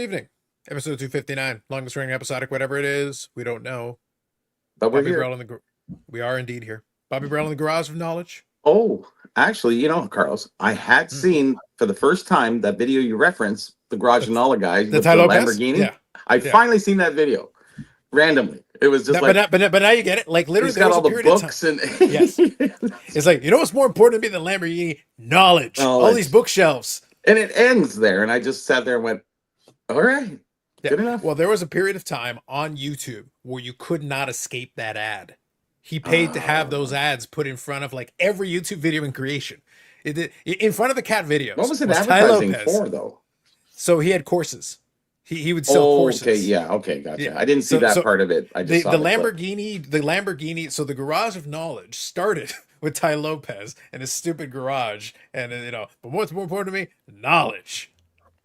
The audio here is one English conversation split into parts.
evening. Episode 259, longest running episodic, whatever it is. We don't know. But we're Bobby here. Brell in the we are indeed here. Bobby Brell in the garage of knowledge. Oh, actually, Carlos, I had seen for the first time that video you referenced, the Garage and Knowledge guy with the Ty Lopez? Lamborghini. Yeah. I finally seen that video randomly. It was just but now you get it. Like literally, he's got all the books and yes, it's like, you know what's more important to me than Lamborghini? Knowledge. All these bookshelves. And it ends there, and I just sat there and went, "All right, good enough." Well, there was a period of time on YouTube where you could not escape that ad. He paid to have those ads put in front of like every YouTube video in creation. In front of the cat videos. What was it advertising for, though? So he had courses. He would sell courses. Okay, yeah, okay, gotcha. Yeah. I didn't see that part of it. I just saw the Lamborghini. So the Garage of Knowledge started with Ty Lopez and his stupid garage, and but what's more important to me? Knowledge.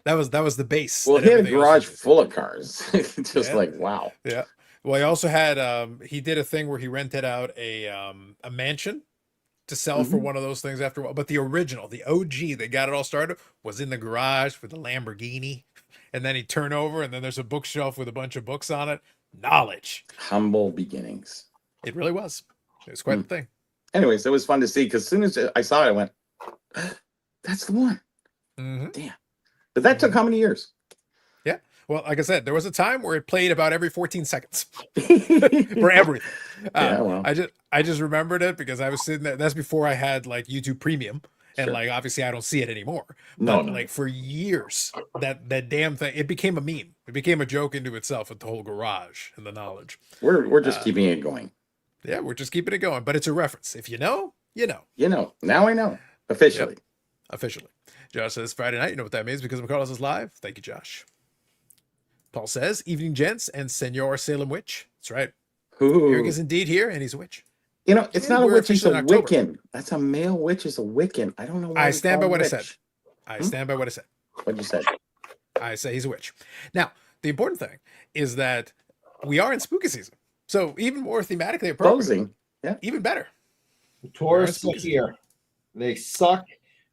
That was the base. Well, he had a garage full of cars. Just like, wow. Yeah. Well, he also had he did a thing where he rented out a mansion to sell for one of those things after a while. But the original, the OG, they got it all started, was in the garage with the Lamborghini. And then he'd turn over, and then there's a bookshelf with a bunch of books on it. Knowledge. Humble beginnings. It really was. It was quite the thing. Anyways, it was fun to see, because as soon as I saw it, I went, that's the one. Damn. But that took how many years? Yeah. Well, like I said, there was a time where it played about every 14 seconds for everything. I just remembered it because I was sitting there. That's before I had like YouTube Premium. And like, obviously I don't see it anymore. But like for years, that damn thing, it became a meme. It became a joke into itself with the whole garage and the knowledge. We're just keeping it going. Yeah, we're just keeping it going. But it's a reference. If you know, you know. You know. Now I know. Officially. Yep. Officially. Josh says Friday night. You know what that means because Carlos is live. Thank you, Josh. Paul says, evening gents and Senor Salem Witch. That's right. Eric is indeed here, and he's a witch. It's not a witch, he's a Wiccan. That's a male witch, is a Wiccan. I don't know why. I stand by what I said. I stand by what I said. What you said? I say he's a witch. Now, the important thing is that we are in spooky season. So even more thematically appropriate. Closing. Yeah. Even better. The tourists are here. They suck.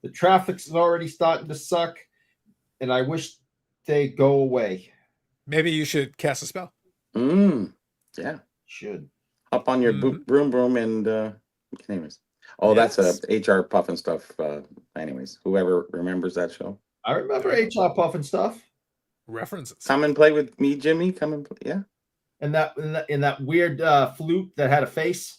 The traffic's already starting to suck. And I wish they go away. Maybe you should cast a spell. Yeah. Should. Up on your broom and what's your name is? Oh, that's a HR Puff and Stuff. Anyways, whoever remembers that show. I remember HR Puff and Stuff. References. Come and play with me, Jimmy. Come and play. Yeah. And that weird flute that had a face.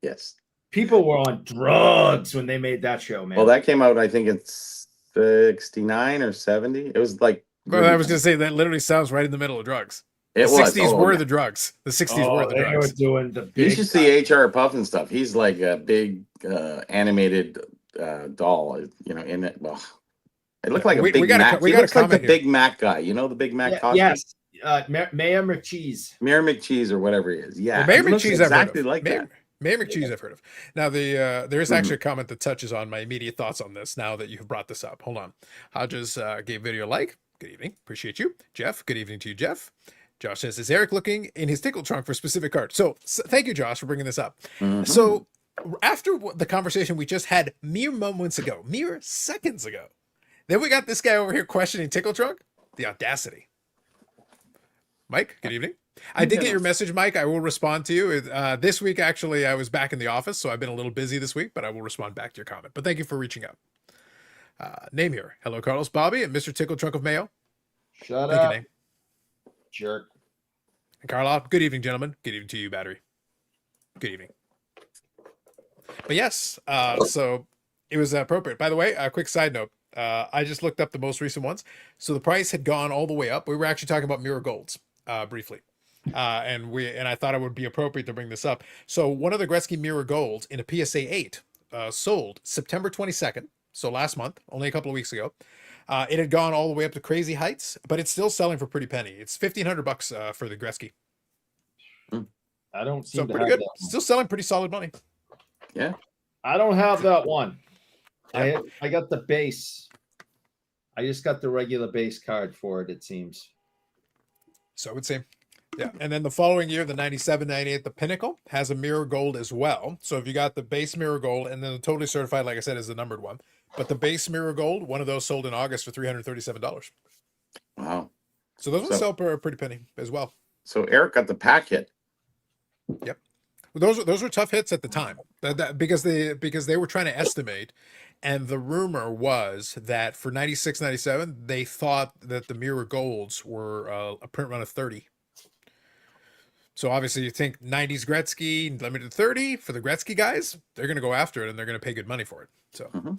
Yes. People were on drugs when they made that show, man. Well, that came out, I think it's 69 or 70. It was like. Well, I was going to say that literally sounds right in the middle of drugs. The 60s were the drugs. The 60s were the drugs. They were doing the big. You should see HR Puff and Stuff. He's like a big animated doll, in it. Well, it looked like a Big Mac. He looks like the Big Mac guy. You know the Big Mac costume? Yes. Mayor McCheese. Mayor McCheese or whatever he is. Yeah. Well, Mayor McCheese exactly like that. Mayor McCheese I've heard of. Now, there is actually a comment that touches on my immediate thoughts on this now that you've brought this up. Hold on. Hodges gave video a like. Good evening. Appreciate you. Jeff, good evening to you, Jeff. Josh says, is Eric looking in his tickle trunk for a specific card? So thank you, Josh, for bringing this up. So after the conversation we just had mere moments ago, mere seconds ago, then we got this guy over here questioning tickle trunk. The audacity. Mike, good evening. I did get your message, Mike. I will respond to you. This week, actually, I was back in the office, so I've been a little busy this week, but I will respond back to your comment. But thank you for reaching out. Name here. Hello, Carlos, Bobby, and Mr. Tickle Trunk of Mayo. Shut up. Name. Jerk. And Carla, good evening, gentlemen. Good evening to you, Battery. Good evening. But yes, so it was appropriate. By the way, a quick side note. I just looked up the most recent ones. So the price had gone all the way up. We were actually talking about mirror golds briefly. And I thought it would be appropriate to bring this up. So one of the Gretzky mirror golds in a PSA 8 sold September 22nd. So last month, only a couple of weeks ago. It had gone all the way up to crazy heights, but it's still selling for pretty penny. It's $1,500 for the Gretzky. I don't see pretty good. Still selling pretty solid money. Yeah, I don't have that one. Yeah. I got the base. I just got the regular base card for it. It seems. So it would seem. Yeah, and then the following year, the 97, 98, the Pinnacle has a mirror gold as well. So if you got the base mirror gold, and then the totally certified, like I said, is the numbered one. But the base mirror gold, one of those sold in August for $337. Wow. So those ones sell for a pretty penny as well. So Eric got the pack hit. Yep. Those were tough hits at the time. Because they were trying to estimate, and the rumor was that for 96, 97, they thought that the Mirror Golds were a print run of 30. So obviously you think 90s Gretzky, limited 30 for the Gretzky guys, they're going to go after it and they're going to pay good money for it. So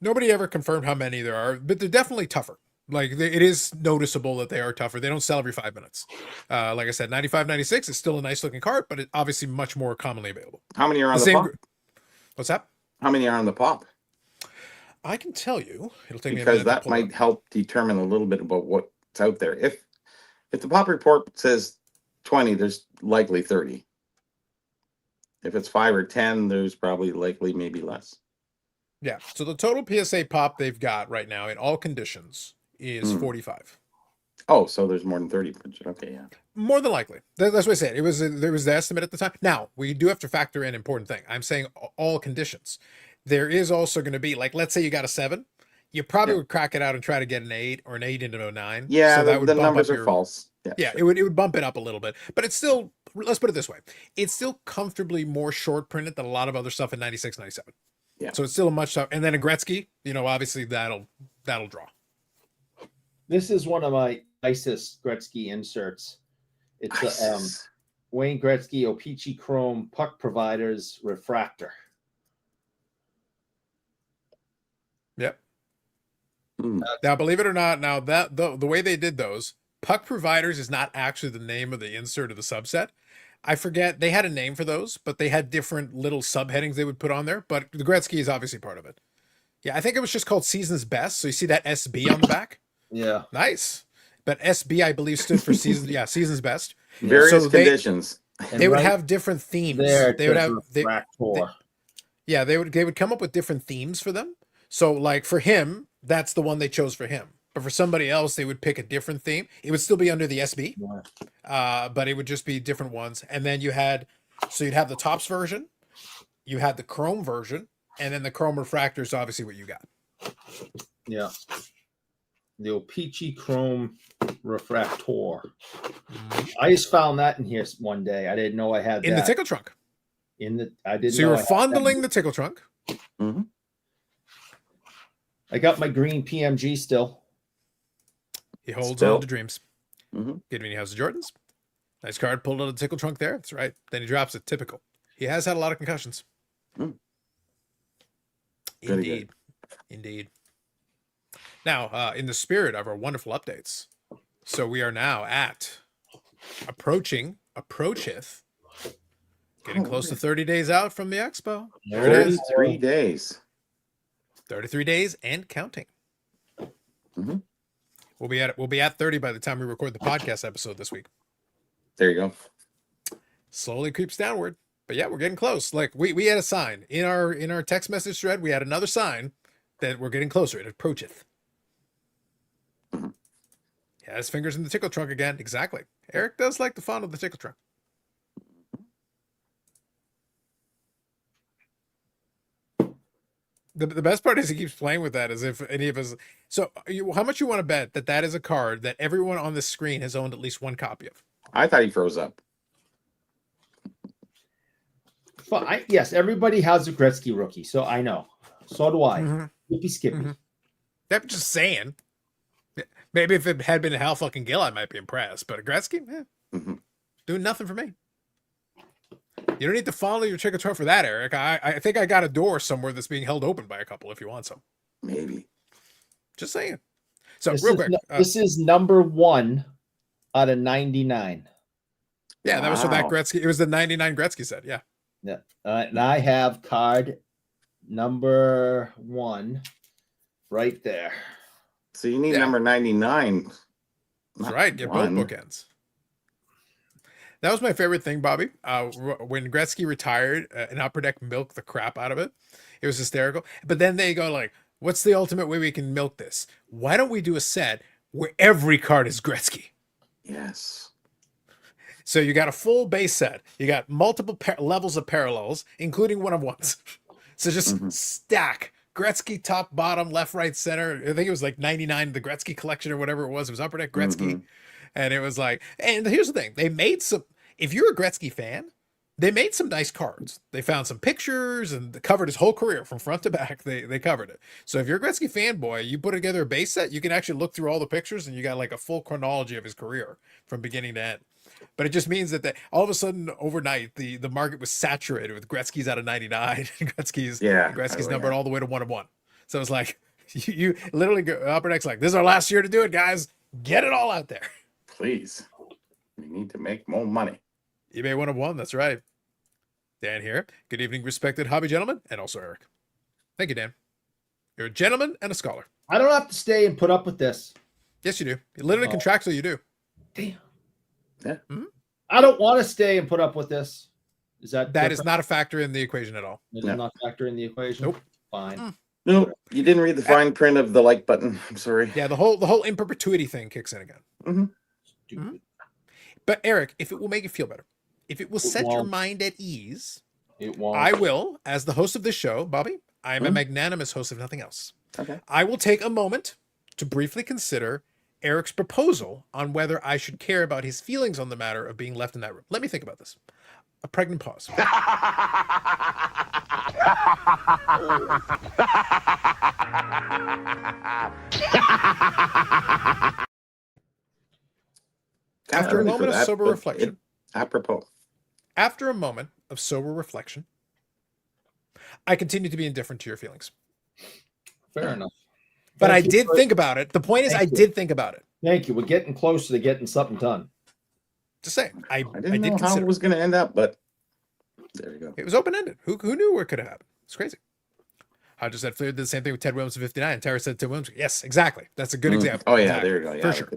nobody ever confirmed how many there are, but they're definitely tougher. Like it is noticeable that they are tougher. They don't sell every 5 minutes. Like I said, 95, 96 is still a nice looking card, but it's obviously much more commonly available. How many are on the pop? What's that? How many are on the pop? I can tell you. It'll take me a because minute that might help determine a little bit about what's out there. If the pop report says 20, there's likely 30. If it's 5 or 10, there's probably likely maybe less. Yeah. So the total PSA pop they've got right now in all conditions is 45. Oh, so there's more than 30. Okay, yeah. More than likely. That's what I said. There was the estimate at the time. Now, we do have to factor in an important thing. I'm saying all conditions. There is also going to be, like, let's say you got a 7. You probably would crack it out and try to get an 8 or an 8 into a 9. Yeah, so that would the bump numbers up are false. Yeah, sure. it would bump it up a little bit. But it's still, let's put it this way. It's still comfortably more short printed than a lot of other stuff in 96, 97. Yeah. So it's still a much tougher. And then a Gretzky, obviously that'll draw. This is one of my nicest Gretzky inserts. It's Wayne Gretzky O-Pee-Chee Chrome Puck Providers Refractor. Yep. Now, believe it or not, now that the way they did those, Puck Providers is not actually the name of the insert of the subset. I forget, they had a name for those, but they had different little subheadings they would put on there. But the Gretzky is obviously part of it. Yeah, I think it was just called Season's Best. So you see that SB on the back? Yeah. Nice. But SB, I believe, stood for Season's Best. Various conditions. They would have different themes. They would have they would come up with different themes for them. So like for him, that's the one they chose for him. But for somebody else, they would pick a different theme. It would still be under the SB, but it would just be different ones. And then you'd have the Topps version, you had the Chrome version, and then the Chrome Refractor is obviously what you got. Yeah. The O-Pee-Chee Chrome Refractor. I just found that in here one day. I didn't know I had that. In the tickle trunk. I didn't So you were fondling the tickle trunk. Mm-hmm. I got my green PMG still. He holds on to dreams. Good when he has the Jordans. Nice card pulled out of the tickle trunk there. That's right. Then he drops it. Typical. He has had a lot of concussions. Indeed. Now, in the spirit of our wonderful updates, so we are now approacheth, getting close to 30 days out from the expo. There it is. 33 days. 33 days and counting. We'll be at 30 by the time we record the podcast episode this week. There you go. Slowly creeps downward. But yeah, we're getting close. Like we had a sign in our text message thread. We had another sign that we're getting closer. It approacheth. He has fingers in the tickle trunk again. Exactly. Eric does like to fondle the tickle trunk. The best part is he keeps playing with that as if any of us. So how much you want to bet that is a card that everyone on this screen has owned at least one copy of? I thought he froze up. But yes, everybody has a Gretzky rookie, so I know. So do I. Skippy. I'm just saying. Maybe if it had been Hal fucking Gill, I might be impressed. But a Gretzky, doing nothing for me. You don't need to follow your ticket trunk for that, Eric. I think I got a door somewhere that's being held open by a couple if you want some. Maybe. Just saying. So this real quick. This is number 1 out of 99. Yeah, that was for that Gretzky. It was the 99 Gretzky set. Yeah. Yeah. And I have card number 1 right there. So you need number 99. That's right. Get both bookends. That was my favorite thing, Bobby. When Gretzky retired and Upper Deck milked the crap out of it. It was hysterical. But then they go like, what's the ultimate way we can milk this? Why don't we do a set where every card is Gretzky? Yes. So you got a full base set. You got multiple levels of parallels, including one-of-ones. So just stack Gretzky top, bottom, left, right, center. I think it was like 99, the Gretzky collection or whatever it was. It was Upper Deck Gretzky. Mhm. And it was like, and here's the thing. They made some, if you're a Gretzky fan, they made some nice cards. They found some pictures and covered his whole career from front to back. They covered it. So if you're a Gretzky fanboy, you put together a base set, you can actually look through all the pictures and you got like a full chronology of his career from beginning to end. But it just means that all of a sudden overnight the market was saturated with Gretzky's out of 99 and Gretzky's numbered all the way to 1/1. So it's like you literally go, Upper Deck's like, this is our last year to do it, guys. Get it all out there. Please, we need to make more money. eBay 1/1. That's right. Dan here. Good evening, respected hobby gentlemen, and also Eric. Thank you, Dan. You're a gentleman and a scholar. I don't have to stay and put up with this. Yes, you do. Literally contractually, you do. Damn. Yeah. Mm-hmm. I don't want to stay and put up with this. Is that is not a factor in the equation at all? It does not factor in the equation. Nope. Fine. No, you didn't read the fine print of the like button. I'm sorry. Yeah, the whole in perpetuity thing kicks in again. Mm-hmm. Stupid. But Eric, if it will make you feel better, if it will set your won't. mind at ease, It won't. I will, as the host of this show, Bobby, I am a magnanimous host of nothing else. Okay. I will take a moment to briefly consider Eric's proposal on whether I should care about his feelings on the matter of being left in that room. Let me think about this. A pregnant pause. After a moment of sober reflection. Apropos. After a moment of sober reflection, I continue to be indifferent to your feelings. Fair enough. But I did think about it. The point is, I did think about it. Thank you. We're getting closer to getting something done. Just saying. I didn't know how it was going to end up, but there you go. It was open-ended. Who knew where it could have happened? It's crazy. I just said did the same thing with Ted Williams in 59. Tara said Ted Williams. Yes, exactly. That's a good example. Oh, yeah. Exactly. There you go. Yeah, for sure.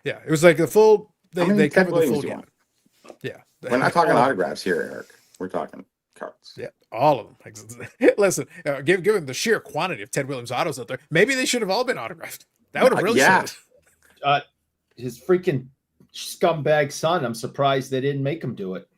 Yeah. It was like the full, they covered the full gamut. Yeah. We're not talking autographs here, Eric. We're talking cards. Yeah. All of them. Listen, given the sheer quantity of Ted Williams autos out there, maybe they should have all been autographed. That would have really sold. His freaking scumbag son. I'm surprised they didn't make him do it.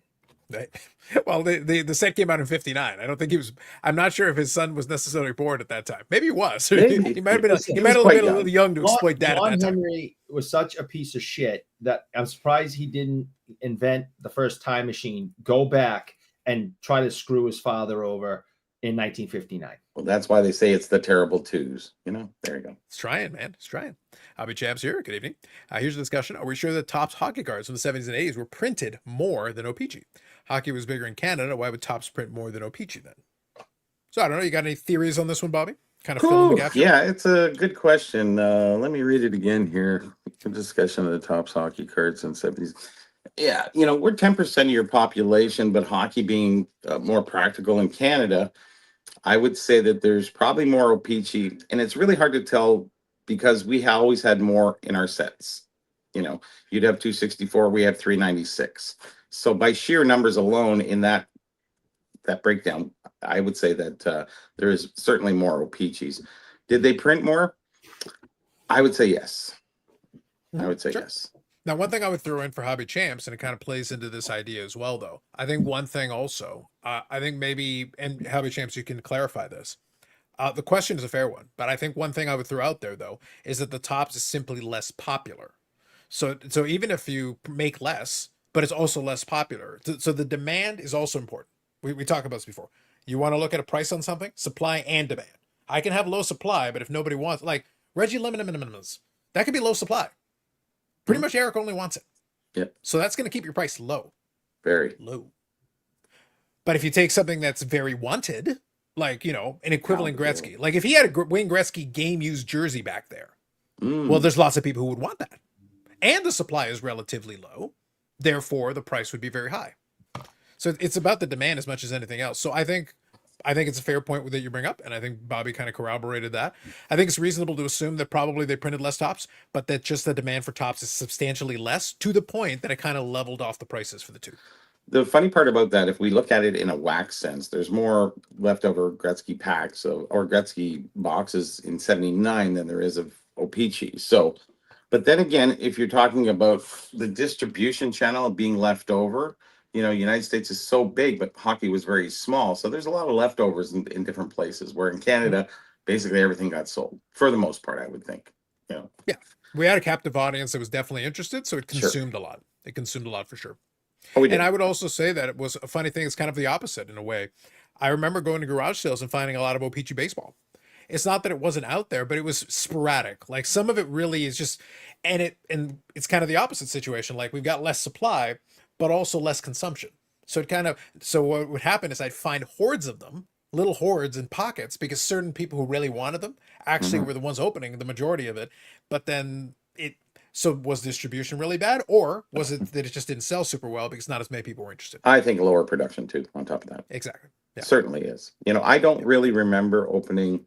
Well, the set came out in 59. I don't think he was. I'm not sure if his son was necessarily born at that time. Maybe he was. Maybe. He might have been. He might have been a little young to exploit that. John at that time. Henry was such a piece of shit that I'm surprised he didn't invent the first time machine, go back and try to screw his father over in 1959. Well, that's why they say it's the terrible twos. You know, there you go. It's trying, man. It's trying. Hobby Champs here. Good evening. Here's the discussion. Are we sure that Topps hockey cards from the 70s and 80s were printed more than OPG? Hockey was bigger in Canada. Why would Topps print more than OPG then? So I don't know. You got any theories on this one, Bobby? Kind of fill in the gaps. Yeah, it's a good question. Let me read it again here. A discussion of the Topps hockey cards in the 70s. Yeah, you know, we're 10% of your population, but hockey being more practical in Canada, I would say that there's probably more OPG, and it's really hard to tell because we always had more in our sets. You know, you'd have 264, we have 396. So by sheer numbers alone in that breakdown, I would say that there is certainly more OPGs. Did they print more? I would say yes. I would say yes. Now, one thing I would throw in for Hobby Champs, and it kind of plays into this idea as well, though. I think one thing also, I think maybe, and Hobby Champs, you can clarify this. The question is a fair one, but I think one thing I would throw out there, though, is that the Topps is simply less popular. So even if you make less, but it's also less popular. So the demand is also important. We talked about this before. You want to look at a price on something, supply and demand. I can have low supply, but if nobody wants, like Reggie Lemon, that could be low supply. Pretty much Eric only wants it. Yep. So that's going to keep your price low. Very low. But if you take something that's very wanted, like, you know, an equivalent Gretzky, like if he had a Wayne Gretzky game used jersey back there, well, there's lots of people who would want that. And the supply is relatively low. Therefore, the price would be very high. So it's about the demand as much as anything else. So I think it's a fair point that you bring up, and I think Bobby kind of corroborated that. I think it's reasonable to assume that probably they printed less Topps, but that just the demand for Topps is substantially less to the point that it kind of leveled off the prices for the two. The funny part about that, if we look at it in a wax sense, there's more leftover Gretzky packs or Gretzky boxes in 79 than there is of OPG. So, but then again, if you're talking about the distribution channel being left over, you know, United States is so big, but hockey was very small. So there's a lot of leftovers in different places, where in Canada, basically everything got sold for the most part, I would think. You know, Yeah, we had a captive audience that was definitely interested, so it Sure. consumed a lot. It consumed a lot for sure. oh, we did. And I would also say that it was a funny thing. It's kind of the opposite in a way. I remember going to garage sales and finding a lot of O-Pee-Chee baseball. It's not that it wasn't out there, but it was sporadic. Like some of it really is just, and it's kind of the opposite situation. Like we've got less supply, but also less consumption. So it kind of, so what would happen is I'd find hordes of them, little hordes in pockets, because certain people who really wanted them actually Mhm. were the ones opening the majority of it. But then so was distribution really bad, or was it that it just didn't sell super well because not as many people were interested? I think lower production too, on top of that. Exactly. Yeah. Certainly is. You know, I don't really remember opening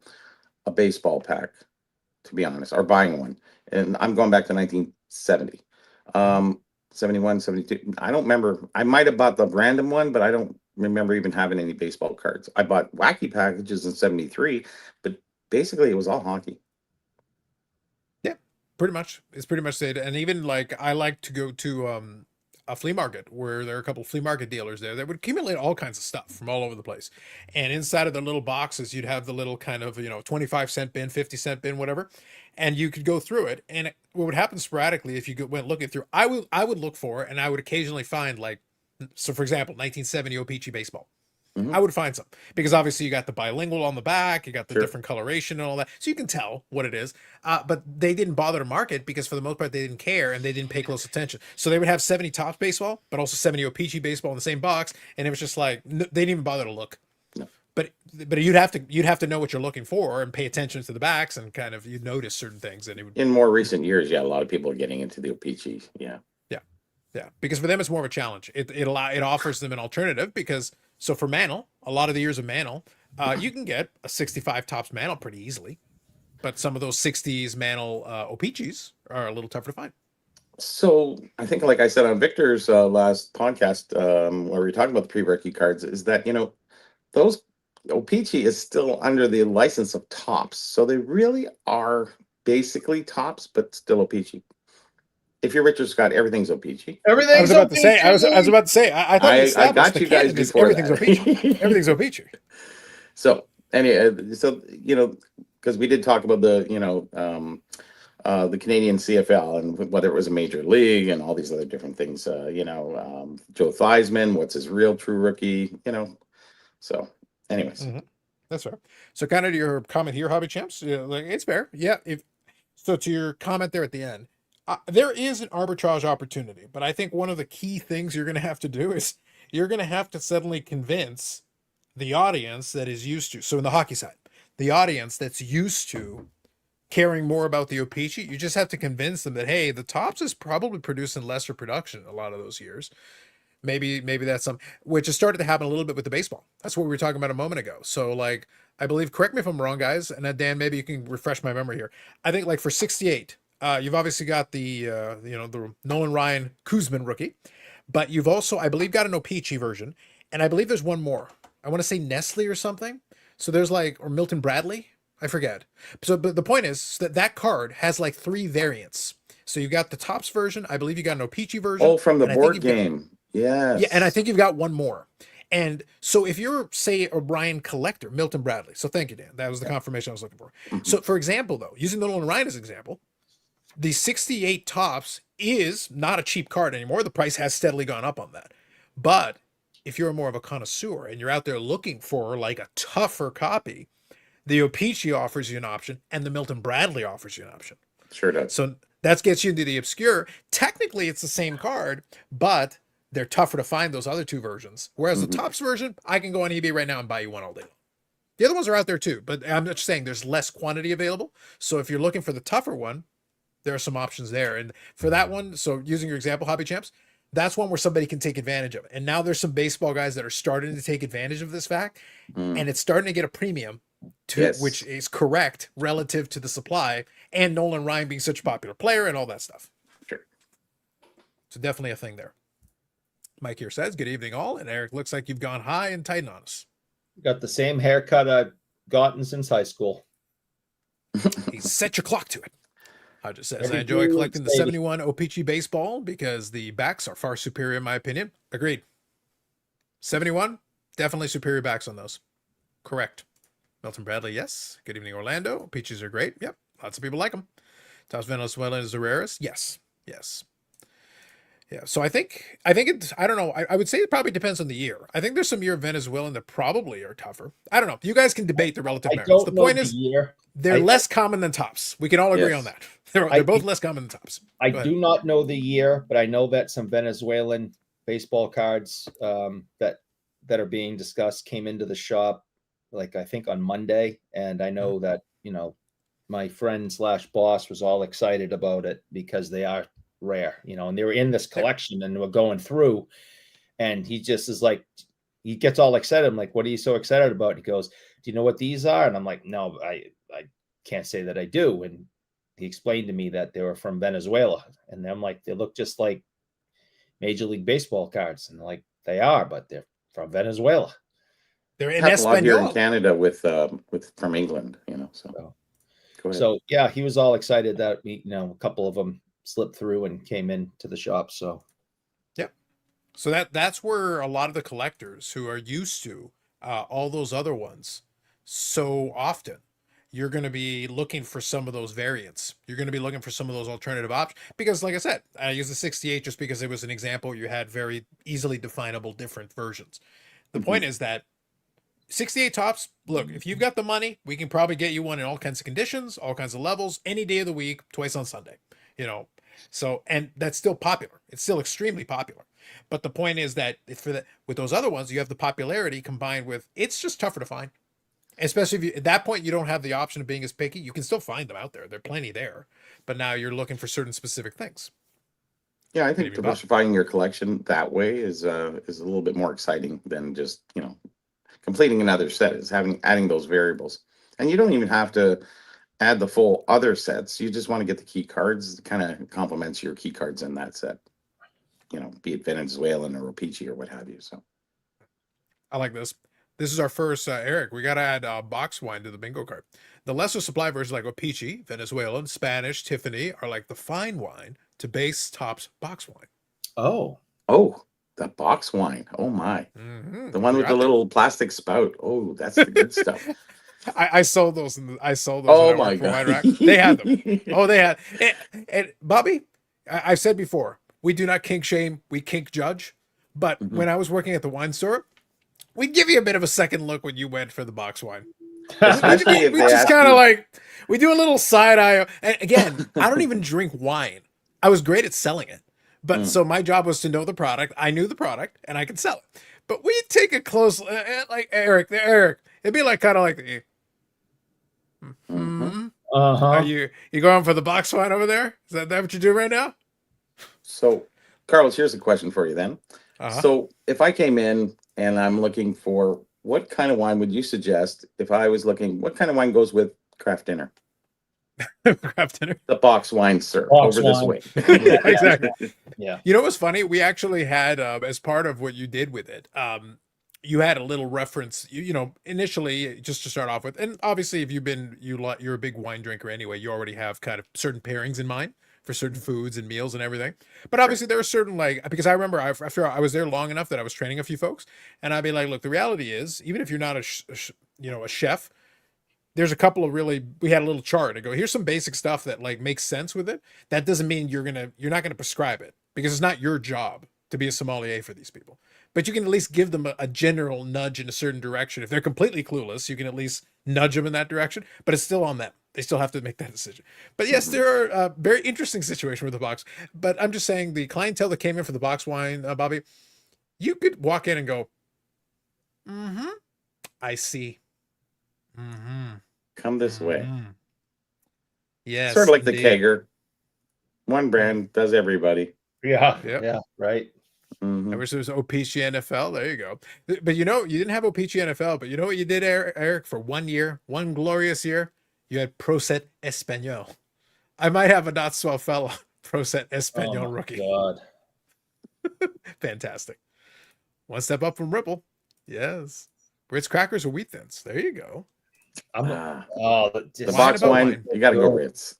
a baseball pack, to be honest, or buying one. And I'm going back to 1970. 71, 72. I don't remember. I might have bought the random one, but I don't remember even having any baseball cards. I bought wacky packages in 73, but basically it was all hockey. Yeah, pretty much. It's pretty much it. And even like I like to go to a flea market where there are a couple flea market dealers there that would accumulate all kinds of stuff from all over the place. And inside of the little boxes, you'd have the little kind of, 25-cent bin, 50-cent bin, whatever. And you could go through it. And what would happen sporadically if you went looking through, I would look for, and I would occasionally find like, so for example, 1970 O-Pee-Chee baseball. Mhm. I would find some because obviously you got the bilingual on the back, you got the Sure. different coloration and all that, so you can tell what it is. But they didn't bother to market because for the most part they didn't care and they didn't pay close attention. So they would have 70 Topps baseball, but also 70 O-Pee-Chee baseball in the same box, and it was just like they didn't even bother to look. No. But you'd have to know what you're looking for and pay attention to the backs and kind of you'd notice certain things and it would. In more recent years, yeah, a lot of people are getting into the O-Pee-Chee. Yeah. Yeah, because for them it's more of a challenge. It offers them an alternative because so for Mantle, a lot of the years of Mantle, you can get a 65 Topps Mantle pretty easily, but some of those 60s Mantle O-Pee-Chees are a little tougher to find. So I think, like I said on Victor's last podcast, where we were talking about the pre-rookie cards, is that those O-Pee-Chee is still under the license of Topps, so they really are basically Topps, but still O-Pee-Chee. If you're Richard Scott, everything's O-Pee-Chee. Everything. I was about to say. I was about to say. I thought we I established got the you guys canon is before everything's that. O-Pee-Chee. Everything's O-Pee-Chee. So anyway, because we did talk about the Canadian CFL and whether it was a major league and all these other different things. Joe Theismann, what's his real true rookie? So anyways. Mhm. That's fair. So kind of your comment here, Hobby Champs, like it's fair. Yeah. So to your comment there at the end, there is an arbitrage opportunity, but I think one of the key things you're going to have to do is you're going to have to suddenly convince the audience that is used to. So in the hockey side, the audience that's used to caring more about the O-Pee-Chee, you just have to convince them that, hey, the Topps is probably producing lesser production a lot of those years. Maybe that's some, which has started to happen a little bit with the baseball. That's what we were talking about a moment ago. So like, I believe, correct me if I'm wrong, guys, and Dan, maybe you can refresh my memory here. I think like for 68, you've obviously got the the Nolan Ryan Kuzman rookie, but you've also, I believe, got an O-Pee-Chee version, and I believe there's one more. I want to say Nestle or something. So there's like, or Milton Bradley, I forget. So, but the point is that card has like 3 variants. So you've got the Topps version. I believe you got an O-Pee-Chee version. Oh, from the and I think board you've got- game. Yes. yeah, and I think you've got one more. And so if you're, say, a Ryan collector, Milton Bradley. So thank you, Dan. That was the confirmation I was looking for. Mhm. So for example, though, using the Nolan Ryan as an example, the 68 Topps is not a cheap card anymore. The price has steadily gone up on that. But if you're more of a connoisseur and you're out there looking for like a tougher copy, the O-Pee-Chee offers you an option and the Milton Bradley offers you an option. Sure does. So that gets you into the obscure. Technically, it's the same card, but they're tougher to find, those other 2 versions. Whereas the Topps version, I can go on eBay right now and buy you one all day. The other ones are out there too, but I'm just saying there's less quantity available. So if you're looking for the tougher one, there are some options there. And for that one, so using your example, Hobby Champs, that's one where somebody can take advantage of it. And now there's some baseball guys that are starting to take advantage of this fact, and it's starting to get a premium which is correct relative to the supply and Nolan Ryan being such a popular player and all that stuff. Sure. So definitely a thing there. Mike here says, good evening all. And Eric, looks like you've gone high and tight on us. Got the same haircut I've gotten since high school. He set your clock to it. I just says, Every I enjoy blue collecting the lady. 71 O-Pee-Chee baseball because the backs are far superior in my opinion. Agreed. 71, definitely superior backs on those. Correct. Milton Bradley, yes. Good evening, Orlando. Peaches are great. Yep. Lots of people like them. Tops Venezuela is the rarest. Yes. Yes. Yeah. So I think it's, I don't know. I would say it probably depends on the year. I think there's some year Venezuelan that probably are tougher. I don't know. You guys can debate the relative I merits. The don't know point the is year. they're less common than tops. We can all agree on Yes. that. They're both less common than tops. I Go ahead. do not know the year, but I know that some Venezuelan baseball cards that are being discussed came into the shop, like I think on Monday, and I know that my friend / boss was all excited about it because they are rare, and they were in this collection and we're going through, and he just is like, he gets all excited. I'm like, what are you so excited about? He goes, do you know what these are? And I'm like, no, I can't say that I do. And he explained to me that they were from Venezuela, and I'm like, they look just like Major League Baseball cards, and like, they are, but they're from Venezuela. They're in Have a lot here in Espanol. Canada with from England, so. Go ahead. So yeah, he was all excited that a couple of them slipped through and came into the shop. So yeah, so that's where a lot of the collectors who are used to all those other ones so often, you're going to be looking for some of those variants. You're going to be looking for some of those alternative options because, like I said, I use the 68 just because it was an example. You had very easily definable different versions. The point is that 68 tops, look, if you've got the money, we can probably get you one in all kinds of conditions, all kinds of levels, any day of the week, twice on Sunday, So, and that's still popular. It's still extremely popular. But the point is that with those other ones, you have the popularity combined with, it's just tougher to find. Especially if at that point, you don't have the option of being as picky. You can still find them out there. There are plenty there. But now you're looking for certain specific things. Yeah, I think diversifying your collection that way is a little bit more exciting than just, completing another set, is adding those variables. And you don't even have to add the full other sets. You just want to get the key cards that kind of complements your key cards in that set. Be it Venezuelan or Peachy or what have you. So I like this. This is our first, Eric. We got to add box wine to the bingo card. The lesser supply versions like Opeachy, Venezuelan, Spanish, Tiffany are like the fine wine to base Topps box wine. Oh, the box wine. Oh my. Mm-hmm. The one with the little plastic spout. Oh, that's the good stuff. I sold those. I sold those. Oh my God. They had them. Oh, they had. And Bobby, I've said before, we do not kink shame. We kink judge. But when I was working at the wine store, we'd give you a bit of a second look when you went for the box wine. Especially if we they just ask kind of you- like, we do a little side eye. And again, I don't even drink wine. I was great at selling it. But so my job was to know the product. I knew the product and I could sell it. But we take a close, like Eric, it'd be like kind of like, are you going for the box wine over there? Is that what you do right now? So, Carlos, here's a question for you then. So if I came in and I'm looking for, what kind of wine would you suggest if I was looking, what kind of wine goes with craft dinner? Craft dinner. The box wine, sir. Box over wine. this way. Yeah, Exactly. Yeah. You know what's funny? We actually had, as part of what you did with it, you had a little reference, initially just to start off with, and obviously if you're a big wine drinker anyway, you already have kind of certain pairings in mind for certain foods and meals and everything. But obviously there are certain, because I remember after I was there long enough that I was training a few folks, and I'd be like, look, the reality is, even if you're not a chef, there's a couple of we had a little chart to go, here's some basic stuff that like makes sense with it. That doesn't mean you're not gonna prescribe it, because it's not your job to be a sommelier for these people. But you can at least give them a general nudge in a certain direction. If they're completely clueless, you can at least nudge them in that direction, but it's still on them. They still have to make that decision. But yes, there are a very interesting situation with the box. But I'm just saying, the clientele that came in for the box wine, Bobby, you could walk in and go, I see. Come this way. Yes. Sort of like the indeed. kegger. One brand does everybody. Yeah. Yep. Yeah. Right. Mhm. I wish there was Opeachy NFL. There you go. But you didn't have Opeachy NFL, but you know what you did, Eric, for 1 year, one glorious year? You had Proset Espanol. I might have a not swell fella Proset Espanol rookie. God. Fantastic. One step up from Ripple. Yes. Ritz crackers or wheat thins. There you go. The Just, box about wine, wine. you got to go Ritz.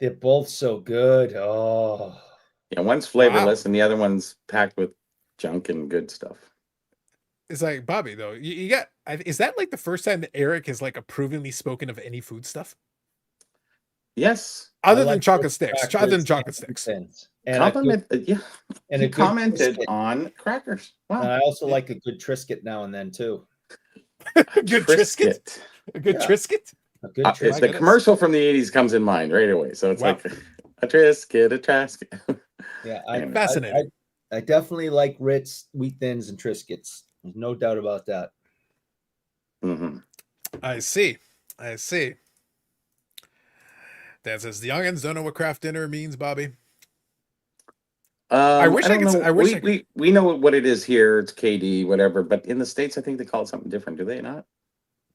they're both so good. Oh, Yeah, one's flavorless and the other one's packed with junk and good stuff. It's like Bobby though. You got. Is that like the first time that Eric has like approvingly spoken of any food stuff Yes. other than like chocolate Ritz sticks? Other crackers than chocolate and sticks. thins. And a good Compliment. Yeah. and He a good commented Triscuit. on crackers. And Wow. I also like a good Triscuit now and then too. A good Triscuit. Triscuit. A good Yeah. Triscuit. A good It's My Triscuit. the goodness. commercial from the 80s comes in mind right away. So it's Wow. like a Triscuit, a Triscuit. Yeah, Anyway. Fascinating. I definitely like Ritz, Wheat Thins, and Triscuits. There's no doubt about that. Mhm. I see. I see. Dan says the youngins don't know what craft dinner means, Bobby. I wish I don't could. know. I wish I could. We know what it is here. It's KD, whatever. But in the States, I think they call it something different. Do they not?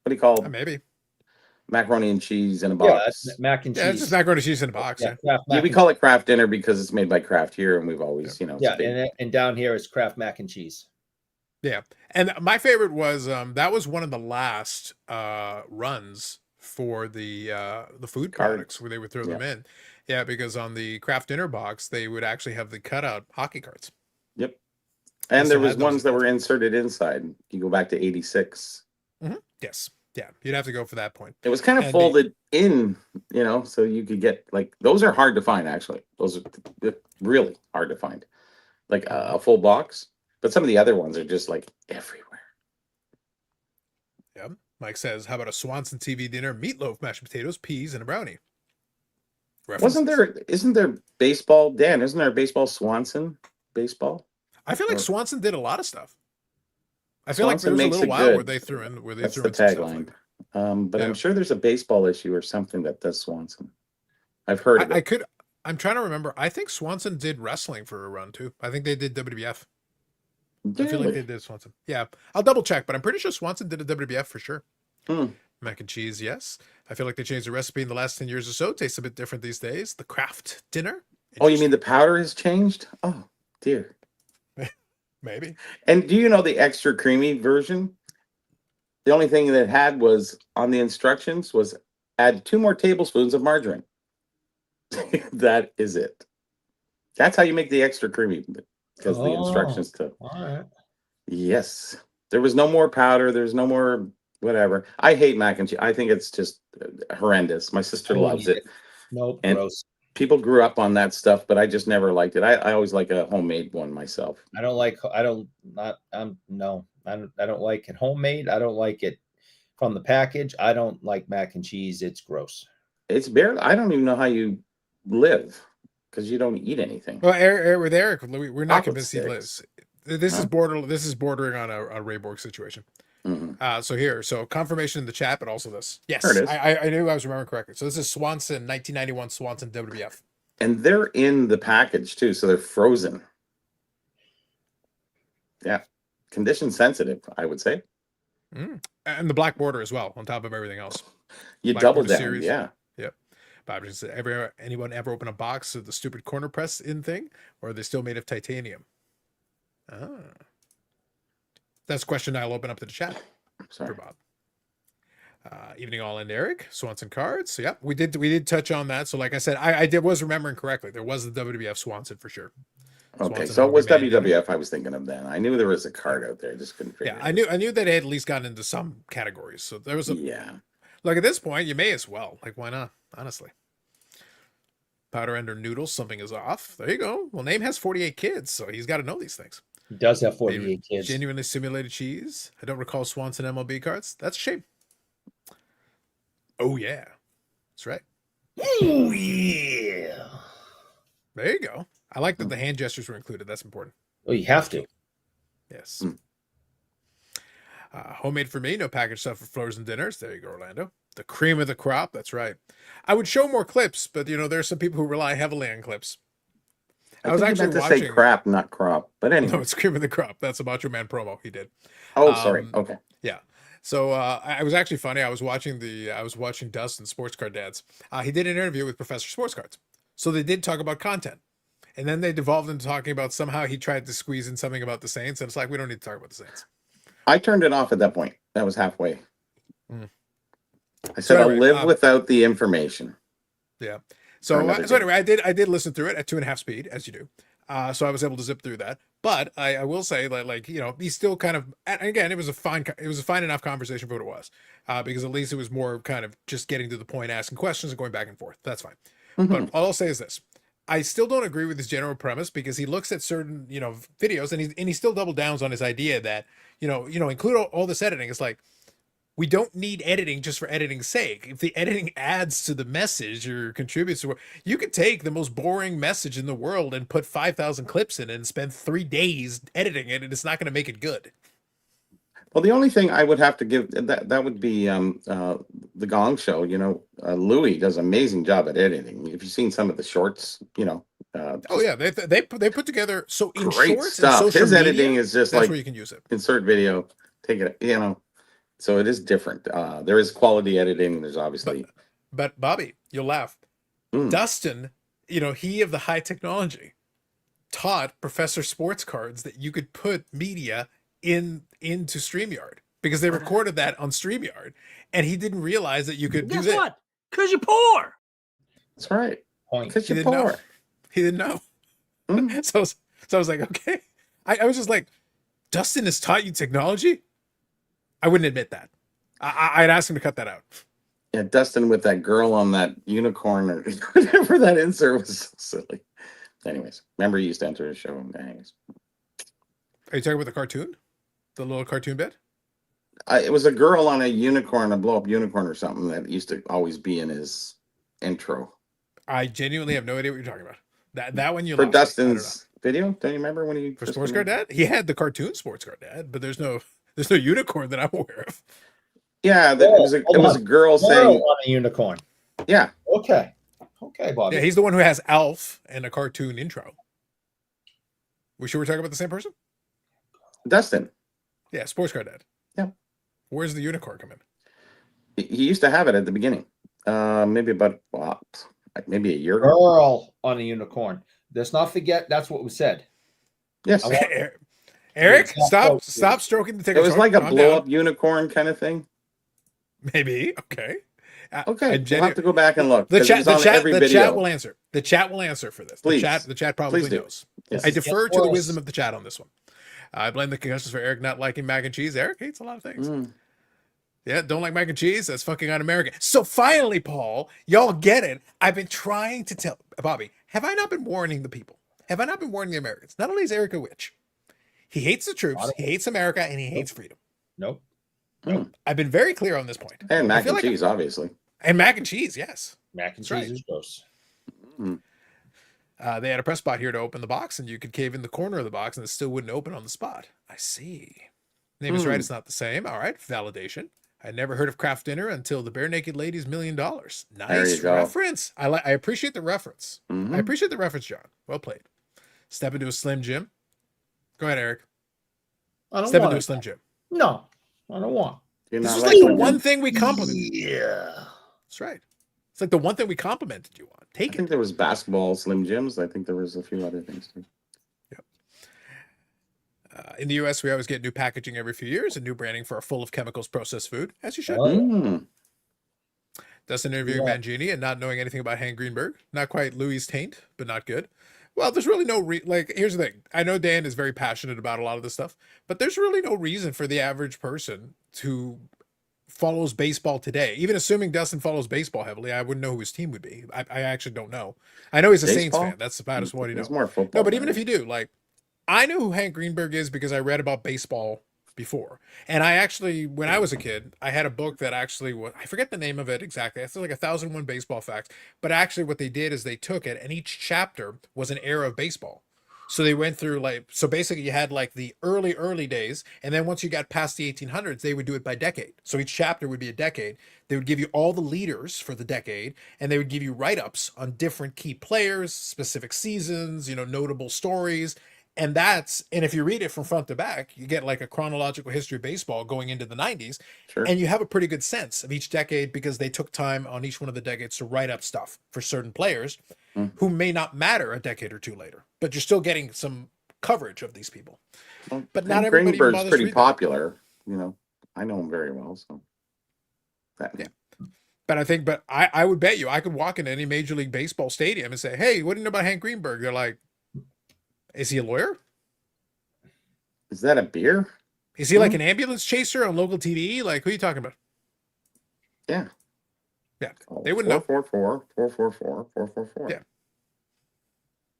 What do you call Maybe. macaroni and cheese in a Yeah, box? that's mac and Yeah, it's cheese. just macaroni and cheese in a box. Yeah. Kraft Yeah, mac we and call it craft dinner because it's made by Kraft here, and we've always, it's yeah, big. and down here is Kraft mac and cheese. Yeah. And my favorite was that was one of the last runs for the food Cards. products where they would throw them in. Yeah, because on the craft dinner box they would actually have the cutout hockey cards. Yep. I And still there was had those ones at that that were time. inserted inside. You go back to 86. Yes. Yeah. You'd have to go for that point. It was kind of And folded in, so you could get those are hard to find actually. Those are really hard to find. Like a full box. But some of the other ones are just like everywhere. Yeah. Mike says, how about a Swanson TV dinner, meatloaf, mashed potatoes, peas, and a brownie? References. Isn't there baseball, Dan? Isn't there a baseball Swanson baseball? I feel like Or- Swanson did a lot of stuff. I feel like Swanson there was a makes little it while good. where they threw in That's some the stuff tagline. like But Yeah. I'm sure there's a baseball issue or something that does Swanson. I've heard of it. I'm trying to remember. I think Swanson did wrestling for a run too. I think they did WWF. I feel like they did Swanson. Yeah, I'll double check, but I'm pretty sure Swanson did a WWF for sure. Mac and cheese, yes. I feel like they changed the recipe in the last 10 years or so. Tastes a bit different these days. The craft dinner. Oh, you mean the powder has changed? Oh, dear. Maybe. And do you know the extra creamy version? The only thing that had was on the instructions was add 2 more tablespoons of margarine. That is it. That's how you make the extra creamy because the instructions to. All right. Yes. There was no more powder. There's no more whatever. I hate mac and cheese. I think it's just horrendous. My sister loves it. Nope, And gross. people grew up on that stuff, but I just never liked it. I always like a homemade one myself. I don't like it homemade. I don't like it from the package. I don't like mac and cheese. It's gross. It's barely, I don't even know how you live because you don't eat anything. Well, with Eric, we're not Chocolate convinced he sticks. lives. This is bordering on a Rayborg situation. So confirmation in the chat, but also this. Yes, There it is. I knew I was remembering correctly. So this is Swanson, 1991 Swanson WWF. And they're in the package too, so they're frozen. Yeah, condition sensitive, I would say. And the black border as well, on top of everything else. You Black double border down, series. yeah. Yep. Bob just said, anyone ever open a box of the stupid corner press in thing, or are they still made of titanium? That's a question I'll open up to the chat for Bob. Evening all in, Eric. Swanson cards. So yeah, we did touch on that. So like I said, I was remembering correctly. There was the WWF Swanson for sure. Okay, Swanson so it was Homemade Dinner. WWF I was thinking of then. I knew there was a card out there. I just couldn't figure Yeah, it I knew that they had at least gotten into some categories. So there was a Yeah. Like at this point, you may as well. Like, why not? Honestly. Powder Ender Noodles, something is off. There you go. Well, Name has 48 kids, so he's got to know these things. He does have 48 kids. Genuinely simulated cheese. I don't recall Swanson MLB cards. That's a shame. Oh, yeah. That's right. Oh, yeah. There you go. I like that the hand gestures were included. That's important. Oh, you have to. Yes. Homemade for me. No packaged stuff for frozen dinners. There you go, Orlando. The cream of the crop. That's right. I would show more clips, but there's some people who rely heavily on clips. I was actually meant to say crap, not crop. But anyway. No, it's cream of the crop. That's a Macho Man promo he did. Oh, sorry. Okay. Yeah. So I was actually funny. I was watching Dustin Sports Card Dads. He did an interview with Professor Sports Cards. So they did talk about content. And then they devolved into talking about somehow he tried to squeeze in something about the Saints. And it's like, we don't need to talk about the Saints. I turned it off at that point. That was halfway. I said, So anyway, I'll live without the information. Yeah. So anyway, I did listen through it at 2.5 speed, as you do. So I was able to zip through that. But I will say that, like, you know, he's still kind of, and again, it was a fine enough conversation for what it was, because at least it was more kind of just getting to the point, asking questions and going back and forth. That's fine. But all I'll say is this: I still don't agree with his general premise, because he looks at certain, you know, videos, and he still double downs on his idea that, include all this editing. It's like, we don't need editing just for editing's sake. If the editing adds to the message or contributes to, you could take the most boring message in the world and put 5,000 clips in it and spend 3 days editing it, and it's not going to make it good. Well, the only thing I would have to give that would be the Gong Show. You know, Louis does an amazing job at editing. If you've seen some of the shorts, you know. Oh yeah, they put together so in great shorts stuff. And His media, editing is just that's like where you can use it. Insert video, take it. You know, so it is different. There is quality editing. There's obviously. But Bobby, you'll laugh. Dustin, you know, he of the high technology, taught Professor Sports Cards that you could put media into StreamYard, because they recorded that on StreamYard, and he didn't realize that you could do that. Guess what? Because you're poor. That's right. Point. You're poor. He didn't know. So I was like, okay. I was just like, Dustin has taught you technology? I wouldn't admit that. I'd ask him to cut that out. Yeah, Dustin with that girl on that unicorn or whatever that insert was so silly. Anyways, remember he used to enter his show. Anyways. Are you talking about the cartoon? The little cartoon bit? It was a girl on a unicorn, a blow-up unicorn or something that used to always be in his intro. I genuinely have no idea what you're talking about. That one you for lost Dustin's video. Don't you remember when he for Sports Card Dad? He had the cartoon Sports Card Dad, but there's no unicorn that I'm aware of. Yeah, it was a girl saying on a unicorn. Yeah. Okay, Bobby. Yeah, he's the one who has Alf and a cartoon intro. We sure we're talking about the same person? Dustin. Yeah, Sports Card Dad. Yeah. Where's the unicorn come in? He used to have it at the beginning. Maybe about maybe a year ago. Girl on a unicorn. Let's not forget that's what was said. Yes. Eric, stop stroking the ticket. It was like a blow-up unicorn kind of thing. Maybe. Okay. Okay. We'll have to go back and look. The chat will answer. The chat will answer for this. Please. The chat probably knows. Yes. I defer to the wisdom of the chat on this one. I blame the concussions for Eric not liking mac and cheese. Eric hates a lot of things. Yeah, don't like mac and cheese? That's fucking un-American. So finally, Paul, y'all get it. I've been trying to tell Bobby, have I not been warning the people? Have I not been warning the Americans? Not only is Eric a witch, he hates the troops, he hates America, and he hates freedom. Nope. I've been very clear on this point. And mac and cheese, obviously. And mac and cheese, yes. Mac and cheese is gross. They had a press spot here to open the box, and you could cave in the corner of the box, and it still wouldn't open on the spot. I see. Name is right. It's not the same. All right. Validation. I never heard of Kraft Dinner until the Bare Naked Ladies $1 Million. Nice reference. I appreciate the reference. I appreciate the reference, John. Well played. Step into a Slim Jim. Go ahead, Eric. Step into a Slim Jim. No, I don't want. This is like the one thing we complimented. Yeah. That's right. It's like the one thing we complimented you on. I think there was basketball Slim Jims. I think there was a few other things too. Yep. In the U.S., we always get new packaging every few years and new branding for our full of chemicals processed food, as you should. Dustin interviewing Mangini and not knowing anything about Hank Greenberg. Not quite Louis' taint, but not good. Well, there's really no here's the thing. I know Dan is very passionate about a lot of this stuff, but there's really no reason for the average person who follows baseball today. Even assuming Dustin follows baseball heavily, I wouldn't know who his team would be. I actually don't know. I know he's a Saints fan. That's about as what he knows. More football. No, but even if you do, like, I know who Hank Greenberg is because I read about baseball before. And I actually, when I was a kid, I had a book that actually was, I forget the name of it exactly. It's like 1,001 baseball facts. But actually what they did is they took it and each chapter was an era of baseball. So they went through so basically you had like the early days. And then once you got past the 1800s, they would do it by decade. So each chapter would be a decade. They would give you all the leaders for the decade. And they would give you write-ups on different key players, specific seasons, notable stories. And if you read it from front to back, you get like a chronological history of baseball going into the 90s. Sure. And you have a pretty good sense of each decade because they took time on each one of the decades to write up stuff for certain players who may not matter a decade or two later, but you're still getting some coverage of these people. Well, but not everybody Greenberg's pretty popular. I know him very well. So yeah. But I would bet you I could walk into any Major League Baseball stadium and say, hey, what do you know about Hank Greenberg? They're like, Is he a lawyer? Is that a beer? Is he like an ambulance chaser on local TV? Like, who are you talking about? Yeah. Yeah. They wouldn't know. 444-444-444. Yeah.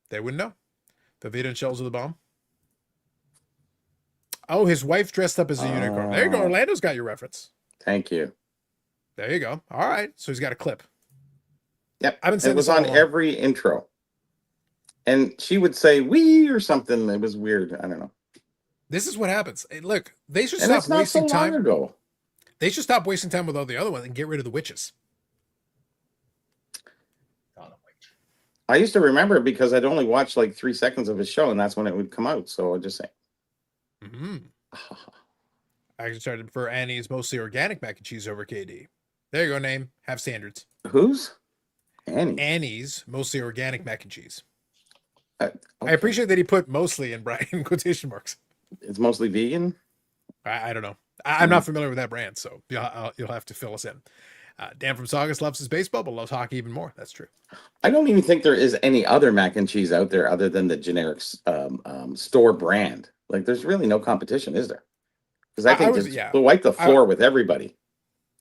They wouldn't know. Velveeta and Shells of the Bomb. Oh, his wife dressed up as a unicorn. There you go. Orlando's got your reference. Thank you. There you go. All right. So he's got a clip. Yep. I've been saying it was this all on along. every intro. And she would say "we" or something. It was weird. I don't know. This is what happens. Hey, look, they should And stop it's not wasting so long time. ago. They should stop wasting time with all the other ones and get rid of the witches. I used to remember it because I'd only watched like 3 seconds of his show, and that's when it would come out. So I'd just say, Mm-hmm. I actually started for Annie's mostly organic mac and cheese over KD. There you go, name. Have standards. "Who's Annie?" Annie's mostly organic mac and cheese. Okay. I appreciate that he put mostly in Brian quotation marks. It's mostly vegan. I don't know. I'm not familiar with that brand, so you'll have to fill us in. Dan from Saugus loves his baseball, but loves hockey even more. That's true. I don't even think there is any other mac and cheese out there other than the generic store brand. Like, there's really no competition, is there? Because I think they'll wipe the floor with everybody.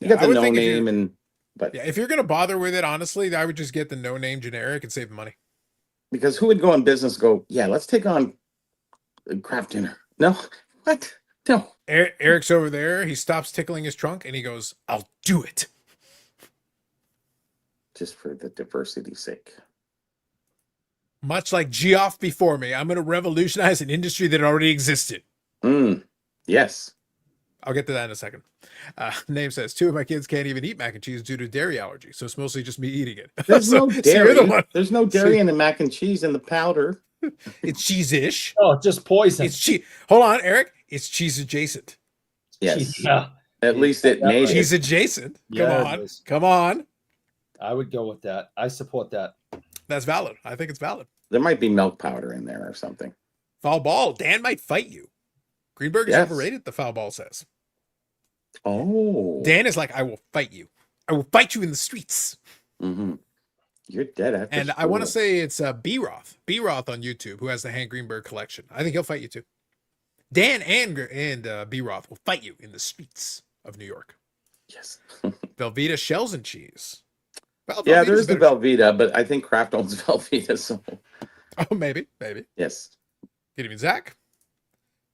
You got the no name, but if you're gonna bother with it, honestly, I would just get the no name generic and save the money. Because who would go in business? Go, yeah, let's take on craft dinner. No, what? No. Eric's over there. He stops tickling his trunk and he goes, "I'll do it." Just for the diversity's sake. Much like Geoff before me, I'm going to revolutionize an industry that already existed. Yes. I'll get to that in a second. Name says 2 of my kids can't even eat mac and cheese due to dairy allergy, so it's mostly just me eating it. There's no dairy. There's no dairy in the mac and cheese in the powder. It's cheese-ish. Oh, just poison. It's cheese. Hold on, Eric. It's cheese adjacent. Yes. Yeah. At least it made it. Cheese adjacent. Yeah, Come on. I would go with that. I support that. That's valid. I think it's valid. There might be milk powder in there or something. Foul ball. Dan might fight you. Greenberg is overrated, the foul ball says. Oh. Dan is like, I will fight you. I will fight you in the streets. Mm-hmm. You're dead after And school. I want to say it's B-Roth on YouTube, who has the Hank Greenberg collection. I think he'll fight you too. Dan and B-Roth will fight you in the streets of New York. Yes. Velveeta shells and cheese. Well, yeah, there is the Velveeta, but I think Kraft owns Velveeta, so. Oh, maybe. Yes. Good evening, Zach.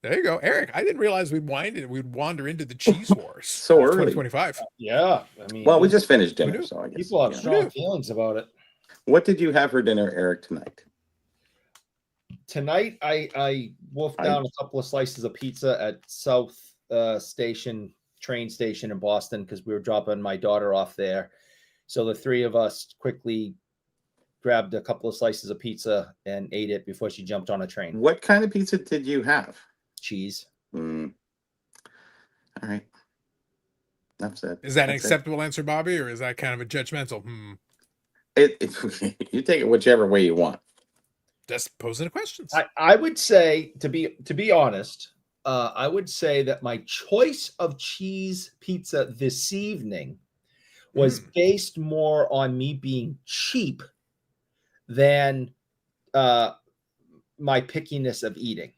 There you go, Eric. I didn't realize we'd wander into the cheese wars so early. 2025. Yeah, I mean, well, we just finished dinner, so I guess people have strong feelings about it. What did you have for dinner, Eric, tonight? Tonight, I wolfed down a couple of slices of pizza at South Station train station in Boston because we were dropping my daughter off there. So the three of us quickly grabbed a couple of slices of pizza and ate it before she jumped on a train. What kind of pizza did you have? Cheese. All right. That's it. Is that an acceptable answer, Bobby, or is that kind of a judgmental? You take it whichever way you want. Just posing the questions. I would say, to be honest, I would say that my choice of cheese pizza this evening was based more on me being cheap than my pickiness of eating.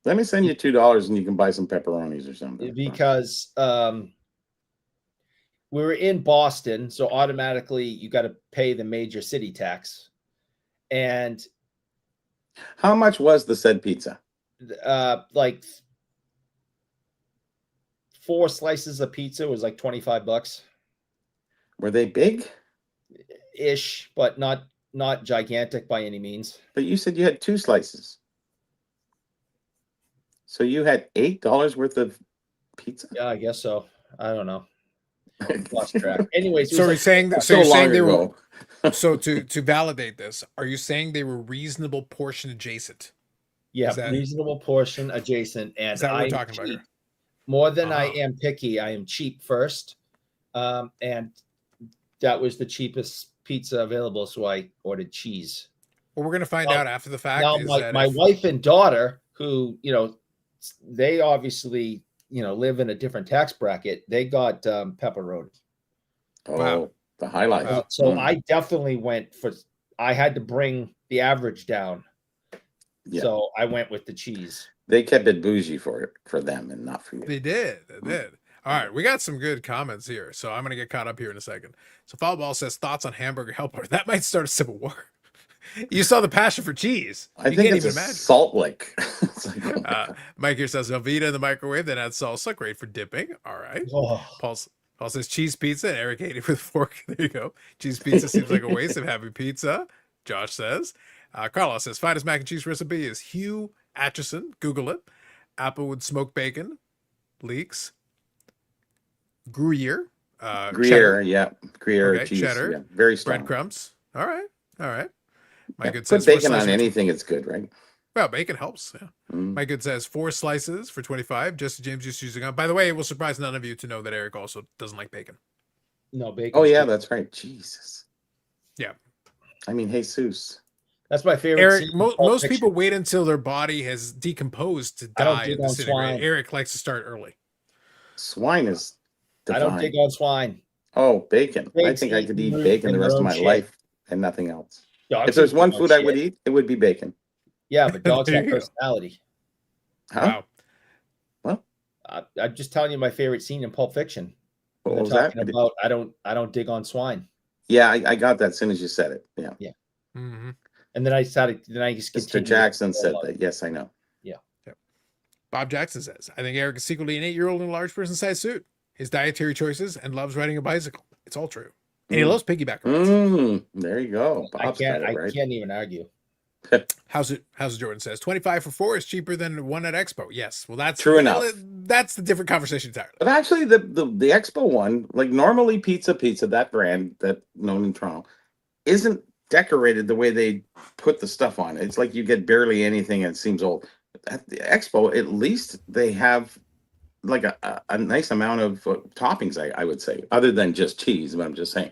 Let me send you $2 and you can buy some pepperonis or something. Because we were in Boston, so automatically you got to pay the major city tax. And how much was the said pizza? Like 4 slices of pizza was like $25. Were they big? Ish, but not gigantic by any means. But you said you had 2 slices. So you had $8 worth of pizza? Yeah, I guess so. I don't know. Lost track. Anyways, so you're saying that they were. So to validate this, are you saying they were reasonable portion adjacent? Yeah, reasonable portion adjacent, and is that what we're talking about here? More than I am picky. I am cheap first, and that was the cheapest pizza available, so I ordered cheese. Well, we're gonna find out after the fact. Now, my wife and daughter, who they obviously live in a different tax bracket, they got pepperoni. Oh, wow. The highlight. So I definitely went for. I had to bring the average down. Yeah. So I went with the cheese. They kept it bougie for them and not for you. They did. They did. All right, we got some good comments here, so I'm gonna get caught up here in a second. So Foul Ball says thoughts on hamburger helper. That might start a civil war. You saw the passion for cheese. I You think can't it's even a imagine. salt lick. It's like, oh my God. Mike here says Velveeta in the microwave, then add salsa, great for dipping. All right. Oh, Paul says cheese pizza, and Eric ate it with a fork. There you go. Cheese pizza seems like a waste of having pizza. Josh says. Carlos says finest mac and cheese recipe is Hugh Atchison. Google it. Applewood smoked bacon. Leeks. Gruyere. Gruyere, yeah. Gruyere Okay, cheese. cheddar, Yeah. Very strong. breadcrumbs. All right. All right. My Yeah, good put says bacon 4 on slices. anything, it's good, right? Well, bacon helps. Yeah. Mm. My good says 4 slices for 25. Jesse James just using on. By the way, it will surprise none of you to know that Eric also doesn't like bacon. no bacon. Oh, yeah, that's right. Jesus. Yeah. I mean, Jesus. That's my favorite. Eric, scene in most Pulp Fiction. people wait until their body has decomposed to I don't die dig and on disintegrate. swine. Eric likes to start early. Swine is I divine. don't dig on swine. Oh, bacon. I Pigs think I eat could eat root bacon the and rest of road my shit. life and nothing else. Dogs If there's eat one their food own I would shit. eat, it would be bacon. Yeah, but dogs There have you go. personality. Huh? Wow. I'm just telling you my favorite scene in Pulp Fiction. What They're was that? talking about I don't dig on swine. Yeah, I got that as soon as you said it. Yeah. Mm-hmm. And then I just Mr. continued. Jackson said that. Yes, I know. Bob Jackson says, I think Eric is secretly an 8-year-old in a large person-sized suit. His dietary choices and loves riding a bicycle. It's all true. And he loves piggyback rides. There you go. Bob's got it right. I can't even argue. How's it Jordan says 25 for 4 is cheaper than one at Expo. Yes. Well, that's True enough. That's the different conversation entirely. But actually, the Expo one, like normally Pizza, that brand that known in Toronto, isn't decorated the way they put the stuff on. It's like you get barely anything and it seems old. At the Expo, at least they have like a nice amount of toppings, I would say, other than just cheese, but I'm just saying.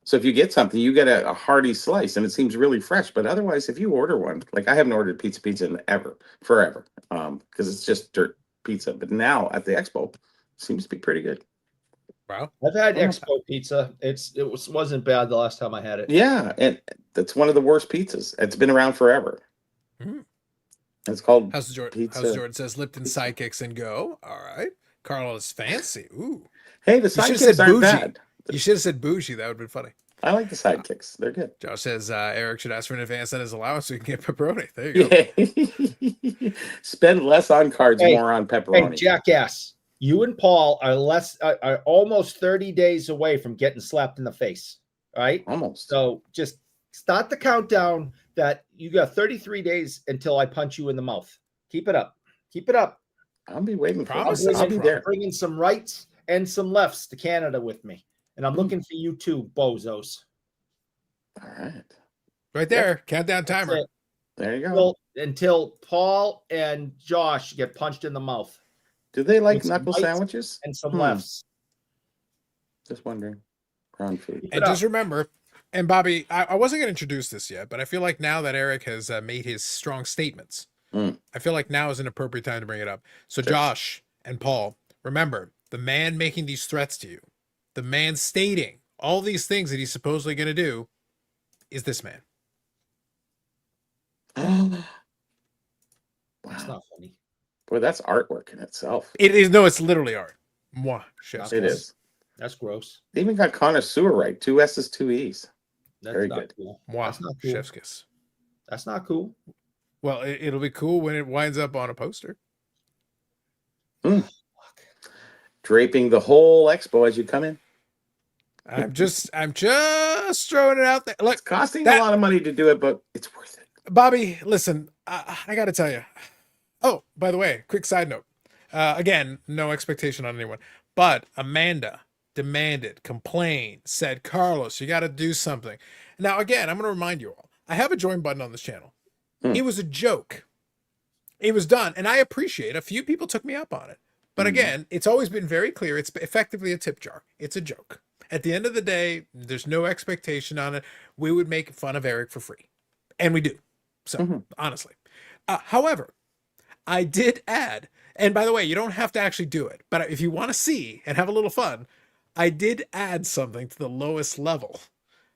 So if you get something, you get a hearty slice and it seems really fresh. But otherwise, if you order one, like I haven't ordered pizza in forever, because it's just dirt pizza. But now at the Expo, it seems to be pretty good. Wow. I've had Yeah. Expo pizza. Wasn't bad the last time I had it. Yeah, and that's one of the worst pizzas. It's been around forever. Mhm. It's called How's pizza. Jordan says Lipton sidekicks and go. All right. Carlos fancy. Ooh. Hey, the should've sidekicks said aren't bougie. bad. You should have said bougie. That would have been funny. I like the sidekicks. They're good. Josh says Eric should ask for an advance on his allowance so he can get pepperoni. There you go. Yeah. Spend less on cards, Hey, more on Hey, pepperoni. jackass! You and Paul are almost 30 days away from getting slapped in the face. All right. Almost. So just start the countdown that you got 33 days until I punch you in the mouth. Keep it up. Keep it up. I'll be waiting for Promise this. is I'll a be promise. there. Bringing some rights and some lefts to Canada with me. And I'm looking for you too, bozos. All right. Right there. Countdown That's timer. it. There you go. Until Paul and Josh get punched in the mouth Do they like with some knuckle bites sandwiches? and some Hmm. lefts. Just wondering. Ground food. Keep And it just up. remember, and Bobby, I wasn't going to introduce this yet, but I feel like now that Eric has made his strong statements, I feel like now is an appropriate time to bring it up. So, Yes. Josh and Paul, remember, the man making these threats to you, the man stating all these things that he's supposedly going to do, is this man. It's Wow. not funny. Boy, that's artwork in itself. It is, no, it's literally art. Moi, chef's It kiss. is. That's gross. They even got connoisseur right. 2 S's, 2 E's. That's Very not good. cool. Moi, That's not cool. chef's kiss. That's not cool. Well, it'll be cool when it winds up on a poster. Draping the whole expo as you come in. I'm just throwing it out there. Look, It's costing that- a lot of money to do it, but it's worth it. Bobby, listen, I got to tell you. Oh, by the way, quick side note. Again, no expectation on anyone, but Amanda demanded, complained, said, Carlos, you got to do something. Now, again, I'm going to remind you all, I have a join button on this channel. It was a joke. It was done, and I appreciate a few people took me up on it. But again, it's always been very clear. It's effectively a tip jar. It's a joke. At the end of the day, there's no expectation on it. We would make fun of Eric for free. And we do. So, honestly. However, I did add, and by the way, you don't have to actually do it, but if you want to see and have a little fun, I did add something to the lowest level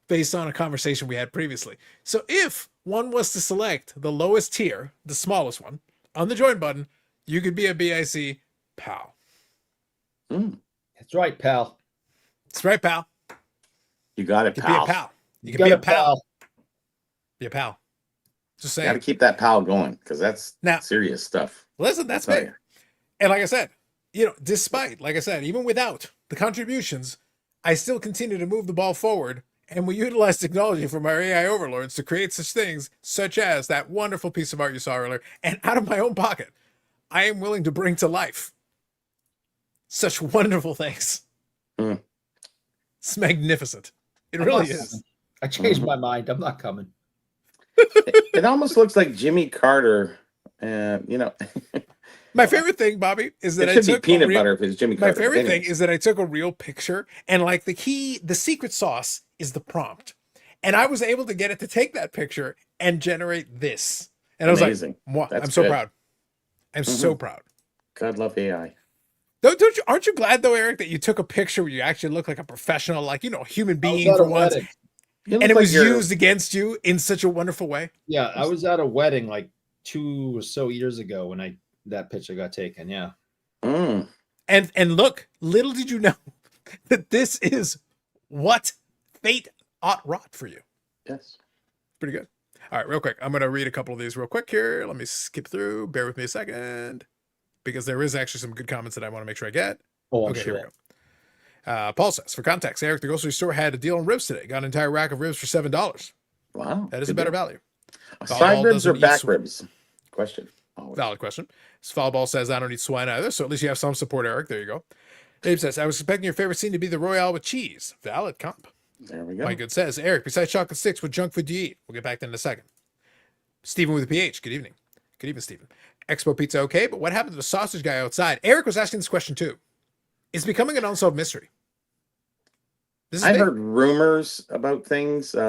based on a conversation we had previously. So if one was to select the lowest tier, the smallest one, on the join button, you could be a BIC pal. That's right, pal. That's right, pal. You got it, You can be a pal. pal. You can got be a it, pal. Be a pal. Just Got to saying. keep that pal going because that's Now- serious stuff. Listen, that's I'll tell big. you. And like I said, you know, despite, like I said, even without the contributions, I still continue to move the ball forward. And we utilize technology from our AI overlords to create such things, such as that wonderful piece of art you saw earlier. And out of my own pocket, I am willing to bring to life such wonderful things. Mm. It's magnificent. It I'm really not is. coming. I changed my mind. I'm not coming. It almost looks like Jimmy Carter. You know, My favorite thing, Bobby, is that it I should be took peanut butter if it's Jimmy My Carter. favorite thing is that I took a real picture, and like the secret sauce is the prompt. And I was able to get it to take that picture and generate this. And Amazing. I was like, That's I'm so good. proud. I'm so proud. God love AI. Don't you, aren't you glad though, Eric, that you took a picture where you actually look like a professional, like, you know, human I was being at for a once, wedding. You and look it like was you're- used against you in such a wonderful way? Yeah, I was at a wedding like 2 or so years ago when that picture got taken. Yeah. Mm. And look, little did you know that this is what fate ought wrought for you. Yes. Pretty good. All right, real quick. I'm going to read a couple of these real quick here. Let me skip through. Bear with me a second because there is actually some good comments that I want to make sure I get. Oh, I'm Okay, here we sure. go. Paul says, for context, Eric, the grocery store had a deal on ribs today. Got an entire rack of ribs for $7. Wow. That is a good better deal. value. Side ribs or doesn't eat back ribs? Question. Always. Valid question. Foulball says, I don't eat swine either, so at least you have some support, Eric. There you go. Dave says, I was expecting your favorite scene to be the Royale with cheese. Valid comp. There we go. Mike Good says, Eric, besides chocolate sticks, what junk food do you eat? We'll get back to that in a second. Stephen with a PH. Good evening. Good evening, Stephen. Expo Pizza, okay, but what happened to the sausage guy outside? Eric was asking this question too. It's becoming an unsolved mystery. This is I big. heard rumors about things. I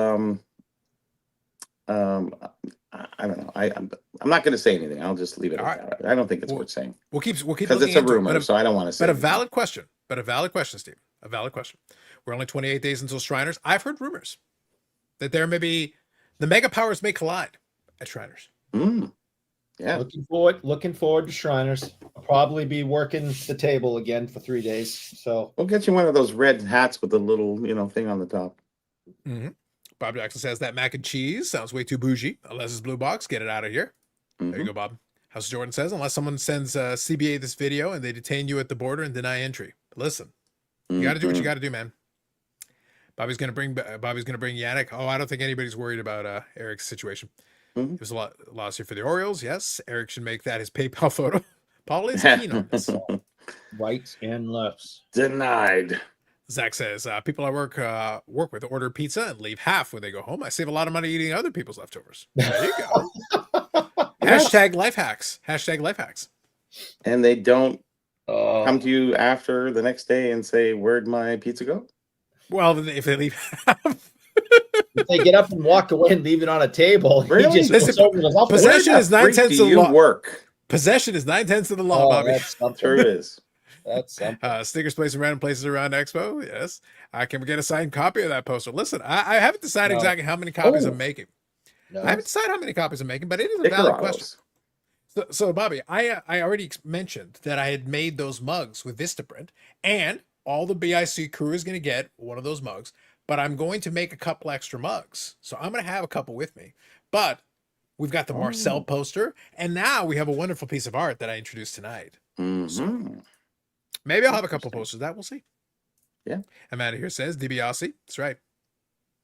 don't know. I'm not going to say anything. I'll just leave it All at that. I don't think it's Well, worth saying We'll keep because looking it's a into it, rumor. So I don't want to say. But a anything. valid question. But a valid question, Steve. A valid question. We're only 28 days until Shriners. I've heard rumors that there may be the mega powers may collide at Shriners. Mm. Yeah. Looking forward to Shriners. I'll probably be working the table again for 3 days. So We'll get you one of those red hats with the little, thing on the top. Mm-hmm. Bob Jackson says that mac and cheese sounds way too bougie. Unless it's blue box, get it out of here. Mm-hmm. There you go, Bob. House Jordan says, unless someone sends CBA this video and they detain you at the border and deny entry. Listen, you got to do what you got to do, man. Bobby's gonna bring Yannick. Oh, I don't think anybody's worried about Eric's situation. Mm-hmm. There's a lot here for the Orioles. Yes, Eric should make that his PayPal photo. Paul is keen on this. rights and lefts. Denied. Zach says, people I work with order pizza and leave half when they go home. I save a lot of money eating other people's leftovers. There you go. Hashtag life hacks. Hashtag life hacks. And they don't come Oh, to you after the next day and say, "Where'd my pizza go?" Well, if they leave half. if they get up and walk away and leave it on a table, he Really? just Listen, goes over to the office. possession Where is the 9/10 freak of do the you law. work? Possession is 9/10 of the law, Oh, Bobby. that's something. Sure is. That's something. Stickers placed in random places around Expo. Yes. Can we get a signed copy of that poster? Listen, I haven't decided No. exactly how many copies Oh. I'm making. No. I haven't decided how many copies I'm making, but it is a Sticker valid autos. question. So Bobby, I already mentioned that I had made those mugs with Vistaprint, and all the BIC crew is going to get one of those mugs, but I'm going to make a couple extra mugs. So I'm going to have a couple with me. But we've got the Marcel poster, and now we have a wonderful piece of art that I introduced tonight. Mhm. Maybe I'll have a couple posters. That we'll see. Yeah. Amanda here says DiBiase. That's right.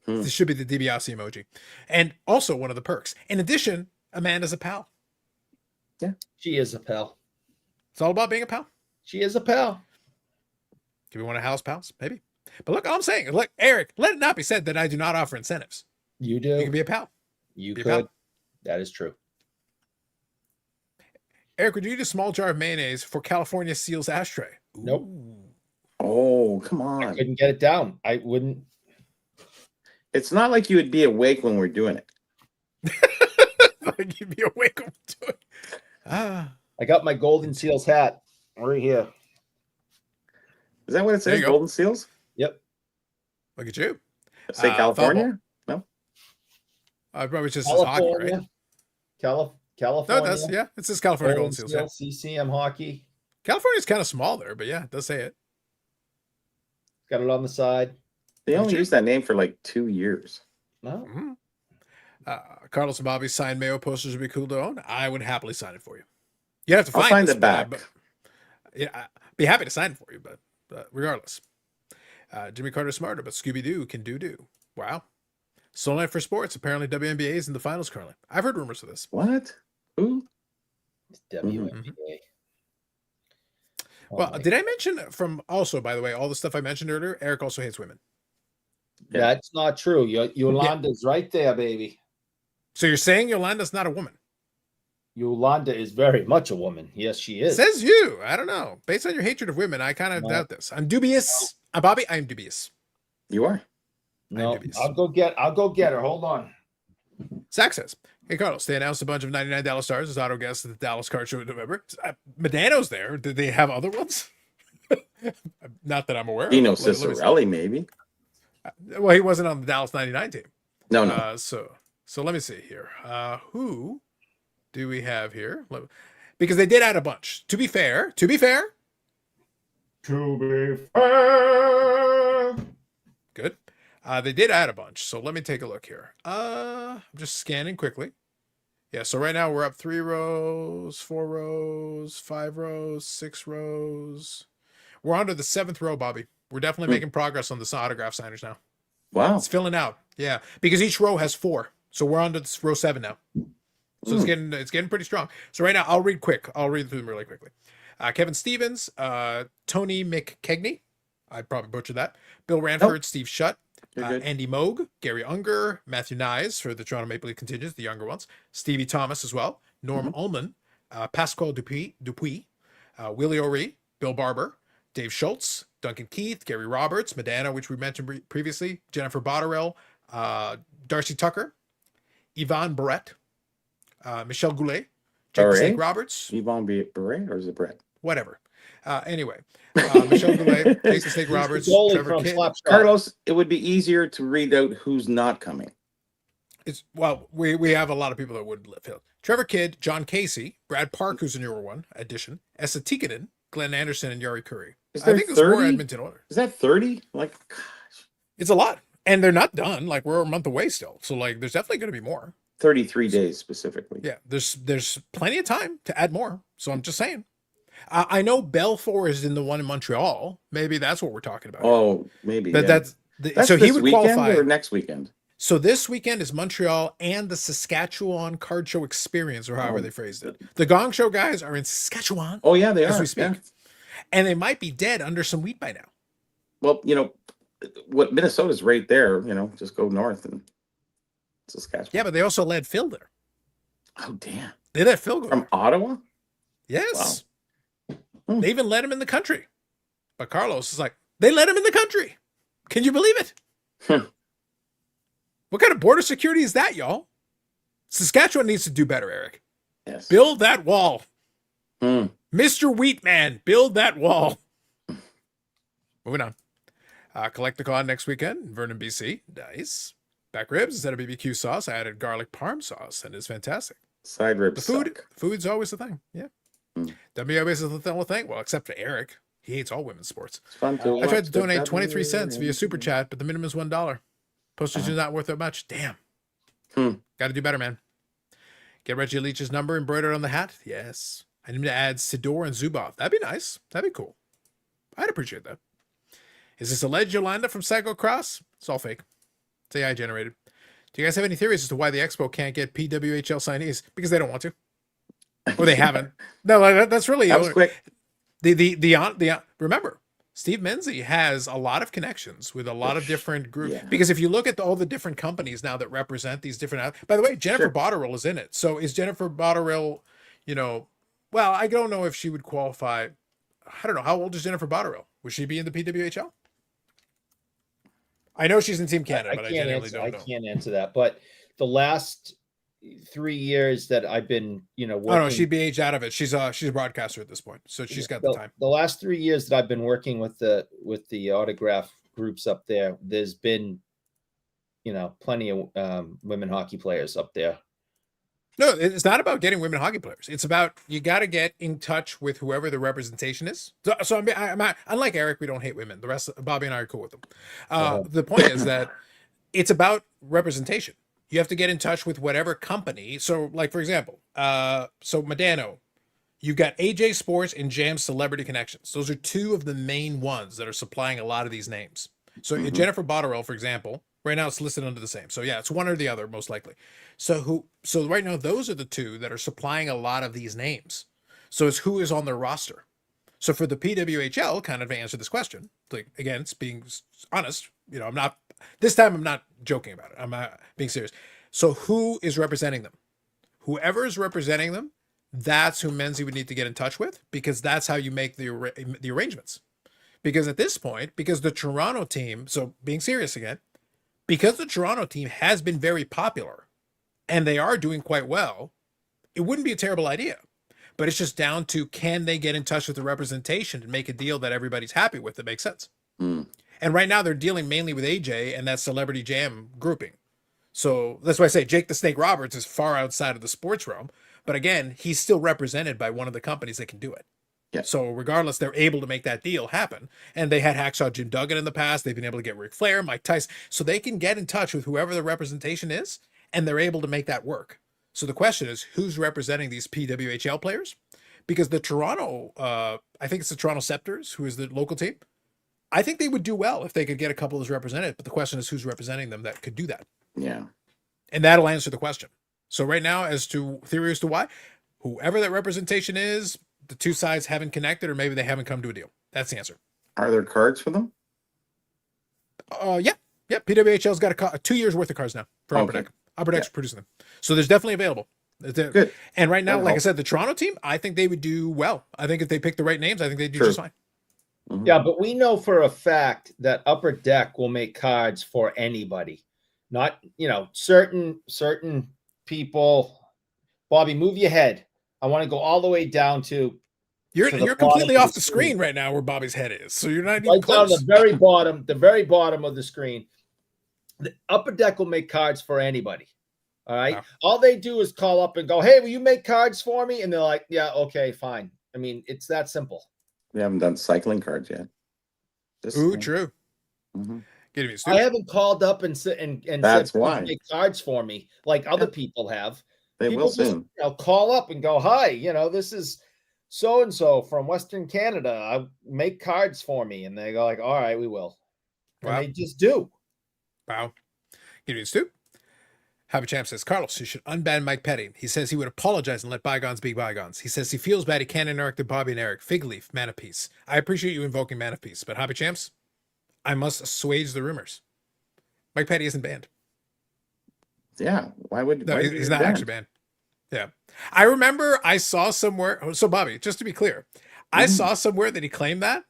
Hmm. This should be the DiBiase emoji. And also one of the perks. In addition, Amanda's a pal. She is a pal. It's all about being a pal. She is a pal. Give me one of house pals, maybe. But look, all I'm saying, look, Eric, let it not be said that I do not offer incentives. You You do. can be a pal. You be a could. pal. That is true. Eric, would you eat a small jar of mayonnaise for California Seals ashtray? Nope. Ooh. Oh, come I on! couldn't get it down. I wouldn't. It's not like you would be awake when we're doing it. Like you'd be awake when we do it. Ah. I got my Golden Seals hat right here. Is that what it There says? you go. Golden Seals? Yep. Look at you. Say California? Probably just says hockey, right? California. No, it does. Yeah, it says California Golden Seals. Yeah. CCM hockey. California's kind of small there, but yeah, it does say it. Got it on the side. They only used that name for like 2 years. No. Mm-hmm. Carlos and Bobby signed Mayo posters would be cool to own. I would happily sign it for you. You have to I'll find sign the back. But, yeah, I'd be happy to sign it for you, but regardless. Jimmy Carter smarter, but Scooby-Doo can do. Wow. Solo Night for Sports. Apparently WNBA is in the finals currently. I've heard rumors of this. What? Who? It's WNBA. Mm-hmm. Well, did I mention from also, by the way, all the stuff I mentioned earlier, Eric also hates women. Yeah. That's not true. Yolanda's right there, baby. So you're saying Yolanda's not a woman? Yolanda is very much a woman. Yes, she is. Says you. I don't know. Based on your hatred of women, I kind of doubt this. I'm dubious. Bobby, I'm dubious. You are? No, I'll go get her. Hold on. Zach says, hey, Carlos, they announced a bunch of 99 Dallas Stars as auto guests at the Dallas Card Show in November. Medano's there. Did they have other ones? Not that I'm aware Dino of. Cicerelli, maybe. Well, he wasn't on the Dallas 99 team. No. So let me see here. Who do we have here? Because they did add a bunch. To be fair. Good. They did add a bunch. So let me take a look here. I'm just scanning quickly. Yeah, so right now we're up 3 rows, 4 rows, 5 rows, 6 rows. We're on to the 7th row, Bobby. We're definitely making progress on the autograph signers now. Wow. It's filling out. Yeah, because each row has 4. So we're on to row 7 now. So it's getting pretty strong. So right now I'll read through them really quickly. Kevin Stevens, Tony McKegney. I probably butchered that. Bill Ranford, Steve Shutt, Andy Moog, Gary Unger, Matthew Nyes for the Toronto Maple Leaf contingents, the younger ones. Stevie Thomas as well. Norm Ullman, Pascal Dupuis, Willie O'Ree, Bill Barber, Dave Schultz, Duncan Keith, Gary Roberts, Medana, which we mentioned previously, Jennifer Botterill, Darcy Tucker, Yvonne Barrett, Michelle Goulet, Jake the Snake Roberts. Yvonne Barrett or is it Brett? Whatever. Anyway, Michelle Goulet, Jake the Snake Roberts, Trevor Kidd. Carlos, it would be easier to read out who's not coming. We have a lot of people that would live here. Trevor Kidd, John Casey, Brad Park, who's a newer one addition, Essa Tikkanen, Glenn Anderson, and Yari Curry. I think there's more Edmonton order. Is that 30? Like, gosh. It's a lot. And they're not done. Like, we're a month away still. So, like, there's definitely going to be more. 33 days specifically. Yeah, there's plenty of time to add more. So I'm just saying. I know Belfour is in the one in Montreal. Maybe that's what we're talking about. Oh, maybe. But that's so he would qualify. Or next weekend? So this weekend is Montreal and the Saskatchewan Card Show Experience, or however they phrased it. The Gong Show guys are in Saskatchewan. Oh, yeah, they are. As we speak. Yeah. And they might be dead under some wheat by now. Well, what Minnesota's right there, just go north and Saskatchewan. Yeah, but they also let Phil there. Oh, damn. They let Phil go from there. Ottawa? Yes. Wow. They even let him in the country. But Carlos is like, they let him in the country. Can you believe it? What kind of border security is that, y'all? Saskatchewan needs to do better, Eric. Yes. Build that wall. Mr. Wheatman, build that wall. Moving on. Collecticon next weekend, Vernon, BC. Nice. Back ribs instead of BBQ sauce. I added garlic parm sauce, and it's fantastic. Side ribs. Food's always the thing. Yeah. WIBA is the thing. Well, except for Eric. He hates all women's sports. It's fun to I tried to donate 23 cents via Super Chat, but the minimum is $1. Postage is not worth that much. Damn. Got to do better, man. Get Reggie Leach's number embroidered on the hat? Yes. I need to add Sidor and Zubov. That'd be nice. That'd be cool. I'd appreciate that. Is this alleged Yolanda from Psycho Cross? It's all fake. It's AI generated. Do you guys have any theories as to why the Expo can't get PWHL signees? Because they don't want to. Or they haven't. No, that's really... That was quick. Remember, Steve Menzie has a lot of connections with a lot of different groups. Yeah. Because if you look at all the different companies now that represent these different... By the way, Jennifer Botterill is in it. So is Jennifer Botterill, well, I don't know if she would qualify. I don't know. How old is Jennifer Botterill? Would she be in the PWHL? I know she's in Team Canada, but I genuinely don't know. I can't answer that. But the last 3 years that I've been, working... Oh, no, she'd be aged out of it. She's a broadcaster at this point, so she's got the time. The last 3 years that I've been working with the autograph groups up there, there's been plenty of women hockey players up there. No, it's not about getting women hockey players. It's about you got to get in touch with whoever the representation is. So I'm not, unlike Eric, we don't hate women. The rest, Bobby and I are cool with them. The point is that it's about representation. You have to get in touch with whatever company. So, like for example, so Medano, you've got AJ Sports and Jam Celebrity Connections. Those are two of the main ones that are supplying a lot of these names. So Jennifer Botterill, for example, right now it's listed under the same. So yeah, it's one or the other most likely. So right now those are the two that are supplying a lot of these names. So it's who is on their roster. So for the PWHL, kind of to answer this question, like again, it's being honest. I'm not joking about it. I'm being serious. So who is representing them? Whoever is representing them, that's who Menzie would need to get in touch with, because that's how you make the arrangements. Because at this point, because the Toronto team, so being serious again, because the Toronto team has been very popular and they are doing quite well, it wouldn't be a terrible idea. But it's just down to, can they get in touch with the representation and make a deal that everybody's happy with that makes sense? And right now they're dealing mainly with AJ and that Celebrity Jam grouping. So that's why I say Jake the Snake Roberts is far outside of the sports realm. But again, he's still represented by one of the companies that can do it. Yeah. So regardless, they're able to make that deal happen. And they had Hacksaw Jim Duggan in the past. They've been able to get Ric Flair, Mike Tyson. So they can get in touch with whoever the representation is, and they're able to make that work. So the question is, who's representing these PWHL players? Because the Toronto, I think it's the Toronto Scepters, who is the local team. I think they would do well if they could get a couple of those represented. But the question is, who's representing them that could do that? Yeah. And that'll answer the question. So right now, as to theory as to why, whoever that representation is, the two sides haven't connected, or maybe they haven't come to a deal. That's the answer. Are there cards for them? Yeah. PWHL's got a 2 years worth of cards now for Upper Deck. Upper Deck's producing them, so there's definitely available. Good. And right now, like I said, the Toronto team, I think they would do well. I think if they pick the right names, I think they do just fine. Yeah, but we know for a fact that Upper Deck will make cards for anybody. Not, certain people. Bobby, move your head. I want to go all the way down to. You're completely off the screen right now where Bobby's head is. So you're not even right close. Down the very bottom of the screen. The Upper Deck will make cards for anybody. All right. Wow. All they do is call up and go, "Hey, will you make cards for me?" And they're like, "Yeah, okay, fine." I mean, it's that simple. We haven't done cycling cards yet. True. I haven't called up and that's said, why make cards for me like other people have. They will soon. Call up and go, "Hi, this is so and so from Western Canada. Make cards for me," and they go like, "All right, we will." Wow. And they just do. Wow. Give me a Stu. Happy Champ says, Carlos, you should unban Mike Petty. He says he would apologize and let bygones be bygones. He says he feels bad he can't interact with Bobby and Eric. Fig Leaf, Man of Peace. I appreciate you invoking Man of Peace, but Happy Champs, I must assuage the rumors. Mike Petty isn't banned. Yeah. He's not actually banned. Yeah. I remember I saw somewhere. So Bobby, just to be clear, I saw somewhere that he claimed that.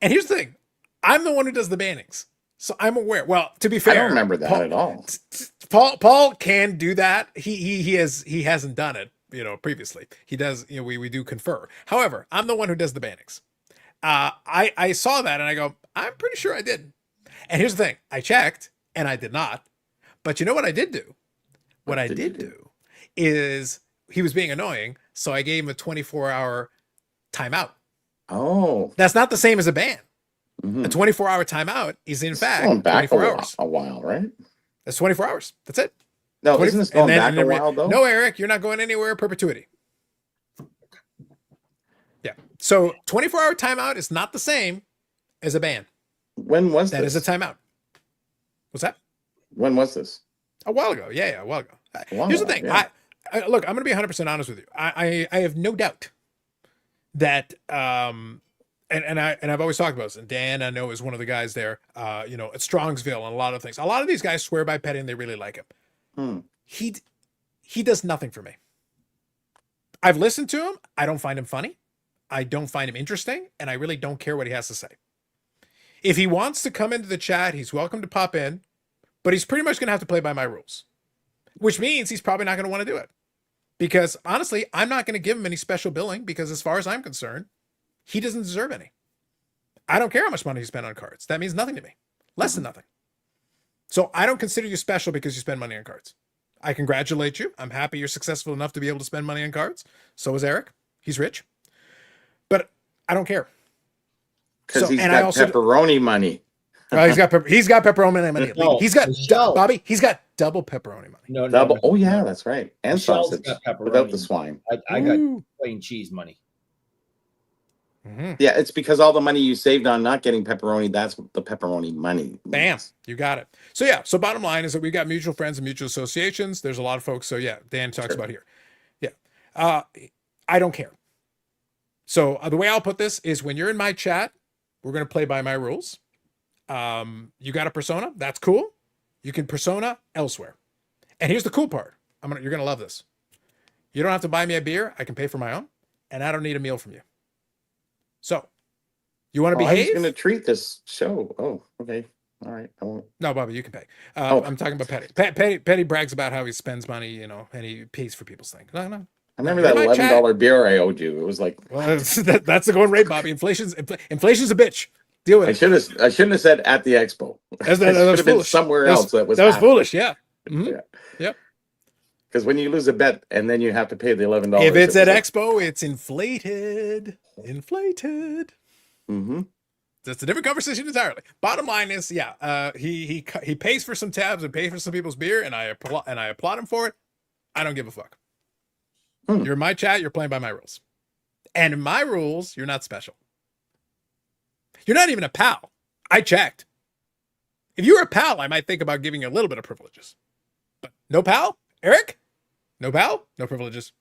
And here's the thing. I'm the one who does the bannings. So I'm aware. Well, to be fair, I don't remember that at all. Paul can do that. He hasn't done it, previously. He does, we do confer. However, I'm the one who does the bannings. I saw that and I go, I'm pretty sure I did. And here's the thing. I checked and I did not. But you know what I did do? What I did do is he was being annoying, so I gave him a 24-hour timeout. Oh. That's not the same as a ban. A 24-hour timeout is in fact going back 24 hours. A while, right? That's 24 hours. That's it. No, isn't this going back a while though? No, Eric, you're not going anywhere. Perpetuity. Yeah. So 24-hour timeout is not the same as a ban. When was that? That is a timeout. What's that? When was this? A while ago. Yeah, a while ago. Here's the thing. Yeah. I look, I'm going to be 100% honest with you. I have no doubt that and I've always talked about this, and Dan, I know, is one of the guys there, at Strongsville and a lot of things. A lot of these guys swear by Petty and they really like him. He does nothing for me. I've listened to him. I don't find him funny. I don't find him interesting, and I really don't care what he has to say. If he wants to come into the chat, he's welcome to pop in, but he's pretty much going to have to play by my rules, which means he's probably not going to want to do it. Because honestly, I'm not going to give him any special billing because as far as I'm concerned, he doesn't deserve any. I don't care how much money he spent on cards. That means nothing to me. Less than nothing. So I don't consider you special because you spend money on cards. I congratulate you. I'm happy you're successful enough to be able to spend money on cards. So is Eric. He's rich. But I don't care. Because So, he's and got I also pepperoni money. he's got pepperoni money. No, He's got Michelle. Bobby. He's got double pepperoni money. No, Double. no, Oh yeah, no. that's right. And Michelle's sausage got pepperoni. without the swine. I got Ooh. plain cheese money. Mm-hmm. Yeah, it's because all the money you saved on not getting pepperoni, that's what the pepperoni money. Bam, you got it. So yeah, so bottom line is that we got mutual friends and mutual associations. There's a lot of folks. So yeah, Dan talks about here. Yeah, I don't care. So the way I'll put this is when you're in my chat, we're going to play by my rules. You got a persona, that's cool. You can persona elsewhere. And here's the cool part. You're going to love this. You don't have to buy me a beer. I can pay for my own, and I don't need a meal from you. So, you want to I was behave? going to treat this show. Oh, okay. All right. I won't. No, Bobby, you can pay. Oh. I'm talking about Petty. Petty brags about how he spends money, and he pays for people's things. No. I remember You're that my chat. $11 beer I owed you. It was like, Well, that's the going rate, Bobby. Inflation's a bitch. Deal with I shouldn't have said at the expo. That I was should have been foolish. somewhere That was- else. That was foolish. Yeah. Mhm. Yeah. Yep. Because when you lose a bet and then you have to pay the $11, If it's it at was like, Expo, it's inflated. mhm. That's a different conversation entirely. Bottom line is, yeah, he pays for some tabs and pays for some people's beer, and I applaud him for it. I don't give a fuck. You're in my chat. You're playing by my rules, and in my rules, you're not special. You're not even a pal. I checked. If you were a pal, I might think about giving you a little bit of privileges. But no pal, Eric. No pal, no privileges.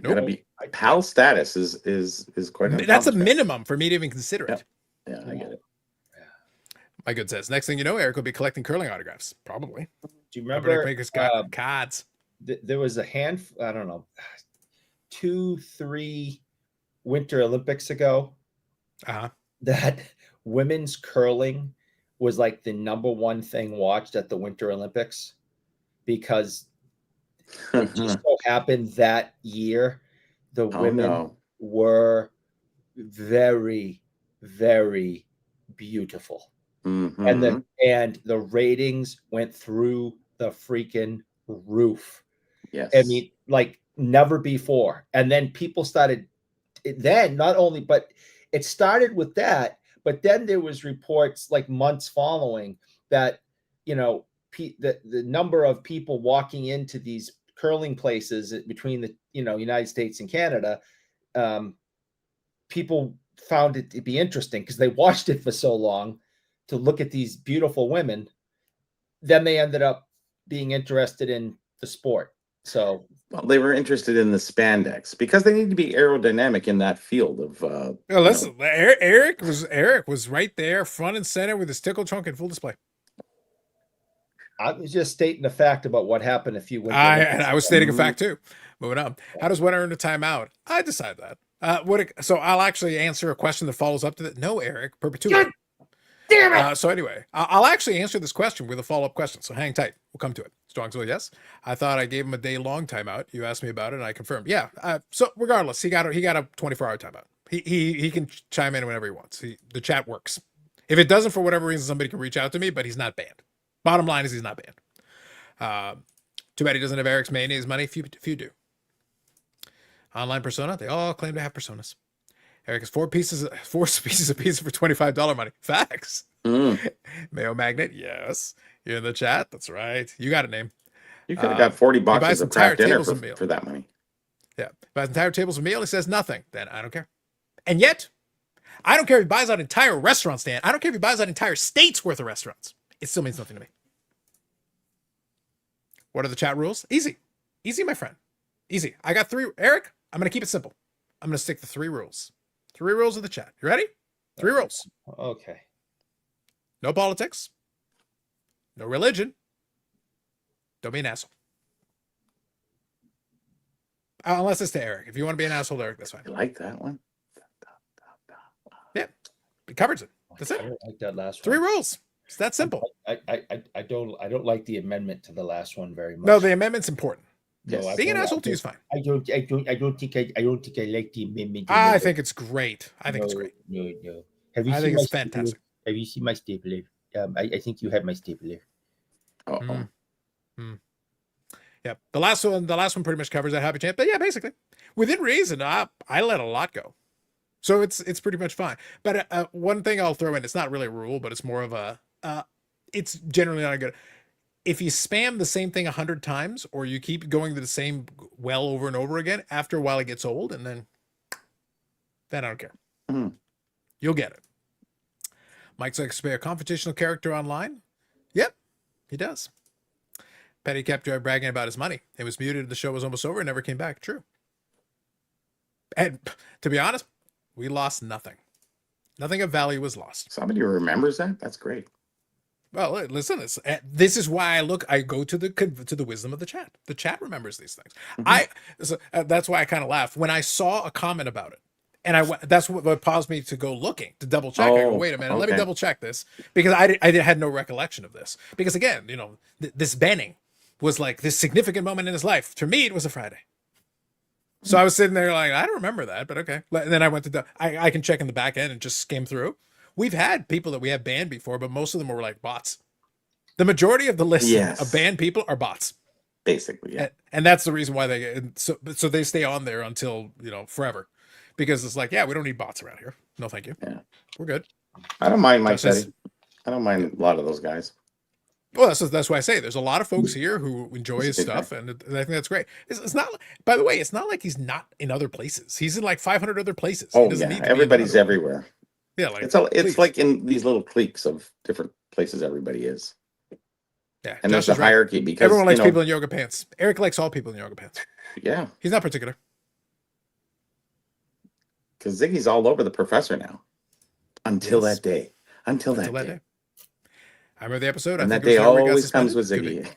Gotta be pal status is quite. An That's a accomplishment. minimum for me to even consider it. Yeah, I get it. My good says. Next thing you know, Eric will be collecting curling autographs. Probably. Do you remember? Makers got cards. There was a handful. I don't know, 2-3 Winter Olympics ago. That women's curling was like the number one thing watched at the Winter Olympics because it just so happened that year the women were very, very beautiful. Mm-hmm. And the ratings went through the freaking roof. Yes. I mean, like never before. And then people started but it started with that, but then there was reports like months following that, the number of people walking into these curling places between the, United States and Canada, people found it to be interesting because they watched it for so long to look at these beautiful women. Then they ended up being interested in the sport. So they were interested in the spandex because they need to be aerodynamic in that field of. Listen, Eric was right there, front and center with his tickle trunk in full display. I was just stating a fact about what happened a few weeks ago. I was stating a fact too. Moving on. How does one earn a timeout? I decide that. So I'll actually answer a question that follows up to that. No, Eric, perpetuity. Damn it! So anyway, I'll actually answer this question with a follow-up question. So hang tight. We'll come to it. Strong's will, yes. I thought I gave him a day-long timeout. You asked me about it, and I confirmed. Yeah. So regardless, he got a 24-hour timeout. He can chime in whenever he wants. The chat works. If it doesn't, for whatever reason, somebody can reach out to me, but he's not banned. Bottom line is he's not banned. Too bad he doesn't have Eric's mayonnaise money. Few do. Online persona. They all claim to have personas. Eric has four pieces of pizza for $25 money. Facts. Mayo Magnet, yes. You're in the chat. That's right. You got a name. You could have got 40 boxes of entire Kraft dinner tables of meal. for that money. Yeah. Buys entire tables of meal. He says nothing. Then I don't care. And yet, I don't care if he buys out entire restaurant stand. I don't care if he buys out entire states worth of restaurants. It still means nothing to me. What are the chat rules? Easy. Easy, my friend. Easy. I got 3. Eric, I'm going to keep it simple. I'm going to stick to 3 rules. 3 rules of the chat. You ready? 3 rules. Okay. No politics. No religion. Don't be an asshole. Unless it's to Eric. If you want to be an asshole to Eric, that's fine. I like that one. Yeah. It covers it. That's it. I don't like that last 3 one. rules. It's that simple. I don't like the amendment to the last one very much. No, the amendment's important. Yes. No, Being an asshole to you is fine. I don't think I like the amendment. I think it's great. I think it's great. No. Have you I seen think my it's fantastic. Have you seen my stapler? I think you have my stapler. Uh-oh. Yeah, the last one pretty much covers that happy chance. But yeah, basically, within reason, I let a lot go, so it's pretty much fine. But one thing I'll throw in, it's not really a rule, but it's more of a it's generally not good. If you spam the same thing 100 times, or you keep going to the same well over and over again, after a while it gets old, and then I don't care. You'll get it. Mike's likes to play a confrontational character online. Yep, he does. Petty kept bragging about his money. It was muted. The show was almost over and never came back. True. And to be honest, we lost nothing. Nothing of value was lost. Somebody remembers that? That's great. Well, listen, this is why I go to the wisdom of the chat. The chat remembers these things. That's why I kind of laughed when I saw a comment about it. And that's what caused me to go looking to double check. I go, wait a minute, let me double check this, because I had no recollection of this. Because again, this banning was like this significant moment in his life. For me, it was a Friday. So I was sitting there like, I don't remember that, but okay. And then I went to I can check in the back end and just skim through. We've had people that we have banned before, but most of them were like bots. The majority of the list of banned people are bots. Basically, yeah. And that's the reason why so they stay on there until, forever. Because it's like, yeah, we don't need bots around here. No, thank you. Yeah. We're good. I don't mind Mike Petty. I don't mind a lot of those guys. Well, that's why I say there's a lot of folks here who enjoy his stuff, and I think that's great. It's not, by the way, it's not like he's not in other places. He's in like 500 other places. Oh, yeah. Everybody's everywhere. Yeah, like it's like in these little cliques of different places everybody is. Yeah, and there's a hierarchy because everyone likes people in yoga pants. Eric likes all people in yoga pants. Yeah, he's not particular. Because Ziggy's all over the professor now. Until that day. Until that day. I remember the episode. And that day always comes with Ziggy.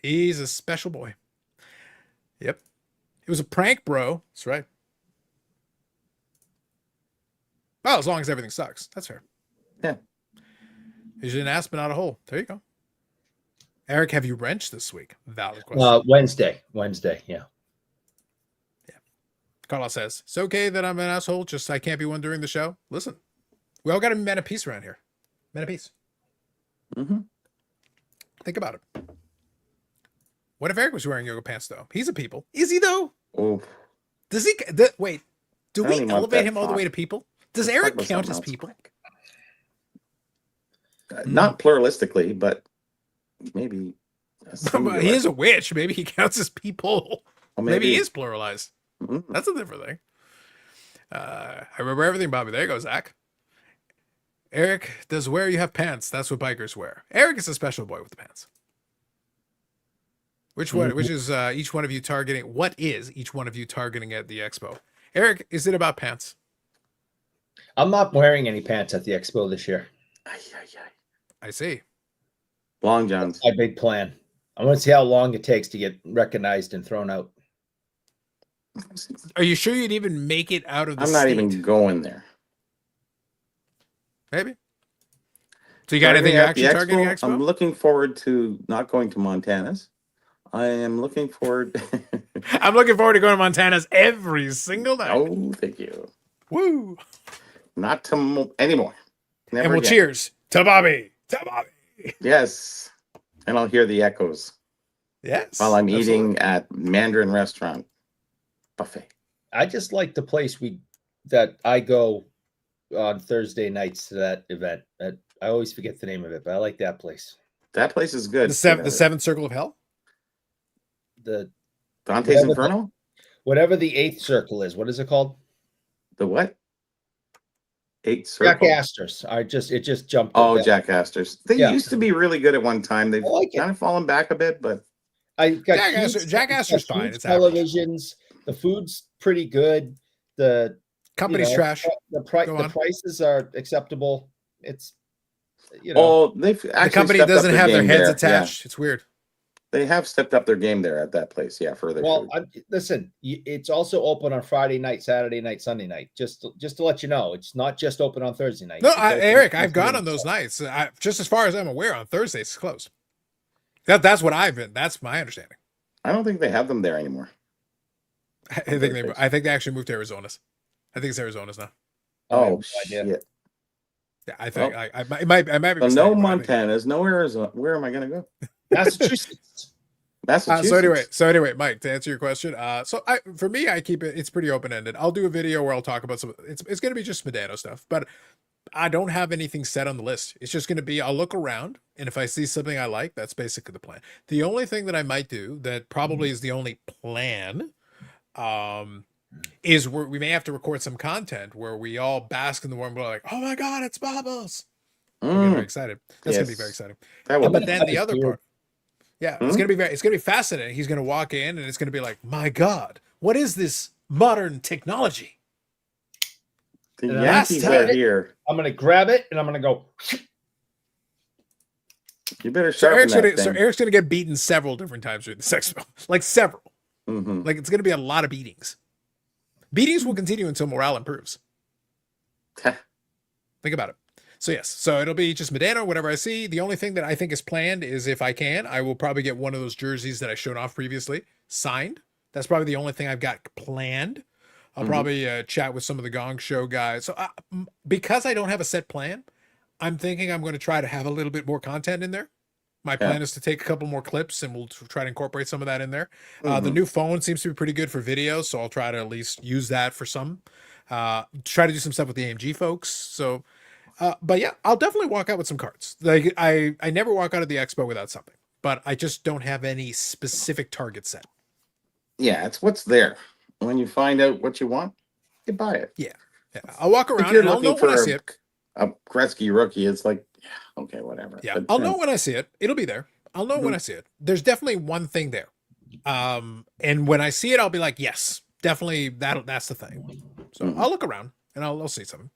He's a special boy. Yep. It was a prank, bro. That's right. Well, as long as everything sucks. That's fair. Yeah. He's an ass, but not a hole. There you go. Eric, have you wrenched this week? Valid question. Wednesday, yeah. Carlos says, it's okay that I'm an asshole, just I can't be one during the show. Listen, we all got to be men of peace around here. Men of peace. Think about it. What if Eric was wearing yoga pants, though? He's a people. Is he, though? Oh. Does he? Wait, do we elevate him all the way to people? Does Eric count as people? Not pluralistically, but maybe. He is a witch. Maybe he counts as people. Well, maybe he is pluralized. That's a different thing. I remember everything, Bobby. There you go, Zach. Eric, does where you have pants? That's what bikers wear. Eric is a special boy with the pants. Which one? Which is each one of you targeting? What is each one of you targeting at the expo? Eric, is it about pants? I'm not wearing any pants at the expo this year. I see. Long johns. That's my big plan. I want to see how long it takes to get recognized and thrown out. Are you sure you'd even make it out of the I'm not even going there. Maybe. So you got anything you're actually targeting Expo? I'm looking forward to not going to Montana's. I am looking forward. I'm looking forward to going to Montana's every single night. Oh, thank you. Woo. Not to anymore. Never and we'll again. Cheers to Bobby. To Bobby. Yes. And I'll hear the echoes. Yes. While I'm eating at Mandarin Restaurant buffet. I just like the place that I go on Thursday nights to that event. I always forget the name of it, but I like that place. That place is good. The seventh circle of hell? The Dante's Inferno? Whatever the eighth circle is. What is it called? The what? Eighth circle. Jack Astor's. It just jumped. Oh, Jack Astor's. They used to be really good at one time. They've kind of fallen back a bit, but I got Jack Astor's fine. It's televisions. The food's pretty good. The company's trash. The prices are acceptable. It's they've actually the company doesn't have their heads attached. Yeah. It's weird. They have stepped up their game there at that place. Yeah, further. Well, listen, it's also open on Friday night, Saturday night, Sunday night. Just to let you know, it's not just open on Thursday night. No, Eric, I've gone on those nights. Just as far as I'm aware, on Thursdays it's closed. That's what I've been. That's my understanding. I don't think they have them there anymore. I think they actually moved to Arizona's. I think it's Arizona's now. Oh shit! Yeah, I think I might be So mistaken, no but I think- Montanas, no Arizona. Where am I going to go? Massachusetts. Massachusetts. So anyway, Mike, to answer your question, for me, I keep it's pretty open ended. I'll do a video where I'll talk about some. It's going to be just Medano stuff, but I don't have anything set on the list. It's just going to be I'll look around, and if I see something I like, that's basically the plan. The only thing that I might do that probably is the only plan, is we may have to record some content where we all bask in the warm glow, like, oh my god, it's Bobbles. We're getting very excited. That's gonna be very exciting. That will But be then the other part, yeah, it's gonna be fascinating. He's gonna walk in and it's gonna be like, my God, what is this modern technology? the And Yankees last are time- here. I'm gonna grab it and I'm gonna go. You better So sharpen that So thing. Eric's gonna get beaten several different times during the expo, like several. Mhm. Like it's gonna be a lot of beatings. Beatings will continue until morale improves. Think about it. So yes, so it'll be just Medano, whatever I see. The only thing that I think is planned is if I can, I will probably get one of those jerseys that I showed off previously signed. That's probably the only thing I've got planned. I'll probably chat with some of the Gong Show guys. So because I don't have a set plan, I'm thinking I'm going to try to have a little bit more content in there. My plan is to take a couple more clips and we'll try to incorporate some of that in there. The new phone seems to be pretty good for video, so I'll try to at least use that for some. Try to do some stuff with the AMG folks. So, but yeah, I'll definitely walk out with some cards. Like I never walk out of the expo without something, but I just don't have any specific target set. Yeah, it's what's there. When you find out what you want, you buy it. Yeah, I'll walk around you're and I'll know looking when I for see it. A Gretzky rookie, it's like, yeah, okay, whatever. Yeah, But, I'll know when I see it. It'll be there. I'll know when I see it. There's definitely one thing there. And when I see it, I'll be like, yes, definitely that's the thing. So I'll look around and I'll see something.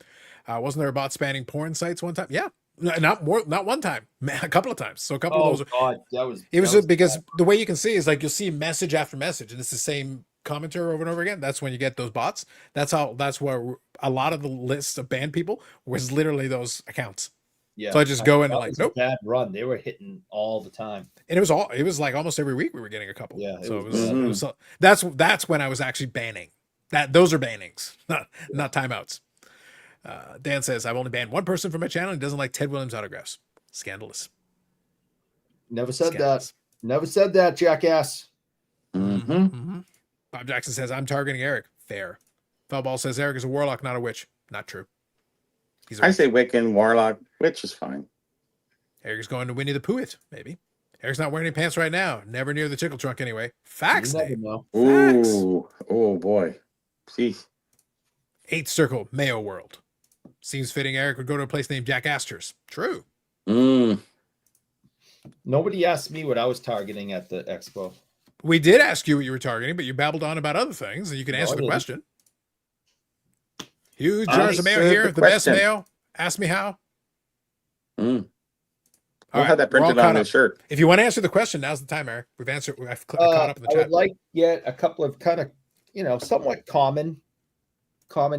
Wasn't there about spanning porn sites one time? Yeah. Not one time, a couple of times. So a couple of those. God, that was. It was because the way you can see is like you'll see message after message, and it's the same commenter over and over again. That's when you get those bots. That's where a lot of the lists of banned people was literally those accounts. Yeah. So I just go in and That like, was a nope. bad run. They were hitting all the time. And it was like almost every week we were getting a couple. Yeah, So it was that's when I was actually banning. Those are bannings, not timeouts. Dan says I've only banned one person from my channel and doesn't like Ted Williams autographs. Scandalous. Never said Scandalous. that. Never said that, jackass. Bob Jackson says I'm targeting Eric. Fair. Foulball says Eric is a warlock, not a witch. Not true. He's a I say Wiccan, Warlock, which is fine. Eric is going to Winnie the Pooh-It, maybe. Eric's not wearing any pants right now. Never near the chickle trunk anyway. Facts, You never Dave. know. Facts. Ooh, oh boy. See, 8th Circle, Mayo World. Seems fitting Eric would go to a place named Jack Astor's. True. Nobody asked me what I was targeting at the expo. We did ask you what you were targeting, but you babbled on about other things, and you can No, answer I the didn't. question. Huge jars of mayo Answer here. the The best question. mayo. Ask me how. We'll All have that we're all printed caught on the up. shirt. If you want to answer the question, now's the time, Eric. I've caught up in the I chat. would like to get a couple of kind of, somewhat common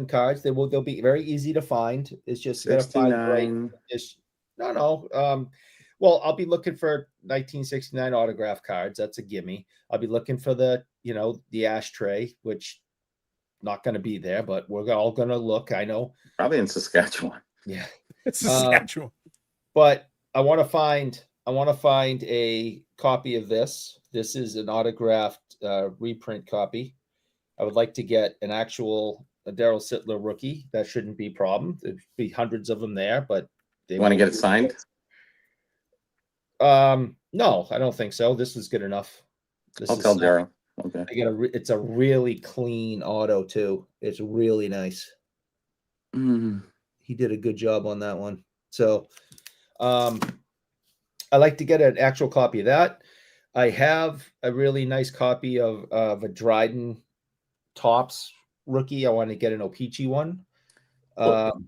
cards. They'll be very easy to find. It's just gotta find the right. 69. Well, I'll be looking for 1969 autograph cards. That's a gimme. I'll be looking for the ashtray, which not going to be there, but we're all going to look. I know. Probably in Saskatchewan. Yeah. It's Saskatchewan. But I want to find a copy of this. This is an autographed reprint copy. I would like to get an actual Daryl Sittler rookie. That shouldn't be a problem. There'd be hundreds of them there, but You want to get it signed? No, I don't think so. This is good enough. I'll tell Daryl. Okay. It's a really clean auto too. It's really nice. He did a good job on that one. So I like to get an actual copy of that. I have a really nice copy of a Dryden Topps rookie. I want to get an O-Pee-Chee one. Sittler,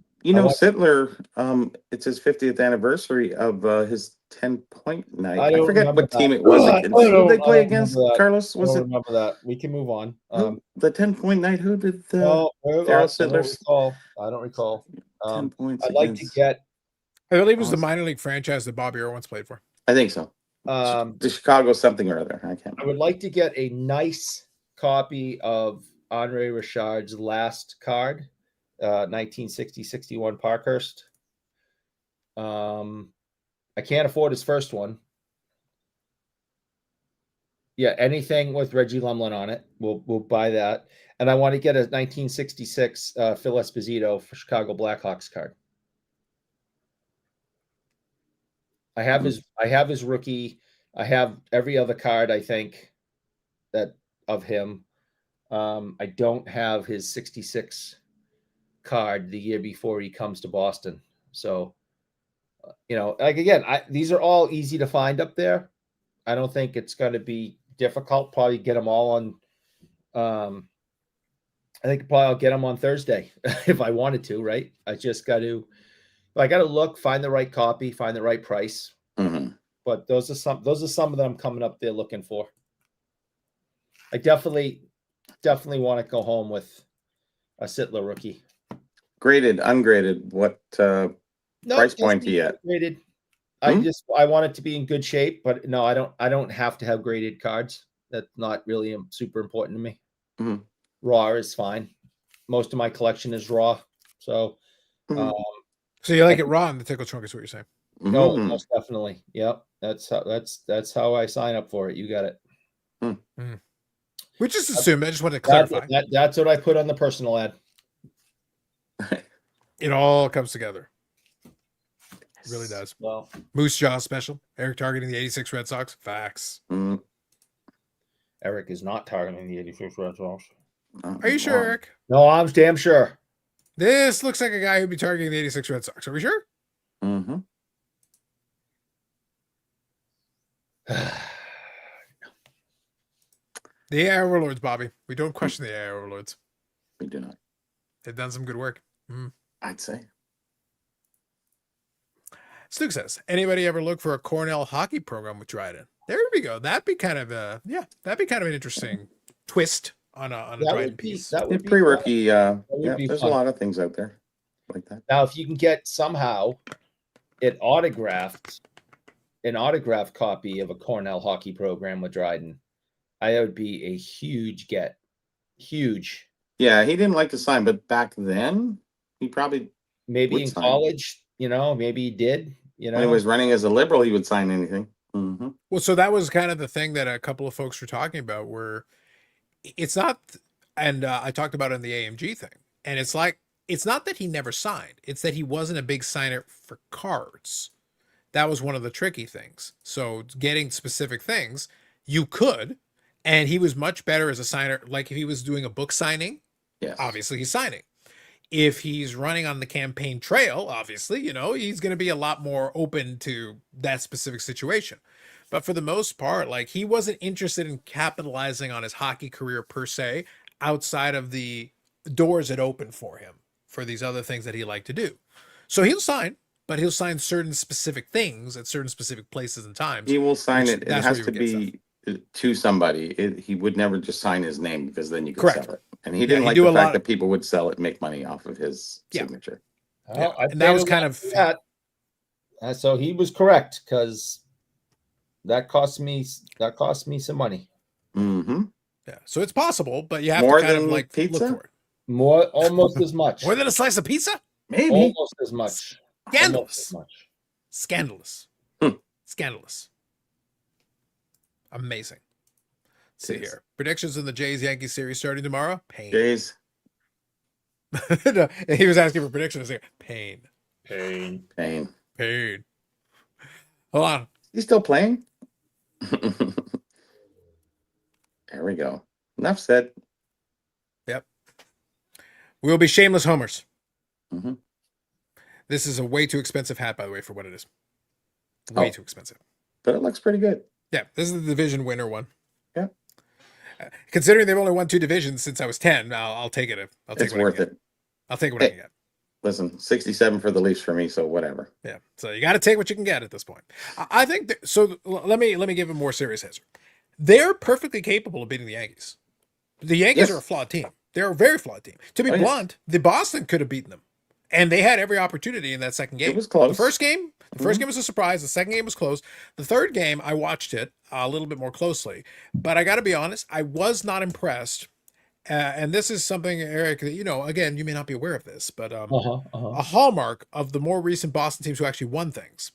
it's his 50th anniversary of his 10-point night. I forget what team it was against. Who did they play against? Carlos, was it? Remember that. We can move on. The 10-point night. Who did Daryl Sittler? I don't recall. 10 points. I'd like to get. I believe it was the minor league franchise that Bobby Orr once played for. I think so. The Chicago something or other. I can't. I would like to get a nice copy of Andre Richard's last card, 1960-61 Parkhurst. I can't afford his first one. Yeah, anything with Reggie Lumlin on it, we'll buy that. And I want to get a 1966 Phil Esposito for Chicago Blackhawks card. I have his rookie. I have every other card, I think, that of him. I don't have his 66 card the year before he comes to Boston. So, like again, these are all easy to find up there. I don't think it's going to be difficult. Probably get them all on. I think probably I'll get them on Thursday if I wanted to. Right? I got to look, find the right copy, find the right price. Mm-hmm. But those are some of them coming up there looking for. I definitely want to go home with a Sittler rookie. Graded, ungraded. What price point do you at? Graded. I want it to be in good shape, but no, I don't have to have graded cards. That's not really super important to me. Mm-hmm. Raw is fine. Most of my collection is raw. So so you like it raw in the tickle trunk is what you're saying? No, most definitely. Yep. That's how I sign up for it. You got it. Mm-hmm. We just assumed. I just wanted to clarify. That's what I put on the personal ad. It all comes together. It really does. Well, Moose Jaw special. Eric targeting the 86 Red Sox. Facts. Mm. Eric is not targeting the 86 Red Sox. Are you sure, Eric? No, I'm damn sure. This looks like a guy who'd be targeting the 86 Red Sox. Are we sure? Mm-hmm. The AI Overlords, Bobby. We don't question the AI Overlords. We do not. They've done some good work. I'd say. Stu says, anybody ever look for a Cornell hockey program with Dryden? There we go. That'd be kind of an interesting twist on a Dryden piece. That would be pre-rookie. There's fun. a lot of things out there like that. Now, if you can get somehow an autographed copy of a Cornell hockey program with Dryden, that would be a huge get. Huge. Yeah, he didn't like to sign, but back then he probably maybe in college, maybe he did. When he was running as a liberal, he would sign anything. Mm-hmm. Well, so that was kind of the thing that a couple of folks were talking about, where it's not, and I talked about it in the AMG thing, and it's like, it's not that he never signed, it's that he wasn't a big signer for cards. That was one of the tricky things. So getting specific things, you could, and he was much better as a signer. Like if he was doing a book signing, obviously he's signing. If he's running on the campaign trail, obviously, he's going to be a lot more open to that specific situation. But for the most part, like he wasn't interested in capitalizing on his hockey career per se, outside of the doors it opened for him for these other things that he liked to do. So he'll sign, but he'll sign certain specific things at certain specific places and times. He will sign it. It has to be to somebody. He would never just sign his name, because then you could sell it. And he didn't like the fact that people would sell it and make money off of his signature. Well, and that was kind of that. So he was correct, because that cost me some money. Mm-hmm. Yeah. So it's possible, but you have to kind of like pizza? look for it. More, almost as much. More than a slice of pizza? Maybe. Almost as much. Scandalous. Scandalous. Scandalous. Amazing. Let's see here. Predictions in the Jays-Yankees series starting tomorrow. Pain. Jays. No, he was asking for predictions here. Pain. Pain. Hold on. He's still playing? There we go. Enough said. Yep. We'll be shameless homers. Mm-hmm. This is a way too expensive hat, by the way, for what it is. Way too expensive. But it looks pretty good. Yeah, this is the division winner one. Yeah. Considering they've only won 2 divisions since I was 10, I'll take it. It's worth it. I'll take what I can get. Listen, 67 for the Leafs for me, so whatever. Yeah, so you got to take what you can get at this point. I think so. Let me give a more serious answer. They're perfectly capable of beating the Yankees. The Yankees are a flawed team. They're a very flawed team. To be blunt, the Boston could have beaten them, and they had every opportunity in that second game. It was close. The first game was a surprise. The second game was close. The third game, I watched it a little bit more closely, but I got to be honest, I was not impressed And this is something, Eric, that, again, you may not be aware of this, but Uh-huh. a hallmark of the more recent Boston teams who actually won things.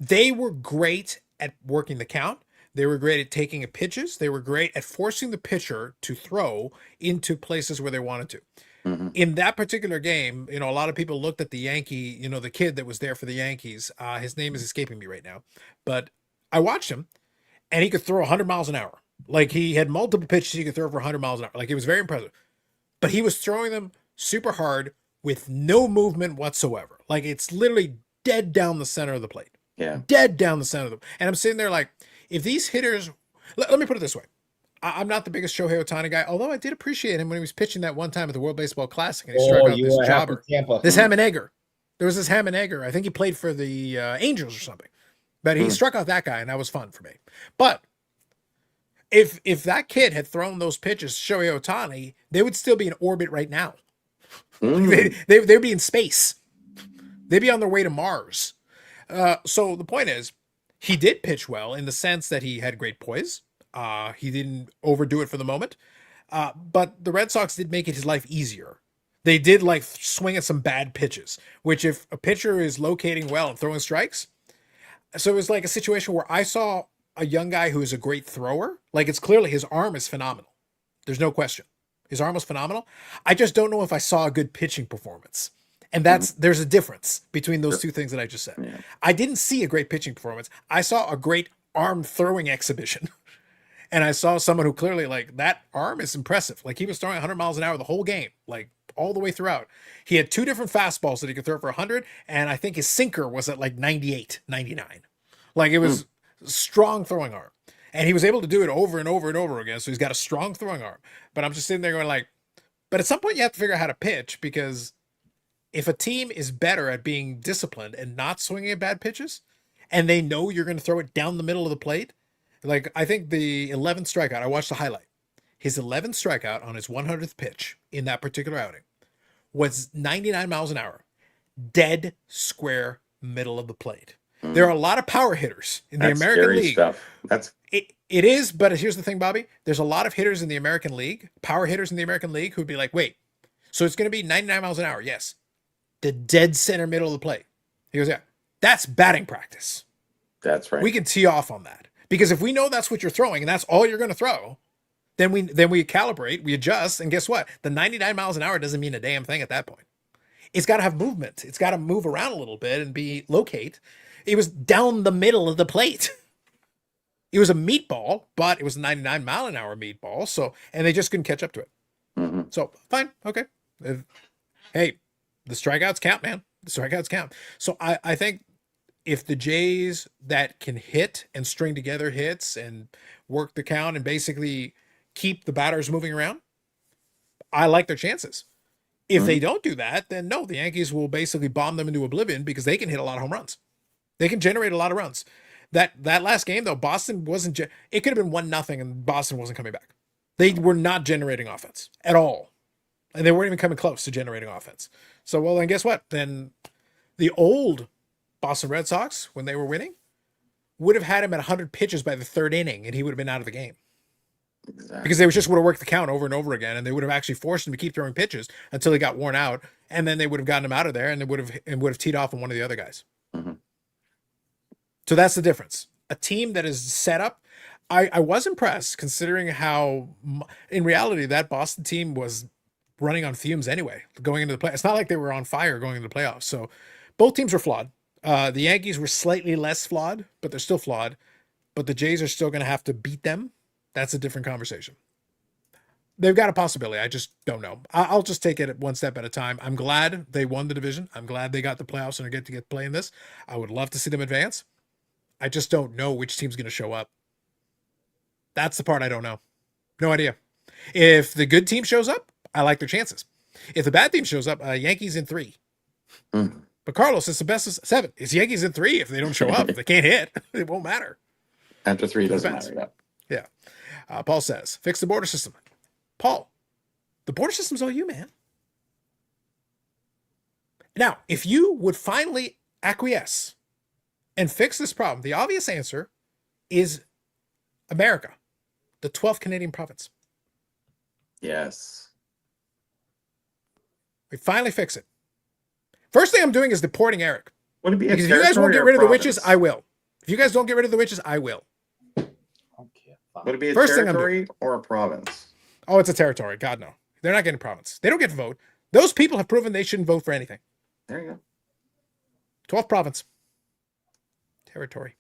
They were great at working the count. They were great at taking pitches. They were great at forcing the pitcher to throw into places where they wanted to. Mhm. In that particular game, a lot of people looked at the Yankee, the kid that was there for the Yankees. His name is escaping me right now, but I watched him and he could throw 100 miles an hour. Like, he had multiple pitches he could throw for 100 miles an hour. Like, it was very impressive. But he was throwing them super hard with no movement whatsoever. Like, it's literally dead down the center of the plate. Yeah. Dead down the center of the. And I'm sitting there like, if these hitters, let me put it this way. I'm not the biggest Shohei Ohtani guy, although I did appreciate him when he was pitching that one time at the World Baseball Classic and he struck out you this were happy jobber. Tampa. This ham and egger. There was this ham and egger. I think he played for the Angels or something. But he struck out that guy, and that was fun for me. But if that kid had thrown those pitches to Shohei Ohtani, they would still be in orbit right now. They'd be in space. They'd be on their way to Mars. So the point is, he did pitch well in the sense that he had great poise. He didn't overdo it for the moment. But the Red Sox did make it his life easier. They did like swing at some bad pitches, which if a pitcher is locating well and throwing strikes. So it was like a situation where I saw a young guy who is a great thrower. Like, it's clearly his arm is phenomenal. There's no question. His arm was phenomenal. I just don't know if I saw a good pitching performance. And there's a difference between those two things that I just said. Yeah. I didn't see a great pitching performance. I saw a great arm throwing exhibition. And I saw someone who clearly, like, that arm is impressive. Like, he was throwing 100 miles an hour the whole game, like, all the way throughout. He had two different fastballs that he could throw for 100, and I think his sinker was at, like, 98, 99. Like, it was strong throwing arm. And he was able to do it over and over and over again, so he's got a strong throwing arm. But I'm just sitting there going, like, but at some point you have to figure out how to pitch, because if a team is better at being disciplined and not swinging at bad pitches, and they know you're going to throw it down the middle of the plate, like, I think the 11th strikeout, I watched the highlight. His 11th strikeout on his 100th pitch in that particular outing was 99 miles an hour, dead square middle of the plate. There are a lot of power hitters in the American scary League. Stuff. It is, but here's the thing, Bobby. There's a lot of hitters in the American League, power hitters in the American League, who'd be like, wait, so it's going to be 99 miles an hour? Yes. The dead center middle of the plate. He goes, yeah, that's batting practice. That's right. We can tee off on that. Because if we know that's what you're throwing and that's all you're going to throw, then we calibrate, we adjust, and guess what? The 99 miles an hour doesn't mean a damn thing at that point. It's got to have movement. It's got to move around a little bit and locate. It was down the middle of the plate. It was a meatball, but it was a 99 mile an hour meatball. So, and they just couldn't catch up to it. Mm-hmm. So fine. Okay. Hey, the strikeouts count, man. The strikeouts count. So I think if the Jays that can hit and string together hits and work the count and basically keep the batters moving around, I like their chances. If they don't do that, then no, the Yankees will basically bomb them into oblivion because they can hit a lot of home runs. They can generate a lot of runs. That last game, though, Boston wasn't, it could have been 1-0 and Boston wasn't coming back. They were not generating offense at all. And they weren't even coming close to generating offense. So, well, then guess what? Then the old Boston Red Sox, when they were winning, would have had him at 100 pitches by the third inning, and he would have been out of the game. Exactly. Because they just would have worked the count over and over again, and they would have actually forced him to keep throwing pitches until he got worn out, and then they would have gotten him out of there, and they would have teed off on one of the other guys. Mm-hmm. So that's the difference. A team that is set up, I was impressed considering how, in reality, that Boston team was running on fumes anyway, going into the play. It's not like they were on fire going into the playoffs. So both teams were flawed. The Yankees were slightly less flawed, but they're still flawed. But the Jays are still going to have to beat them. That's a different conversation. They've got a possibility. I just don't know. I'll just take it one step at a time. I'm glad they won the division. I'm glad they got the playoffs and are get to play in this. I would love to see them advance. I just don't know which team's going to show up. That's the part I don't know. No idea. If the good team shows up, I like their chances. If the bad team shows up, Yankees in 3. Mm. But Carlos, it's the best of 7. It's Yankees in 3 if they don't show up. If they can't hit, it won't matter. After 3 doesn't Depends. matter. Yeah. Paul says, fix the border system. Paul, the border system's all you, man. Now, if you would finally acquiesce and fix this problem, the obvious answer is America, the 12th Canadian province. Yes. We finally fix it. First thing I'm doing is deporting Eric. Would it be a Because if you guys won't territory get or rid of the province? witches, I will. If you guys don't get rid of the witches, I will. Okay, fine. Would it be a First thing I'm territory or a province? Oh, it's a territory. God, no. They're not getting province. They don't get to vote. Those people have proven they shouldn't vote for anything. There you go. 12th province. Territory.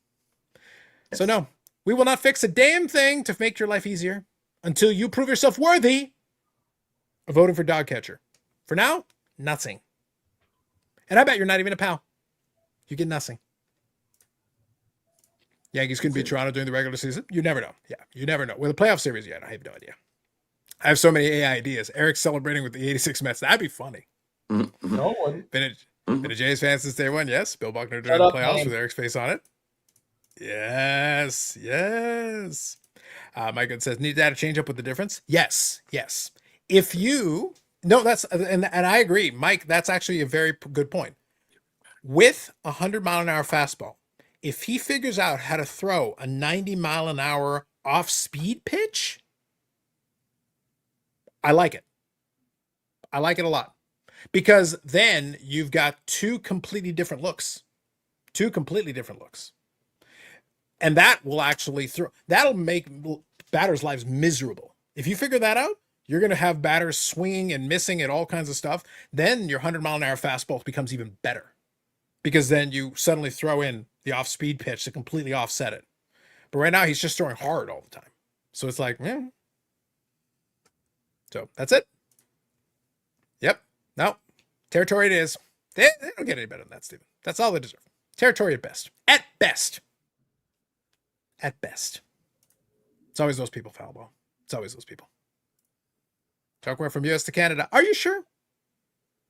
Yes. So no, we will not fix a damn thing to make your life easier until you prove yourself worthy of voting for dog catcher. For now, nothing. And I bet you're not even a pal. You get nothing. Yankees couldn't beat Toronto during the regular season. You never know. Yeah, you never know. With the playoff series yet, I have no idea. I have so many AI ideas. Eric's celebrating with the 86 Mets. That'd be funny. Mm-hmm. No one. Been a Jays fan since day one. Yes. Bill Buckner during Shut the up, playoffs man. with Eric's face on it. Yes. Yes. Mike says, need data change up with the difference? Yes. Yes. If you, no, that's, and I agree, Mike, that's actually a very good point. With a 100-mile-an-hour fastball, if he figures out how to throw a 90-mile-an-hour off-speed pitch, I like it. I like it a lot. Because then you've got two completely different looks. And that will actually that'll make batters' lives miserable. If you figure that out, you're going to have batters swinging and missing and all kinds of stuff. Then your 100-mile-an-hour fastball becomes even better. Because then you suddenly throw in the off-speed pitch to completely offset it. But right now, he's just throwing hard all the time. So it's like, So that's it. Yep. No. Territory it is. They don't get any better than that, Steven. That's all they deserve. Territory at best. At best. At best. It's always those people, foul ball. It's always those people. Talkware from US to Canada. Are you sure?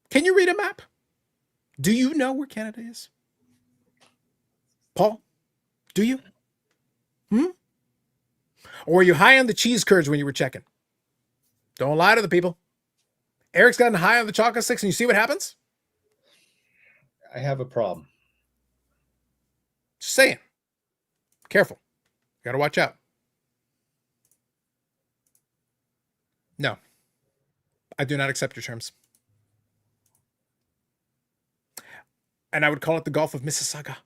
Can you read a map? Do you know where Canada is? Paul? Do you? Or were you high on the cheese curds when you were checking? Don't lie to the people. Eric's gotten high on the chocolate sticks and you see what happens? I have a problem. Just saying. Careful. Got to watch out. No. I do not accept your terms. And I would call it the Gulf of Mississauga.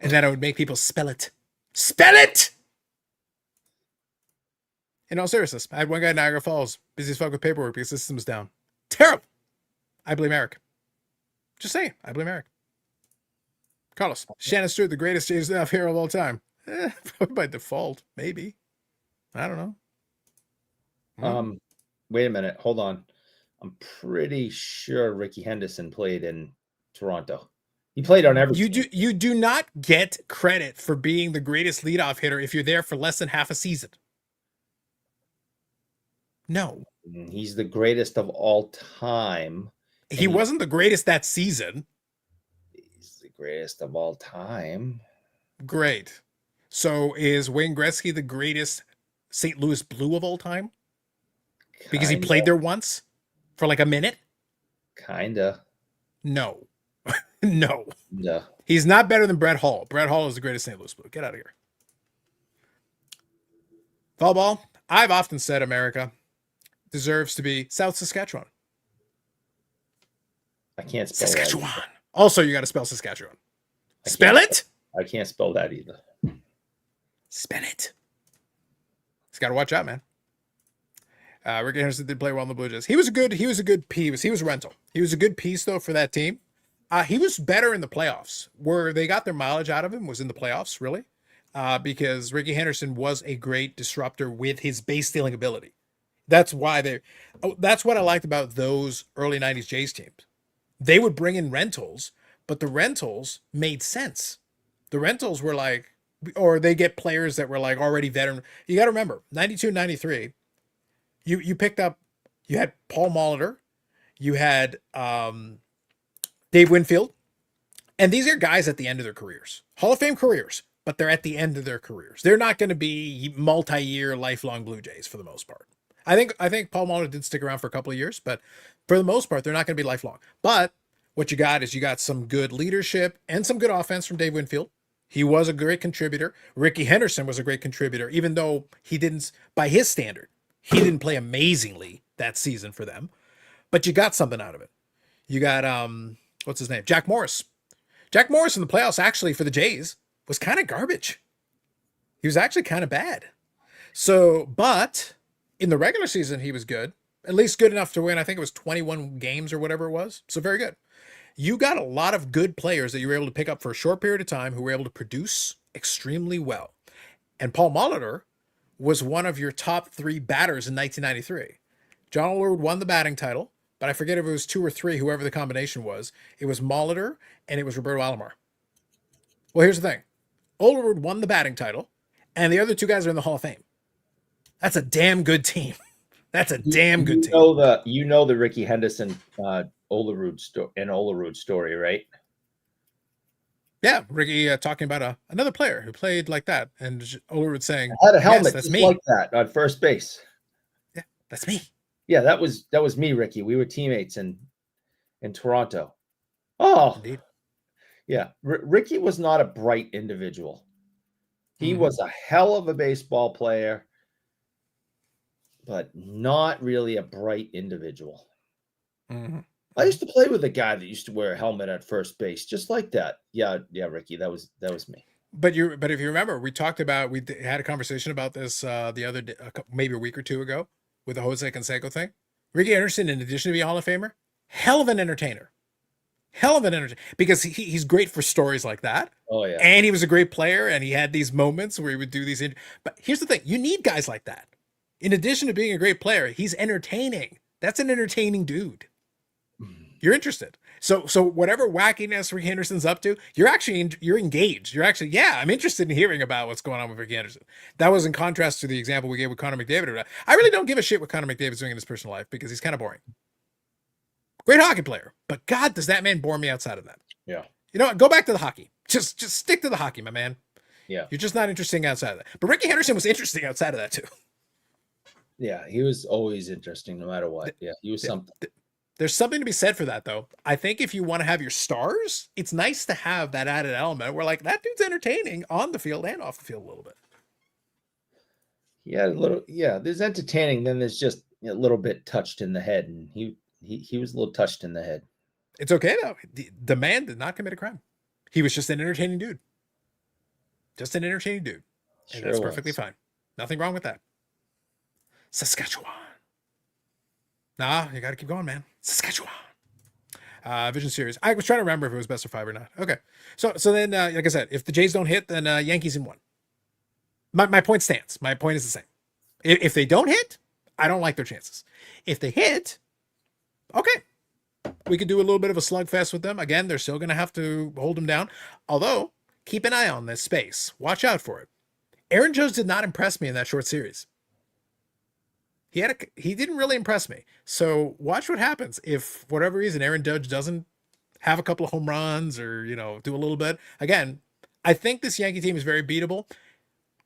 And then I would make people spell it. Spell it! In all seriousness, I had one guy in Niagara Falls, busy as fuck with paperwork because the system was down. Terrible. I blame Eric. Just saying, I blame Eric. Carlos, Shannon Stewart, the greatest Jays hero of all time. Probably by default, maybe. I don't know. Wait a minute. Hold on. I'm pretty sure Ricky Henderson played in Toronto. He played on every. You do not get credit for being the greatest leadoff hitter if you're there for less than half a season. No. He's the greatest of all time. He wasn't the greatest that season. He's the greatest of all time. Great. So is Wayne Gretzky the greatest St. Louis Blue of all time? Because he played there once for like a minute? Kinda. No. No. Yeah. He's not better than Brett Hall. Brett Hall is the greatest St. Louis Blue. Get out of here. Fall ball. I've often said America deserves to be South Saskatchewan. I can't spell Saskatchewan. that. Also, you got to spell Saskatchewan. Spell it? I can't spell that either. Spell it. He's got to watch out, man. Ricky Henderson did play well in the Blue Jays. He was a good piece. He was a rental. He was a good piece, though, for that team. He was better in the playoffs. Where they got their mileage out of him was in the playoffs, really. Because Ricky Henderson was a great disruptor with his base stealing ability. That's why that's what I liked about those early 90s Jays teams. They would bring in rentals, but the rentals made sense. The rentals were like, or they get players that were like already veteran. You got to remember, 92, 93, you picked up, you had Paul Molitor, you had Dave Winfield, and these are guys at the end of their careers. Hall of Fame careers, but they're at the end of their careers. They're not going to be multi-year, lifelong Blue Jays for the most part. I think Paul Molitor did stick around for a couple of years, but for the most part, they're not going to be lifelong. But what you got is you got some good leadership and some good offense from Dave Winfield. He was a great contributor. Ricky Henderson was a great contributor, even though he didn't, by his standard, He didn't play amazingly that season for them, but you got something out of it. You got what's his name? Jack Morris. Jack Morris in the playoffs actually for the Jays was kind of garbage. He was actually kind of bad. So, but in the regular season he was good. At least good enough to win. I think it was 21 games or whatever it was. So very good. You got a lot of good players that you were able to pick up for a short period of time who were able to produce extremely well. And Paul Molitor was one of your top 3 batters in 1993. John Olerud won the batting title, but I forget if it was 2 or 3, whoever the combination was. It was Molitor and it was Roberto Alomar. Well, here's the thing. Olerud won the batting title, and the other 2 guys are in the Hall of Fame. That's a damn good team. That's a damn good team. You know the Ricky Henderson Olerud story, right? Yeah, Ricky talking about another player who played like that, and Olerud saying, I had a helmet yes, that's just me. like that on first base. Yeah, that's me. Yeah, that was me, Ricky. We were teammates in Toronto. Oh, Indeed. Yeah. Ricky was not a bright individual. He was a hell of a baseball player, but not really a bright individual. I used to play with a guy that used to wear a helmet at first base, just like that. Yeah, Ricky, that was me. But if you remember, we had a conversation about this the other day, maybe a week or 2 ago, with the Jose Canseco thing. Ricky Anderson, in addition to being a Hall of Famer, hell of an entertainer. Because he's great for stories like that. Oh yeah. And he was a great player, and he had these moments where he would do these. But here's the thing: you need guys like that. In addition to being a great player, he's entertaining. That's an entertaining dude. You're interested. So whatever wackiness Ricky Henderson's up to, you're engaged. You're actually, yeah, I'm interested in hearing about what's going on with Ricky Henderson. That was in contrast to the example we gave with Connor McDavid. I really don't give a shit what Connor McDavid's doing in his personal life because he's kind of boring. Great hockey player, but God, does that man bore me outside of that? Yeah. You know what? Go back to the hockey. Just stick to the hockey, my man. Yeah. You're just not interesting outside of that. But Ricky Henderson was interesting outside of that too. Yeah, he was always interesting no matter what. Yeah, he was something. There's something to be said for that, though. I think if you want to have your stars, it's nice to have that added element where, like, that dude's entertaining on the field and off the field a little bit. Yeah, there's entertaining. Then there's just a little bit touched in the head, and he was a little touched in the head. It's okay, though. The man did not commit a crime. He was just an entertaining dude. Just an entertaining dude. And that's perfectly fine. Nothing wrong with that. Saskatchewan. Nah, you got to keep going, man. Saskatchewan. Vision Series. I was trying to remember if it was best of 5 or not. Okay. So then, like I said, if the Jays don't hit, then Yankees in 1. My point stands. My point is the same. If they don't hit, I don't like their chances. If they hit, okay. We could do a little bit of a slugfest with them. Again, they're still going to have to hold them down. Although, keep an eye on this space. Watch out for it. Aaron Judge did not impress me in that short series. He didn't really impress me. So watch what happens if, for whatever reason, Aaron Judge doesn't have a couple of home runs or, do a little bit. Again, I think this Yankee team is very beatable.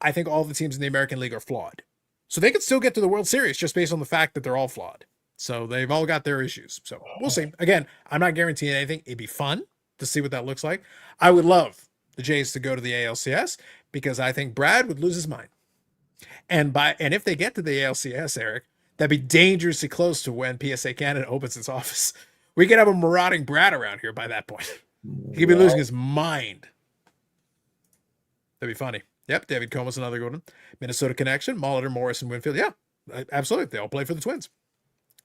I think all the teams in the American League are flawed. So they could still get to the World Series just based on the fact that they're all flawed. So they've all got their issues. So we'll see. Again, I'm not guaranteeing anything. It'd be fun to see what that looks like. I would love the Jays to go to the ALCS because I think Brad would lose his mind. And if they get to the ALCS, Eric, that'd be dangerously close to when PSA Canada opens its office. We could have a marauding Brad around here by that point. He could be losing his mind. That'd be funny. Yep, David Comas, another good one. Minnesota connection, Molitor, Morris, and Winfield. Yeah, absolutely. They all play for the Twins.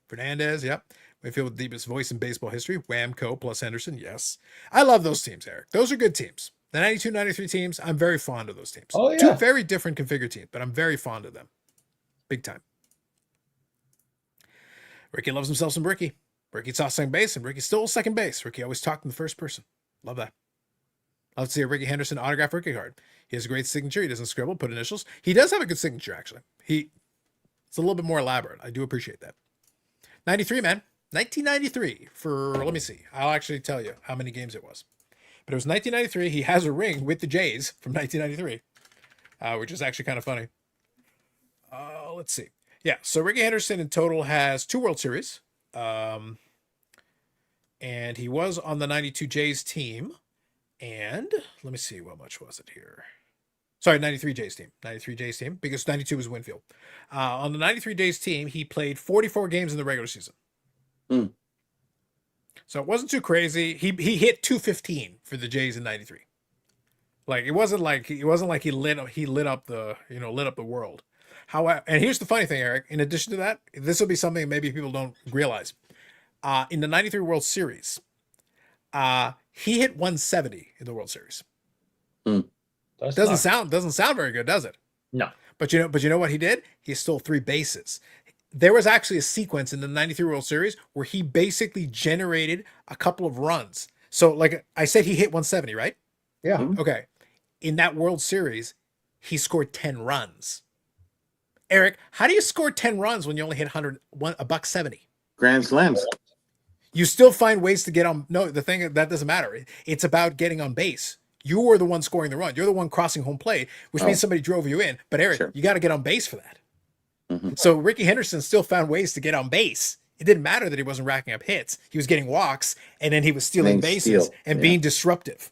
Fernandez, yep. Winfield with the deepest voice in baseball history. Whamco plus Henderson, yes. I love those teams, Eric. Those are good teams. The 92, 93 teams, I'm very fond of those teams. Oh, yeah. 2 very different configured teams, but I'm very fond of them. Big time. Ricky loves himself some Ricky. Ricky saw second base, and Ricky stole second base. Ricky always talked in the first person. Love that. Love to see a Ricky Henderson autograph Ricky card. He has a great signature. He doesn't scribble, put initials. He does have a good signature, actually. It's a little bit more elaborate. I do appreciate that. 93, man. 1993 for, let me see. I'll actually tell you how many games it was. But it was 1993. He has a ring with the Jays from 1993, which is actually kind of funny. Let's see. Yeah, so Ricky Henderson in total has 2 World Series. And he was on the 92 Jays team. And let me see, what much was it here? Sorry, 93 Jays team. 93 Jays team, because 92 was Winfield. On the 93 Jays team, he played 44 games in the regular season. Hmm. So it wasn't too crazy. He hit 215 for the Jays in 93. Like it wasn't like he lit up the world. However, and here's the funny thing, Eric. In addition to that, this will be something maybe people don't realize. In the 93 World Series, he hit 170 in the World Series. Doesn't sound very good, does it? No. But you know what he did? He stole 3 bases. There was actually a sequence in the 93 World Series where he basically generated a couple of runs. So like I said, he hit 170, right? Yeah. Okay. In that World Series, he scored 10 runs. Eric, how do you score 10 runs when you only hit $170? Grand slams. You still find ways to get on. No, the thing that doesn't matter. It's about getting on base. You were the one scoring the run. You're the one crossing home plate, which means somebody drove you in. But Eric, you got to get on base for that. So Ricky Henderson still found ways to get on base. It didn't matter that he wasn't racking up hits. He was getting walks, and then he was stealing bases and being disruptive.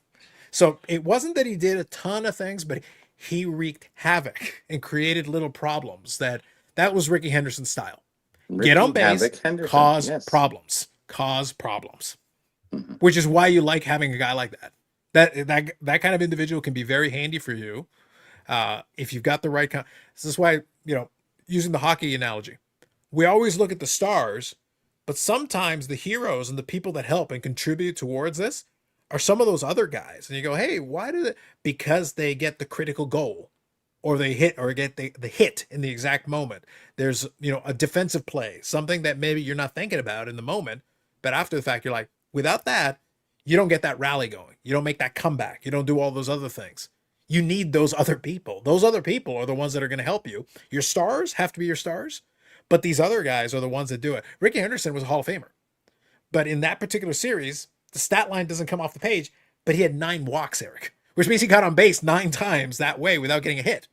So it wasn't that he did a ton of things, but he wreaked havoc and created little problems. That was Ricky Henderson's style. Get on base, cause problems. Cause problems. Which is why you like having a guy like that. That kind of individual can be very handy for you if you've got the right kind. This is why, using the hockey analogy, we always look at the stars, but sometimes the heroes and the people that help and contribute towards this are some of those other guys. And you go, hey, why did it? Because they get the critical goal, or they hit, or get the hit in the exact moment. There's, a defensive play, something that maybe you're not thinking about in the moment, but after the fact, you're like, without that, you don't get that rally going. You don't make that comeback. You don't do all those other things. You need those other people. Those other people are the ones that are going to help you. Your stars have to be your stars, but these other guys are the ones that do it. Ricky Henderson was a Hall of Famer, but in that particular series, the stat line doesn't come off the page, but he had 9 walks, Eric, which means he got on base 9 times that way without getting a hit.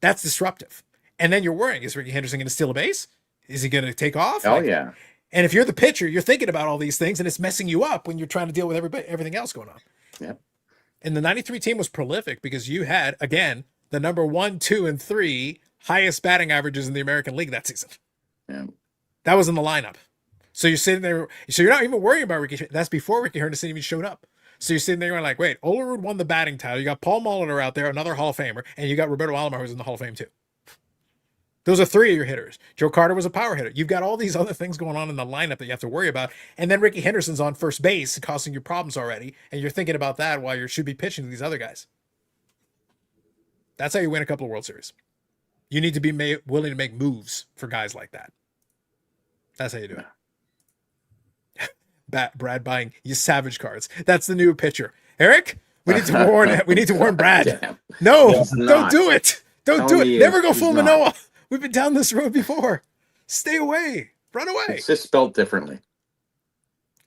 That's disruptive. And then you're worrying, is Ricky Henderson going to steal a base? Is he going to take off? Oh, yeah. And if you're the pitcher, you're thinking about all these things, and it's messing you up when you're trying to deal with everything else going on. Yep. And the 93 team was prolific because you had, again, the number 1, 2, and 3 highest batting averages in the American League that season. Yeah. That was in the lineup. So you're sitting there. So you're not even worrying about Ricky. That's before Ricky Henderson even showed up. So you're sitting there going like, wait, Olerud won the batting title. You got Paul Molitor out there, another Hall of Famer, and you got Roberto Alomar, who's in the Hall of Fame too. Those are 3 of your hitters. Joe Carter was a power hitter. You've got all these other things going on in the lineup that you have to worry about. And then Ricky Henderson's on first base, causing you problems already. And you're thinking about that while you should be pitching to these other guys. That's how you win a couple of World Series. You need to be willing to make moves for guys like that. That's how you do it. Brad buying you savage cards. That's the new pitcher. Eric, we need to warn Brad. Damn. No, don't do it. Don't do it. Never go full not. Manoa. We've been down this road before. Stay away. Run away. It's just spelled differently.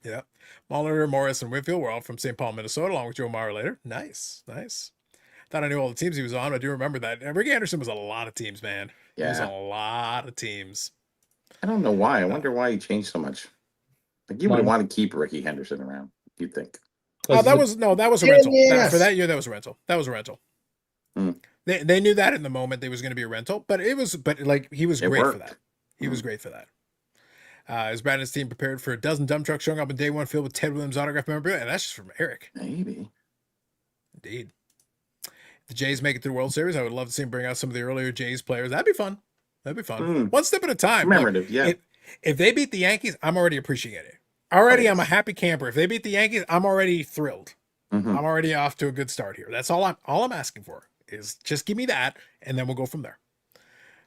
Yeah. Molitor, Morris, and Winfield were all from St. Paul, Minnesota, along with Joe Mauer later. Nice. Thought I knew all the teams he was on. I do remember that. Ricky Anderson was a lot of teams, man. Yeah. He was on a lot of teams. I don't know why. I wonder why he changed so much. Like you would want to keep Ricky Henderson around, you'd think. That was a rental. Yes. For that year, that was a rental. Hmm. They knew that in the moment there was going to be a rental, but he was great for that. He was great for that. As Brad and his team prepared for a dozen dump trucks showing up in day one filled with Ted Williams autograph memorabilia, and that's just from Eric. Maybe. Indeed. If the Jays make it to the World Series, I would love to see him bring out some of the earlier Jays players. That'd be fun. One step at a time. Commemorative, yeah. If they beat the Yankees, I'm already appreciating it. I'm a happy camper. If they beat the Yankees, I'm already thrilled. I'm already off to a good start here. That's all I'm asking for is just give me that, and then we'll go from there.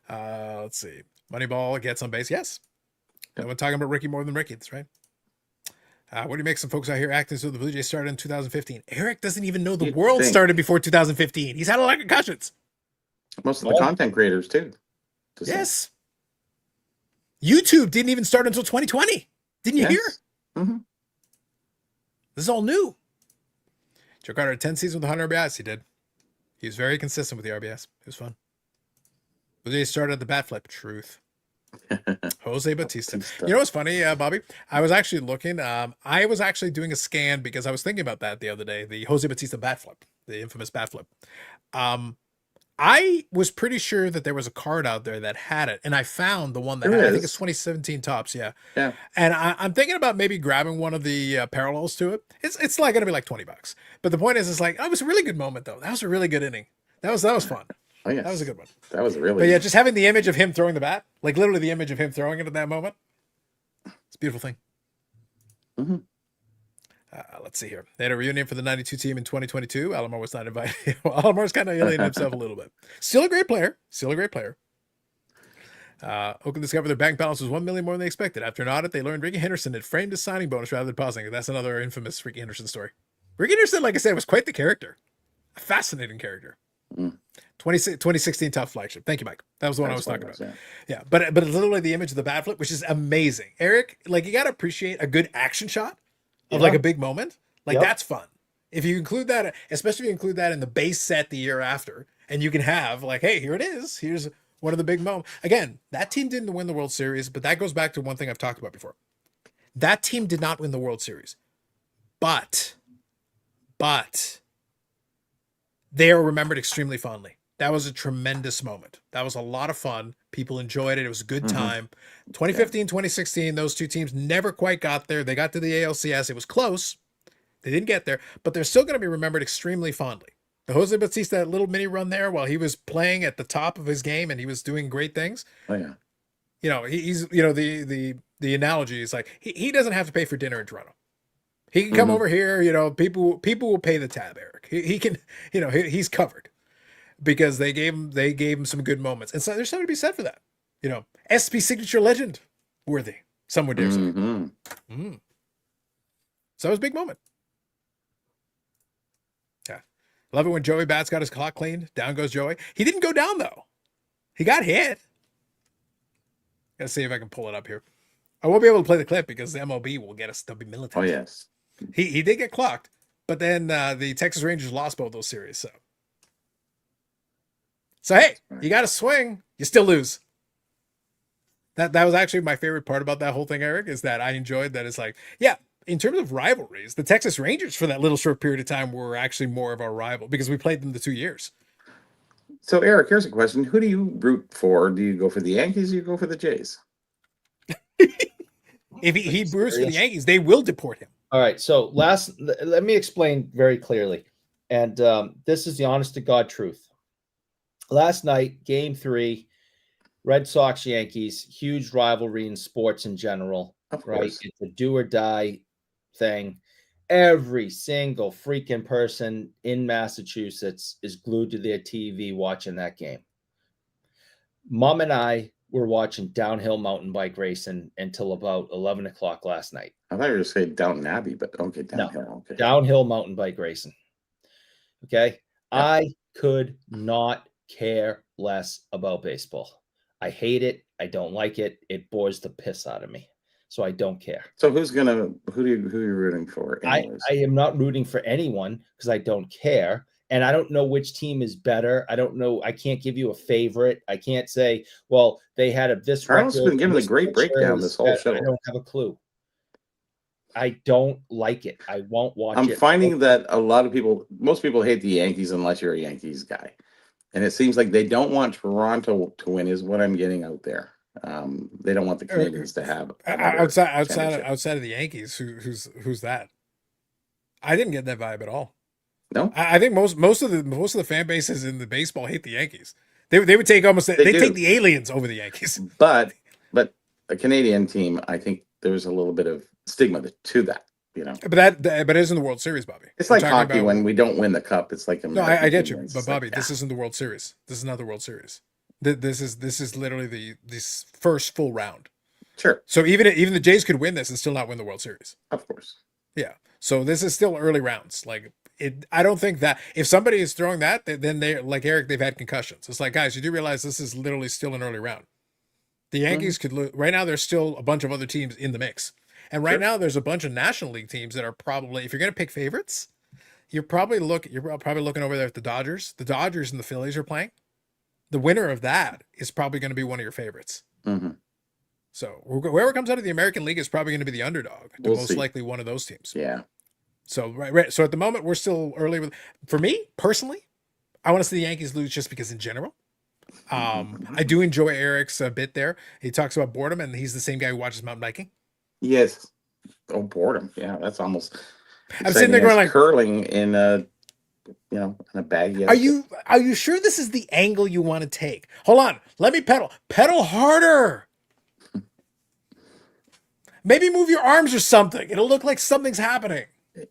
Let's see. Moneyball gets on base. Yes. No one talking about Ricky more than Ricky. That's right. What do you make some folks out here acting so the Blue Jays started in 2015? Eric doesn't even know the world started before 2015. He's had a lot of concussions. Most of the content creators, too. Yes. YouTube didn't even start until 2020. Didn't you hear? Mm-hmm. This is all new. Joe Carter had 10 seasons with 100 RBIs. He did. He was very consistent with the RBIs. It was fun. Blue Jays started at the bat flip. Truth. Jose Batista. Batista. You know what's funny, Bobby? I was actually looking. I was actually doing a scan because I was thinking about that the other day. The Jose Batista bat flip, the infamous bat flip. Um, I was pretty sure that there was a card out there that had it, and I found the one that There had. I think it's is. 2017 tops. Yeah, Yeah. and I'm thinking about maybe grabbing one of the parallels to it. It's like gonna be like $20, but the point is, it's like, oh, it was a really good moment though. That was a really good inning. That was fun. Oh yes. That was a good one. That was really. But yeah, just having the image of him throwing the bat, like literally the image of him throwing it at that moment, it's a beautiful thing. Mhm. Let's see here. They had a reunion for the 92 team in 2022. Alomar was not invited. Well, Alomar's kind of alienated himself a little bit. Still a great player. Still a great player. Oakland discovered their bank balance was $1 million more than they expected. After an audit, they learned Ricky Henderson had framed his signing bonus rather than depositing it. That's another infamous Ricky Henderson story. Ricky Henderson, like I said, was quite the character. A fascinating character. Mm. 2016 tough flagship. Thank you, Mike. That was the one I was talking about. Yeah. Yeah, but it's literally the image of the bat flip, which is amazing. Eric, like you got to appreciate a good action shot of like a big moment. Like that's fun. If you include that, especially if you include that in the base set the year after, and you can have like, hey, here it is. Here's one of the big moments. Again, that team didn't win the World Series, but that goes back to one thing I've talked about before. That team did not win the World Series, but they are remembered extremely fondly. That was a tremendous moment. That was a lot of fun. People enjoyed it. It was a good time. 2015, 2016, those two teams never quite got there. They got to the ALCS. It was close. They didn't get there, but they're still going to be remembered extremely fondly. The Jose Batista, that little mini run there while he was playing at the top of his game and he was doing great things. Oh yeah. You know, he's, you know, the analogy is like, he doesn't have to pay for dinner in Toronto. He can come over here, you know, people will pay the tab, Eric. He can, you know, he's covered because they gave him some good moments. And so there's something to be said for that. You know, SP signature legend worthy. Some would dare say. So it was a big moment. Yeah. Love it when Joey Bats got his clock cleaned. Down goes Joey. He didn't go down though. He got hit. Gotta see if I can pull it up here. I won't be able to play the clip because the MLB will get us. They'll be militant. Oh yes. He did get clocked, but then the Texas Rangers lost both those series. So hey, you got to swing. You still lose. That was actually my favorite part about that whole thing, Eric, is that I enjoyed that. It's like, yeah, in terms of rivalries, the Texas Rangers for that little short period of time were actually more of our rival because we played them the 2 years. So Eric, here's a question: who do you root for? Do you go for the Yankees? Or do you go for the Jays? If he brews for the Yankees, they will deport him. All right. So let me explain very clearly. And this is the honest to God truth. Last night, game 3, Red Sox, Yankees, huge rivalry in sports in general, right? It's a do or die thing. Every single freaking person in Massachusetts is glued to their TV watching that game. Mom and I were watching downhill mountain bike racing until about 11 o'clock last night. I thought you were going to say Downton Abbey, but okay, downhill. No, okay. Downhill mountain bike racing. Okay. Yeah. I could not care less about baseball. I hate it. I don't like it. It bores the piss out of me. So I don't care. So who are you rooting for? I am not rooting for anyone because I don't care. And I don't know which team is better. I don't know. I can't give you a favorite. I can't say, well, they had this record. Carlos has been given a great breakdown this whole show. I don't have a clue. I don't like it. I won't watch it. I'm finding that most people hate the Yankees unless you're a Yankees guy. And it seems like they don't want Toronto to win is what I'm getting out there. They don't want the Canadians to have outside of the Yankees. Who's that? I didn't get that vibe at all. No, I think most of the fan bases in the baseball hate the Yankees. They would take they take the aliens over the Yankees. But a Canadian team, I think there's a little bit of stigma to that, you know. But it isn't the World Series, Bobby. It's like hockey when we don't win the cup. It's like I get you, but Bobby, this isn't the World Series. This is not the World Series. This is literally this first full round. Sure. So even the Jays could win this and still not win the World Series. Of course. Yeah. So this is still early rounds. Like I don't think that if somebody is throwing that, then they like Eric, they've had concussions. It's like, guys, you do realize this is literally still an early round. The Yankees could lose. Right now, there's still a bunch of other teams in the mix. And right now, there's a bunch of National League teams that are probably, if you're going to pick favorites, you're probably looking over there at the Dodgers. The Dodgers and the Phillies are playing. The winner of that is probably going to be one of your favorites. Mm-hmm. So whoever comes out of the American League is probably going to be the underdog. We'll Most see. likely one of those teams. Yeah. So right. So at the moment, we're still early with. For me personally, I want to see the Yankees lose just because in general. I do enjoy Eric's bit there. He talks about boredom, and he's the same guy who watches mountain biking. Yes. Oh, boredom. Yeah, that's almost. I'm sitting there going like curling in a, in a bag. Are you sure this is the angle you want to take? Hold on. Let me pedal harder. Maybe move your arms or something. It'll look like something's happening.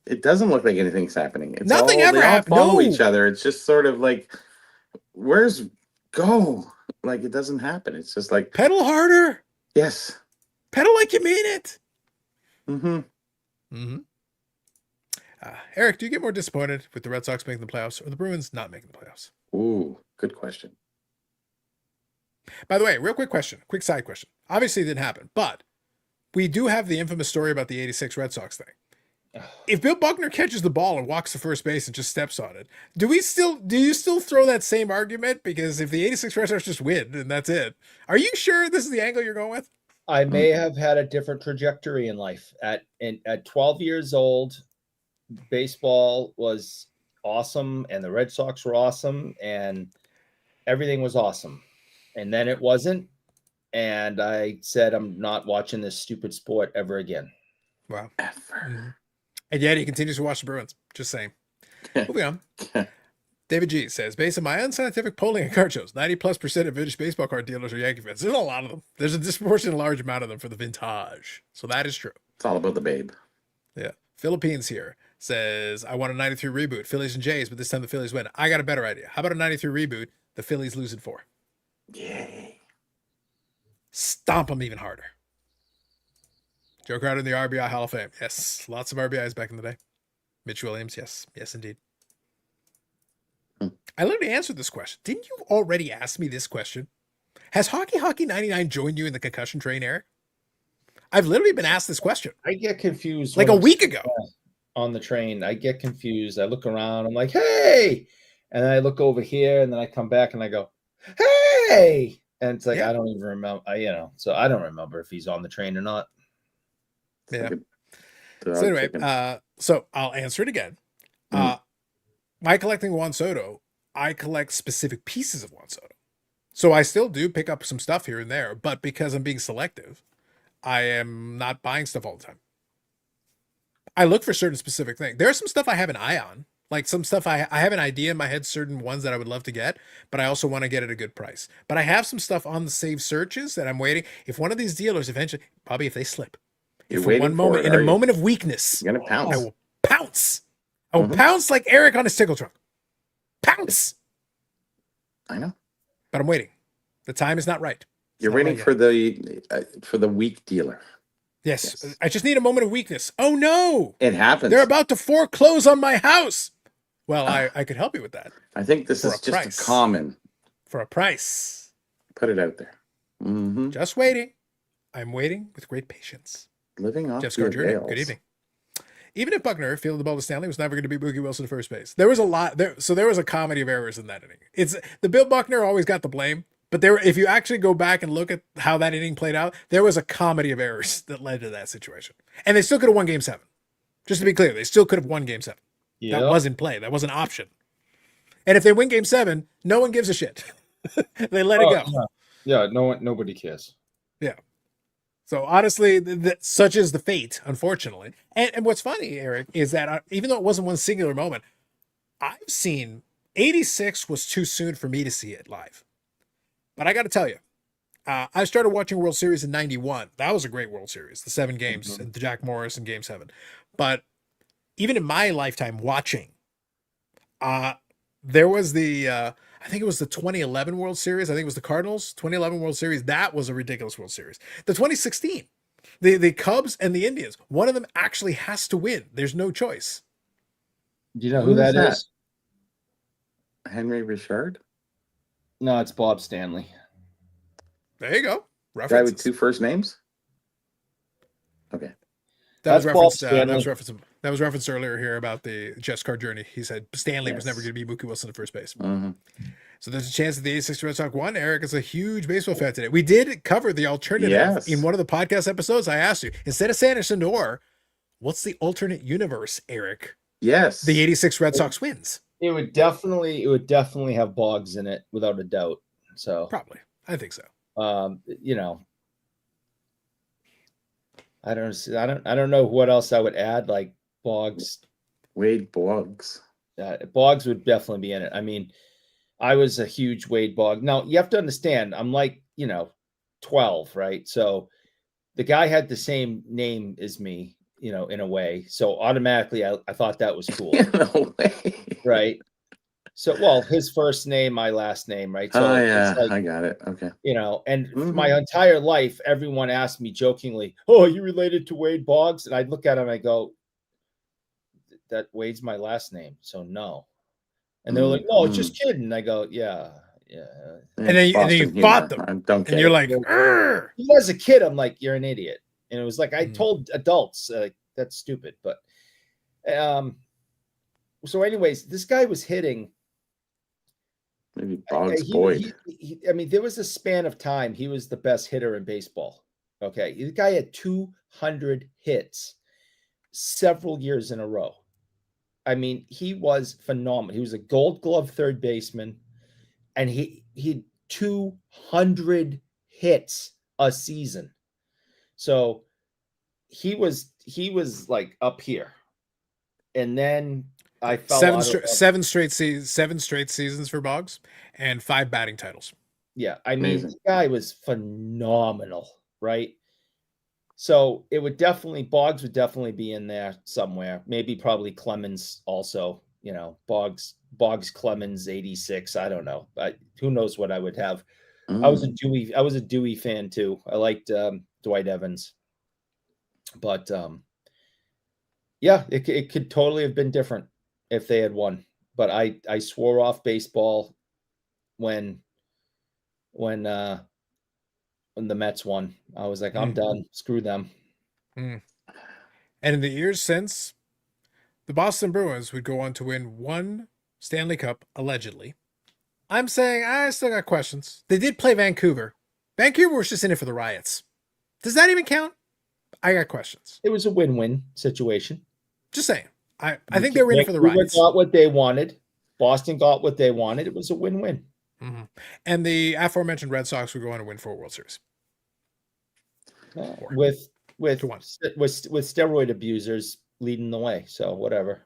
It doesn't look like anything's happening. It's Nothing ever happens. Follow No. each other. It's just sort of like, where's go? Like it doesn't happen. It's just like pedal harder. Yes. Pedal like you mean it. Mm-hmm. Mm-hmm. Eric, do you get more disappointed with the Red Sox making the playoffs or the Bruins not making the playoffs? Ooh, good question. By the way, real quick question, quick side question. Obviously it didn't happen, but we do have the infamous story about the 86 Red Sox thing. If Bill Buckner catches the ball and walks to first base and just steps on it, do you still throw that same argument? Because if the 86 Red Sox just win and that's it, are you sure this is the angle you're going with? I may have had a different trajectory in life. At 12 years old, baseball was awesome and the Red Sox were awesome and everything was awesome. And then it wasn't. And I said, I'm not watching this stupid sport ever again. Wow. Mm-hmm. And yet he continues to watch the Bruins. Just saying. Moving on. David G says, based on my unscientific polling and card shows, 90+% of vintage baseball card dealers are Yankee fans. There's a lot of them. There's a disproportionate large amount of them for the vintage. So that is true. It's all about the babe. Yeah. Philippines here says, I want a 93 reboot, Phillies and Jays, but this time the Phillies win. I got a better idea. How about a 93 reboot? The Phillies lose in 4. Yay. Stomp them even harder. Joe Crowder in the RBI Hall of Fame. Yes. Lots of RBIs back in the day. Mitch Williams. Yes. Yes, indeed. I literally answered this question. Didn't you already ask me this question? Has Hockey 99 joined you in the concussion train, Eric? I've literally been asked this question. I get confused. Like a week ago. On the train, I get confused. I look around. I'm like, hey. And then I look over here and then I come back and I go, hey. And it's like, I don't even remember, so I don't remember if he's on the train or not. Yeah. So anyway, so I'll answer it again. My collecting Juan Soto, I collect specific pieces of Juan Soto. So I still do pick up some stuff here and there, but because I'm being selective, I am not buying stuff all the time. I look for certain specific things. There's some stuff I have an eye on. Like some stuff I have an idea in my head, certain ones that I would love to get, but I also want to get at a good price. But I have some stuff on the save searches that I'm waiting. If one of these dealers eventually, Bobby, if they slip, if for one moment, in a moment of weakness, you're gonna pounce. I will pounce. I will pounce like Eric on his tickle trunk. Pounce. I know. But I'm waiting. The time is not right. You're waiting for the weak dealer. Yes. I just need a moment of weakness. Oh no. It happens. They're about to foreclose on my house. Well, I could help you with that. I think this is just a common. For a price. Put it out there. Mm-hmm. Just waiting. I'm waiting with great patience. Living off Jeff your Scar Jr. rails. Good evening. Even if Buckner fielded the ball to Stanley, was never going to be Mookie Wilson at first base. There was a lot there, so there was a comedy of errors in that inning. It's the Bill Buckner always got the blame, but if you actually go back and look at how that inning played out, there was a comedy of errors that led to that situation. And they still could have won Game 7. Just to be clear, they still could have won Game 7. Yep. That was in play. That was an option. And if they win Game 7, no one gives a shit. They let it go. Yeah, nobody cares. Yeah. So honestly, such is the fate, unfortunately. And what's funny, Eric, is that even though it wasn't one singular moment, I've seen 86 was too soon for me to see it live. But I got to tell you, I started watching World Series in 91. That was a great World Series, the 7 games, and the Jack Morris in Game 7. But even in my lifetime watching, there was I think it was the 2011 World Series. I think it was the Cardinals 2011 World Series. That was a ridiculous World Series. The 2016, the Cubs and the Indians, one of them actually has to win. There's no choice. Do you know who that is? Henry Richard? No, it's Bob Stanley. There you go. Guy with 2 first names? Okay. That was referenced earlier here about the Jeff's card journey. He said Stanley was never going to be Mookie Wilson at first base. Mm-hmm. So there's a chance that the 86 Red Sox won. Eric is a huge baseball fan today. We did cover the alternative Yes. in one of the podcast episodes. I asked you, instead of Sanderson Door, what's the alternate universe, Eric? Yes. The 86 Red Sox wins. It would definitely have Boggs in it without a doubt. So Probably. I think so. you know, I don't know what else I would add. Like Boggs, Wade Boggs. Boggs would definitely be in it. I mean, I was a huge Wade Boggs. Now you have to understand, I'm like, 12, right? So the guy had the same name as me, in a way. So automatically I thought that was cool. No way. Right. So, well, his first name, my last name, right? So Oh yeah, it's like, I got it. Okay. And my entire life, everyone asked me jokingly, "Oh, are you related to Wade Boggs?" And I'd look at him and I go, "That Wade's my last name, so no." And they're like, "No, just kidding." And I go, "Yeah." And then you fought them. I don't And you're like, as a kid, I'm like, "You're an idiot." And it was like I told adults, that's stupid. But so anyways, this guy was hitting. Maybe Boggs Boyd. I mean, there was a span of time he was the best hitter in baseball. Okay, the guy had 200 hits several years in a row. I mean, he was phenomenal. He was a Gold Glove third baseman, and he 200 hits a season. So he was like up here, and then I fell seven straight seasons for Boggs and 5 batting titles. Yeah, I mean, the guy was phenomenal, right? So Boggs would definitely be in there somewhere. Maybe probably Clemens also, Boggs Clemens 86. I don't know. But who knows what I would have. I was a Dewey fan too. I liked Dwight Evans. But yeah, it could totally have been different if they had won. But I swore off baseball when the Mets won. I was like, I'm done. Screw them. And in the years since, the Boston Bruins would go on to win 1 Stanley Cup, allegedly. I'm saying I still got questions. They did play Vancouver. Vancouver was just in it for the riots. Does that even count? I got questions. It was a win-win situation. Just saying. I think they were in it for the riots. Got what they wanted. Boston got what they wanted. It was a win-win. And the aforementioned Red Sox would go on to win 4 World Series. With steroid abusers leading the way. So whatever.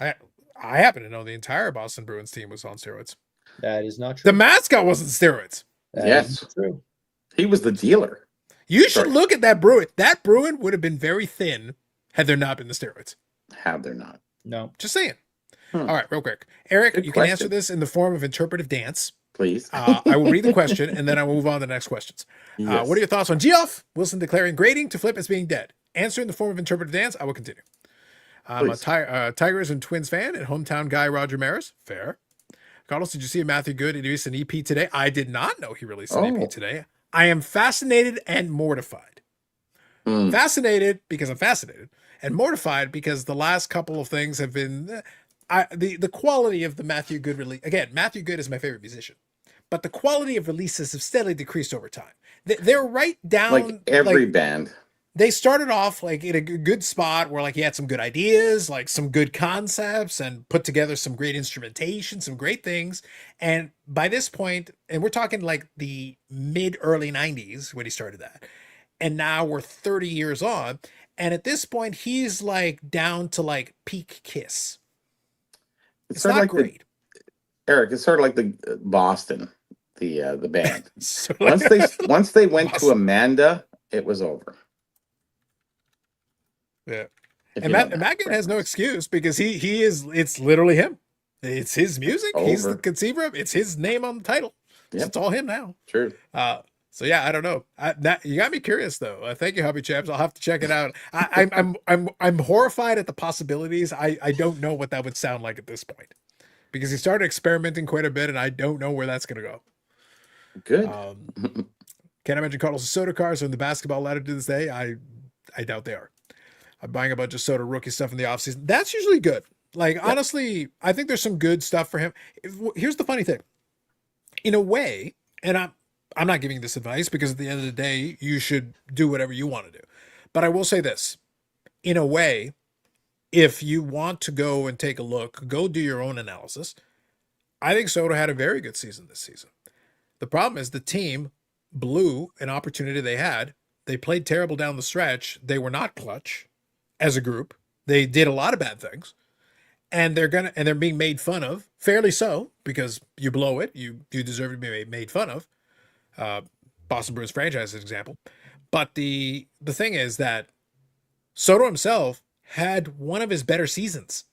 I happen to know the entire Boston Bruins team was on steroids. That is not true. The mascot wasn't steroids. Yes, true. He was the dealer. You should look at that Bruin. That Bruin would have been very thin had there not been the steroids. Had there not? No. Just saying. All right, real quick. Eric, you can answer this in the form of interpretive dance. Please. I will read the question, and then I will move on to the next questions. Yes. What are your thoughts on Geoff Wilson declaring grading to Flip as being dead? Answer in the form of interpretive dance. I will continue. I'm a Tigers and Twins fan and hometown guy Roger Maris. Fair. Carlos, did you see Matthew Good release an EP today? I did not know he released an EP today. I am fascinated and mortified. Fascinated because I'm fascinated, and mortified because the last couple of things have been the quality of the Matthew Good release. Again, Matthew Good is my favorite musician, but the quality of releases have steadily decreased over time. They're right down like every band. They started off like in a good spot where like he had some good ideas, like some good concepts, and put together some great instrumentation, some great things. And by this point, and we're talking like the mid-early 90s when he started that. And now we're 30 years on. And at this point, he's like down to like peak Kiss. It's not like great. Eric, it's sort of like the Boston, the band. So like, once they went to Amanda, it was over. Yeah. And Matt has no excuse because he is, it's literally him. It's his music. He's the conceiver of it. It's his name on the title. Yep. So it's all him now. True. So yeah, I don't know. You got me curious though. Thank you, Hubby Chaps. I'll have to check it out. I'm horrified at the possibilities. I don't know what that would sound like at this point because he started experimenting quite a bit, and I don't know where that's gonna go. Good. Can't imagine Carlos' soda cars are in the basketball ladder to this day. I doubt they are. I'm buying a bunch of soda rookie stuff in the offseason. That's usually good. Like, honestly, I think there's some good stuff for him. Here's the funny thing. in a way, and I'm not giving this advice because at the end of the day, you should do whatever you want to do. But I will say this, in a way, if you want to go and take a look, go do your own analysis. I think Soto had a very good season this season. The problem is the team blew an opportunity they had. They played terrible down the stretch. They were not clutch as a group. They did a lot of bad things. And they're being made fun of, fairly so, because you blow it, you deserve to be made fun of. Boston Bruins franchise, as an example. But the thing is that Soto himself had one of his better seasons,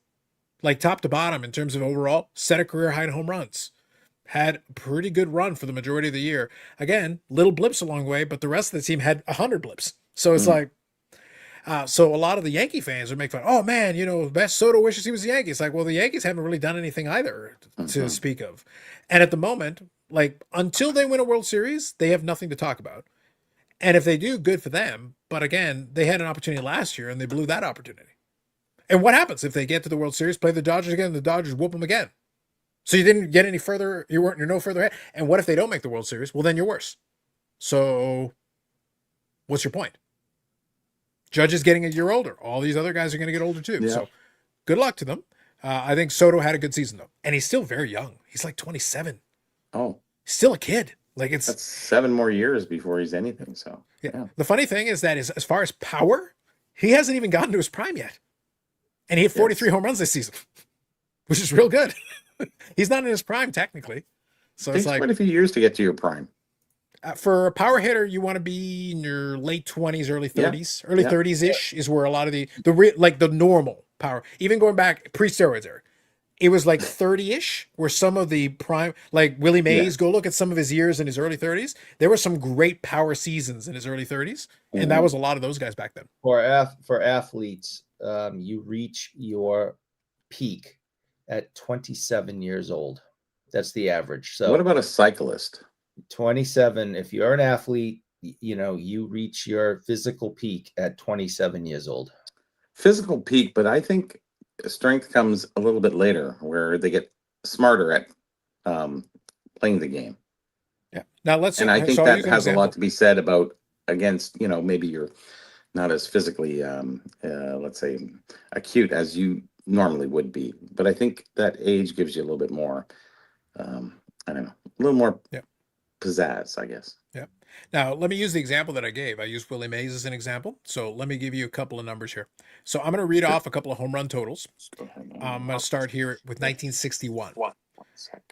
like top to bottom in terms of overall, set a career high in home runs. Had a pretty good run for the majority of the year. Again, little blips along the way, but the rest of the team had 100 blips. So it's like, so a lot of the Yankee fans are making fun. Oh man, best Soto wishes he was the Yankees. Like, well, the Yankees haven't really done anything either to speak of. And at the moment, like until they win a World Series, they have nothing to talk about. And if they do, good for them. But again, they had an opportunity last year and they blew that opportunity. And what happens if they get to the World Series, play the Dodgers again, and the Dodgers whoop them again? So you didn't get any further. You're no further ahead. And what if they don't make the World Series? Well, then you're worse. So what's your point? Judge is getting a year older. All these other guys are going to get older too. Yeah. So good luck to them. I think Soto had a good season though. And he's still very young. He's like 27. Oh, Still a kid. Like that's 7 more years before he's anything. So yeah. The funny thing is that as far as power, he hasn't even gotten to his prime yet. And he hit 43 home runs this season, which is real good. He's not in his prime technically. So it takes it's like quite a few years to get to your prime. For a power hitter, you want to be in your late 20s, early 30s. Early 30s-ish is where a lot of the normal power, even going back pre-steroids era, it was like 30-ish where some of the prime, like Willie Mays, go look at some of his years in his early 30s. There were some great power seasons in his early 30s, and that was a lot of those guys back then. For athletes, you reach your peak at 27 years old. That's the average. So what about a cyclist? 27. If you're an athlete, you reach your physical peak at 27 years old. Physical peak, but I think strength comes a little bit later, where they get smarter at playing the game. Yeah. Now and I think that has a lot to be said about against, maybe you're not as physically, let's say, acute as you normally would be. But I think that age gives you a little bit more, I don't know, a little more pizzazz, I guess. Yeah. Now, let me use the example that I gave. I used Willie Mays as an example. So let me give you a couple of numbers here. So I'm going to read off a couple of home run totals. I'm going to start here with 1961.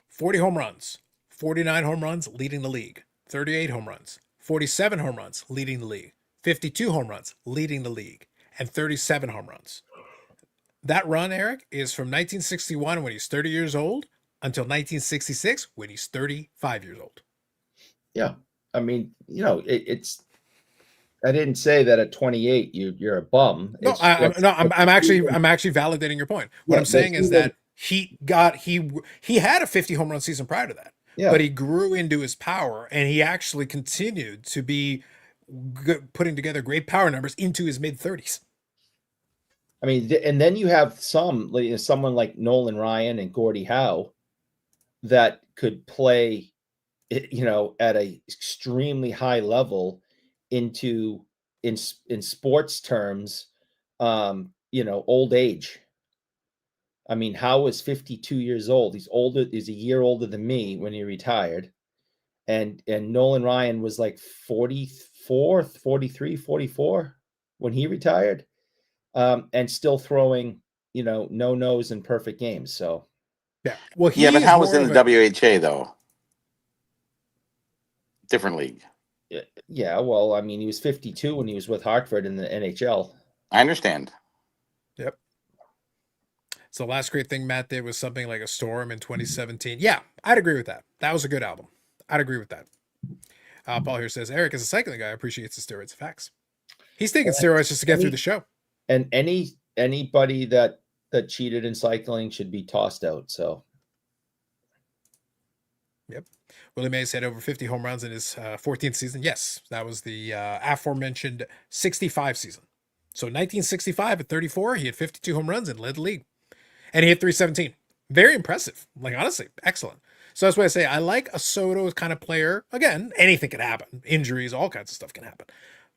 40 home runs, 49 home runs, leading the league. 38 home runs, 47 home runs, leading the league. 52 home runs, leading the league. And 37 home runs. That run, Eric, is from 1961 when he's 30 years old until 1966 when he's 35 years old. Yeah. I mean, it's. I didn't say that at 28 you're a bum. I'm actually validating your point. What I'm saying is that he had a 50 home run season prior to that, but he grew into his power and he actually continued to be putting together great power numbers into his mid 30s. I mean, and then you have someone like Nolan Ryan and Gordie Howe that could play, at a extremely high level in sports terms, old age. I mean, Howe is 52 years old. He's a year older than me when he retired. And Nolan Ryan was like 44, 43, 44 when he retired. And still throwing, no-nos and perfect games. So yeah. Well, but Howe was in the WHA though. Different league. Yeah, well, I mean, he was 52 when he was with Hartford in the NHL. I understand. Yep. So the last great thing Matt did was something like A Storm in 2017. Yeah, I'd agree with that. That was a good album. I'd agree with that. Paul here says, Eric is a cycling guy, appreciates the steroids. Facts. He's taking steroids just to get through the show. And anybody that cheated in cycling should be tossed out. So. Yep. Willie Mays had over 50 home runs in his 14th season. Yes, that was the aforementioned 65 season. So 1965 at 34, he had 52 home runs and led the league. And he hit 317. Very impressive. Like, honestly, excellent. So that's why I say I like a Soto kind of player. Again, anything can happen. Injuries, all kinds of stuff can happen.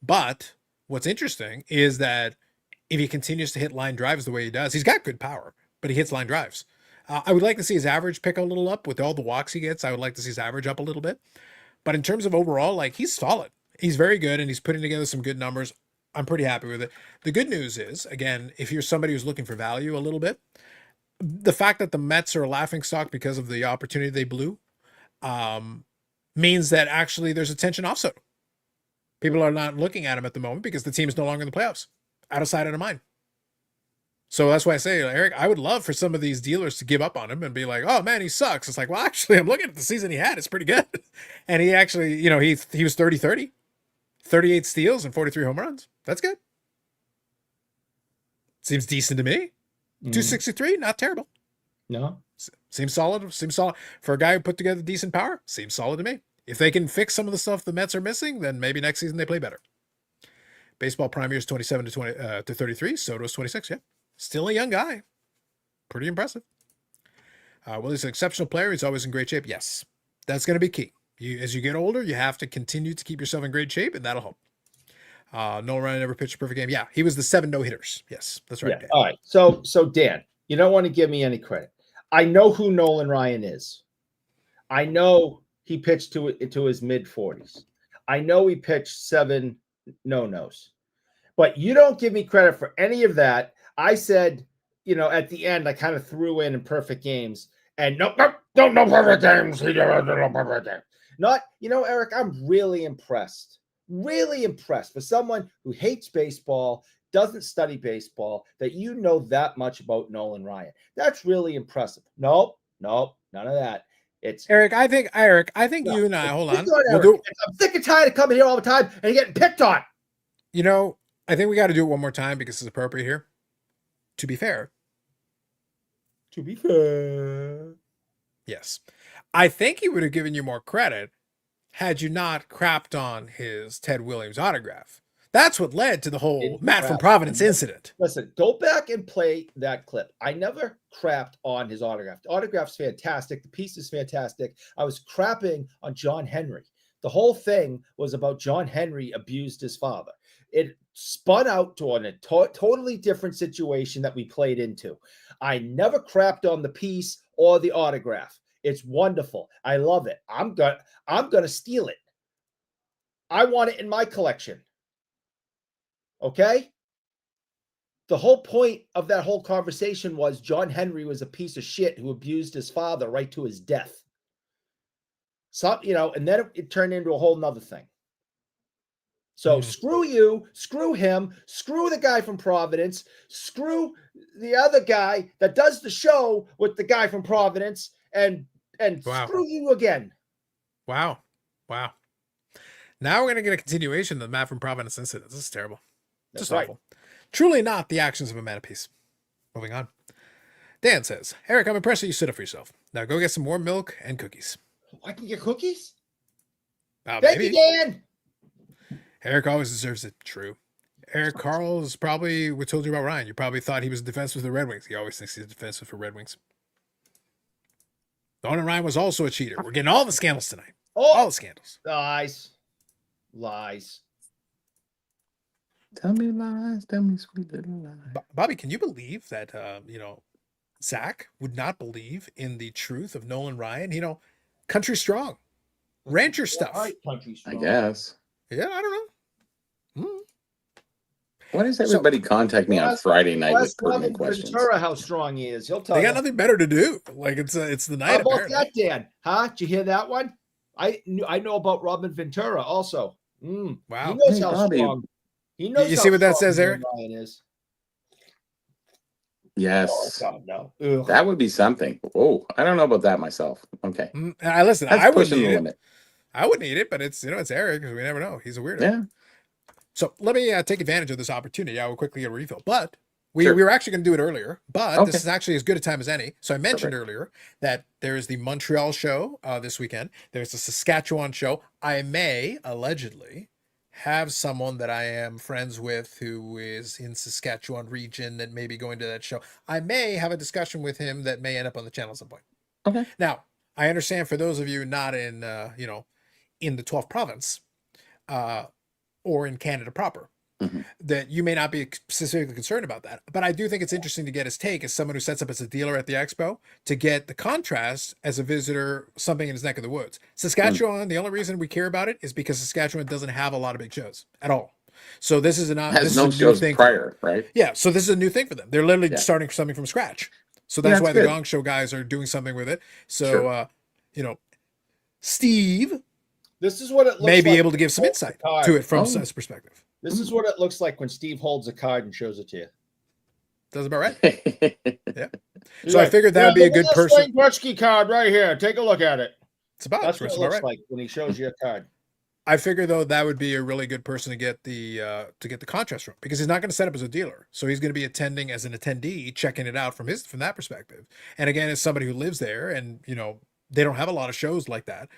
But what's interesting is that if he continues to hit line drives the way he does, he's got good power, but he hits line drives. I would like to see his average pick a little up with all the walks he gets. I would like to see his average up a little bit. But in terms of overall, like, he's solid. He's very good, and he's putting together some good numbers. I'm pretty happy with it. The good news is, again, if you're somebody who's looking for value a little bit, the fact that the Mets are a laughing stock because of the opportunity they blew means that actually there's attention off Soto. People are not looking at him at the moment because the team is no longer in the playoffs. Out of sight, out of mind. So that's why I say, Eric, I would love for some of these dealers to give up on him and be like, oh man, he sucks. It's like, well, actually, I'm looking at the season he had. It's pretty good. And he actually, you know, he was 30-30, 38 steals and 43 home runs. That's good. Seems decent to me. 263, not terrible. No. Seems solid. Seems solid. For a guy who put together decent power, seems solid to me. If they can fix some of the stuff the Mets are missing, then maybe next season they play better. Baseball prime year is 27 to 33. Soto's 26, yeah. Still a young guy. Pretty impressive. Well, he's an exceptional player. He's always in great shape. Yes, that's going to be key. As you get older, you have to continue to keep yourself in great shape, and that'll help. Nolan Ryan never pitched a perfect game. Yeah, he was the 7 no-hitters. Yes, that's right. Yeah. All right. So Dan, you don't want to give me any credit. I know who Nolan Ryan is. I know he pitched to his mid-40s. I know he pitched 7 no-nos. But you don't give me credit for any of that. I said, at the end, I kind of threw in perfect games. And no perfect games. No perfect games. Not, Eric, I'm really impressed. Really impressed for someone who hates baseball, doesn't study baseball, that you know that much about Nolan Ryan. That's really impressive. Nope, none of that. It's Eric. I think you and I, hold on. I'm sick and tired of coming here all the time and getting picked on. I think we got to do it one more time because it's appropriate here. To be fair. Yes. I think he would have given you more credit had you not crapped on his Ted Williams autograph. That's what led to the whole Matt from Providence incident. Listen, go back and play that clip. I never crapped on his autograph. The autograph's fantastic. The piece is fantastic. I was crapping on John Henry. The whole thing was about John Henry abused his father. It spun out to a totally different situation that we played into. I never crapped on the piece or the autograph. It's wonderful. I love it. I'm gonna steal it. I want it in my collection. Okay? The whole point of that whole conversation was John Henry was a piece of shit who abused his father right to his death. So, and then it turned into a whole nother thing. So screw you, screw him, screw the guy from Providence, screw the other guy that does the show with the guy from Providence, and wow. Screw you again. Wow. Now we're going to get a continuation of the Matt from Providence incident. This is terrible. Just awful. Truly not the actions of a man of peace. Moving on. Dan says, Eric, I'm impressed that you stood up for yourself. Now go get some more milk and cookies. I can get cookies? Thank you, Dan. Eric always deserves it. True. Eric Carl is probably what told you about Ryan. You probably thought he was a defenseman for the Red Wings. He always thinks he's a defenseman for Red Wings. Nolan Ryan was also a cheater. We're getting all the scandals tonight. All the scandals. Lies. Tell me lies. Tell me sweet little lies. Bobby, can you believe that, Zach would not believe in the truth of Nolan Ryan? Country strong. Rancher stuff. Right, country strong. I guess. Yeah, I don't know. Why does everybody contact me on Friday night with pertinent questions? Ventura, how strong he is. He'll tell They you. got nothing better to do. Like it's the night. How about apparently. that, Dan? Huh? Did you hear that one? I know about Robin Ventura also. Wow. He knows how Bobby. strong. He knows. You how see what that strong says, Eric? Ryan is. Yes. Oh, God, no. Ugh. That would be something. Oh, I don't know about that myself. Okay. I listen. That's I wouldn't pushing the eat it. limit. I wouldn't eat it, but it's it's Eric because we never know. He's a weirdo. Yeah. So let me take advantage of this opportunity. I will quickly get a refill, but we Sure. were actually going to do it earlier. But Okay. this is actually as good a time as any. So I mentioned Perfect. earlier that there is the Montreal show this weekend. There's the Saskatchewan show. I may allegedly have someone that I am friends with who is in Saskatchewan region that may be going to that show. I may have a discussion with him that may end up on the channel at some point. Okay. Now, I understand for those of you not in, in the 12th province, or in Canada proper, Mhm. that you may not be specifically concerned about that. But I do think it's interesting to get his take as someone who sets up as a dealer at the expo to get the contrast as a visitor, something in his neck of the woods. Saskatchewan, the only reason we care about it is because Saskatchewan doesn't have a lot of big shows at all. So this is Has a no new shows thing for them. prior, right? Yeah, so this is a new thing for them. They're literally Yeah. starting something from scratch. So Yeah, that's it's why the good. Gong Show guys are doing something with it. So Sure. Steve This is what it looks may be like able to when give he some holds the insight card. to it from Oh. his perspective. This is what it looks like when Steve holds a card and shows it to you. That's about right. Yeah. He's So I like, figured that would be a look at good this person. Wayne Gretzky card right here. Take a look at it. It's about That's what it about looks right. like when he shows you a card. I figure though that would be a really good person to get the contrast from, because he's not going to set up as a dealer, so he's going to be attending as an attendee, checking it out from that perspective. And again, as somebody who lives there, and they don't have a lot of shows like that,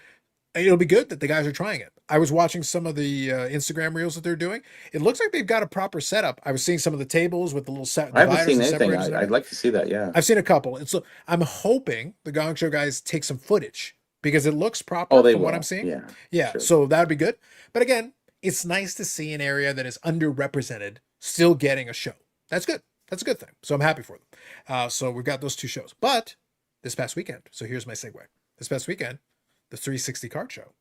it'll be good that the guys are trying it. I was watching some of the Instagram reels that they're doing. It looks like they've got a proper setup. I was seeing some of the tables with the little I haven't dividers seen and anything. separators and I'd everything. like to see that. Yeah. I've seen a couple, and so I'm hoping the Gong Show guys take some footage because it looks proper Oh, they from will. what I'm seeing. Yeah. Yeah, Sure. so that would be good. But again, it's nice to see an area that is underrepresented still getting a show. That's good. That's a good thing. So I'm happy for them. So we've got those two shows. But this past weekend, so here's my segue. This past weekend, the 360 card show.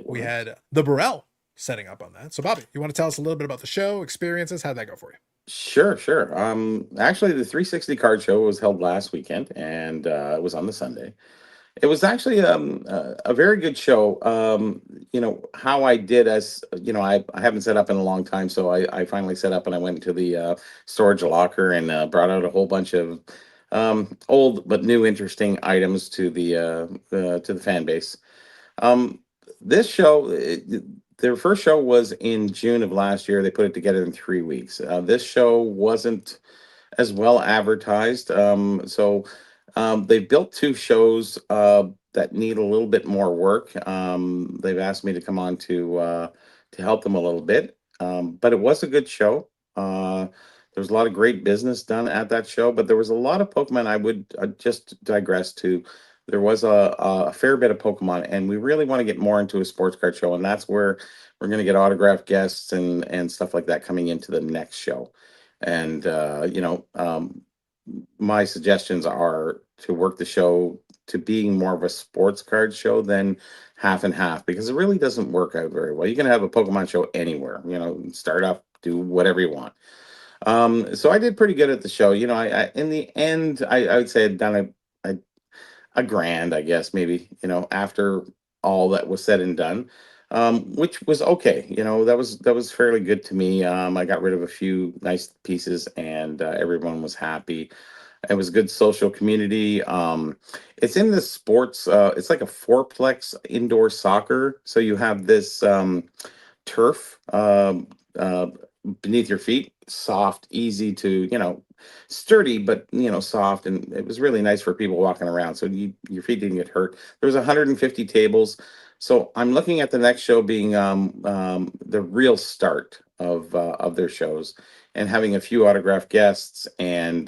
We had the Burrell setting up on that. So Bobby, you want to tell us a little bit about the show, experiences? How'd that go for you? Sure. Actually, the 360 card show was held last weekend, and it was on the Sunday. It was actually a very good show. How I did, as I haven't set up in a long time, so I finally set up and I went into the storage locker and brought out a whole bunch of old but new interesting items to the fan base. Um, this show, their first show was in June of last year. They put it together in 3 weeks. This show wasn't as well advertised. They built two shows that need a little bit more work. They've asked me to come on to help them a little bit, but it was a good show. There was a lot of great business done at that show, but there was a lot of Pokemon. I would just digress to. There was a fair bit of Pokemon, and we really want to get more into a sports card show, and that's where we're going to get autographed guests and stuff like that coming into the next show. And my suggestions are to work the show to being more of a sports card show than half and half, because it really doesn't work out very well. You can have a Pokemon show anywhere, start off, do whatever you want. So I did pretty good at the show. I in the end, I would say I'd done a grand, I guess, maybe, after all that was said and done, which was okay. That was fairly good to me. I got rid of a few nice pieces, and everyone was happy. It was a good social community. It's in the sports. It's like a fourplex indoor soccer. So you have this turf beneath your feet, soft, easy to, sturdy, but soft, and it was really nice for people walking around. So your feet didn't get hurt. There was 150 tables. So I'm looking at the next show being the real start of their shows, and having a few autographed guests, and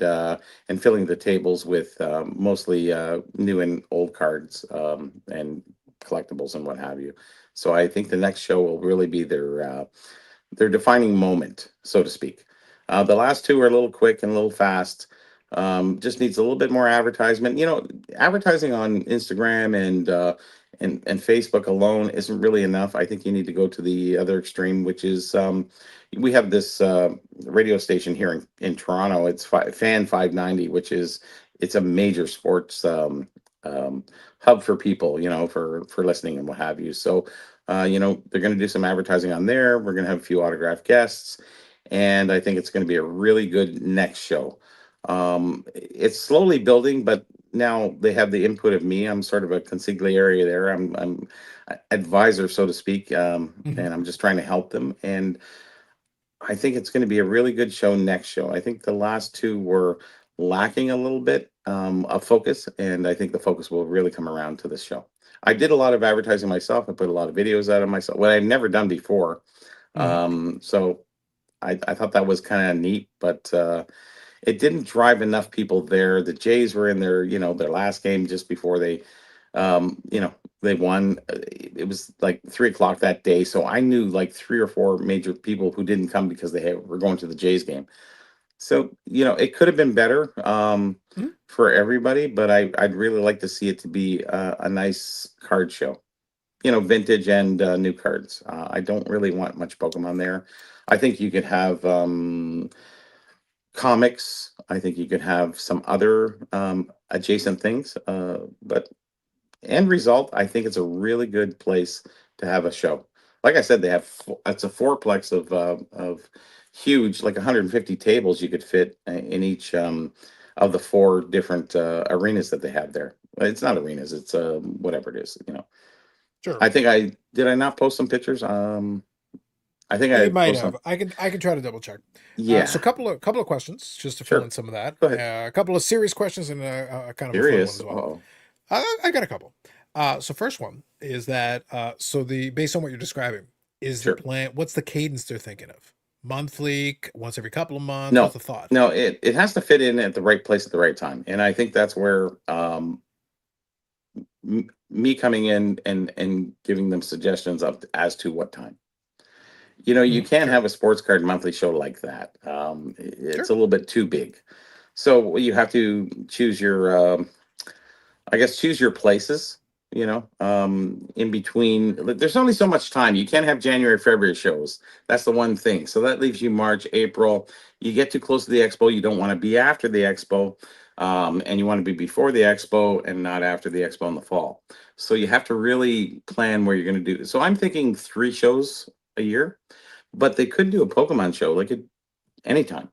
filling the tables with mostly new and old cards, and collectibles and what have you. So I think the next show will really be their defining moment, so to speak. The last two are a little quick and a little fast. Just needs a little bit more advertisement. Advertising on Instagram and Facebook alone isn't really enough. I think you need to go to the other extreme, which is we have this radio station here in Toronto. It's Fan 590, which is it's a major sports hub for people, for listening and what have you. So they're going to do some advertising on there. We're going to have a few autographed guests, and I think it's going to be a really good next show. It's slowly building, but now they have the input of me. I'm sort of a consigliere there. I'm advisor, so to speak, Mhm. and I'm just trying to help them. And I think it's going to be a really good show next show. I think the last two were lacking a little bit of focus, and I think the focus will really come around to this show. I did a lot of advertising myself. I put a lot of videos out of myself, what I'd never done before. So I thought that was kind of neat, but it didn't drive enough people there. The Jays were in their last game just before they You know, they won. It was like 3 o'clock that day, so I knew like 3 or 4 major people who didn't come because were going to the Jays game. So, you know, it could have been better Mhm. for everybody, but I'd really like to see it to be a nice card show. You know, vintage and new cards. I don't really want much Pokemon there. I think you could have comics. I think you could have some other adjacent things. But end result, I think it's a really good place to have a show. Like I said, it's a fourplex of huge, like 150 tables you could fit in each of the 4 different arenas that they have there. It's not arenas, it's whatever it is, you know. Sure. I think I not post some pictures. I think I You might post have. some. I can try to double check. So Yeah, couple of questions just to fill sure. in some of that. Go ahead. A couple of serious questions and a kind of a fun one Curious. as well. Oh, I got a couple. So first one is that so the based on what you're describing, is the sure. plan? What's the cadence they're thinking of? Monthly, once every couple of months. What's No, the thought? no. It has to fit in at the right place at the right time, and I think that's where me coming in and giving them suggestions of as to what time. You know, you can't Sure, have a sports card monthly show like that. It's sure. a little bit too big. So you have to choose your, I guess, choose your places. You know, in between. There's only so much time. You can't have January, February shows. That's the one thing. So that leaves you March, April. You get too close to the expo. You don't want to be after the expo, and you want to be before the expo and not after the expo in the fall. So you have to really plan where you're going to do. So I'm thinking 3 shows a year, but they could do a Pokemon show like it anytime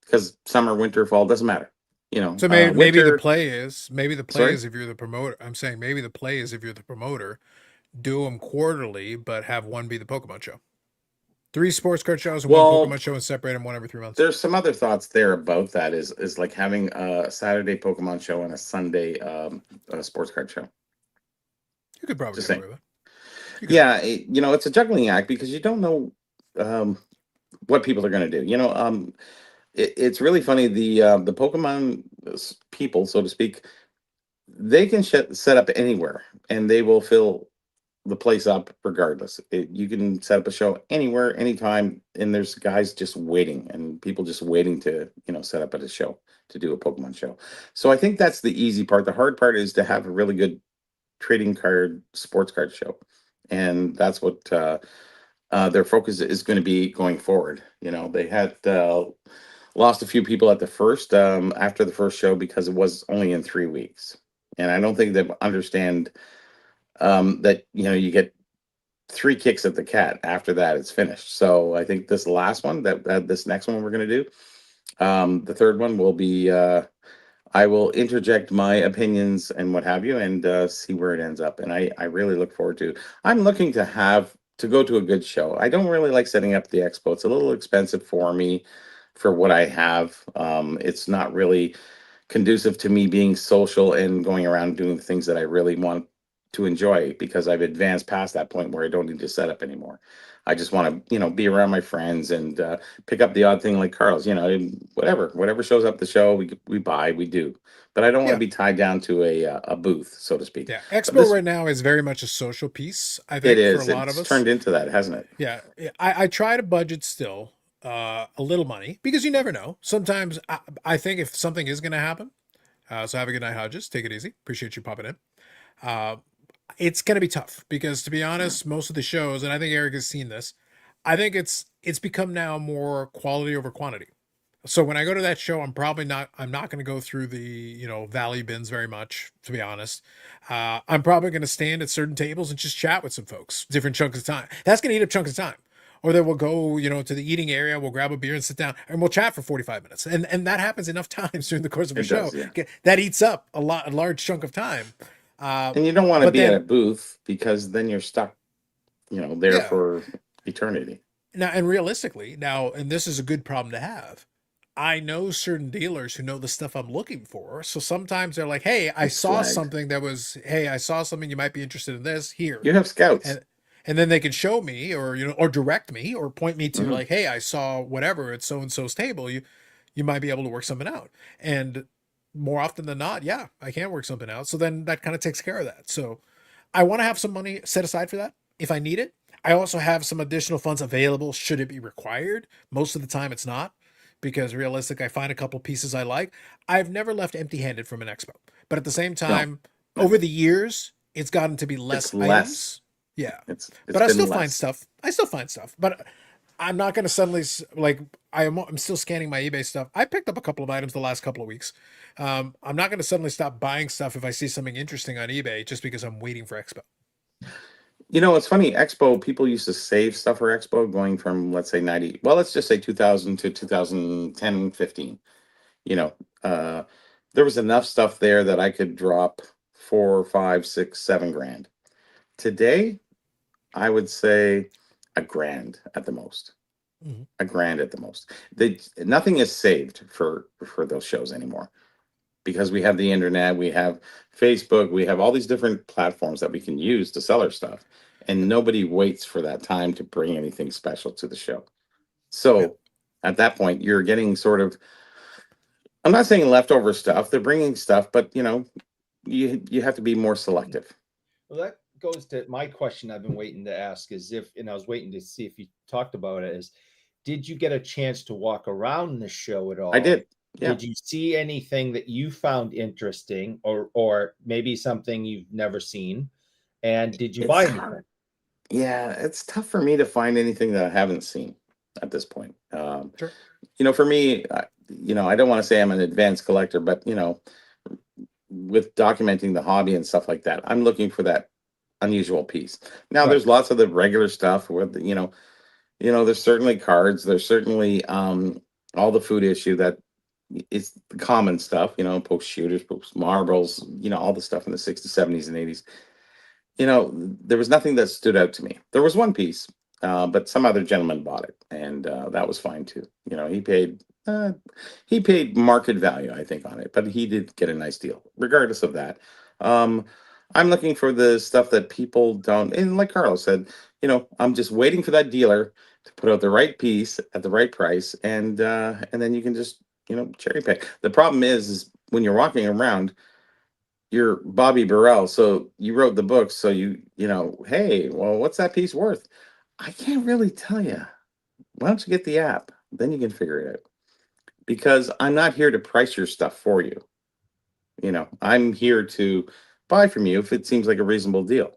because summer, winter, fall doesn't matter. You know, So maybe the winter. play is Sorry. if you're the promoter. I'm saying maybe the play is if you're the promoter, do them quarterly, but have one be the Pokemon show. 3 sports card shows and one Well, Pokemon show, and separate them one every 3 months. there's some other thoughts there about that. Is like having a Saturday Pokemon show and a Sunday sports card show. You could probably Just get saying. away with it. You could. Yeah, you know, it's a juggling act because you don't know um, what people are going to do. You know, it's really funny. The Pokemon people, so to speak, they can set up anywhere and they will fill the place up regardless. You can set up a show anywhere, anytime, and there's guys just waiting and people just waiting to, you know, set up at a show to do a Pokemon show. So I think that's the easy part. The hard part is to have a really good trading card sports card show, and that's what their focus is going to be going forward. You know, they had lost a few people at the first after the first show because it was only in 3 weeks, and I don't think they understand that, you know, you get 3 kicks at the cat after that it's finished. So I think this last one that this next one we're going to do, the third one will be I will interject my opinions and what have you, and see where it ends up. And I really look forward to. I'm looking to go to a good show. I don't really like setting up the expo. It's a little expensive for me for what I have. It's not really conducive to me being social and going around doing the things that I really want to enjoy because I've advanced past that point where I don't need to set up anymore. I just want to, you know, be around my friends and pick up the odd thing like Carl's, you know, whatever shows up the show, we buy, we do. But I don't want to Yeah. be tied down to a booth, so to speak. Yeah. But Expo this right now is very much a social piece, I it think, for a is. lot of It's us. turned into that, hasn't it? Yeah. I try to budget still a little money because you never know. Sometimes I think if something is going to happen, so have a good night, Hodges. Take it easy. Appreciate you popping in. Uh, it's going to be tough because, to be Yeah. honest, most of the shows, and I think Eric has seen this, I think it's become now more quality over quantity. So when I go to that show, I'm not going to go through the, valley bins very much, to be honest. I'm probably going to stand at certain tables and just chat with some folks, different chunks of time. That's going to eat up chunks of time. Or then we'll go, to the eating area, we'll grab a beer and sit down and we'll chat for 45 minutes. And that happens enough times during the course of a It show. does, yeah. That eats up a large chunk of time. And you don't want to But be at a then, booth because then you're stuck, you know, there yeah. for eternity. Now, and realistically, and this is a good problem to have. I know certain dealers who know the stuff I'm looking for. So sometimes they're like, "Hey, I It's saw flagged. something hey, I saw something you might be interested in this here." You have scouts. And then they can show me or or direct me or point me to Hmm. like, "Hey, I saw whatever at so and so's table. You might be able to work something out." And more often than not, yeah, I can work something out. So then that kind of takes care of that. So I want to have some money set aside for that if I need it. I also have some additional funds available should it be required. Most of the time it's not, because realistic, I find a couple pieces I like. I've never left empty-handed from an expo. But at the same No, time, no, over the years, it's gotten to be it's less less. items. Yeah. It's But I been still find less. stuff. I still find stuff. But I'm not going to suddenly like I'm still scanning my eBay stuff. I picked up a couple of items the last couple of weeks. I'm not going to suddenly stop buying stuff if I see something interesting on eBay just because I'm waiting for Expo. You know, it's funny. Expo, people used to save stuff for Expo going from, let's say, 90, well, let's just say 2000 to 2010, 15. You know, uh, there was enough stuff there that I could drop 4, 5, 6, 7 grand. Today, I would say a grand at the most. Mm-hmm. A grand at the most. Nothing is saved for those shows anymore because we have the internet, we have Facebook, we have all these different platforms that we can use to sell our stuff, and Yep. nobody waits for that time to bring anything special to the show. Yep. So at that point, you're getting sort of, I'm not saying leftover stuff. They're bringing stuff, but you have to be more selective. Well, that goes to my question I've been waiting to ask is if, and I was waiting to see if you talked about it, is did you get a chance to walk around the show at I all? did, yeah. Did you see anything that you found interesting or maybe something you've never seen? And did you buy It's anything? Yeah, it's tough for me to find anything that I haven't seen at this point. Sure. For me, I don't want to say I'm an advanced collector, but with documenting the hobby and stuff like that, I'm looking for that unusual piece. Now, Right. there's lots of the regular stuff with, there's certainly cards. There's certainly all the food issue that is the common stuff, post shooters, post marbles, all the stuff in the 60s, 70s, and 80s. There was nothing that stood out to me. There was one piece, but some other gentleman bought it, and that was fine too. He paid market value, I think, on it, but he did get a nice deal. Regardless of that, um, I'm looking for the stuff that people don't. And like Carlos said, I'm just waiting for that dealer to put out the right piece at the right price, and then you can just cherry pick. The problem is when you're walking around, you're Bobby Burrell, so you wrote the book, so hey, well, what's that piece worth? I can't really tell you. Why don't you get the app? Then you can figure it out. Because I'm not here to price your stuff for you. I'm here to buy from you if it seems like a reasonable deal.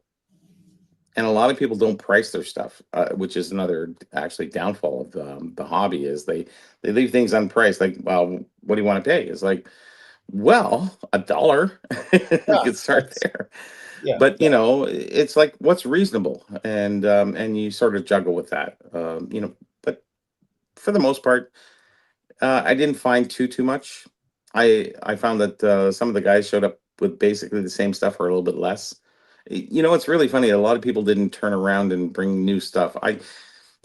And a lot of people don't price their stuff, which is another actually downfall of the hobby is they leave things unpriced. Like, well, what do you want to pay? It's like, well, $1. We Yeah, could start there. yeah. But it's like what's reasonable, and you sort of juggle with that. But for the most part, I didn't find too much. I found that some of the guys showed up with basically the same stuff or a little bit less. It's really funny. A lot of people didn't turn around and bring new stuff.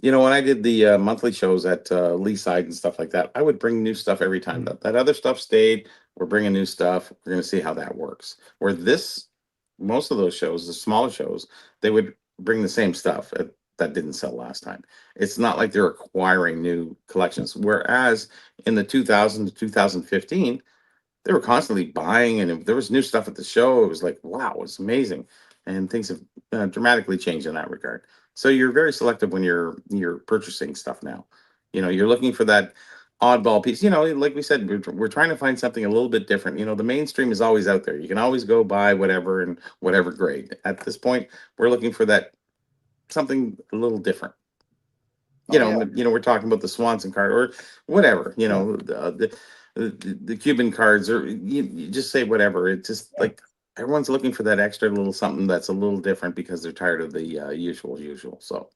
When I did the monthly shows at Leaside and stuff like that, I would bring new stuff every time. That other stuff stayed. We're bringing new stuff. We're going to see how that works. Where most of those shows, the smaller shows, they would bring the same stuff that didn't sell last time. It's not like they're acquiring new collections. Whereas in the 2000 to 2015, they were constantly buying, and if there was new stuff at the show, it was like, wow, it's amazing. And things have dramatically changed in that regard. So you're very selective when you're purchasing stuff now. You're looking for that oddball piece. Like we said, we're trying to find something a little bit different. The mainstream is always out there. You can always go buy whatever and whatever grade. At this point, we're looking for that something a little different. We're talking about the Swanson card or whatever. The Cuban cards, or you just say whatever. It's just like everyone's looking for that extra little something that's a little different because they're tired of the usual. So,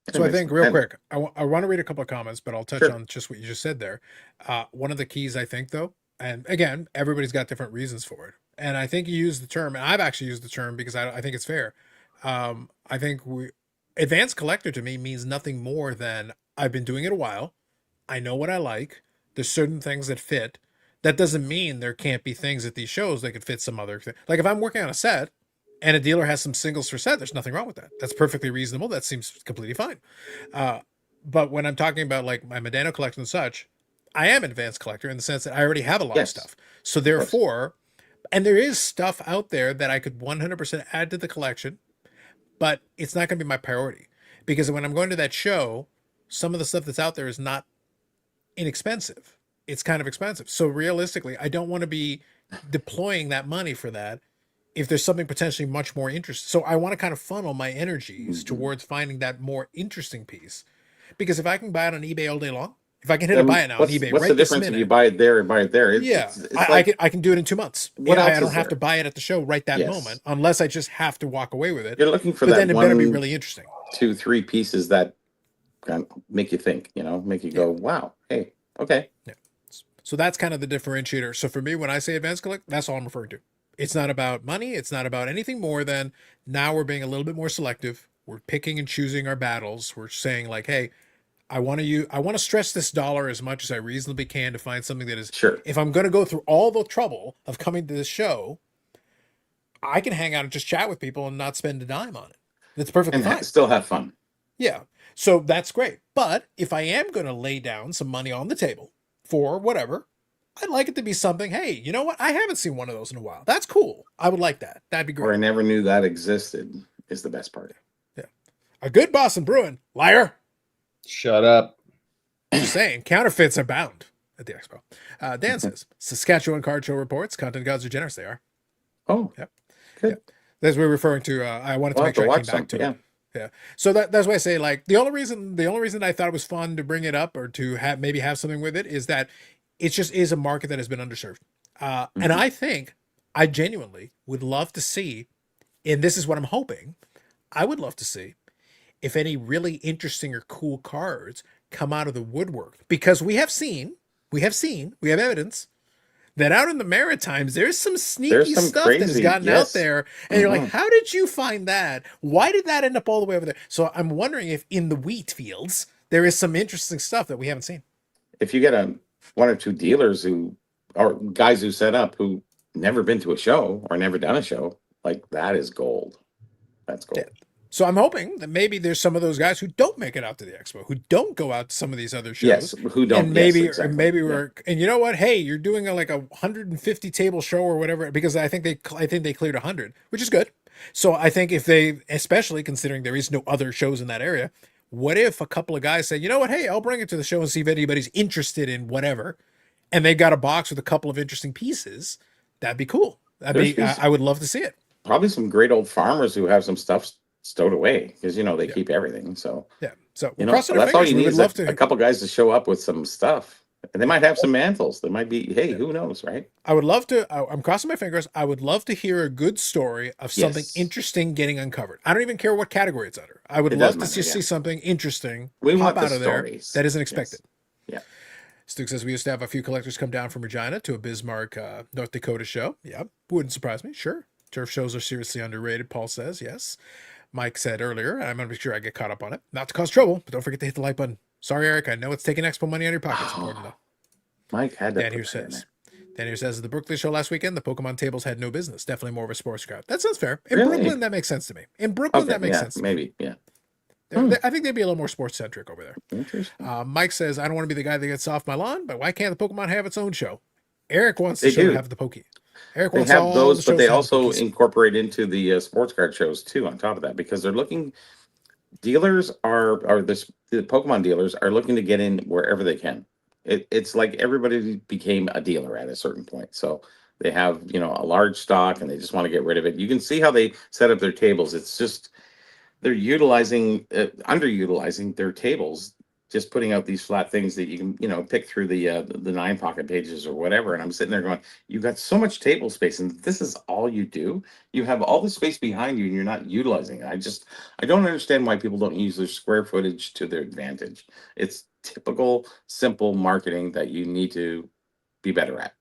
So I anyways, think real quick, I want to read a couple of comments, but I'll touch sure. on just what you just said there. One of the keys I think though, and again, everybody's got different reasons for it. And I think you use the term, and I've actually used the term because I think it's fair. I think advanced collector to me means nothing more than I've been doing it a while. I know what I like. There's certain things that fit. That doesn't mean there can't be things at these shows that could fit some other thing. Like if I'm working on a set and a dealer has some singles for set, there's nothing wrong with that. That's perfectly reasonable. That seems completely fine. Uh, but when I'm talking about like my Medano collection and such, I am an advanced collector in the sense that I already have a lot of Yes, stuff. So of course. therefore, and there is stuff out there that I could 100% add to the collection, but it's not going to be my priority because when I'm going to that show, some of the stuff that's out there is not inexpensive. It's kind of expensive. So realistically, I don't want to be deploying that money for that if there's something potentially much more interesting. So I want to kind of funnel my energies Mhm. towards finding that more interesting piece. Because if I can buy it on eBay all day long, if I can hit a buy it now on eBay What's the right this difference if you minute, buy it there or buy it there? yeah, It's I like, can do it in 2 months. what else I don't is have to there? buy it at the show right that Yes. moment, unless I just have to walk away with it. You're looking for But that then it better be one, really interesting. 2, 3 pieces that kind of make you think, make you go, wow, hey, okay. Yeah. So that's kind of the differentiator. So for me, when I say advanced collect, that's all I'm referring to. It's not about money. It's not about anything more than now we're being a little bit more selective. We're picking and choosing our battles. We're saying like, hey, I want to stretch this dollar as much as I reasonably can to find something that is, Sure. if I'm going to go through all the trouble of coming to this show, I can hang out and just chat with people and not spend a dime on it. That's perfectly And fine. still have fun. Yeah. So that's great. But if I am going to lay down some money on the table for whatever, I'd like it to be something, hey, you know what? I haven't seen one of those in a while. That's cool. I would like that. That'd be Or I great. never knew that existed is the best part. Yeah. A good Boston Bruin, liar. Shut up. Just saying, counterfeits are bound at the expo. Dan says, Saskatchewan Card Show reports, content gods are generous. They are. Oh, Yep. good. Yep. That's what we're referring to. I wanted to We'll make have to sure I came watch back some. to Yeah. it. Yeah. So that's why I say like the only reason I thought it was fun to bring it up or to maybe have something with it is that it just is a market that has been underserved. And Mhm. I think I genuinely would love to see, and this is what I'm hoping, I would love to see if any really interesting or cool cards come out of the woodwork because we have evidence that out in the Maritimes, there's some There's sneaky some stuff that has crazy, gotten out yes. there. And you're like, Mhm. how did you find that? Why did that end up all the way over there? So I'm wondering if in the wheat fields, there is some interesting stuff that we haven't seen. If you get one or two dealers or guys who set up who never been to a show or never done a show, like that is gold. That's gold. Yeah. So I'm hoping that maybe there's some of those guys who don't make it out to the expo, who don't go out to some of these other Yes, shows. who don't. And Yes, maybe, exactly. Yeah. we're, and you know what? Hey, you're doing like a 150 table show or whatever, because I think they cleared 100, which is good. So I think if they, especially considering there is no other shows in that area, what if a couple of guys say, you know what? Hey, I'll bring it to the show and see if anybody's interested in whatever. And they got a box with a couple of interesting pieces. That'd be cool. There's these I would love to see it. probably some great old farmers who have some stuff stowed away because they Yeah. keep everything. So Yeah. So we're crossing our that's all fingers. you We need would is love a to. couple guys to show up with some stuff, and they might have some mantles. They might be, hey, Yeah. who knows, right? I would love to. I'm crossing my fingers. I would love to hear a good story of something Yes. interesting getting uncovered. I don't even care what category it's under. I would It love doesn't to matter, just yeah. see something interesting We pop want the out of there stories. that isn't expected. Yes. Yeah. Stu says we used to have a few collectors come down from Regina to a Bismarck, North Dakota show. Yeah, wouldn't surprise me. Sure. Turf shows are seriously underrated, Paul says. Yes. Mike said earlier, I'm going to be sure I get caught up on it. Not to cause trouble, but don't forget to hit the like button. Sorry, Eric. I know it's taking expo money out of your pocket. It's important though. Mike had to Dan put here that in says. there. Dan here says the Brooklyn show last weekend, the Pokemon tables had no business. Definitely more of a sports card. That sounds fair. In Really? Brooklyn, that makes sense to me. In Brooklyn, Okay, that makes yeah, sense to me. maybe, yeah. I think they'd be a little more sports centric over there. Interesting. Mike says, I don't want to be the guy that gets off my lawn, but why can't the Pokemon have its own show? Eric wants They the show do. to have the Poke. Eric They wants have all those, the but shows they to have also the Pokies. incorporate into the sports card shows too. On top of that, because they're looking, dealers the Pokemon dealers are looking to get in wherever they can. It's like everybody became a dealer at a certain point. So they have a large stock and they just want to get rid of it. You can see how they set up their tables. It's just they're underutilizing their tables, just putting out these flat things that you can pick through the 9 pocket pages or whatever. And I'm sitting there going, you got so much table space and this is all you do. You have all the space behind you and you're not utilizing it. I don't understand why people don't use their square footage to their advantage. It's typical simple marketing that you need to be better at.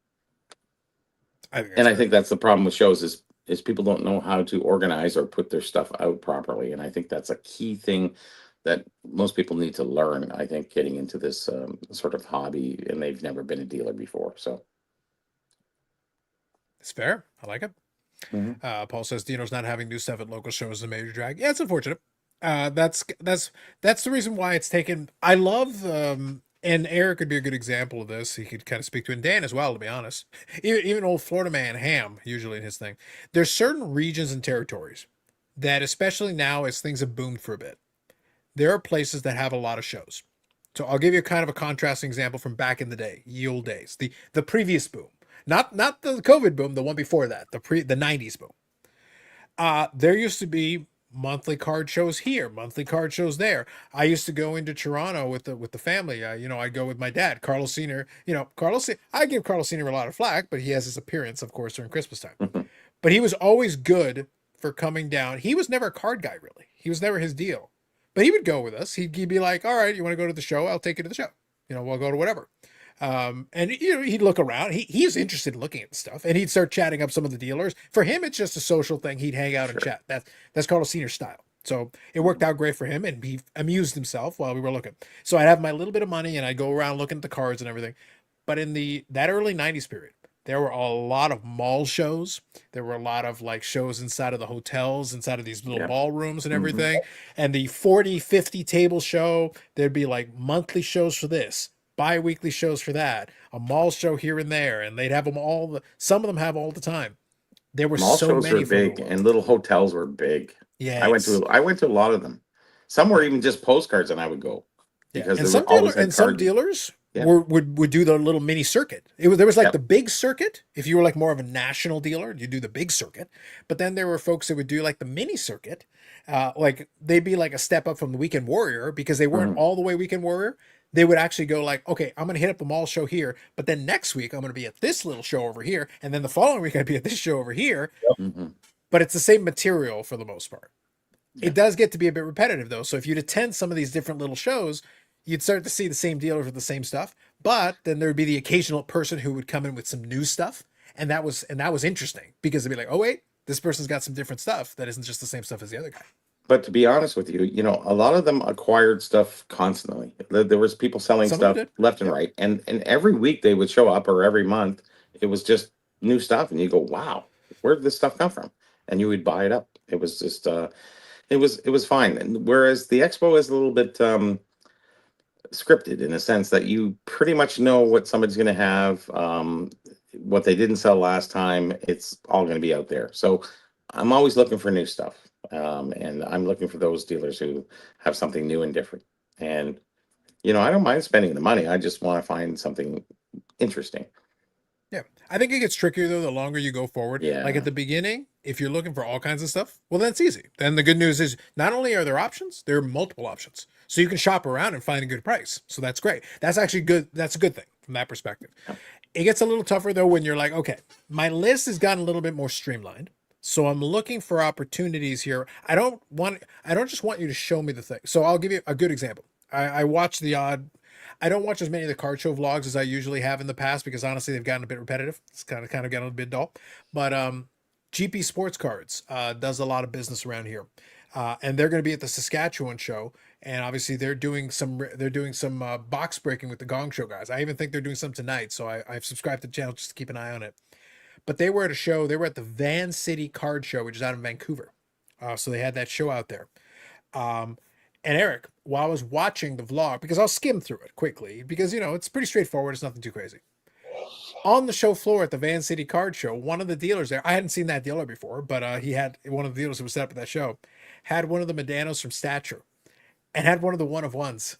I think that's the problem with shows is people don't know how to organize or put their stuff out properly. And I think that's a key thing that most people need to learn, I think, getting into this sort of hobby, and they've never been a dealer before. So It's fair. I like it. Paul says Dino's not having new stuff at local shows is a major drag. Yeah, it's unfortunate. That's the reason why it's taken. I love And Eric would be a good example of this. He could kind of speak to it. And Dan as well, to be honest. Even old Florida man, Ham, usually in his thing. There's certain regions and territories that, especially now as things have boomed for a bit, there are places that have a lot of shows. So I'll give you kind of a contrasting example from back in the day, ye old days, the previous boom, not the COVID boom, the one before that, the 90s boom. There used to be monthly card shows here, monthly card shows there. I used to go into Toronto with the family. I go with my dad, Carlos Senior. I give Carlos Senior a lot of flack, but he has his appearance, of course, during Christmas time. But he was always good for coming down. He was never a card guy, really. He was never his deal. But he would go with us. He'd be like, "All right, you want to go to the show? I'll take you to the show. We'll go to whatever." And he'd look around. He's interested in looking at stuff, and he'd start chatting up some of the dealers. For him, it's just a social thing. He'd hang out and chat. That's Carlos Senior style. So it worked out great for him, and he amused himself while we were looking. So I'd have my little bit of money, and I'd go around looking at the cards and everything. But in that early '90s period, there were a lot of mall shows. There were a lot of like shows inside of the hotels, inside of these little ballrooms and everything. And the 40, 50 table show, there'd be like monthly shows for this, bi-weekly shows for that, a mall show here and there. And they'd have them some of them have all the time. There were Mall so shows many were big, and little hotels were big. Yeah. I went to a lot of them. Some were even just postcards, and I would go because and some dealers would do the little mini circuit. There was like the big circuit. If you were like more of a national dealer, you do the big circuit. But then there were folks that would do like the mini circuit. Like they'd be like a step up from the Weekend Warrior because they weren't all the way Weekend Warrior. They would actually go like, okay, I'm going to hit up the mall show here, but then next week I'm going to be at this little show over here, and then the following week I'd be at this show over here. But it's the same material for the most part. It does get to be a bit repetitive though. So if you'd attend some of these different little shows, you'd start to see the same dealers with the same stuff, but then there'd be the occasional person who would come in with some new stuff. And that was interesting because they'd be like, oh wait, this person's got some different stuff that isn't just the same stuff as the other guy. But to be honest with you, a lot of them acquired stuff constantly. There was people selling stuff left and right. And every week they would show up, or every month it was just new stuff. And you go, wow, where did this stuff come from? And you would buy it up. It was just, it was fine. And whereas the expo is a little bit, scripted in a sense that you pretty much know what somebody's going to have, what they didn't sell last time. It's all going to be out there. So I'm always looking for new stuff. And I'm looking for those dealers who have something new and different. And, I don't mind spending the money. I just want to find something interesting. Yeah. I think it gets trickier though, the longer you go forward. Yeah. Like at the beginning, if you're looking for all kinds of stuff, well, that's easy. Then the good news is not only are there options, there are multiple options. So you can shop around and find a good price. So that's great. That's actually good. That's a good thing from that perspective. Yeah. It gets a little tougher though when you're like, okay, my list has gotten a little bit more streamlined. So I'm looking for opportunities here. I don't just want you to show me the thing. So I'll give you a good example. I watch I don't watch as many of the card show vlogs as I usually have in the past because honestly they've gotten a bit repetitive. It's kind of gotten a bit dull. But GP Sports Cards does a lot of business around here, and they're going to be at the Saskatchewan show. And obviously they're doing some box breaking with the Gong Show guys. I even think they're doing some tonight. So I've subscribed to the channel just to keep an eye on it. But they were at a show. They were at the Van City Card Show, which is out in Vancouver. So they had that show out there. And Eric, while I was watching the vlog, because I'll skim through it quickly, because, it's pretty straightforward. It's nothing too crazy. On the show floor at the Van City Card Show, one of the dealers there, I hadn't seen that dealer before, but he had one of the dealers who was set up at that show, had one of the Medanos from Stature and had one of the one-of-ones.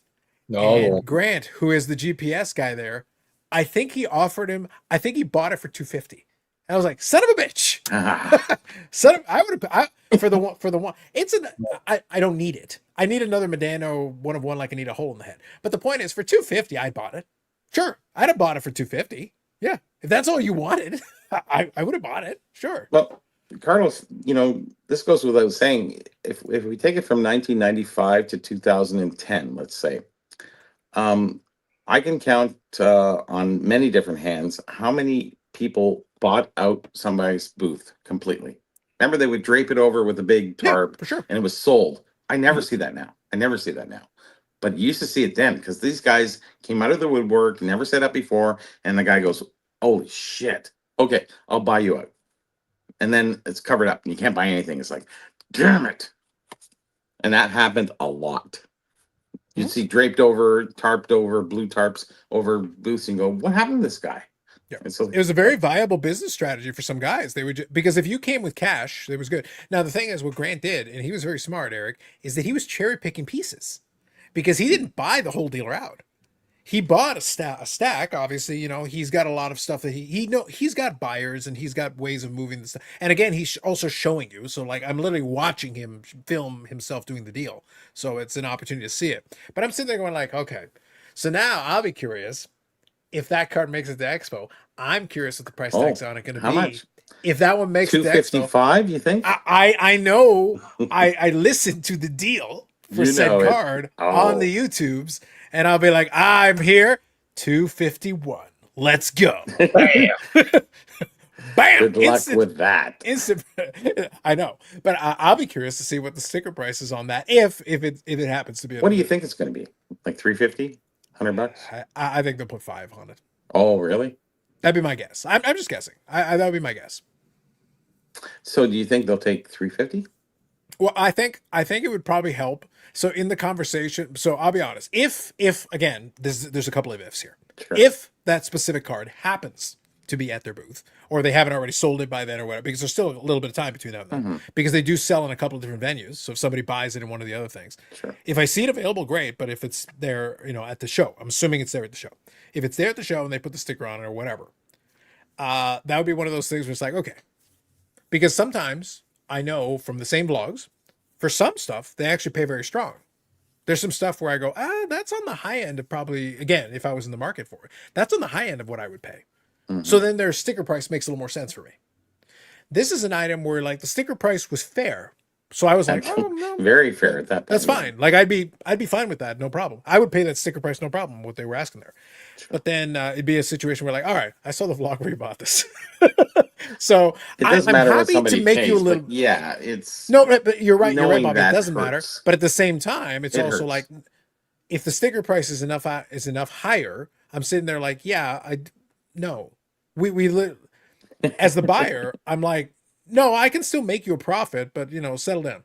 No. And Grant, who is the GPS guy there, I think he bought it for $250. I was like, son of a bitch. For the one. I don't need it. I need another Medano one-of-one like I need a hole in the head. But the point is, for $250, I bought it. Sure, I'd have bought it for $250. Yeah, if that's all you wanted, I would have bought it. Sure. Well, Carlos, this goes without saying. If we take it from 1995 to 2010, let's say, I can count on many different hands how many people bought out somebody's booth completely. Remember, they would drape it over with a big tarp, for sure, and it was sold. I never see that now. But you used to see it then because these guys came out of the woodwork, never set up before, and the guy goes, "Holy shit! Okay, I'll buy you out." And then it's covered up, and you can't buy anything. It's like, damn it! And that happened a lot. You'd see draped over, tarped over, blue tarps over booths, and go, "What happened to this guy?" Yeah. And so It was a very viable business strategy for some guys. They would because if you came with cash, it was good. Now the thing is, what Grant did, and he was very smart, Eric, is that he was cherry picking pieces because he didn't buy the whole dealer out. He bought a stack. Obviously, he's got a lot of stuff that he's got buyers and he's got ways of moving the stuff. And again, he's also showing you. So like I'm literally watching him film himself doing the deal. So it's an opportunity to see it. But I'm sitting there going like, okay, so now I'll be curious if that card makes it to Expo. I'm curious what the price tags on it going to be. How much? If that one makes it to Expo, 255, you think? I know I listened to the deal for said card on the YouTubes, and I'll be like, I'm here, 251. Let's go. Bam. Bam. Good luck with that. Instant. I know, but I'll be curious to see what the sticker price is on that if it happens to be. What do you think it's going to be? Like 350, $100? I think they'll put 5 on it. Oh, really? That'd be my guess. I'm just guessing. That would be my guess. So do you think they'll take 350? Well, I think it would probably help. So in the conversation, so I'll be honest. If again, there's a couple of ifs here. Sure. If that specific card happens to be at their booth, or they haven't already sold it by then or whatever, because there's still a little bit of time between now and then, because they do sell in a couple of different venues. So if somebody buys it in one of the other things, sure. If I see it available, great. But if it's there, at the show, I'm assuming it's there at the show. If it's there at the show and they put the sticker on it or whatever, that would be one of those things where it's like, okay, because sometimes I know from the same blogs, for some stuff, they actually pay very strong. There's some stuff where I go, that's on the high end of probably, again, if I was in the market for it, that's on the high end of what I would pay. So then their sticker price makes a little more sense for me. This is an item where like the sticker price was fair. So I was like, oh no. Very fair at that point. That's fine. Like I'd be fine with that, no problem. I would pay that sticker price, no problem, what they were asking there. Sure. But then it'd be a situation where like, all right, I saw the vlog where you bought this. So I'm happy to make you a little. Yeah, it's no, but you're right. You're right, Bob. It doesn't hurts. matter. But at the same time, it's also hurts. like, if the sticker price is enough higher, I'm sitting there like, yeah, as the buyer, I'm like, no, I can still make you a profit, but settle down.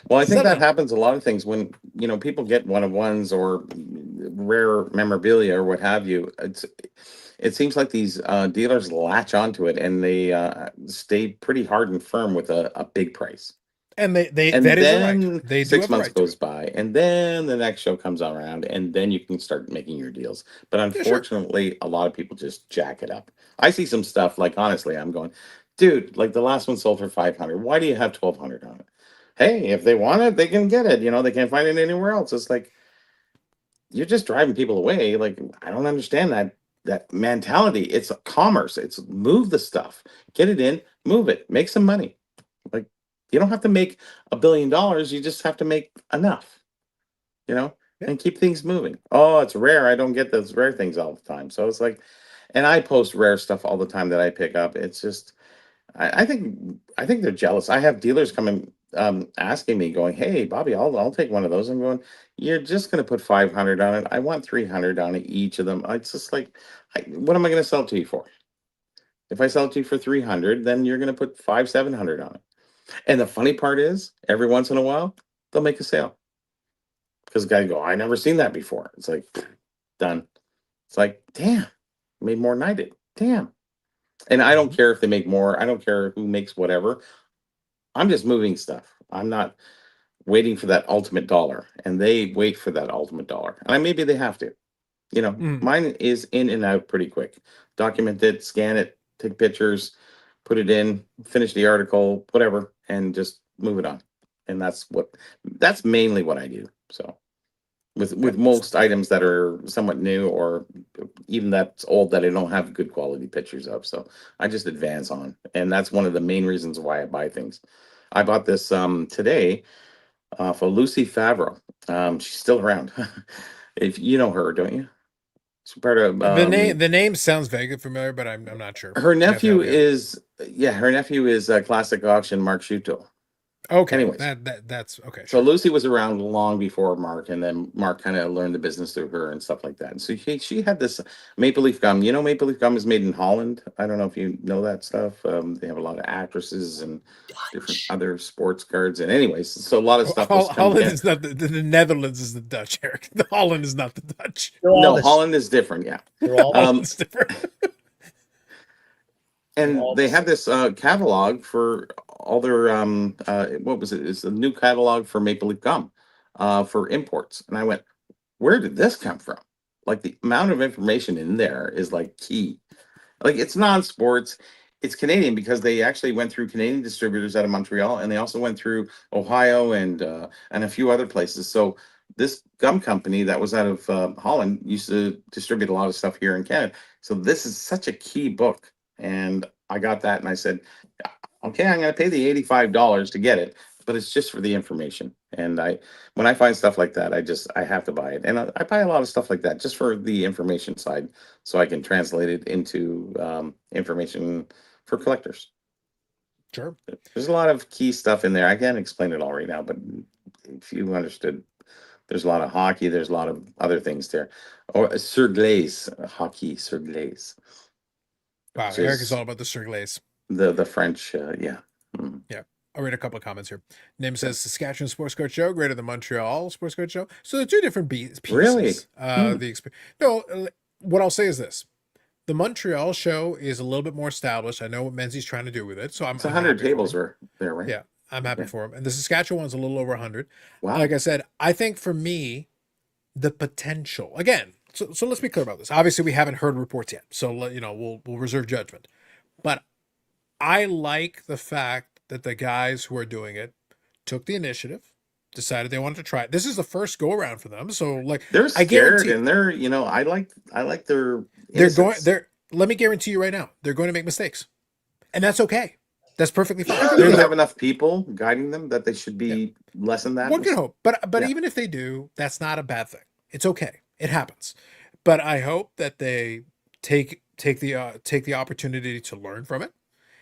Well, I think that happens a lot of things when people get one-of-ones or rare memorabilia or what have you. It seems like these dealers latch onto it and they stay pretty hard and firm with a big price. And that is right. They 6 months goes by, and then the next show comes around, and then you can start making your deals. But unfortunately, a lot of people just jack it up. I see some stuff like, honestly, I'm going, dude, like the last one sold for 500. Why do you have 1,200 on it? Hey, if they want it, they can get it. They can't find it anywhere else. It's like you're just driving people away. Like I don't understand that mentality. It's a commerce. It's move the stuff, get it in, move it, make some money. Like you don't have to make $1 billion. You just have to make enough, and keep things moving. Oh, it's rare. I don't get those rare things all the time. So it's like, and I post rare stuff all the time that I pick up. It's just, I think they're jealous. I have dealers coming, asking me, going, "Hey, Bobby, I'll take one of those." I'm going, "You're just going to put 500 on it. I want 300 on it, each of them." It's just like, what am I going to sell it to you for? If I sell it to you for 300, then you're going to put 700 on it. And the funny part is, every once in a while, they'll make a sale. Because the guy go, "I never seen that before." It's like, done. It's like, damn, made more than I did. Damn. And I don't care if they make more. I don't care who makes whatever. I'm just moving stuff. I'm not waiting for that ultimate dollar. And they wait for that ultimate dollar. And maybe they have to. Mine is in and out pretty quick. Document it, scan it, take pictures, put it in, finish the article, whatever, and just move it on. And that's mainly what I do. So with most items that are somewhat new or even that's old that I don't have good quality pictures of. So I just advance on. And that's one of the main reasons why I buy things. I bought this today for Lucy Favreau. She's still around. If you know her, don't you? She's part of the name sounds vaguely familiar, but I'm not sure. Her nephew is classic auction Mark Shuto. Okay, Anyways. that's okay. So Sure. Lucy was around long before Mark, and then Mark kind of learned the business through her and stuff like that. And so she had this maple leaf gum. You know, maple leaf gum is made in Holland. I don't know if you know that stuff. They have a lot of actresses and different other sports cards. And anyways, so a lot of stuff was coming Holland in. is not the Netherlands is the Dutch, Eric. The Holland is not the Dutch. They're all No, the- Holland is different. Yeah. They're all Holland's different. And all they the have this catalog for all their what was it? It's a new catalog for maple leaf gum for imports. And I went, where did this come from? Like the amount of information in there is like key. Like it's non-sports, it's Canadian because they actually went through Canadian distributors out of Montreal, and they also went through Ohio and a few other places. So this gum company that was out of Holland used to distribute a lot of stuff here in Canada. So this is such a key book, and I got that, and I said, okay, I'm going to pay the $85 to get it, but it's just for the information. And when I find stuff like that, I have to buy it, and I buy a lot of stuff like that just for the information side, so I can translate it into information for collectors. Sure. There's a lot of key stuff in there. I can't explain it all right now, but if you understood, there's a lot of hockey. There's a lot of other things there. Or sur glace, hockey sur glace. Wow, Which Eric is is all about the surglaze. the French, yeah. Yeah. I'll read a couple of comments here. Nim says Saskatchewan Sports Card Show greater than Montreal Sports Card Show. So they're two different pieces. Really? What I'll say is this: the Montreal show is a little bit more established. I know what Menzies trying to do with it, so I'm. It's 100 happy for tables him. were there, right? Yeah, I'm happy Yeah. for him. And the Saskatchewan one's a little over 100. Wow. Like I said, I think for me, the potential again. So let's be clear about this. Obviously, we haven't heard reports yet, so we'll reserve judgment. But I like the fact that the guys who are doing it took the initiative, decided they wanted to try it. This is the first go around for them. So like They're I scared, guarantee and they're I like their they're going innocence. let me guarantee you right now, they're going to make mistakes. And that's okay. That's perfectly fine. Do they have enough people guiding them that they should be less than that? One can hope. But Yeah. even if they do, that's not a bad thing. It's okay. It happens. But I hope that they take the opportunity to learn from it.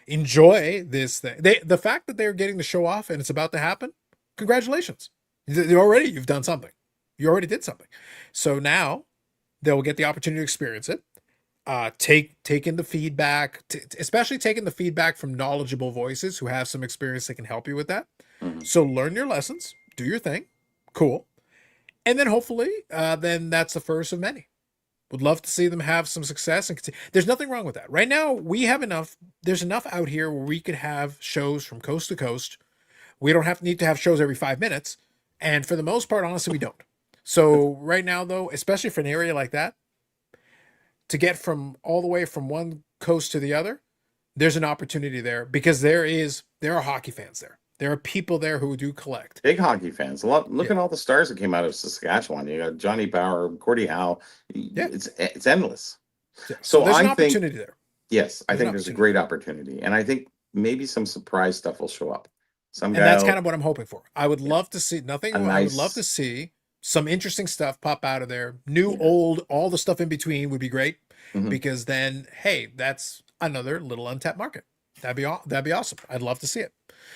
Enjoy this thing. The fact that they're getting the show off and it's about to happen, congratulations. You've done something. You already did something. So now they'll get the opportunity to experience it. Take in the feedback, especially taking the feedback from knowledgeable voices who have some experience that can help you with that. Mhm. So learn your lessons, do your thing, cool, and then hopefully, then that's the first of many. Would love to see them have some success and continue. There's nothing wrong with that. Right now, we have enough. There's enough out here where we could have shows from coast to coast. We don't need to have shows every 5 minutes, and for the most part, honestly, we don't. So right now, though, especially for an area like that, to get from all the way from one coast to the other, there's an opportunity there because there are hockey fans there. There are people there who do collect. Big hockey fans. Look at all the stars that came out of Saskatchewan. You got Johnny Bauer, Gordie Howe. Yeah. It's endless. Yeah. So there's an I think opportunity there. yes, I There's think an there's a opportunity. great opportunity, and I think maybe some surprise stuff will show up. And that's kind of what I'm hoping for. I would love to see nothing. A I would love nice- to see some interesting stuff pop out of there. New, Yeah. old, all the stuff in between would be great Mhm. because then, hey, that's another little untapped market. That'd be awesome. I'd love to see it.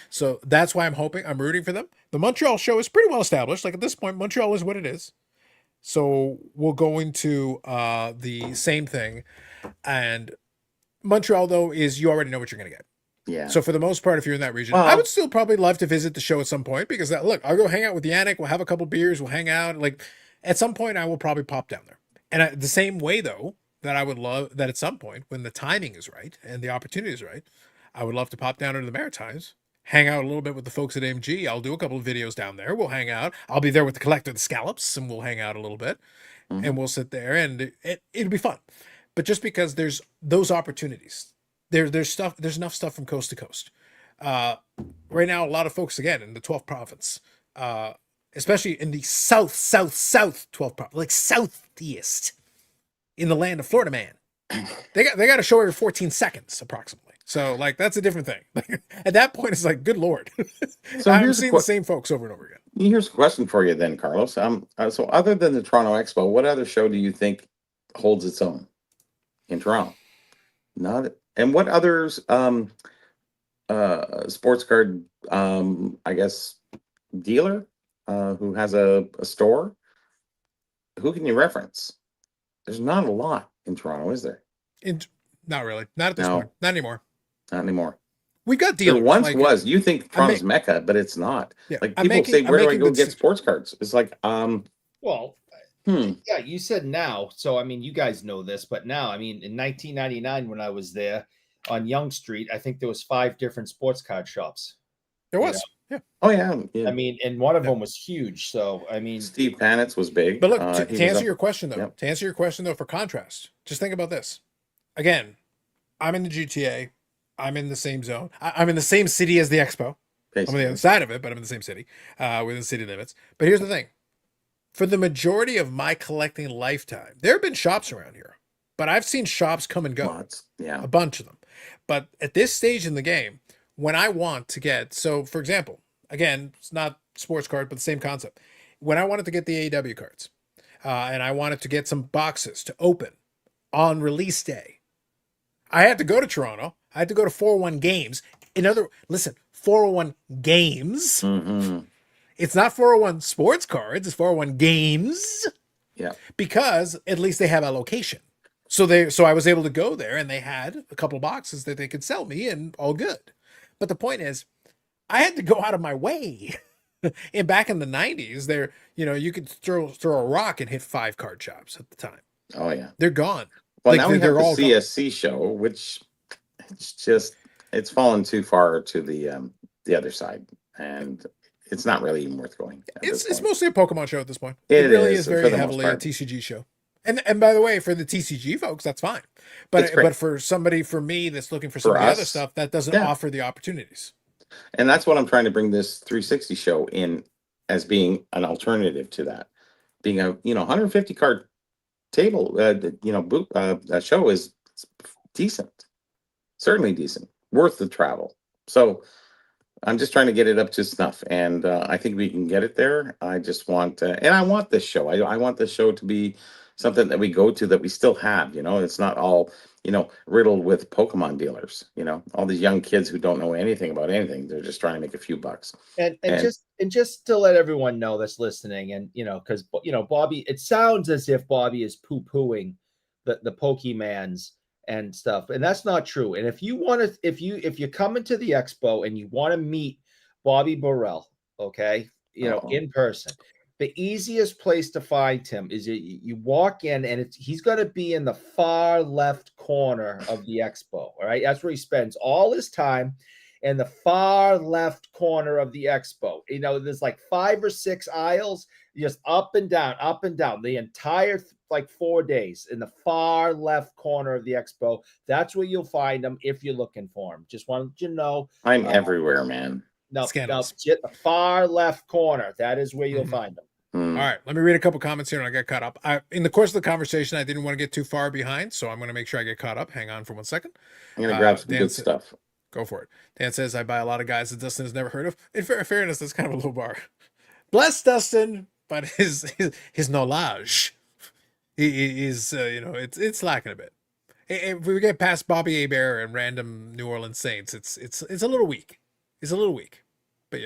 So that's why I'm hoping. I'm rooting for them. The Montreal show is pretty well established. Like at this point, Montreal is what it is. So we'll go into the same thing. And Montreal, though, is you already know what you're going to get. Yeah. So for the most part, if you're in that region, Well- I would still probably love to visit the show at some point because look, I'll go hang out with Yannick. We'll have a couple beers. We'll hang out. Like at some point, I will probably pop down there. And the same way, though, that I would love that at some point when the timing is right and the opportunity is right, I would love to pop down into the Maritimes, hang out a little bit with the folks at AMG. I'll do a couple of videos down there. We'll hang out. I'll be there with the collector, the scallops, and we'll hang out a little bit. Mhm. And we'll sit there and it'll be fun. But just because there's those opportunities, there's enough stuff from coast to coast. Right now, a lot of folks again in the 12th province, especially in the south 12th province, like southeast in the land of Florida man, they got a show every 14 seconds approximately. So like that's a different thing. At that point, it's like, good lord, So I'm here's a seeing the same folks over and over again. Here's a question for you then, Carlos. So other than the Toronto Expo, what other show do you think holds its own in Toronto? And what others sports card I guess, dealer who has a store. Who can you reference? There's not a lot in Toronto, is there? Not really. Not at this No. point. Not anymore. Not anymore. We've got There dealers. once like, was. You think Toronto's ma- Mecca, but it's not. Yeah, Like I'm people making- say, I'm where do I making go the get dis- sports cards? It's like, Well, hmm. yeah, you said now. So, I mean, you guys know this, but now, I mean, in 1999, when I was there on Yonge Street, I think there was 5 different sports card shops. There you was. know? Yeah. Oh yeah, yeah. I mean, and one of Yeah. them was huge. So, I mean, Steve Panitz was big. But look, he to was answer up- your question though, Yep. to answer your question though, for contrast, just think about this. Again, I'm in the GTA. I'm in the same zone. I'm in the same city as the Expo. I'm on basically. the other side of it, but I'm in the same city, within city limits. But here's the thing. For the majority of my collecting lifetime, there have been shops around here, but I've seen shops come and go. Lots. Yeah. A bunch of them. But at this stage in the game, when I want to get, so for example, again, it's not sports card, but the same concept. When I wanted to get the AEW cards, and I wanted to get some boxes to open on release day, I had to go to Toronto. I had to go to 401 Games. Listen, 401 Games. hmm It's not 401 Sports Cards. It's 401 Games. Yeah. Because at least they have a location. So I was able to go there, and they had a couple boxes that they could sell me, and all good. But the point is, I had to go out of my way. And back in the 90s, there, you could throw a rock and hit 5 card shops at the time. Oh yeah. They're gone. Well, Like, now we they're have all the CSC show, which it's fallen too far to the other side, and it's not really even worth going. at this It's point. mostly a Pokemon show at this point. It really is, is for very the most heavily a part. TCG show. And by the way, for the TCG folks, that's fine. But It's great. but for somebody, for me, that's looking for some For of the other us, stuff, that doesn't yeah. offer the opportunities. And that's what I'm trying to bring this 360 show in as being an alternative to that. Being a 150 card table, that show is decent, certainly decent, worth the travel. So I'm just trying to get it up to snuff, and I think we can get it there. I just want, and I want this show. I want this show to be something that we go to that we still have. It's not all riddled with Pokemon dealers. All these young kids who don't know anything about anything. They're just trying to make a few bucks. and just to let everyone know that's listening, and because Bobby, it sounds as if Bobby is poo-pooing the Pokemans and stuff, and that's not true. And if you want to, if you come into the expo and you want to meet Bobby Burrell, okay, in person, the easiest place to find him is you walk in, and he's going to be in the far left corner of the expo. All right, that's where he spends all his time, in the far left corner of the expo. There's like 5 or 6 aisles, just up and down the entire 4 days in the far left corner of the expo. That's where you'll find him if you're looking for him. Just wanted you to know. I'm everywhere, man. No, Scandalous. the far left corner. That is where you'll find him. Hmm. All right, let me read a couple comments here, and I got caught up. In the course of the conversation, I didn't want to get too far behind, so I'm going to make sure I get caught up. Hang on for 1 second. I'm gonna grab some Dan good said- stuff. Go for it. Dan says, I buy a lot of guys that Dustin has never heard of. In fairness, that's kind of a low bar. Bless Dustin, but his knowledge is, it's lacking a bit. If we get past Bobby Hebert and random New Orleans Saints, it's a little weak. It's a little weak. But,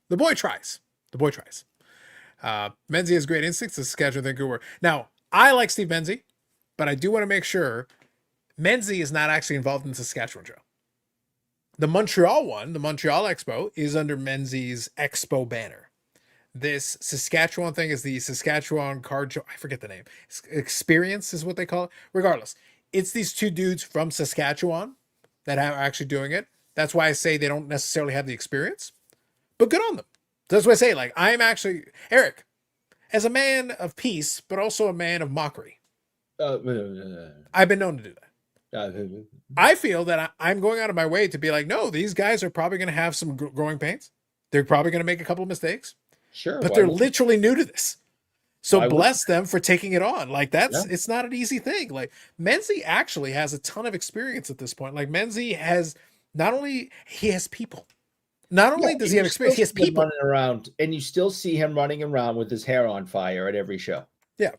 the boy tries. Menzie has great instincts. The Saskatchewan Vancouver. Now, I like Steve Menzie, but I do want to make sure Menzie is not actually involved in the Saskatchewan show. The Montreal one, the Montreal Expo, is under Menzie's Expo banner. This Saskatchewan thing is the Saskatchewan Card Show. I forget the name. Experience is what they call it. Regardless, it's these 2 dudes from Saskatchewan that are actually doing it. That's why I say they don't necessarily have the experience, but good on them. That's what I say. I'm actually, Eric, as a man of peace, but also a man of mockery, I've been known to do that. I feel that I'm going out of my way to be like, no, these guys are probably going to have some growing pains. They're probably going to make a couple of mistakes, Sure, but they're literally new to this. So bless them for taking it on. It's not an easy thing. Menzie actually has a ton of experience at this point. Menzie has he has people. Not only does he have experience, he has people running around, and you still see him running around with his hair on fire at every show. Yeah.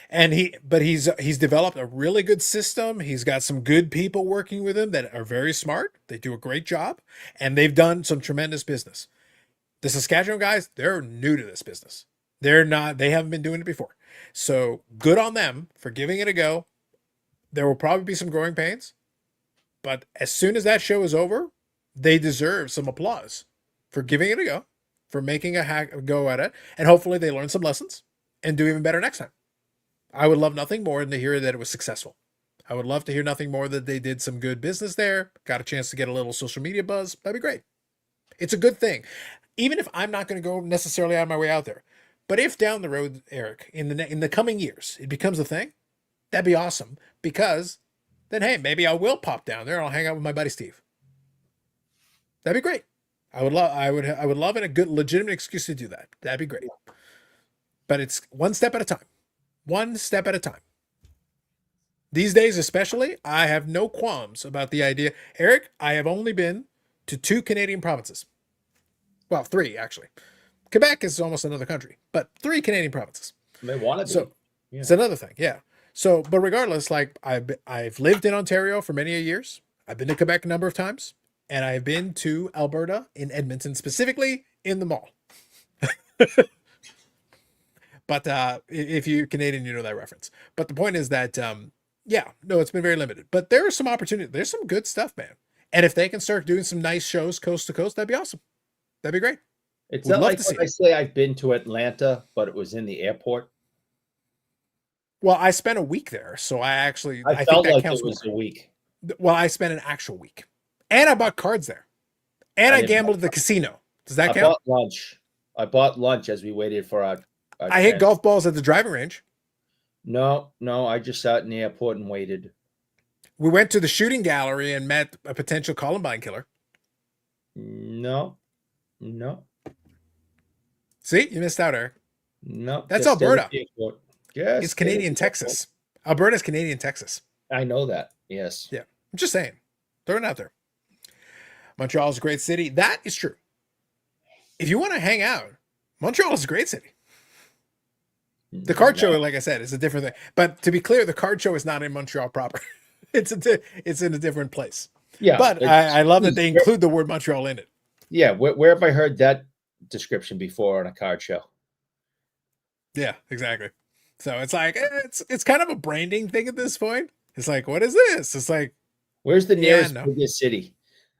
And he's developed a really good system. He's got some good people working with him that are very smart. They do a great job, and they've done some tremendous business. The Saskatchewan guys, they're new to this business. They haven't been doing it before. So good on them for giving it a go. There will probably be some growing pains, but as soon as that show is over, they deserve some applause for giving it a go, for making a go at it, and hopefully they learn some lessons and do even better next time. I would love nothing more than to hear that it was successful. I would love to hear nothing more that they did some good business there, got a chance to get a little social media buzz. That'd be great. It's a good thing. Even if I'm not going to go necessarily out of my way out there. But if down the road, Eric, in the coming years, it becomes a thing, that'd be awesome. Because then, hey, maybe I will pop down there and I'll hang out with my buddy Steve. That'd be great. I would love a good legitimate excuse to do that. That'd be great. But it's one step at a time. One step at a time. These days, especially, I have no qualms about the idea. Eric, I have only been to 2 Canadian provinces. Well, 3, actually. Quebec is almost another country, but 3 Canadian provinces. They wanted to. So it's another thing, yeah. So, but regardless, like I've lived in Ontario for many years. I've been to Quebec a number of times, and I've been to Alberta in Edmonton, specifically in the mall. But if you're Canadian, you know that reference. But the point is that, it's been very limited. But there are some opportunities. There's some good stuff, man. And if they can start doing some nice shows coast to coast, that'd be awesome. That'd be great. It's not like when I say I've been to Atlanta, but it was in the airport. Well, I spent a week there, so I felt think that like counts it was more. a week. Well, I spent an actual week, and I bought cards there, and I gambled at the casino. Does that count? I bought lunch as we waited for our I hit golf balls at the driving range. No, I just sat in the airport and waited. We went to the shooting gallery and met a potential Columbine killer. No. See, you missed out, Eric. No, that's Alberta. Yes, it's Canadian Texas. Alberta's Canadian Texas. I know that. Yes. Yeah, I'm just saying. Throw it out there. Montreal is a great city. That is true. If you want to hang out, Montreal is a great city. The card show, like I said, is a different thing. But to be clear, the card show is not in Montreal proper. It's in a different place. Yeah, but I love that they include the word Montreal in it. Yeah, where have I heard that description before on a card show? Yeah, exactly. So it's like it's kind of a branding thing at this point. It's like, what is this? It's like, where's the nearest biggest city?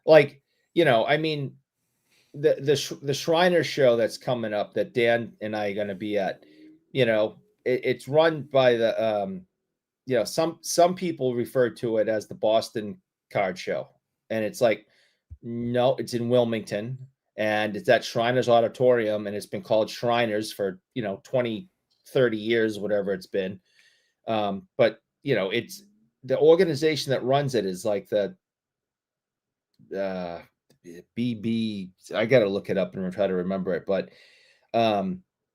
Like, I mean, the Shriners show that's coming up that Dan and I are going to be at. It's run by the some people refer to it as the Boston Card Show, and it's like, no, it's in Wilmington, and it's at Shriners Auditorium, and it's been called Shriners for 20, 30 years, whatever it's been. But it's the organization that runs it is like the BB. I got to look it up and try to remember it, but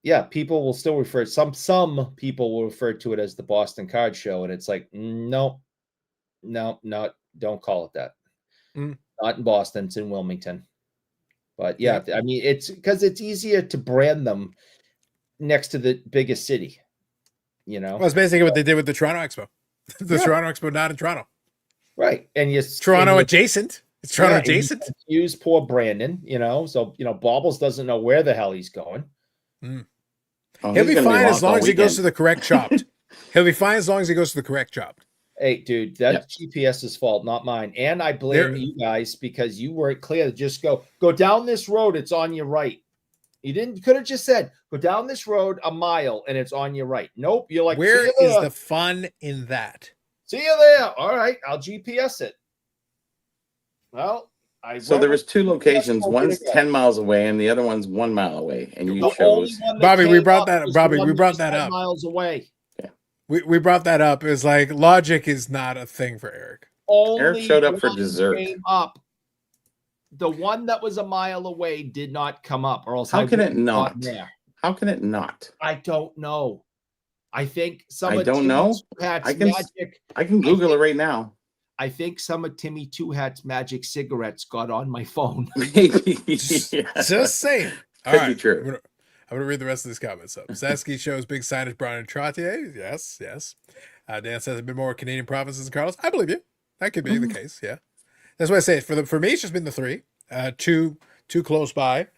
yeah, people will still refer. Some people will refer to it as the Boston Card Show, and it's like, no, don't call it that. Not in Boston, it's in Wilmington. But yeah, I mean, it's because it's easier to brand them next to the biggest city. Well, it's basically what they did with the Toronto Expo. Toronto Expo, not in Toronto, right? And Toronto adjacent. It's Toronto adjacent. Use poor Brandon, so Bobbles doesn't know where the hell he's going. Oh, he'll be fine as long as he goes to the correct chopped. He'll be fine as long as he goes to the correct chopped. Hey, dude, that's GPS's fault, not mine. And I blame you guys because you weren't clear. Just go down this road. It's on your right. You could have just said, go down this road a mile and it's on your right. Nope. You're like, where is the fun in that? See you there. All right. I'll GPS it. Well, so there was 2 locations. One's 10 miles away and the other one's 1 mile away. And you chose Bobby. We brought that up. Miles away. Yeah. We brought that up. It's like logic is not a thing for Eric. Eric showed up for dessert. The one that was a mile away did not come up, or else how can it not? How can it not? I don't know. I think I don't know. I can Google it right now. I think some of Timmy Two Hat's magic cigarettes got on my phone. Maybe. Yeah. Just saying. Could be true. I'm going to read the rest of these comments up. Sasky shows big signage, Brian and Trottier. Yes. Dan says a bit more Canadian provinces than Carlos. I believe you. That could be the case. Yeah. That's what I say. For me, it's just been the 3. Too close by.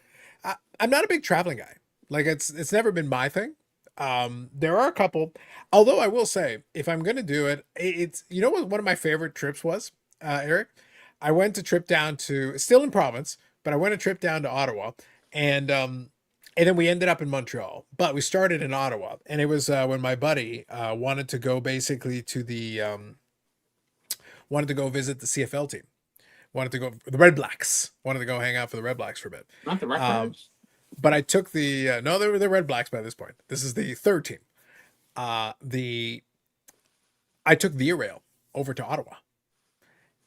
I'm not a big traveling guy. Like it's never been my thing. There are a couple, although I will say, if I'm going to do it, it's, you know what one of my favorite trips was, Eric? I went a trip down to, still in province, but I went a trip down to Ottawa, and then we ended up in Montreal, but we started in Ottawa, and it was when my buddy wanted to go basically to the wanted to go visit the CFL team, wanted to go the Red Blacks, wanted to go hang out for the Red Blacks for a bit. Not the records. But I took the no, they were the Red Blacks by this point. This is the 3rd team. I took Via Rail over to Ottawa,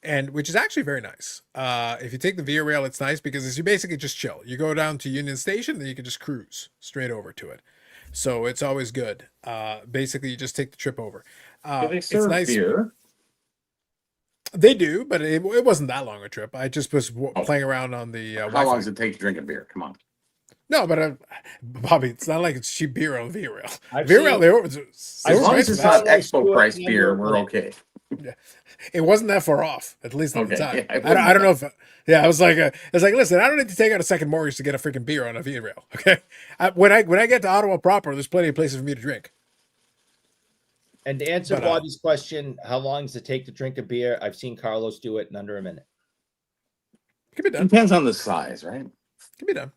and which is actually very nice. If you take the Via Rail, it's nice because you basically just chill. You go down to Union Station, then you can just cruise straight over to it. So it's always good. Basically, you just take the trip over. Do they serve it's nice. beer? They do, but it wasn't that long a trip. I just was playing around on the. How long does it take to drink a beer? Come on. No, but Bobby, it's not like it's cheap beer on Via Rail. I've Via seen- Rail, they were As long as it's not expo price beer, we're okay. it wasn't that far off, at least at the Okay, time. yeah, I don't know if, I was like, listen, I don't need to take out a second mortgage to get a freaking beer on a Via Rail. Okay, when I get to Ottawa proper, there's plenty of places for me to drink. And to answer But, Bobby's question, how long does it take to drink a beer? I've seen Carlos do it in under a minute. Can be done. Depends on the size, right? Can be done.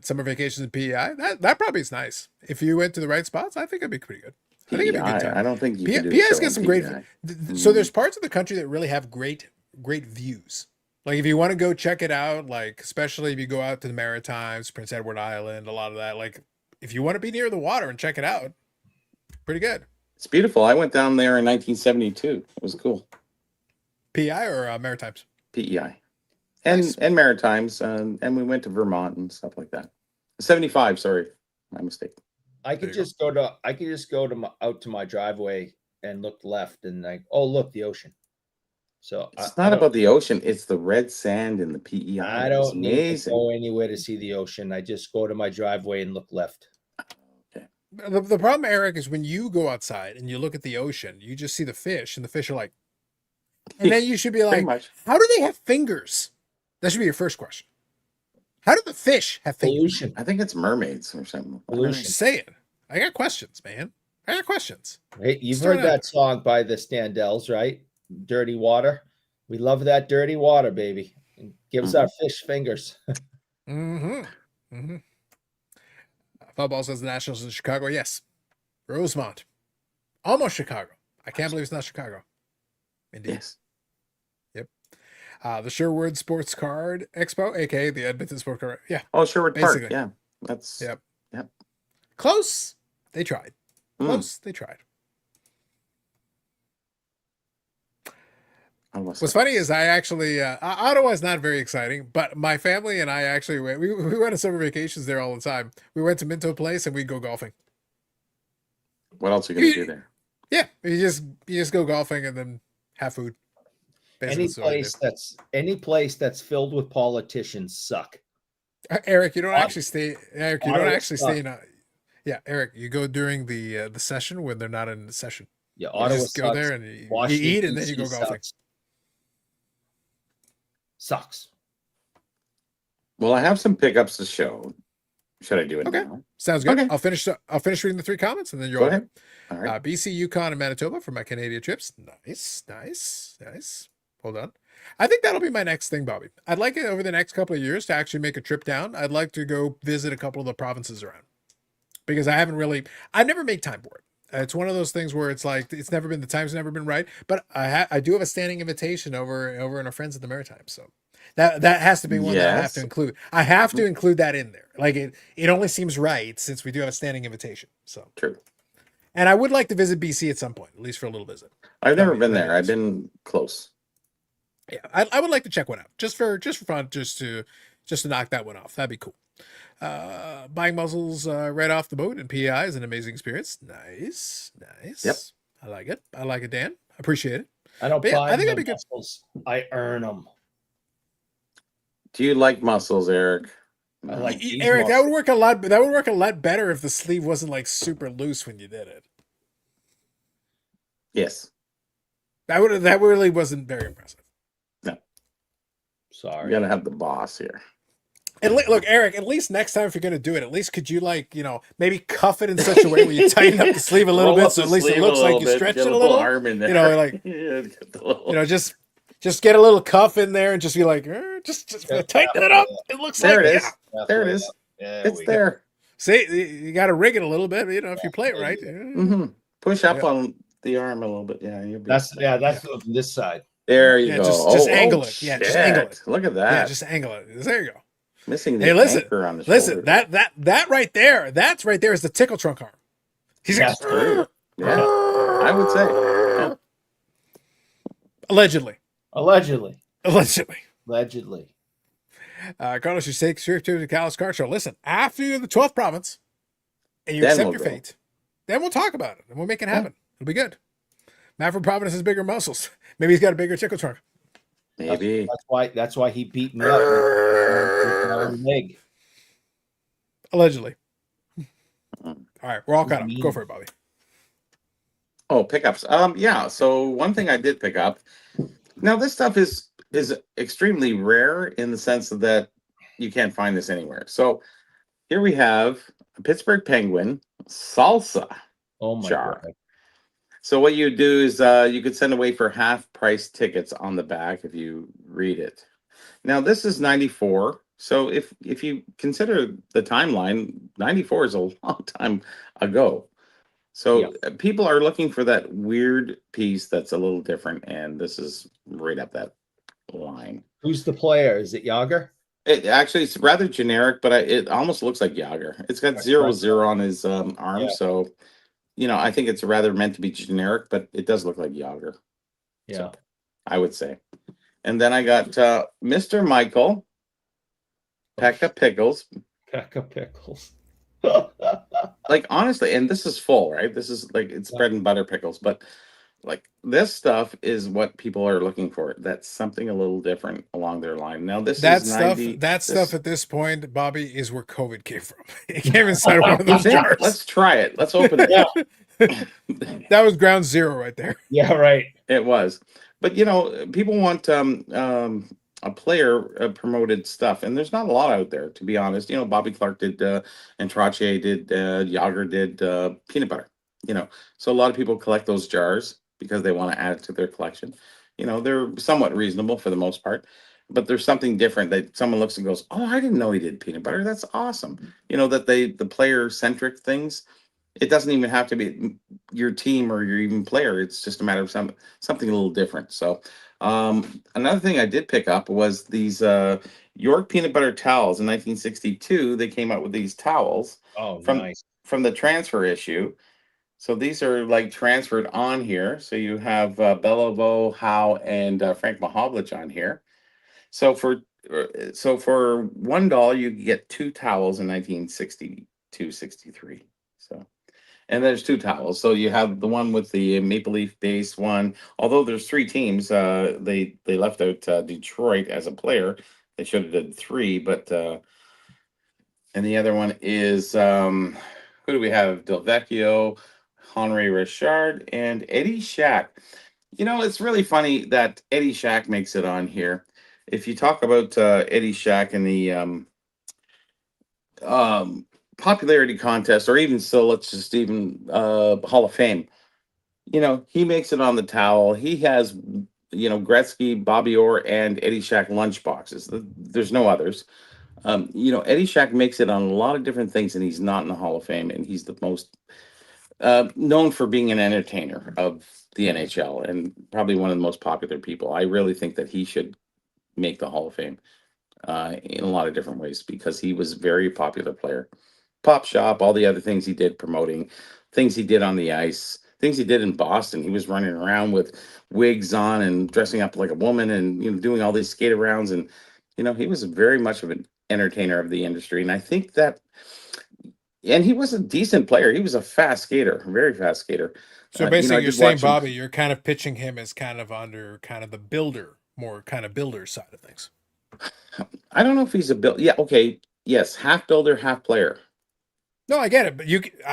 Summer vacations in PEI, that probably is nice. If you went to the right spots, I think it'd be pretty good. I think it'd be a good time. I don't think you can do PEI's a show got in some great. PEI. So there's parts of the country that really have great views. Like if you want to go check it out, like especially if you go out to the Maritimes, Prince Edward Island, a lot of that. Like if you want to be near the water and check it out, pretty good. It's beautiful. I went down there in 1972. It was cool. PEI or Maritimes? PEI. And Maritimes, and we went to Vermont and stuff like that. 75, sorry. My mistake. I could just go to out to my driveway and look left and like, oh look, the ocean. So It's not about the ocean, it's the red sand in the PEI. I don't need to go anywhere to see the ocean. I just go to my driveway and look left. The problem, Eric, is when you go outside and you look at the ocean, you just see the fish, and the fish are like, and then you should be like, how do they have fingers? That should be your first question. How do the fish have fingers? Pollution. I think it's mermaids or something. Pollution. I'm saying. I got questions, man. I got questions. Hey, you've heard that song by the Standells, right? Dirty Water. We love that dirty water, baby. It gives our fish fingers. Football says the Nationals in Chicago. Yes. Rosemont. Almost Chicago. I can't believe it's not Chicago. Indeed. Yes. Yep. The Sherwood Sports Card Expo, aka the Edmonton Sports Card. Yeah. Oh, Sherwood Park. Basically. Yeah. That's Yep. Yep. Close. They tried. Close. They tried. What's funny is I actually Ottawa is not very exciting, but my family and I actually went. We went on summer vacations there all the time. We went to Minto Place and we'd go golfing. What else are you gonna do there? Yeah, you just go golfing and then have food. Any place that's filled with politicians suck. Eric, you don't actually stay. Eric, you don't actually stay in. Yeah, Eric, you go during the session when they're not in the session. Yeah, you Ottawa just go there and you eat and then you go golfing. Sucks. Well, I have some pickups to show. Should I do it now? Sounds good. Okay. I'll finish reading the 3 comments and then you're Go all ahead. All right. BC, Yukon, and Manitoba for my Canadian trips. Nice. Hold on. I think that'll be my next thing, Bobby. I'd like it over the next couple of years to actually make a trip down. I'd like to go visit a couple of the provinces around because I've never made time for it. It's one of those things where it's like the time's never been right. But I do have a standing invitation over in our friends at the Maritimes, so that has to be one that I have to include. I have to include that in there. Like it only seems right since we do have a standing invitation. So True. And I would like to visit BC at some point, at least for a little visit. I've never been there. I've been close. Yeah, I would like to check one out just for fun, just to knock that one off. That'd be cool. Buying muzzles right off the boat in PEI is an amazing experience. Nice. Yep. I like it, Dan. Appreciate it. I don't buy I think that'd be good. muscles. I earn them. Do you like muscles, Eric? I like these Eric, that more. would work a lot. That would work a lot better if the sleeve wasn't like super loose when you did it. Yes. That really wasn't very impressive. No. You Sorry. gotta have the boss here. And look, Eric, at least next time if you're gonna do it, at least could you maybe cuff it in such a way where you tighten up the sleeve a little Roll bit up so the at least it sleeve looks like you bit, stretched get it a little. arm in there. Like Yeah, get the little... just get a little cuff in there and just be like, just tighten it up. It looks there like it is. Yeah, There it is. It's there. See, you got to rig it a little bit, if you play it right. Mm-hmm. Push up on the arm a little bit. Yeah, that's from this side. There you go. Just angle it. Yeah, just angle it. Look at that. Yeah, just angle it. There you go. Missing the anchor on the shoulder. That right there, that's right there is the tickle trunk arm. He's That's true. Yeah, I would say. Yeah. Allegedly. Carlos, you say to the Carlos Card Show. Listen, after you're in the 12th province and you accept your fate, then we'll talk about it and we'll make it happen. It'll be good. Matt from Providence has bigger muscles. Maybe he's got a bigger tickle trunk. Maybe that's why he beat me up. Allegedly. All right, we're all caught up. Go for it, Bobby. Oh, pickups. Yeah. So one thing I did pick up. Now this stuff is extremely rare in the sense that you can't find this anywhere. So here we have a Pittsburgh Penguin salsa jar. God. So what you do is you could send away for half price tickets on the back if you read it. Now this is 94. So if you consider the timeline, 94 is a long time ago. So people are looking for that weird piece that's a little different, and this is right up that line. Who's the player? Is it Yager? It actually, it's rather generic, but it almost looks like Yager. It's got 0-0 on his arm, so I think it's rather meant to be generic, but it does look like Yager. Yeah, so, I would say. And then I got Mr. Michael Pekka Pickles. Pekka Pickles. Like honestly, and this is full, right? This is like it's bread and butter pickles, but like this stuff is what people are looking for. That's something a little different along their line. Now that stuff at this point, Bobby, is where COVID came from. It came inside one of those jars. Let's try it. Let's open it. That was ground zero right there. Yeah, right. It was. But people want a player promoted stuff, and there's not a lot out there, to be honest. Bobby Clark did, and Trottier did, Yager did peanut butter. So a lot of people collect those jars because they want to add it to their collection. They're somewhat reasonable for the most part, but there's something different that someone looks and goes, "Oh, I didn't know he did peanut butter. That's awesome." That the player centric things. It doesn't even have to be your team or your even player. It's just a matter of something a little different. So another thing I did pick up was these York peanut butter towels in 1962. They came out with these towels from the transfer issue. So these are like transferred on here. So you have Beliveau, Howe, and Frank Mahovlich on here. So for $1, you get 2 towels in 1962-63. So. And there's 2 towels. So you have the one with the Maple Leaf base one. Although there's 3 teams, they left out Detroit as a player. They should have did 3, but and the other one is who do we have? Delvecchio, Henri Richard, and Eddie Shack. It's really funny that Eddie Shack makes it on here. If you talk about Eddie Shack and the popularity contest, or even so, let's just even Hall of Fame. He makes it on the towel. He has, Gretzky, Bobby Orr, and Eddie Shack lunch boxes. There's no others. Eddie Shack makes it on a lot of different things, and he's not in the Hall of Fame. And he's the most known for being an entertainer of the NHL, and probably one of the most popular people. I really think that he should make the Hall of Fame in a lot of different ways, because he was a very popular player. Pop Shop, all the other things he did promoting, things he did on the ice, things he did in Boston. He was running around with wigs on and dressing up like a woman and doing all these skate arounds, and he was very much of an entertainer of the industry. And I think that, and he was a decent player. He was a fast skater, a very fast skater. So basically, you're saying, Bobby, you're kind of pitching him as kind of under kind of the builder, more kind of builder side of things. I don't know if he's a builder. Yeah, okay. yes, half builder, half player. No, I get it, but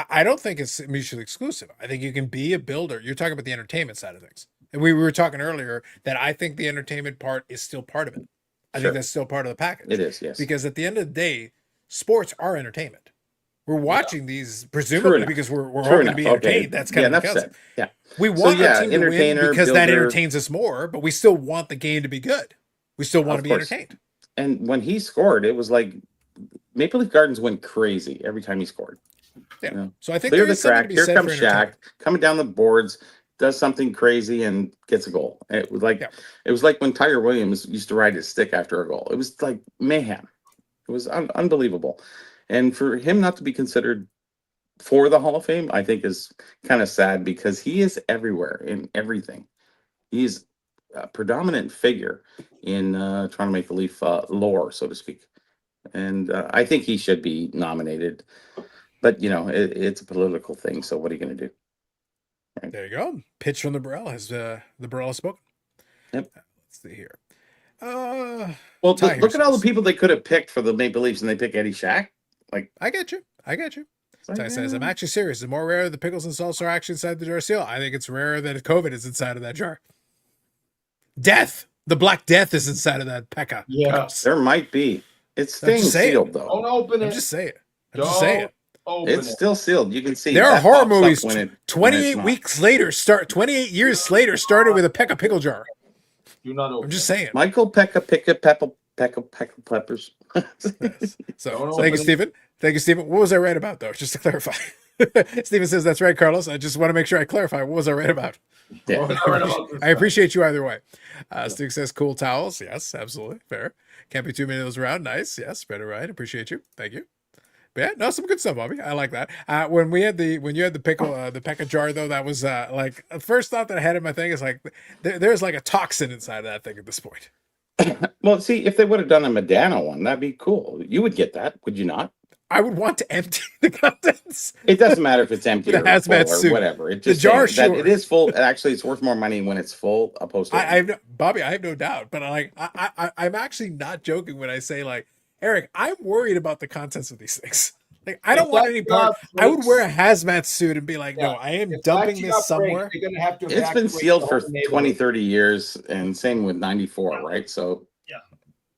I don't think it's mutually exclusive. I think you can be a builder. You're talking about the entertainment side of things. And we were talking earlier that I think the entertainment part is still part of it. I Sure. think that's still part of the package. It is, yes. Because at the end of the day, sports are entertainment. We're watching these True presumably enough. because we're True hoping to be enough. entertained. Okay. That's kind Yeah, of the enough said. concept. Yeah. We So, want yeah, our team to win entertainer, because that builder. entertains us more, but we still want the game to be good. We still want to Of be course. entertained. And when he scored, it was like Maple Leaf Gardens went crazy every time he scored. Yeah. You know, So I think clear there the is something to track. be Here said comes for entertainment. Shaq coming down the boards, does something crazy and gets a goal. It was like Yeah. it was like when Tiger Williams used to ride his stick after a goal. It was like mayhem. It was unbelievable. And for him not to be considered for the Hall of Fame, I think is kind of sad because he is everywhere in everything. He's a predominant figure in trying to make the Leaf lore, so to speak. And I think he should be nominated. But, you know, it's a political thing. So what are you going to do? Right. There you go. Pitch from the Burrell. Has the Burrell has spoken? Yep. Let's see here. Well, Ty look here at all the says- people they could have picked for the Maple Leafs and they pick Eddie Shack. Like, I get you. I get you. like, Ty says, I'm actually serious. The more rare the pickles and salsa are actually inside the jar seal, I think it's rarer that COVID is inside of that jar. Death. The Black Death is inside of that pekka. Yeah. pickles. there might be. It's I'm just staying saying. sealed, though. Don't open it. I'm just saying. I'm Don't just saying. open It's it. still sealed. You can see. There are that horror pops up movies. when it's 28 not. weeks later, 28 years later, started with a pekka pickle jar. Do not open I'm just it. saying. Michael Pekka Peppers. So Don't thank you, open it. Stephen. Thank you, Stephen. What was I right about, though? Just to clarify. Stephen says, that's right, Carlos. I just want to make sure I clarify. What was I right about? Yeah. What was I right about this I time? appreciate you either way. Stig says, cool towels. Yes, absolutely. Fair. Can't be too many of those around. Nice. Yes, better right. Appreciate you. Thank you. But yeah, no, some good stuff, Bobby. I like that. When you had the pickle, the pekka jar, though, that was like the first thought that I had in my thing is like there's like a toxin inside of that thing at this point. Well, see, if they would have done a Medano one, that'd be cool. You would get that, would you not? I would want to empty the contents. It doesn't matter if it's empty The or hazmat full or suit. whatever. It The just jar, saying that sure. it is full. Actually, it's worth more money when it's full opposed to. I have no, Bobby, I have no doubt, but I'm actually not joking when I say like, Eric, I'm worried about the contents of these things. Like, I don't If want that any part. job I would breaks- wear a hazmat suit and be like, no, Yeah. I am If dumping that this job somewhere. breaks, they're gonna have to It's been evacuate sealed the for whole 20, neighborhood. 30 years, and same with 94, right? So, Yeah.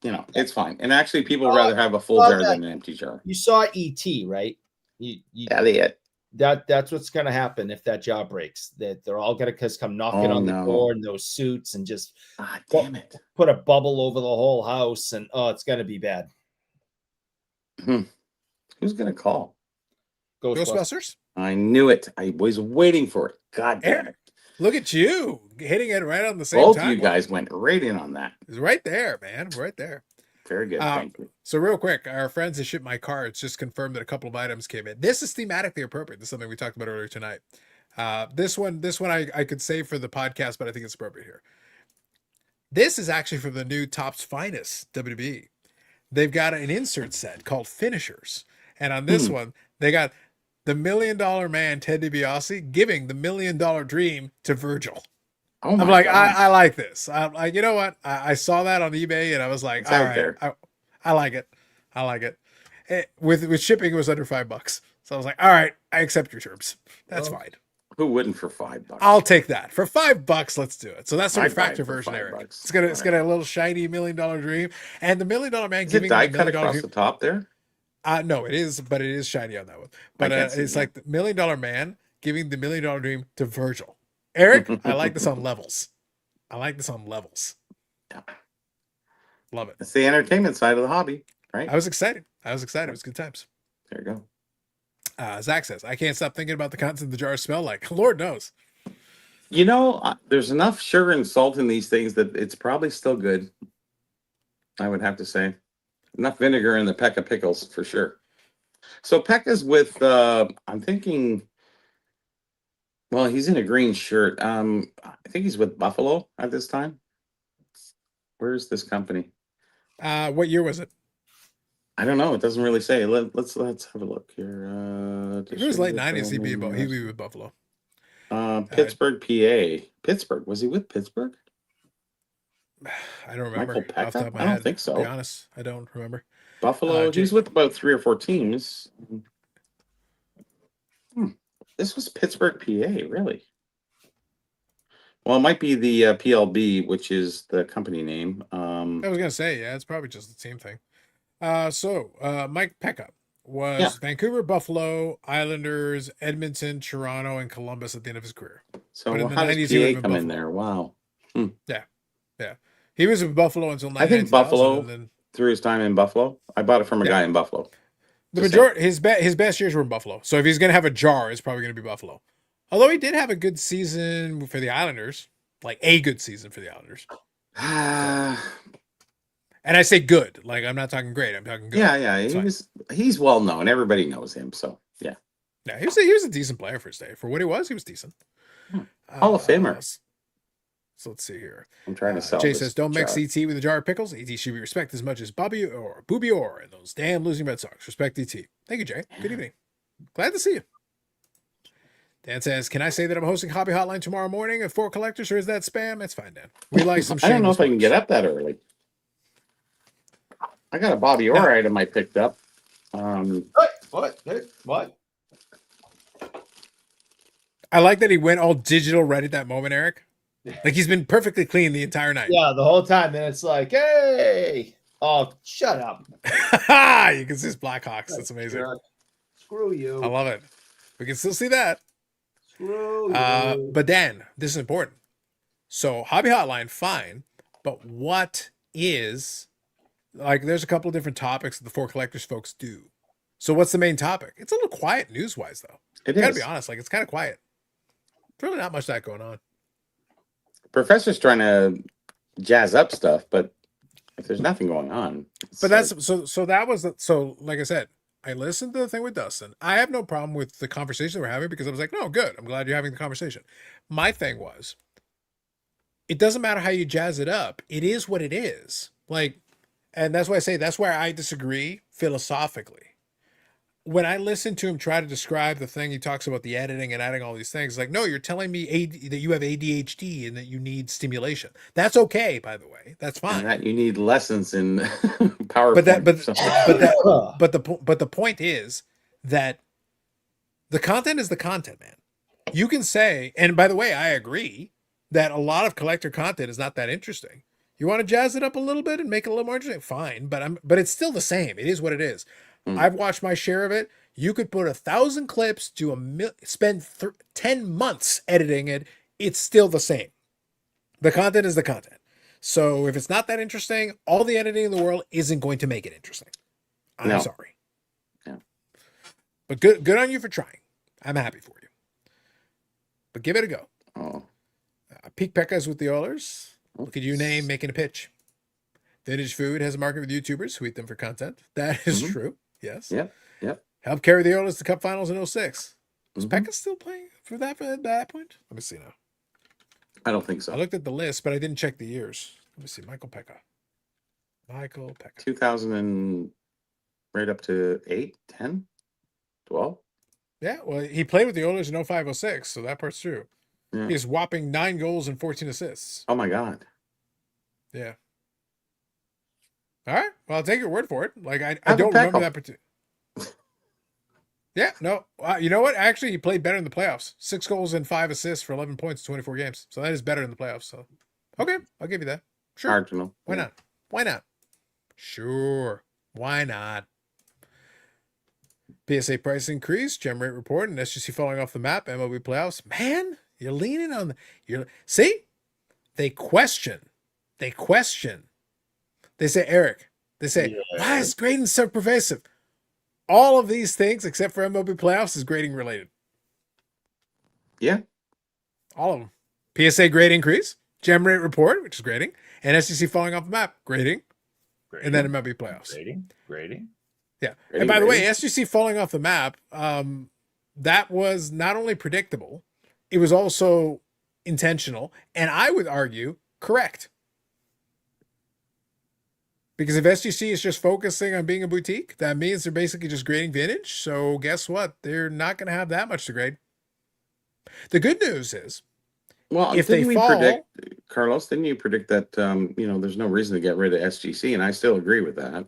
you know, it's fine. And actually, people Well, rather have a full well, jar that- than an empty jar. You saw ET, right? Elliot. That's what's gonna happen if that job breaks. That they're all gonna come knocking Oh, on the no. door in those suits and just Ah, damn it. put a bubble over the whole house, and oh, it's gonna be bad. Who's going to call? Ghostbusters. Ghostbusters. I knew it. I was waiting for it. God damn Eric, it. look at you hitting it right on the same Both time. you guys went right in on that. It's right there, man. Right there. Very good. Thank you. So real quick, our friends that shipped my cards just confirmed that a couple of items came in. This is thematically appropriate. This is something we talked about earlier tonight. This one I could save for the podcast, but I think it's appropriate here. This is actually from the new Topps Finest WB. They've got an insert set called Finishers. And on this one, they got the $1 Million Man, Ted DiBiase, giving the $1 Million Dream to Virgil. Oh my I'm like, God. I like this. I'm like, you know what? I saw that on eBay and I was like, It's all out right, there. I like it. I like it. With shipping, it was under $5. So I was like, all right, I accept your terms. That's Well, fine. Who wouldn't for $5? I'll take that for $5. Let's do it. So that's the I'd buy it refractor for version, $5. Eric. It's got a little shiny $1 Million Dream, and the $1 Million Man Is it giving die the $1 cut Million across Dream. the top there? No, it is, but it is shiny on that one. But can't see it's that. like the $1 Million Man giving the $1 Million Dream to Virgil. Eric, I like this on levels. I like this on levels. Yeah. Love it. It's the entertainment side of the hobby, right? I was excited. It was good times. There you go. Zach says, I can't stop thinking about the contents of the jar smell like. Lord knows. You know, there's enough sugar and salt in these things that it's probably still good. I would have to say. Enough vinegar in the Pekka pickles for sure. So Pekka's with, I'm thinking, well, he's in a green shirt. I think he's with Buffalo at this time. Where's this company? What year was it? I don't know. It doesn't really say. Let's have a look here. If it was late 90s, he'd be with Buffalo. Pittsburgh, PA. Pittsburgh. Was he with Pittsburgh? I don't remember. Michael Off the top Pekka? of my I don't head, think To so. be honest, I don't remember. Buffalo. He's with about 3 or 4 teams. This was Pittsburgh, PA, really? Well, it might be the PLB, which is the company name. I was gonna say, yeah, it's probably just the same thing. So Mike Pekka was Yeah. Vancouver, Buffalo, Islanders, Edmonton, Toronto, and Columbus at the end of his career. So But in the how 90s, does he would've PA been come in Buffalo. there? Wow. He was with Buffalo until I think 99, 2000, Buffalo and then through his time in Buffalo. I bought it from a Yeah. guy in Buffalo. the Just majority his best years were in Buffalo. So if he's gonna have a jar, it's probably gonna be Buffalo. Although he did have a good season for the Islanders, like a good season for the Islanders. And I say good, like I'm not talking great. I'm talking good. Yeah. It's fine. He's well known. Everybody knows him. So yeah. Yeah, he was a decent player for his day. For what he was decent. Hall of Famer. So let's see here. I'm trying to sell. Jay this says, "Don't mix jar. ET with a jar of pickles. ET should be respected as much as Bobby or Booby Orr and those damn losing Red Sox. Respect ET." Thank you, Jay. Good evening. Glad to see you. Dan says, "Can I say that I'm hosting Hobby Hotline tomorrow morning at 4 Collectors, or is that spam?" It's fine, Dan. We like some. I don't know if I can shameless get plugs. up that early. I got a Bobby Orr item I picked up. What? What? I like that he went all digital right at that moment, Eric. Like he's been perfectly clean the entire night. Yeah, the whole time. And it's like, hey, oh, shut up. You can see his Blackhawks. That's amazing. Jerk. Screw you. I love it. We can still see that. Screw you. But Dan, this is important. So Hobby Hotline, fine. But what is, like, there's a couple of different topics that the 4 Collectors folks do. So what's the main topic? It's a little quiet news-wise, though. It I gotta is. be honest, like it's kind of quiet. There's really not much of that going on. Professor's trying to jazz up stuff, but if there's nothing going on, But that's so that was so like I said, I listened to the thing with Dustin. I have no problem with the conversation we're having because I was like, no, good. I'm glad you're having the conversation. My thing was, it doesn't matter how you jazz it up. It is what it is. Like, and that's why I say that's where I disagree philosophically. When I listen to him try to describe the thing, he talks about the editing and adding all these things. Like, no, you're telling me that you have ADHD and that you need stimulation. That's okay, by the way. That's fine. and that you need lessons in PowerPoint. But the point is that the content is the content, man. You can say, and by the way, I agree that a lot of collector content is not that interesting. You want to jazz it up a little bit and make it a little more interesting, fine. But it's still the same. It is what it is. I've watched my share of it. You could put 1,000 clips, spend 10 months editing it. It's still the same. The content is the content. So if it's not that interesting, all the editing in the world isn't going to make it interesting. I'm sorry. No. But good on you for trying. I'm happy for you. But give it a go. Oh. Peak Pekka's with the Oilers. Look at you, name making a pitch. Vintage Food has a market with YouTubers who eat them for content. That is true. Yes. Yep. Helped carry the Oilers to Cup Finals in 06. Was Pekka still playing for that point? Let me see now. I don't think so. I looked at the list, but I didn't check the years. Let me see. Michael Pekka. 2000 and right up to 8, 10, 12. Yeah, well, he played with the Oilers in 05, 06, so that part's true. Yeah. He has whopping 9 goals and 14 assists. Oh my God. Yeah. All right. Well, I'll take your word for it. Like, I Have a don't remember Pekka. that particular. Yeah, no. You know what? Actually, he played better in the playoffs. 6 goals and 5 assists for 11 points, 24 games. So that is better in the playoffs. So, okay, I'll give you that. Sure. Hard to know. Why not? Why not? Sure. Why not? PSA price increase, gem rate report, and SGC falling off the map. MLB playoffs. Man, you're leaning on see? They question. They say, Eric, why is grading so pervasive? All of these things, except for MLB playoffs, is grading related. Yeah. All of them. PSA grade increase, gem rate report, which is grading, and SGC falling off the map, grading, and then MLB playoffs. Grading. Yeah. And by the way, SGC falling off the map, that was not only predictable, it was also intentional, and I would argue correct. Because if SGC is just focusing on being a boutique, that means they're basically just grading vintage. So guess what? They're not going to have that much to grade. The good news is, well, if they fall, Carlos, didn't you predict that, there's no reason to get rid of SGC? And I still agree with that.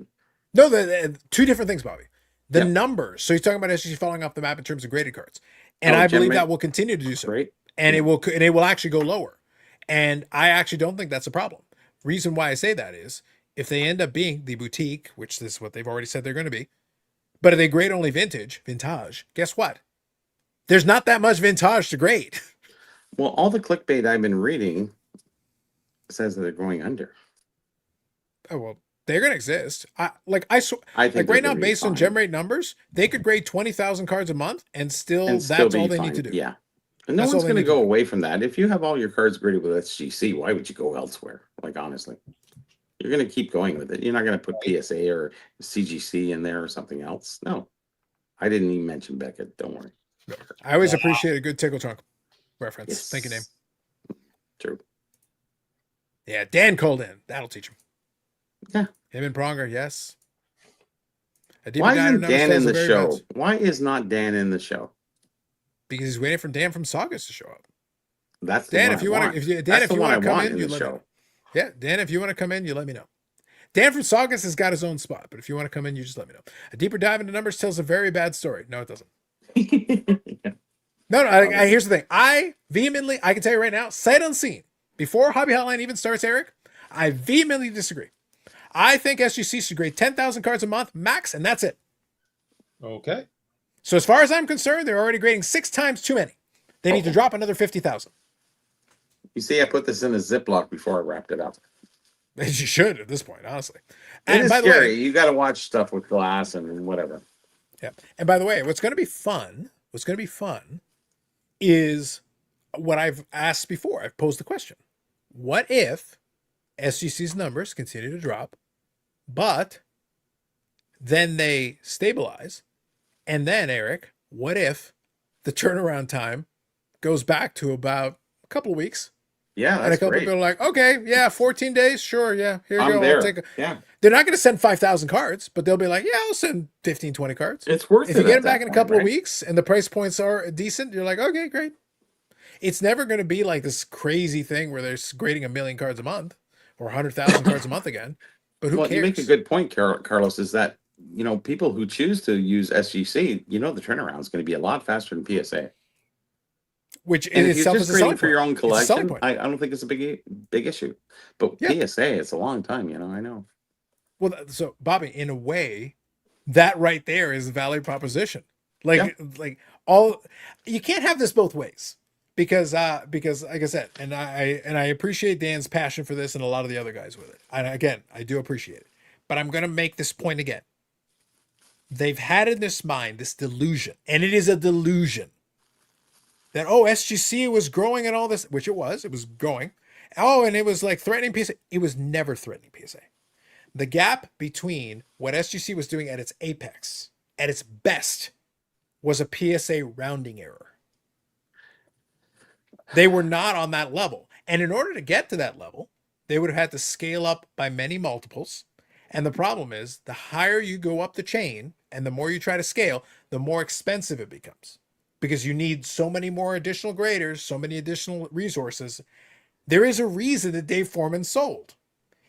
No, the two different things, Bobby. The Yep. numbers. So he's talking about SGC falling off the map in terms of graded cards, and Oh, I believe generate- that will continue to do so. Right? And Yeah. it will actually go lower. And I actually don't think that's a problem. Reason why I say that is if they end up being the boutique, which is what they've already said they're going to be, but if they grade only vintage, guess what? There's not that much vintage to grade. Well, all the clickbait I've been reading says that they're going under. Oh well, they're going to exist. I Like think right they're now, gonna be based on fine. gem rate numbers, they could grade 20,000 cards a month, and still and that's still all be they fine. need to do. Yeah. And no That's all one's they going to need to go do. away from that. If you have all your cards graded with SGC, why would you go elsewhere? Like, honestly, you're going to keep going with it. You're not going to put PSA or CGC in there or something else. No, I didn't even mention Beckett. Don't worry. I always appreciate a good tickle trunk reference. Thank you, name. True. Yeah, Dan called in. That'll teach him. Yeah. Him and Pronger, yes. A deeper Why dive isn't into numbers Dan tells in a the very show? bad- Why is not Dan in the show? Because he's waiting for Dan from Saugus to show up. That's the Dan, one if you I want to, Dan, That's if the you one want to I come want in, in you the let me show. know. Yeah, Dan, if you want to come in, you let me know. Dan from Saugus has got his own spot, but if you want to come in, you just let me know. A deeper dive into numbers tells a very bad story. No, it doesn't. No, here's the thing. I can tell you right now, sight unseen, before Hobby Hotline even starts, Eric, I vehemently disagree. I think SGC should grade 10,000 cards a month max, and that's it. Okay. So as far as I'm concerned, they're already grading 6 times too many. They need to drop another 50,000. You see, I put this in a Ziploc before I wrapped it up. You should at this point, honestly. It And is by the scary. way, You got to watch stuff with glass and whatever. yeah. And by the way, what's going to be fun is what I've asked before. I've posed the question. What if SGC's numbers continue to drop, but then they stabilize? And then, Eric, what if the turnaround time goes back to about a couple of weeks? Yeah, And a that's couple great. people are like, okay, yeah, 14 days, sure, yeah, here you I'm go. there. I'll take Yeah, They're not going to send 5,000 cards, but they'll be like, yeah, I'll send 15, 20 cards. it's worth If it. you get at them back that in a point, couple of right? weeks and the price points are decent, you're like, okay, great. It's never going to be like this crazy thing where they're grading 1 million cards a month or 100,000 cards a month again. But who Well, cares? you make a good point, Carlos, is that, people who choose to use SGC, the turnaround is going to be a lot faster than PSA. Which And in if you're itself just is a selling grading for point. your own It's a selling collection, point. I don't think it's a big issue. But Yeah. PSA, it's a long time, I know. Well, so Bobby, in a way, that right there is a valid proposition. Like you can't have this both ways because like I said, and I appreciate Dan's passion for this and a lot of the other guys with it. And again, I do appreciate it. But I'm going to make this point again. They've had in this mind this delusion, and it is a delusion that SGC was growing and all this, which it was growing. And it was like threatening PSA. It was never threatening PSA. The gap between what SGC was doing at its apex, at its best, was a PSA rounding error. They were not on that level. And in order to get to that level, they would have had to scale up by many multiples. And the problem is, the higher you go up the chain and the more you try to scale, the more expensive it becomes. Because you need so many more additional graders, so many additional resources. There is a reason that Dave Foreman sold.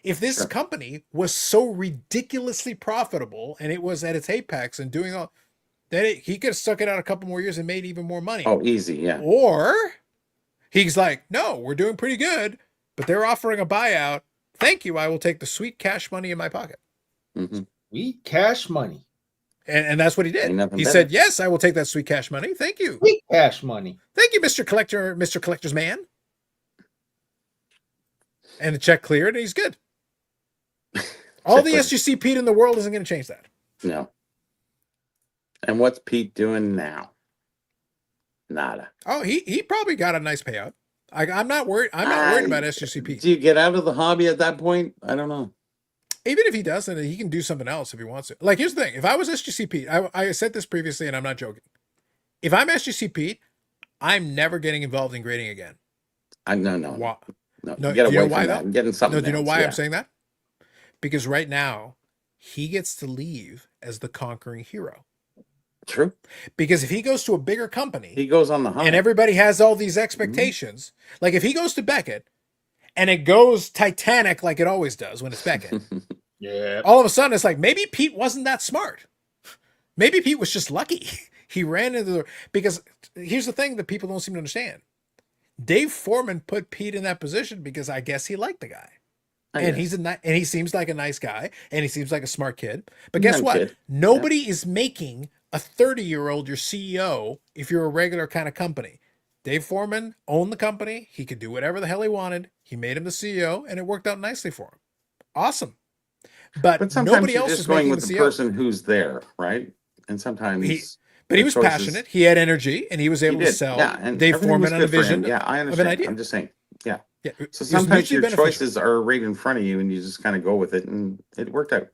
If this company was so ridiculously profitable and it was at its apex and doing all, then he could have stuck it out a couple more years and made even more money. Oh, easy, yeah. Or he's like, no, we're doing pretty good, but they're offering a buyout. Thank you. I will take the sweet cash money in my pocket. Mm-hmm. Sweet cash money. And that's what he did. Ain't nothing He better. said, yes, I will take that sweet cash money. Thank you. Sweet cash money. Thank you, Mr. Collector, Mr. Collector's man. And the check cleared, and he's good. All the cleared. SGC Pete in the world isn't going to change that. No. And what's Pete doing now? Nada. Oh, he probably got a nice payout. I'm not worried. I'm not worried about SGC Pete. Do you get out of the hobby at that point? I don't know. Even if he doesn't, he can do something else if he wants to. Like, here's the thing. If I was SGC Pete, I said this previously, and I'm not joking. If I'm SGC Pete, I'm never getting involved in grading again. No. Why? No, No, get do you away know why, from that. though? I'm getting something No, do you know else, why yeah. I'm saying that? Because right now, he gets to leave as the conquering hero. True. Because if he goes to a bigger company He goes on the hunt. and everybody has all these expectations, like if he goes to Beckett and it goes Titanic like it always does when it's Beckett, Yeah. All of a sudden, it's like maybe Pete wasn't that smart. Maybe Pete was just lucky. He ran into the because here's the thing that people don't seem to understand. Dave Foreman put Pete in that position because I guess he liked the guy. And he seems like a nice guy, and he seems like a smart kid. But guess Young what? kid. Nobody is making a 30-year-old your CEO if you're a regular kind of company. Dave Foreman owned the company. He could do whatever the hell he wanted. He made him the CEO, and it worked out nicely for him. Awesome. But But sometimes nobody you're else just is going making with the the CEO. person who's there, right? And sometimes But he the was choices- passionate. He had energy, and he was able to did. sell Yeah, and Dave everything was Foreman on a good for him. vision Yeah, I of an understand. idea. I'm just saying. Yeah. Yeah, So it was sometimes mutually your beneficial. choices are right in front of you, and you just kind of go with it, and it worked out.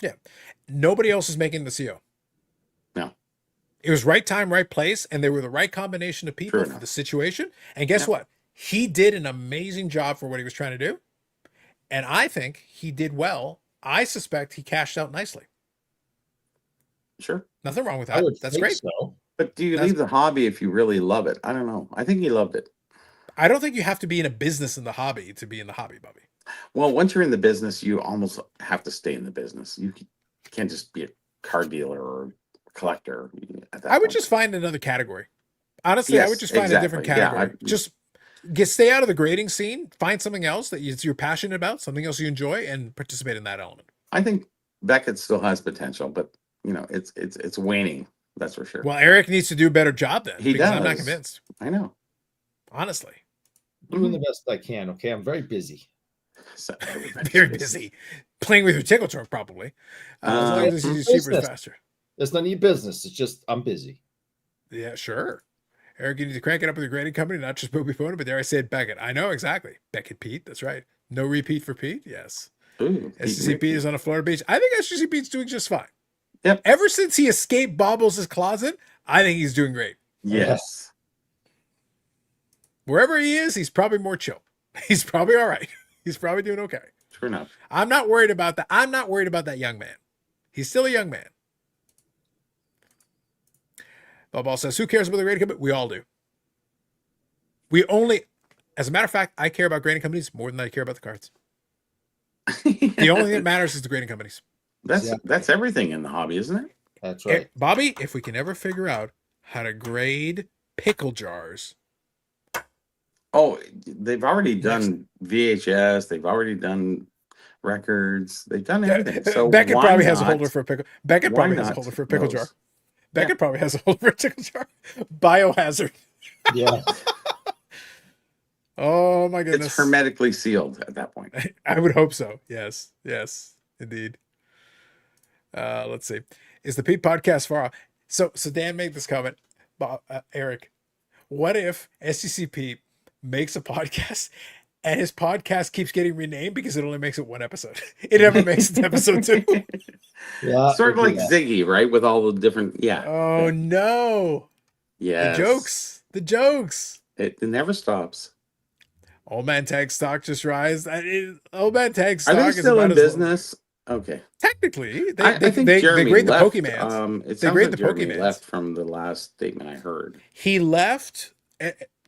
Yeah. Nobody else is making the CO. No. It was right time, right place, and they were the right combination of people True for enough. the situation. And guess Yeah. what? He did an amazing job for what he was trying to do. And I think he did well. I suspect he cashed out nicely. Sure. Nothing wrong with I that. would That's think great. so. But do you That's- leave the hobby if you really love it? I don't know. I think he loved it. I don't think you have to be in a business in the hobby to be in the hobby, Bubby. Well, once you're in the business, you almost have to stay in the business. You can't just be a car dealer or collector. At that I would point. just find another category. Honestly, I would Yes, just find a different exactly. Yeah, category. Just stay out of the grading scene, find something else that you're passionate about, something else you enjoy, and participate in that element. I think Beckett still has potential, but it's waning. That's for sure. Well, Eric needs to do a better job then. He because I'm not does. convinced. I know. Honestly. Doing the best I can. Okay, I'm very busy. So everybody's Very busy. Playing with your tickle trunk, probably. As long as it's cheaper and business. faster. It's none of your business. It's just I'm busy. Yeah, sure. Eric, you need to crank it up with your grading company, not just Booby Pony, but there I said Beckett. I know exactly. Beckett Pete, that's right. No repeat for Pete, yes. Ooh, SGC Pete is on a Florida beach. I think SGC Pete's doing just fine. Yep. Ever since he escaped Bobbles' closet, I think he's doing great. Yes. Wherever he is, he's probably more chill. He's probably all right. He's probably doing okay. True enough. I'm not worried about that. I'm not worried about that young man. He's still a young man. Bob says, who cares about the grading company? We all do. As a matter of fact, I care about grading companies more than I care about the cards. The only thing that matters is the grading companies. That's everything in the hobby, isn't it? That's right. Bobby, if we can ever figure out how to grade pickle jars. Oh, they've already done VHS. They've already done records. They've done everything. So Beckett why probably has a not- holder for a pickle. Beckett why probably has a not holder for a pickle jar. those? Beckett probably has a holder for a pickle jar. Biohazard. Yeah. Oh my goodness. It's hermetically sealed at that point. I would hope so. Yes. Yes, indeed. Let's see. Is the Pete podcast far off? So Dan made this comment. Eric, what if SCC Pete makes a podcast and his podcast keeps getting renamed because it only makes it one episode? It never makes it to episode 2. Yeah. Sort of we like do that. Ziggy, right? With all the different, Oh no. yeah, The jokes. It never stops. Old man tag stock just rise. Old man tag stock Are they is still in about as low- business? Okay. Technically, I think they Jeremy grade the left. Pokemans. It They sounds grade like the Jeremy Pokemans. left from the last statement I heard. He left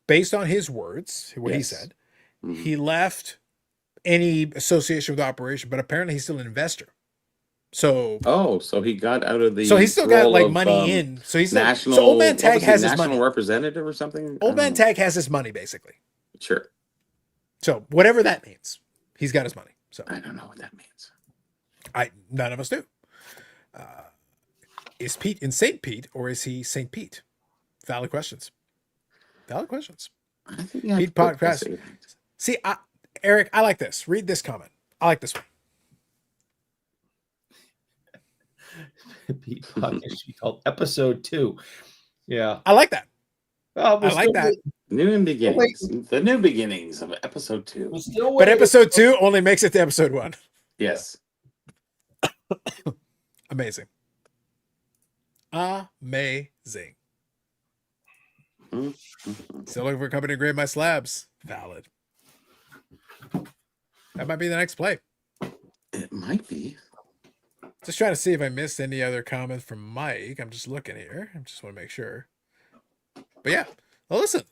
based on his words, what he Yes. said. Mhm. He left any association with the operation, but apparently he's still an investor. So Oh, so he got out of the. so he's still got role like of, money in. So he's still, national. so old man what tag was he, has his national money. representative or something. Old man tag has his money basically. Sure. So whatever that means, he's got his money. So I don't know what that means. none of us do. Is Pete in St. Pete or is he St. Pete? Valid questions. Valid questions. I think you have Pete to put podcast. SA. See, Eric, I like this. Read this comment. I like this one. Pete podcast should be called episode 2. Yeah. I like that. Well, I like that. New beginnings. The new beginnings of episode 2. We're still But waiting. episode 2 only makes it to episode 1. Yes. Amazing. Amazing. Mhm. Still looking for a company to grade my slabs. Valid. That might be the next play. It might be. Just trying to see if I missed any other comments from Mike. I'm just looking here. I just want to make sure. But yeah. Well, listen.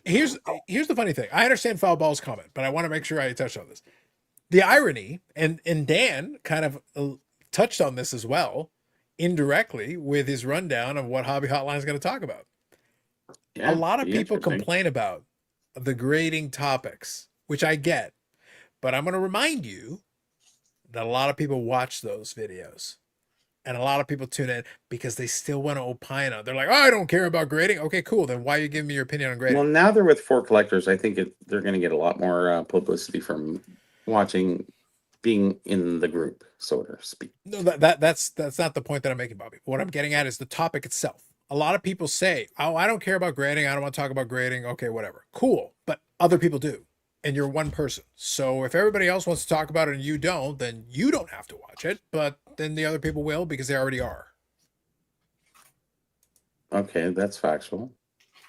Here's the funny thing. I understand foul ball's comment, but I want to make sure I touch on this. the irony, and Dan kind of touched on this as well, indirectly with his rundown of what Hobby Hotline is going to talk about. Yeah, A lot of be people interesting. complain about the grading topics, which I get, but I'm going to remind you that a lot of people watch those videos and a lot of people tune in because they still want to opine on. They're like, oh, I don't care about grading. Okay, cool. Then why are you giving me your opinion on grading? Well, now they're with four collectors. I think they're going to get a lot more publicity from watching, being in the group, so to speak. No, that's not the point that I'm making, Bobby. What I'm getting at is the topic itself. A lot of people say, oh, I don't care about grading. I don't want to talk about grading. Okay, whatever. Cool. But other people do. And you're one person. So if everybody else wants to talk about it and you don't, then you don't have to watch it. But then the other people will because they already are. Okay, that's factual.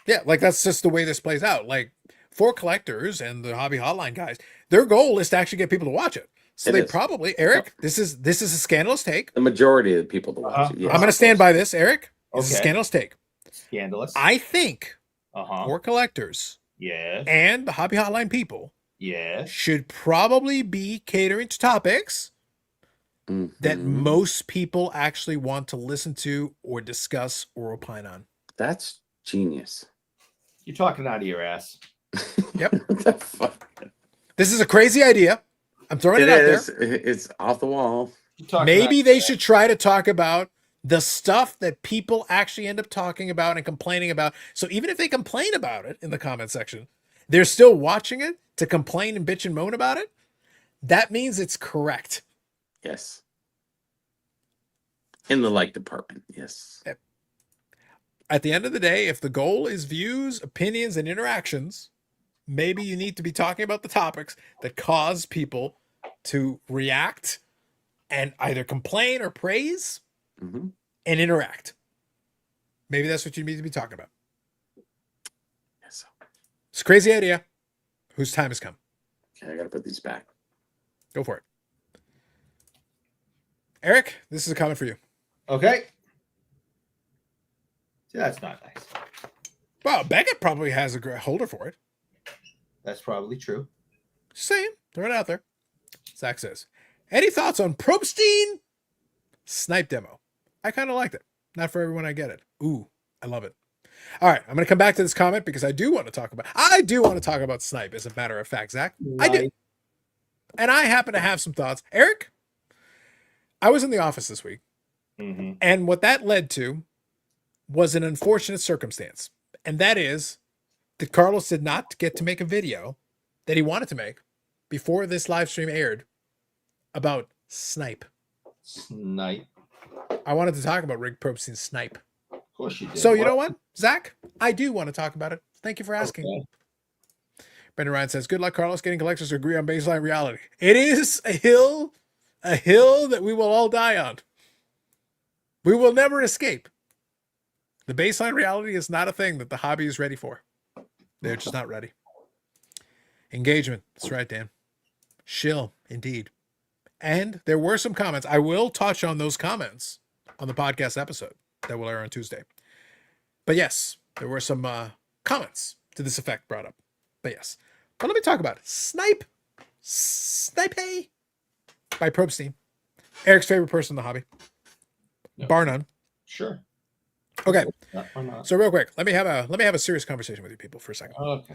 Yeah, like that's just the way this plays out. Like for collectors and the Hobby Hotline guys, their goal is to actually get people to watch it. So It they is. probably, Eric, this is a scandalous take. The majority of the people that watch Uh-huh. it. Yes, I'm going to of stand course. by this, Eric. It's a Okay. scandalous take. Scandalous. I think Uh-huh. for collectors Yes. and the Hobby Hotline people Yes. should probably be catering to topics that Mhm. most people actually want to listen to or discuss or opine on. That's genius. You're talking out of your ass. Yep. What the fuck? This is a crazy idea. I'm throwing it, It out is. there. It's off the wall. You're talking Maybe out they your should try to talk about the stuff that people actually end up talking about and complaining about. So even if they complain about it in the comment section, they're still watching it to complain and bitch and moan about it. That means it's correct. Yes. In the like department. Yes. At the end of the day, if the goal is views, opinions, and interactions, maybe you need to be talking about the topics that cause people to react and either complain or praise Mm-hmm. and interact. Maybe that's what you need to be talking about. Yes. It's a crazy idea. Whose time has come? Okay, I gotta put these back. Go for it. Eric, this is a comment for you. Okay. See, that's not nice. Well, Beckett probably has a holder for it. That's probably true. Just saying. Throw it out there. Zach says, any thoughts on Probstein snipe demo? I kind of liked it. Not for everyone, I get it. Ooh, I love it. All right, I'm going to come back to this comment because I do want to talk about snipe, as a matter of fact, Zach. I do. And I happen to have some thoughts. Eric, I was in the office this week, Mm-hmm. and what that led to was an unfortunate circumstance. And that is that Carlos did not get to make a video that he wanted to make before this live stream aired about snipe. Snipe. I wanted to talk about Rick Probstein's snipe. Of course you did. So you know what, Zach? I do want to talk about it. Thank you for asking. Okay. Brendan Ryan says, good luck, Carlos, getting collectors to agree on baseline reality. It is a hill that we will all die on. We will never escape. The baseline reality is not a thing that the hobby is ready for. They're just not ready. Engagement. That's right, Dan. Shill, indeed. And there were some comments. I will touch on those comments on the podcast episode that will air on Tuesday. But yes, there were some comments to this effect brought up. But yes. But let me talk about it. Snipe by Probstein. Eric's favorite person in the hobby. Yep. Bar none. Sure. Okay. Why not? So real quick, let me have a serious conversation with you people for a second. Okay.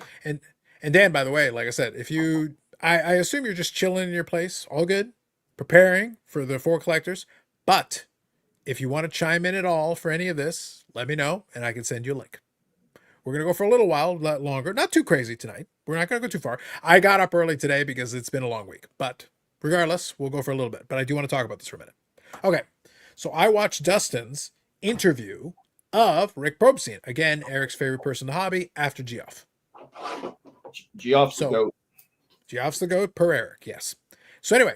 And Dan, by the way, like I said, if you I assume you're just chilling in your place, all good, preparing for the four collectors. But if you want to chime in at all for any of this, let me know and I can send you a link. We're going to go for a little while longer. Not too crazy tonight. We're not going to go too far. I got up early today because it's been a long week. But regardless, we'll go for a little bit. But I do want to talk about this for a minute. Okay. So I watched Dustin's interview of Rick Probstein. Again, Eric's favorite person in the hobby after Geoff. Geoff's So- the goat. Geoff's the goat per Eric, yes. So anyway,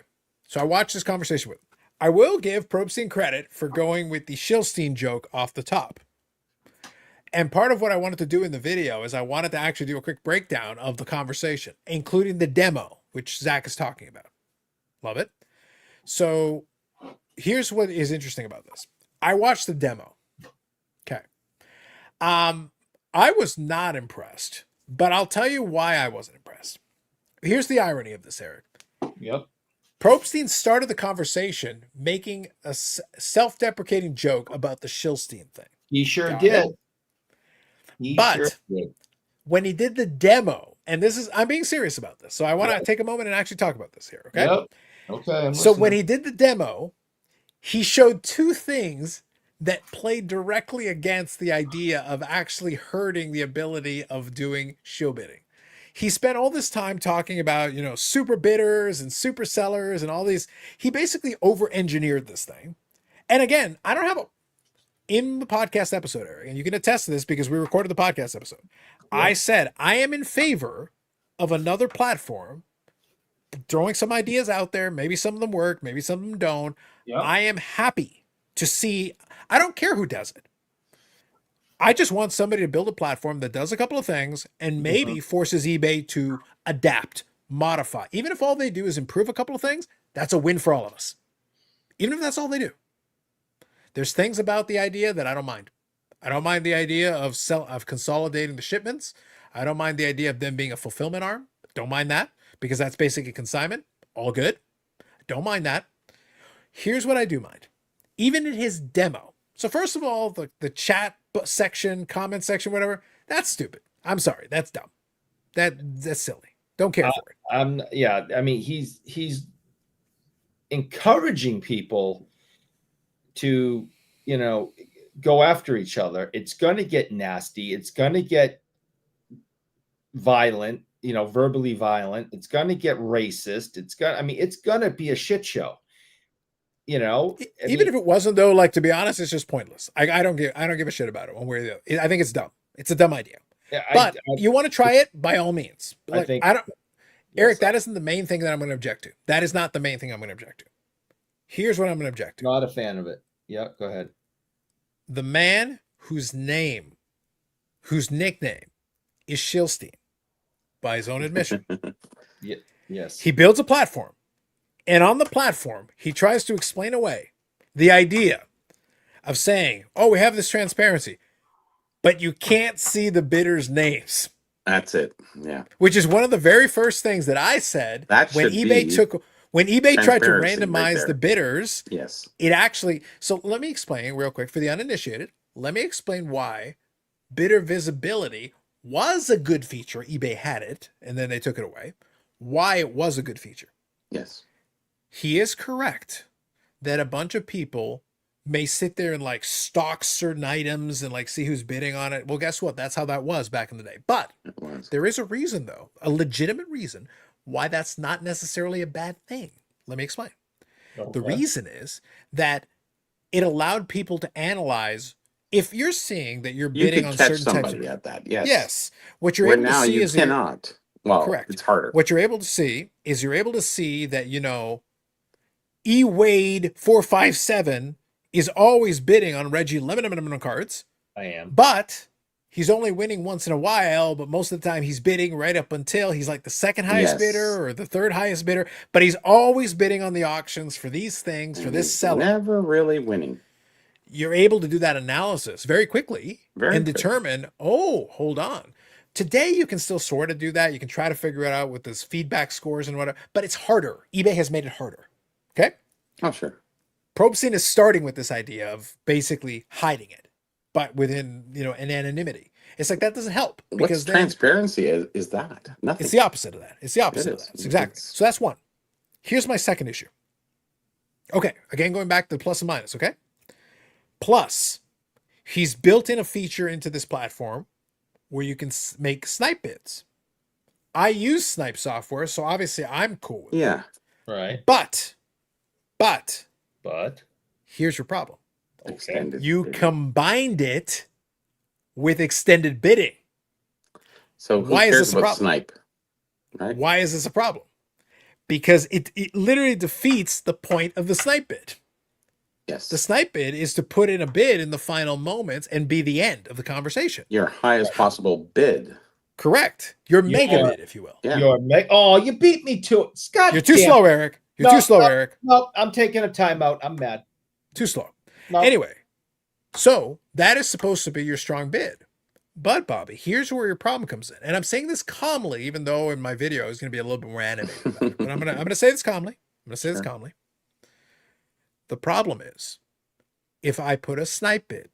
I watched this conversation with him. I will give Probstein credit for going with the Shilstein joke off the top. And part of what I wanted to do in the video is I wanted to actually do a quick breakdown of the conversation, including the demo, which Zach is talking about. Love it. So here's what is interesting about this. I watched the demo. Okay. I was not impressed, but I'll tell you why I wasn't impressed. Here's the irony of this, Eric. Yep. Probstein started the conversation making a self-deprecating joke about the Shilstein thing. He sure Got did. it? He But sure did. when he did the demo, and I'm being serious about this, so I want to take a moment and actually talk about this here, okay? Yep. Okay. I'm So when listening. he did the demo, he showed two things that played directly against the idea of actually hurting the ability of doing shill bidding. He spent all this time talking about, super bidders and super sellers and all these. He basically over-engineered this thing. And again, I don't have in the podcast episode, Eric, and you can attest to this because we recorded the podcast episode. I said I am in favor of another platform throwing some ideas out there. Maybe some of them work, maybe some of them don't. Yep. I am happy to see. I don't care who does it. I just want somebody to build a platform that does a couple of things and maybe forces eBay to adapt, modify. Even if all they do is improve a couple of things, that's a win for all of us. Even if that's all they do. There's things about the idea that I don't mind. I don't mind the idea of consolidating the shipments. I don't mind the idea of them being a fulfillment arm. Don't mind that because that's basically consignment. All good. Don't mind that. Here's what I do mind. Even in his demo. So first of all, the chat section, comment section, whatever, that's stupid. I'm sorry. That's dumb. That's silly. Don't care for it. Yeah. I mean, he's encouraging people to, go after each other. It's going to get nasty. It's going to get violent, verbally violent. It's going to get racist. It's going to be a shit show. Even if it wasn't though, like, to be honest, it's just pointless. I don't give a shit about it one way or the other. I think it's dumb. It's a dumb idea. Yeah, but you want to try it by all means. Like, Eric, yes, that isn't the main thing that I'm going to object to. That is not the main thing I'm going to object to. Here's what I'm going to object to. Not a fan of it. Yeah, go ahead. The man whose nickname is Shilstein, by his own admission. Yes. He builds a platform. And on the platform, he tries to explain away the idea of saying, oh, we have this transparency, but you can't see the bidders' names. That's it. Yeah. Which is one of the very first things that I said when eBay tried to randomize the bidders. Yes. It actually, so let me explain real quick for the uninitiated. Let me explain why bidder visibility was a good feature. eBay had it and then they took it away. Why it was a good feature. Yes. He is correct that a bunch of people may sit there and like stock certain items and like see who's bidding on it. Well, guess what? That's how that was back in the day. But there is a reason though, a legitimate reason why that's not necessarily a bad thing. Let me explain. Okay. The reason is that it allowed people to analyze if you're seeing that you're bidding on certain types of at that. Yes. Yes. What you're able to see is cannot. Well, correct. It's harder. What you're able to see is you're able to see that, E Wade 457 is always bidding on Reggie Lemon cards. I am. But he's only winning once in a while, but most of the time he's bidding right up until he's like the second highest bidder or the third highest bidder, but he's always bidding on the auctions for these things, for this seller. Never really winning. You're able to do that analysis very quickly and determine, oh, hold on. Today, you can still sort of do that. You can try to figure it out with this feedback scores and whatever, but it's harder. eBay has made it harder. Okay? Oh, sure. Probstein is starting with this idea of basically hiding it, but within, an anonymity. It's like that doesn't help. Because transparency is that? Nothing. It's the opposite of that. It's the opposite of that. It's exactly. So that's one. Here's my second issue. Okay. Again, going back to the plus and minus. Okay. Plus, he's built in a feature into this platform where you can make snipe bids. I use snipe software, so obviously I'm cool with it. Yeah. Right. But here's your problem. Okay. You combined it with extended bidding. So why is this a problem? Snipe? Right? Why is this a problem? Because it literally defeats the point of the snipe bid. Yes. The snipe bid is to put in a bid in the final moments and be the end of the conversation. Your highest possible bid. Correct. Your mega bid, if you will. Yeah. You beat me to it. Scott, you're too slow, Eric. You're too slow, Eric. No, I'm taking a timeout. I'm mad. Too slow. No. Anyway, so that is supposed to be your strong bid. But Bobby, here's where your problem comes in. And I'm saying this calmly, even though in my video is going to be a little bit more animated about it. But I'm gonna say this calmly. going to say this Sure. calmly. The problem is, if I put a snipe bid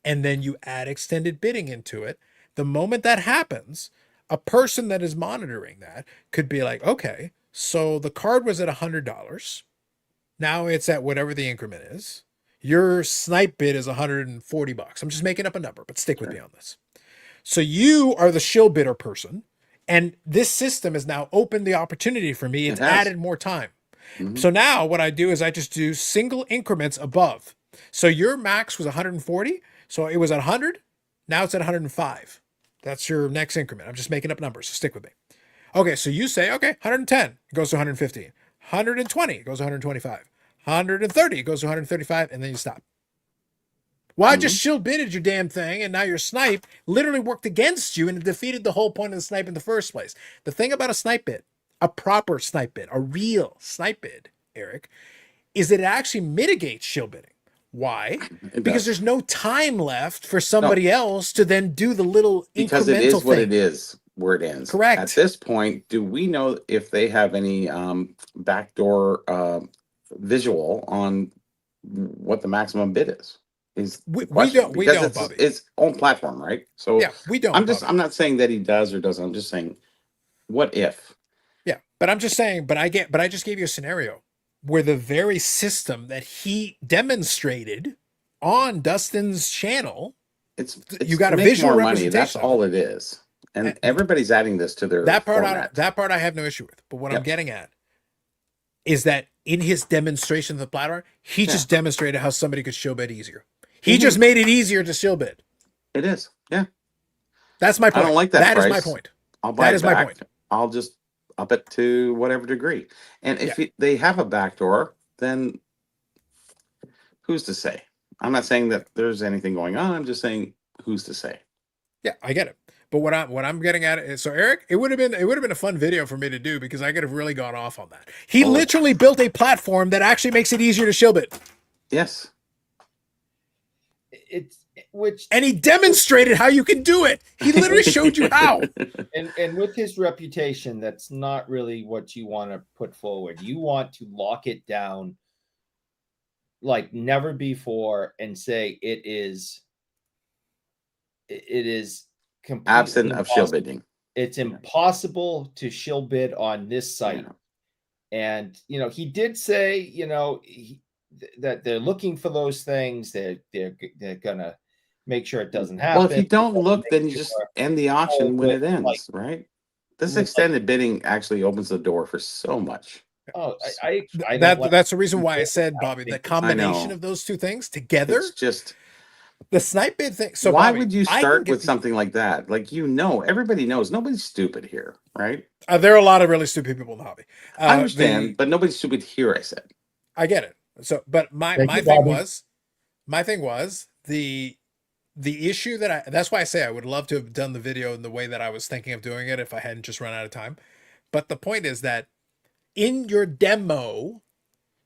and then you add extended bidding into it, the moment that happens, a person that is monitoring that could be like, okay, so the card was at $100. Now it's at whatever the increment is. Your snipe bid is $140. I'm just making up a number, but stick with me on this. So you are the shill bidder person, and this system has now opened the opportunity for me. It's It has. added more time. Mhm. So now what I do is I just do single increments above. So your max was 140. So it was at 100. Now it's at 105. That's your next increment. I'm just making up numbers. So stick with me. Okay. So you say, okay, 110 it goes to 115, 120 it goes to 125, 130 it goes to 135, and then you stop. Well, I just shill bidded your damn thing, and now your snipe literally worked against you and it defeated the whole point of the snipe in the first place. The thing about a snipe bid, a proper snipe bid, a real snipe bid, Eric, is that it actually mitigates shill bidding. Why? It Because does. there's no time left for somebody else to then do the little Because incremental it is what thing. it is where it ends. Correct. At this point, do we know if they have any backdoor visual on what the maximum bid is? Is the We question. don't, we Because don't, it's Bobby. its own platform, right? So Yeah, we don't. I'm Bobby. not saying that he does or doesn't. I'm just saying, what if? Yeah, but I'm just saying, but I just gave you a scenario where the very system that he demonstrated on Dustin's channel, It's you got to a make visual more money. That's representation of all it is. And And everybody's adding this to their that part, format. that part I have no issue with. But what I'm Yep. getting at is that in his demonstration of the platform, he just demonstrated how somebody could shill bid easier. He just made it easier to shill bid. It is. Yeah. That's my point. I don't like that That is price. my point. I'll buy That it is my back. point. I'll just up it to whatever degree. And if they have a backdoor, then who's to say? I'm not saying that there's anything going on. I'm just saying who's to say. Yeah, I get it. But what I'm getting at is, so Eric, it would have been a fun video for me to do because I could have really gone off on that. He literally built a platform that actually makes it easier to shill bid. Yes. And he demonstrated how you can do it. He literally showed you how. And with his reputation, that's not really what you want to put forward. You want to lock it down like never before and say it is completely Absent of shill impossible. bidding. It's impossible to shill bid on this site. And he did say, that they're looking for those things. They're gonna make sure it doesn't happen. Well, if you don't look, then you just end the auction when it ends, right? This extended bidding actually opens the door for so much. Oh, I that's the reason why I said, Bobby, the combination of those two things together. It's just the snipe bid thing. So why Bobby, would you start with something like that? Like, everybody knows nobody's stupid here, right? There are a lot of really stupid people in the hobby. I understand, but nobody's stupid here. I said. I get it. So, but my thing was the issue that's why I say I would love to have done the video in the way that I was thinking of doing it if I hadn't just run out of time. But the point is that in your demo,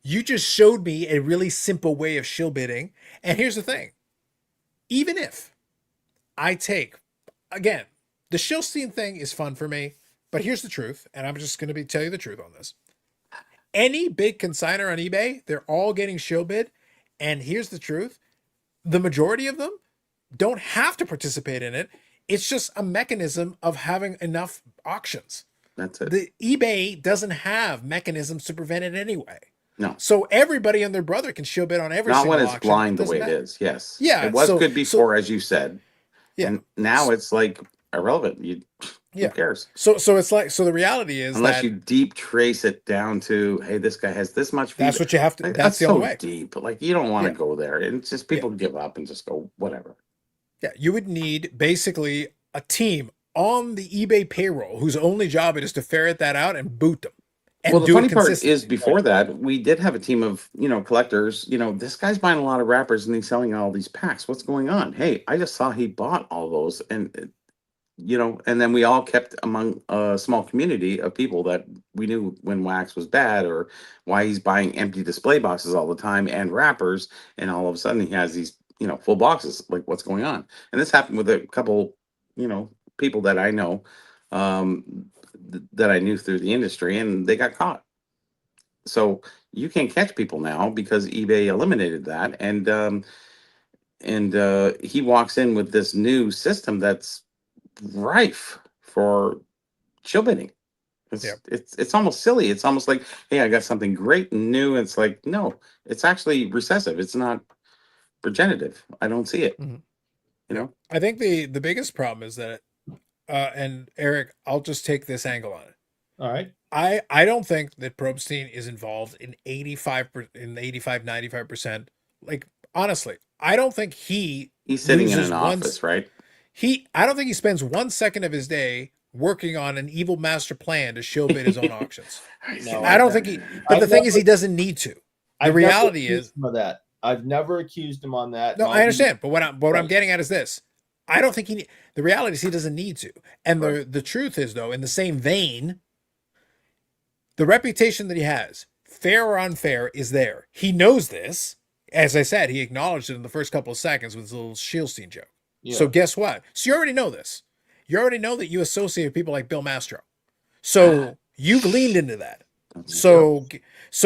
you just showed me a really simple way of shill bidding. And here's the thing. Even if I take, again, the Shilstein thing is fun for me, but here's the truth. And I'm just going to tell you the truth on this. Any big consignor on eBay, they're all getting shill bid. And here's the truth. The majority of them don't have to participate in it. It's just a mechanism of having enough auctions. That's it. The eBay doesn't have mechanisms to prevent it anyway. No. So everybody and their brother can shill bid on every Not single when it's auction. blind the way it is. Yes. Yeah. It was good before, as you said. Yeah. And now it's like irrelevant. Who cares? So it's like, so the reality is unless you deep trace it down to, hey, this guy has this much feedback. That's what you have to. That's the so only way. Deep. Like, you don't want to go there. And it's just people give up and just go whatever. Yeah. You would need basically a team on the eBay payroll whose only job it is to ferret that out and boot them. And well, the funny part is before that, we did have a team of, collectors. This guy's buying a lot of wrappers and he's selling all these packs. What's going on? Hey, I just saw he bought all those. And, and then we all kept among a small community of people that we knew when wax was bad or why he's buying empty display boxes all the time and wrappers. And all of a sudden he has these, full boxes. Like, what's going on? And this happened with a couple, people that I know, that I knew through the industry, and they got caught. So you can't catch people now because eBay eliminated that, and he walks in with this new system that's rife for chill bidding. Yep. It's almost silly. It's almost like, hey, I got something great and new. And it's like, no, it's actually recessive. It's not progenitive. I don't see it. Mhm. You know? I think the biggest problem is that, and Eric, I'll just take this angle on it. All right. I don't think that Probstein is involved in 95%. Like, honestly, I don't think He's sitting in loses an one office, right? I don't think he spends 1 second of his day working on an evil master plan to show bid his own auctions. No, I don't think he, but I've the thing is, never- he doesn't need to. The I've never reality accused is, him of that. I've never accused him on that. no, and I I'll be- understand, but what I'm Right. getting at is this: I don't think the reality is he doesn't need to, and the truth is, though, in the same vein, the reputation that he has, fair or unfair, is there. He knows this. As I said, he acknowledged it in the first couple of seconds with his little Shieldstein joke. Yeah. So guess what? So you already know this. You already know that you associate with people like Bill Mastro. So you've leaned into that. So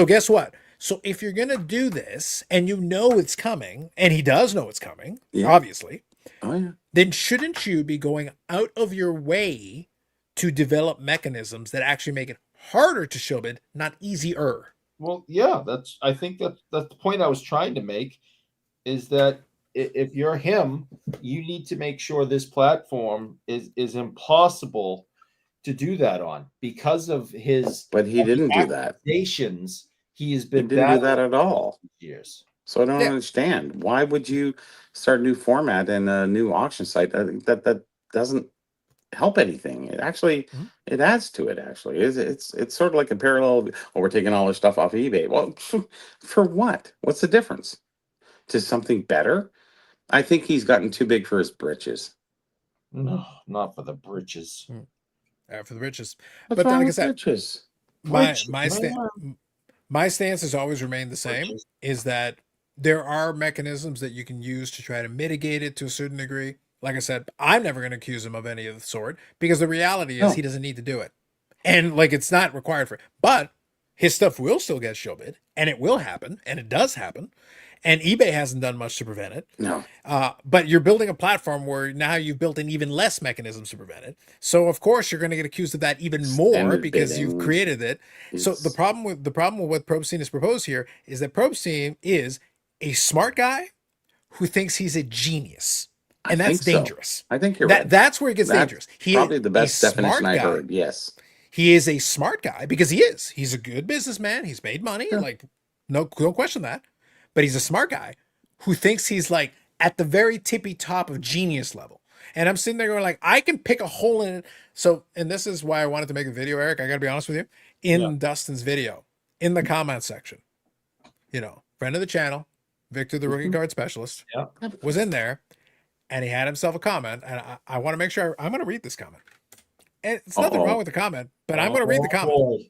guess what? So if you're gonna do this and you know it's coming, and he does know it's coming, Yeah. obviously, Oh yeah. then shouldn't you be going out of your way to develop mechanisms that actually make it harder to show bid, not easier? Well, yeah, I think that's the point I was trying to make, is that if you're him, you need to make sure this platform is impossible to do that on because of his But he didn't do that. accusations. He has He been didn't do that battling at all. for years. So I don't Yeah. understand. Why would you start a new format and a new auction site? I think that doesn't help anything. It actually it adds to it. Actually, it's sort of like a parallel. Oh, we're taking all our stuff off eBay. Well, for what? What's the difference? To something better? I think he's gotten too big for his britches. No, not for the britches. For the riches. What's But wrong like I with said, britches? my stance has always remained the same, Britches. is that there are mechanisms that you can use to try to mitigate it to a certain degree. Like I said, I'm never going to accuse him of any of the sort, because the reality is No. he doesn't need to do it. And like, it's not required for it. But his stuff will still get show bid, and it will happen, and it does happen. And eBay hasn't done much to prevent it. No. But you're building a platform where now you've built in even less mechanisms to prevent it. So of course you're going to get accused of that even more Extended because you've bidding. created it. So the It's- problem with what Probstein has proposed here is that Probstein is a smart guy who thinks he's a genius, I and that's think so. dangerous. I think you're right. That's where it gets That's dangerous. He Probably is the a best definition smart I guy. heard. Yes. He is a smart guy because he is. He's a good businessman. He's made money. Yeah. Like, no question that. But he's a smart guy who thinks he's like at the very tippy top of genius level. And I'm sitting there going like, I can pick a hole in it. So, and this is why I wanted to make a video, Eric. I got to be honest with you. In Dustin's video, in the comment section, friend of the channel, Victor, the rookie card specialist, was in there, and he had himself a comment. And I want to make sure I'm going to read this comment. And it's nothing wrong with the comment, but I'm going to read the comment. boy.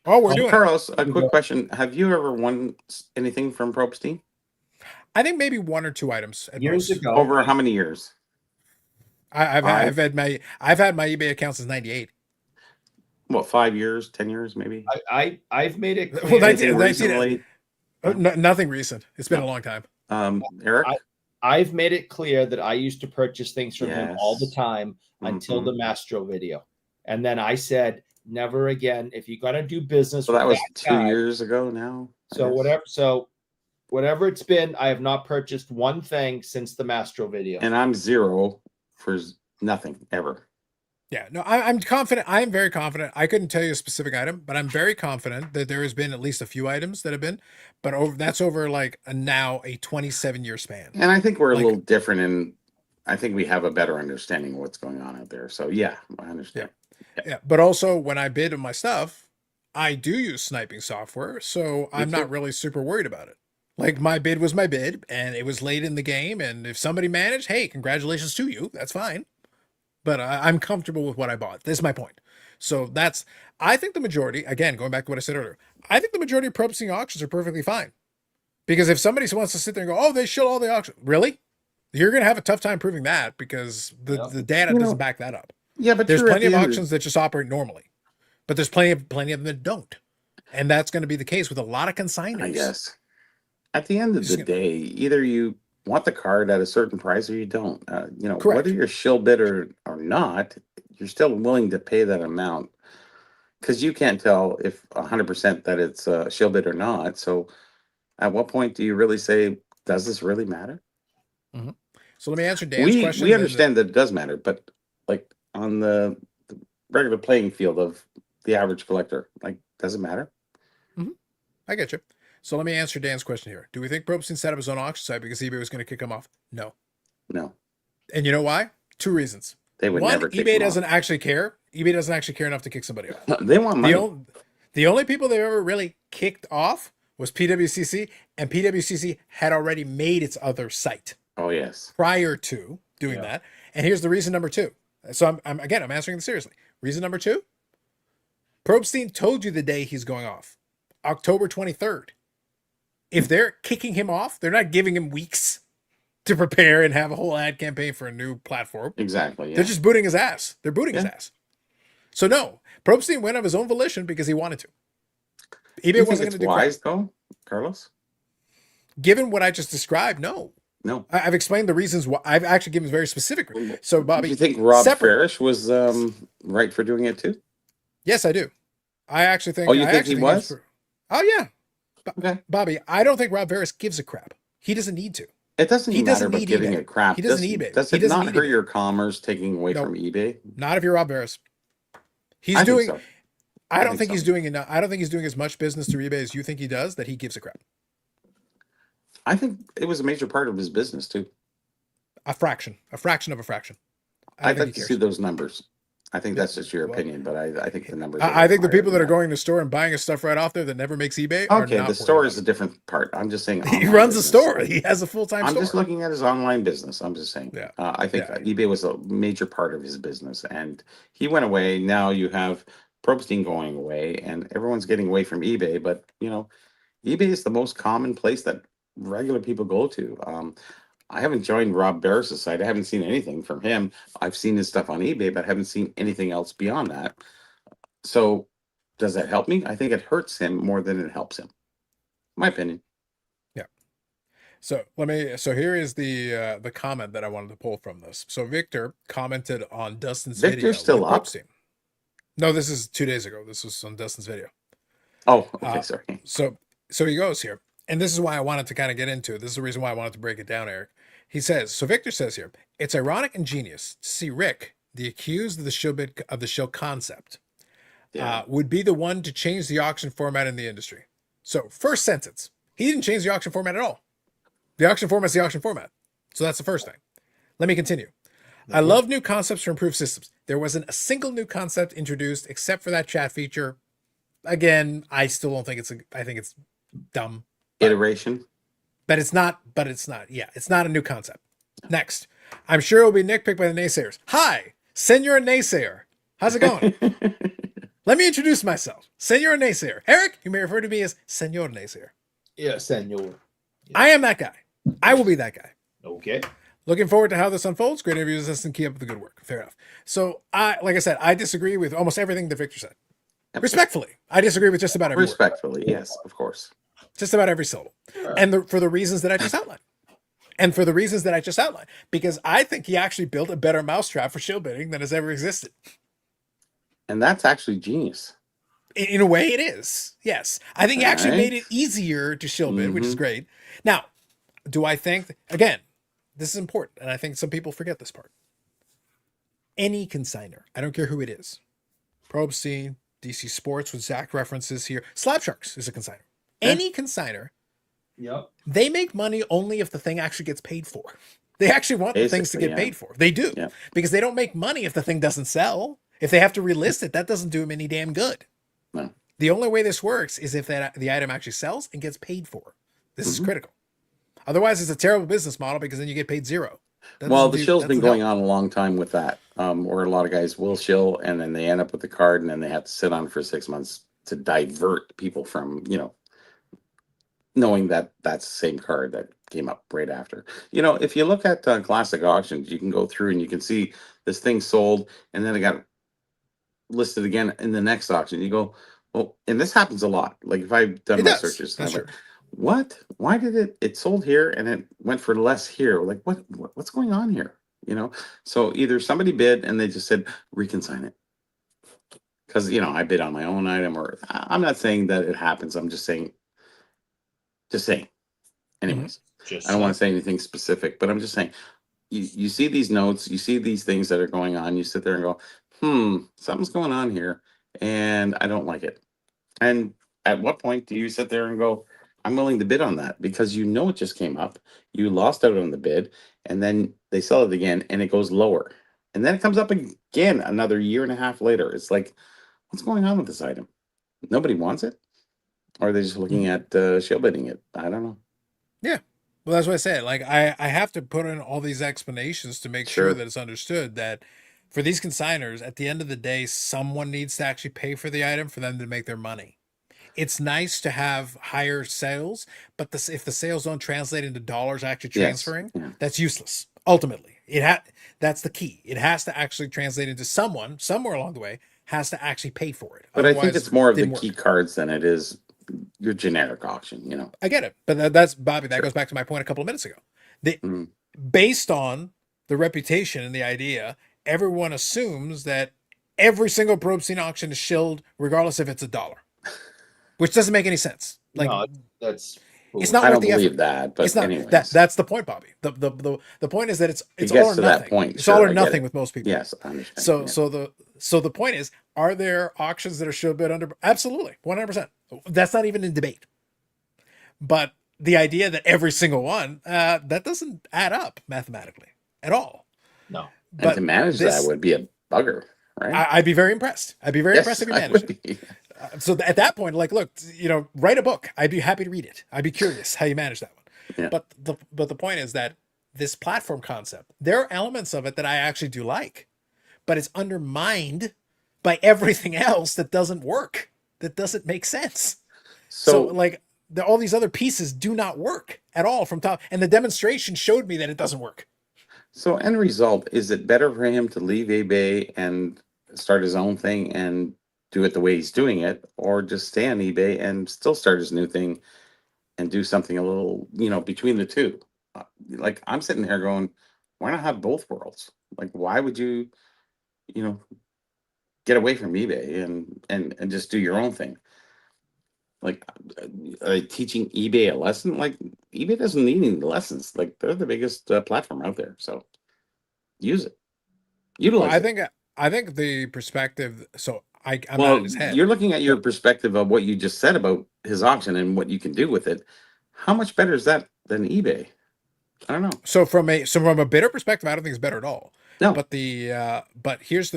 Oh, we're doing it. Carlos, a quick question. Have you ever won anything from Probstein? I think maybe 1 or 2 items at Years most. ago, Over how many years? I've had my eBay account since '98. What, 5 years, 10 years, maybe? I've made it Well, clear. Anything 19 recently? Nothing recent. It's been a long time. Eric? I've made it clear that I used to purchase things from him all the Yes. time until Mhm. the Mastro video. And then I said, never again. If you're gonna do business So with that was that 2 guy, years ago now. I so guess. whatever it's been, I have not purchased one thing since the Mastro video. And I'm 0 for nothing ever. Yeah, no, I'm confident. I am very confident. I couldn't tell you a specific item, but I'm very confident that there has been at least a few items that have been, but that's over like now a 27-year span. And I think we're a Like- little different, and I think we have a better understanding of what's going on out there. So yeah, I understand. Yeah, but also when I bid on my stuff, I do use sniping software, so I'm too. not really super worried about it. Like, my bid was my bid, and it was late in the game, and if somebody managed, hey, congratulations to you. That's fine. But I'm comfortable with what I bought. This is my point. So I think the majority, again, going back to what I said earlier, I think the majority of Probstein auctions are perfectly fine. Because if somebody wants to sit there and go, oh, they show all the auctions, really? You're going to have a tough time proving that because the data doesn't back that up. Yeah, but There's you're at plenty of the end auctions that just operate normally, but there's plenty of them that don't. And that's going to be the case with a lot of consigners. I guess. At the end of Just the day, either you want the card at a certain price or you don't. Correct. Whether you're shill bid or not, you're still willing to pay that amount because you can't tell if 100% that it's shill bid or not. So at what point do you really say, does this really matter? So let me answer Dan's question. We understand that it does matter, but like on the regular playing field of the average collector, like, does it matter? I get you. So let me answer Dan's question here. Do we think Probstein set up his own auction site because eBay was going to kick him off? No. No. And you know why? 2 reasons. They would One, never kick eBay him doesn't actually care. eBay doesn't actually care enough to kick somebody off. off. They want money. The only people they've ever really kicked off was PWCC, and PWCC had already made its other site Oh, yes. prior to doing that. And here's the reason number 2. So I'm answering this seriously. Reason number 2, Probstein told you the day he's going off, October 23rd. If they're kicking him off, they're not giving him weeks to prepare and have a whole ad campaign for a new platform. Exactly. Yeah. They're just booting his ass. They're booting his ass. So no, Probstein went of his own volition because he wanted to. eBay wasn't going to do wise though, Carlos? Given what I just described, no. No. I've explained the reasons why. I've actually given very specific. So Bobby, do you think Rob separate- Farish was right for doing it too? Yes, I do. I actually think. Oh, you think he was? Oh yeah. Okay. Bobby, I don't think Rob Veras gives a crap. He doesn't need to. It doesn't He matter doesn't about need giving eBay. it crap. He doesn't need eBay. Does He it doesn't not need hurt eBay. your commerce taking away Nope. from eBay? Not if you're Rob Veras. He's I think doing. so. I don't think think so. he's doing enough. I don't think he's doing as much business through eBay as you think he does. That he gives a crap. I think it was a major part of his business too. A fraction of a fraction. I'd think like he to cares. see those numbers. I think that's just your Well, opinion, but I think the numbers. I think the higher people than that are going to the store and buying his stuff right off there that never makes eBay are Okay, not the store worried is a about different part. I'm just saying. it. He online runs a business. store. He has a full-time I'm store. just looking at his online business. I'm just saying. Yeah. I think Yeah. eBay was a major part of his business, and he went away. Now you have Probstein going away, and everyone's getting away from eBay. But eBay is the most common place that regular people go to. I haven't joined Rob Barris' site. I haven't seen anything from him. I've seen his stuff on eBay, but haven't seen anything else beyond that. So, does that help me? I think it hurts him more than it helps him. My opinion. So here is the comment that I wanted to pull from this. So Victor commented on Dustin's video. Victor's still with up? Probstein. No, this is 2 days ago. This was on Dustin's video. Oh, okay, sorry. So he goes here, and this is why I wanted to kind of get into it. This is the reason why I wanted to break it down, Eric. He says, so Victor says here, it's ironic and genius to see Rick, the accused of the show concept, would be the one to change the auction format in the industry. So first sentence, he didn't change the auction format at all. The auction format is the auction format. So that's the first thing. Let me continue. I love new concepts to improve systems. There wasn't a single new concept introduced except for that chat feature. Again, I still don't think I think it's dumb. Iteration. But it's not. Yeah, it's not a new concept. Next, I'm sure it'll be nitpicked by the naysayers. Hi, Senor Naysayer. How's it going? Let me introduce myself. Senor Naysayer. Eric, you may refer to me as Senor Naysayer. Yeah, senor. I am that guy. I will be that guy. Okay. Looking forward to how this unfolds. Great interviews and keep up the good work. Fair enough. So, like I said, I disagree with almost everything that Victor said. Respectfully, I disagree with just about every word. Respectfully, yes, of course. Just about every syllable. And for the reasons that I just outlined. Because I think he actually built a better mousetrap for shill bidding than has ever existed. And that's actually genius. In a way, it is. Yes. I think he actually Right. made it easier to shill bid, which is great. Now, do I think, again, this is important, and I think some people forget this part. Any consigner, I don't care who it is, Probstein, DC Sports, with Zach references here, Slab Sharks is a consigner. Any consigner, Yep. they make money only if the thing actually gets paid for. They actually want the things to Basically, get yeah. paid for. They do. Yeah. Because they don't make money if the thing doesn't sell. If they have to relist it, that doesn't do them any damn good. No. The only way this works is if the item actually sells and gets paid for. This is critical. Otherwise, it's a terrible business model because then you get paid zero. Well, the shill's been going on a long time with that, where a lot of guys will shill and then they end up with the card and then they have to sit on it for 6 months to divert people from, knowing that that's the same card that came up right after. If you look at classic auctions, you can go through and you can see this thing sold and then it got listed again in the next auction. You go, Well, and this happens a lot. Like if I've done It my does. searches, and That's I'm true. like, what? Why did it sold here and it went for less here? Like what's going on here? You know? So either somebody bid and they just said reconsign it. Because I bid on my own item, or I'm not saying that it happens. I'm just saying. Anyways, Just I don't want saying. to say anything specific, but I'm just saying. You see these notes, you see these things that are going on. You sit there and go, something's going on here, and I don't like it. And at what point do you sit there and go, I'm willing to bid on that? Because it just came up, you lost out on the bid, and then they sell it again, and it goes lower, and then it comes up again another year and a half later. It's like, what's going on with this item? Nobody wants it, or are they just looking at show bidding it? I don't know. Yeah. Well, that's what I said. Like I have to put in all these explanations to make sure Sure. that it's understood that for these consigners, at the end of the day, someone needs to actually pay for the item for them to make their money. It's nice to have higher sales, but if the sales don't translate into dollars actually Yes. transferring, Yeah. that's useless. Ultimately, that's the key. It has to actually translate into someone somewhere along the way has to actually pay for it. But I think Otherwise, it's more of the didn't key work. cards than it is your generic auction. I get it, but that's Bobby. That Sure. goes back to my point a couple of minutes ago. The, Mm. Based on the reputation and the idea, everyone assumes that every single Probstein auction is shilled, regardless if it's $1, which doesn't make any sense. Like No, that's it's foolish. not I worth don't the believe effort. that, but It's not anyways, that's the point, Bobby. The point is that it's it all gets or to nothing. that point. It's Sure, all or I get nothing it. with most people. Yes, I understand. So yeah. so the point is, are there auctions that are show bid under? Absolutely, 100%. That's not even in debate. But the idea that every single one that doesn't add up mathematically at all. No. And to But manage that this, would be a bugger, right? I'd be very impressed. I'd be very impressed Yes, if you I managed would it. be. So at that point, like, look, write a book. I'd be happy to read it. I'd be curious how you manage that one. Yeah. But the point is that this platform concept, there are elements of it that I actually do like, but it's undermined by everything else that doesn't work, that doesn't make sense. So So, like all these other pieces do not work at all from top, and the demonstration showed me that it doesn't work. so end result, is it better for him to leave eBay and start his own thing and do it the way he's doing it, or just stay on eBay and still start his new thing and do something a little, between the two? Like I'm sitting here going, why not have both worlds? Like, why would you know, get away from eBay and just do your own thing? Like, teaching eBay a lesson? Like, eBay doesn't need any lessons. Like, they're the biggest platform out there, so use it, Well, utilize it. I think the perspective. So I'm not in Well, his head, you're looking at your but perspective of what you just said about his auction and what you can do with it. How much better is that than eBay? I don't know. so from a bidder perspective, I don't think it's better at all. No, But here's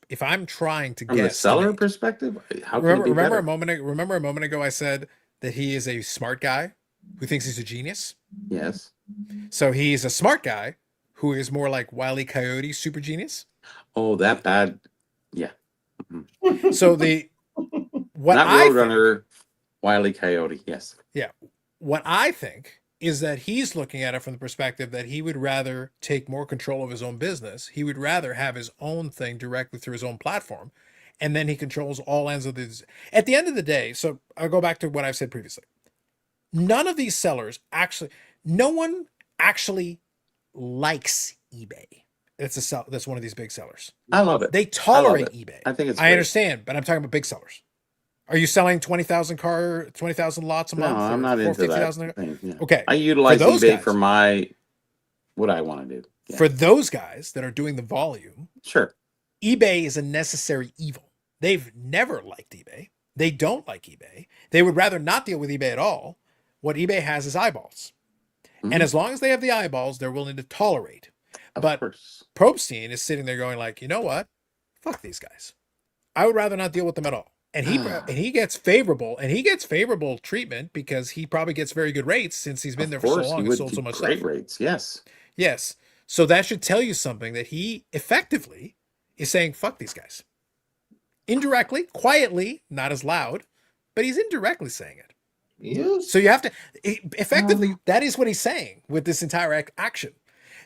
if I'm trying to from the seller guesstimate. perspective, how can it be better? Remember a moment ago I said that he is a smart guy who thinks he's a genius. Yes. So he's a smart guy who is more like Wile E. Coyote, super genius. Oh, that bad. Yeah. Mhm. So what Not I think, Roadrunner, Wile E. Coyote. Yes. yeah, what I think is that he's looking at it from the perspective that he would rather take more control of his own business. He would rather have his own thing directly through his own platform, and then he controls all ends of this. At the end of the day, so I'll go back to what I've said previously. None of these sellers actually, no one actually likes eBay. That's one of these big sellers. I love it. They I love tolerate it. eBay. I think it's I great. understand, but I'm talking about big sellers. Are you selling 20,000 lots a No, month? I'm Or not into that 50,000? thing. Yeah. Okay. I For utilize those eBay for guys, what I want to do. Yeah. for those guys that are doing the volume, Sure. eBay is a necessary evil. They've never liked eBay. They don't like eBay. They would rather not deal with eBay at all. What eBay has is eyeballs. Mhm. And as long as they have the eyeballs, they're willing to tolerate. Of But course. Probstein is sitting there going like, you know what? Fuck these guys. I would rather not deal with them at all. And he gets favorable treatment because he probably gets very good rates since he's been Of there for so course, he long and would sold so keep much great stuff. rates. Yes. Yes. So that should tell you something that he effectively is saying, fuck these guys. Indirectly, quietly, not as loud, but he's indirectly saying it. Yes. So you have to effectively, that is what he's saying with this entire action.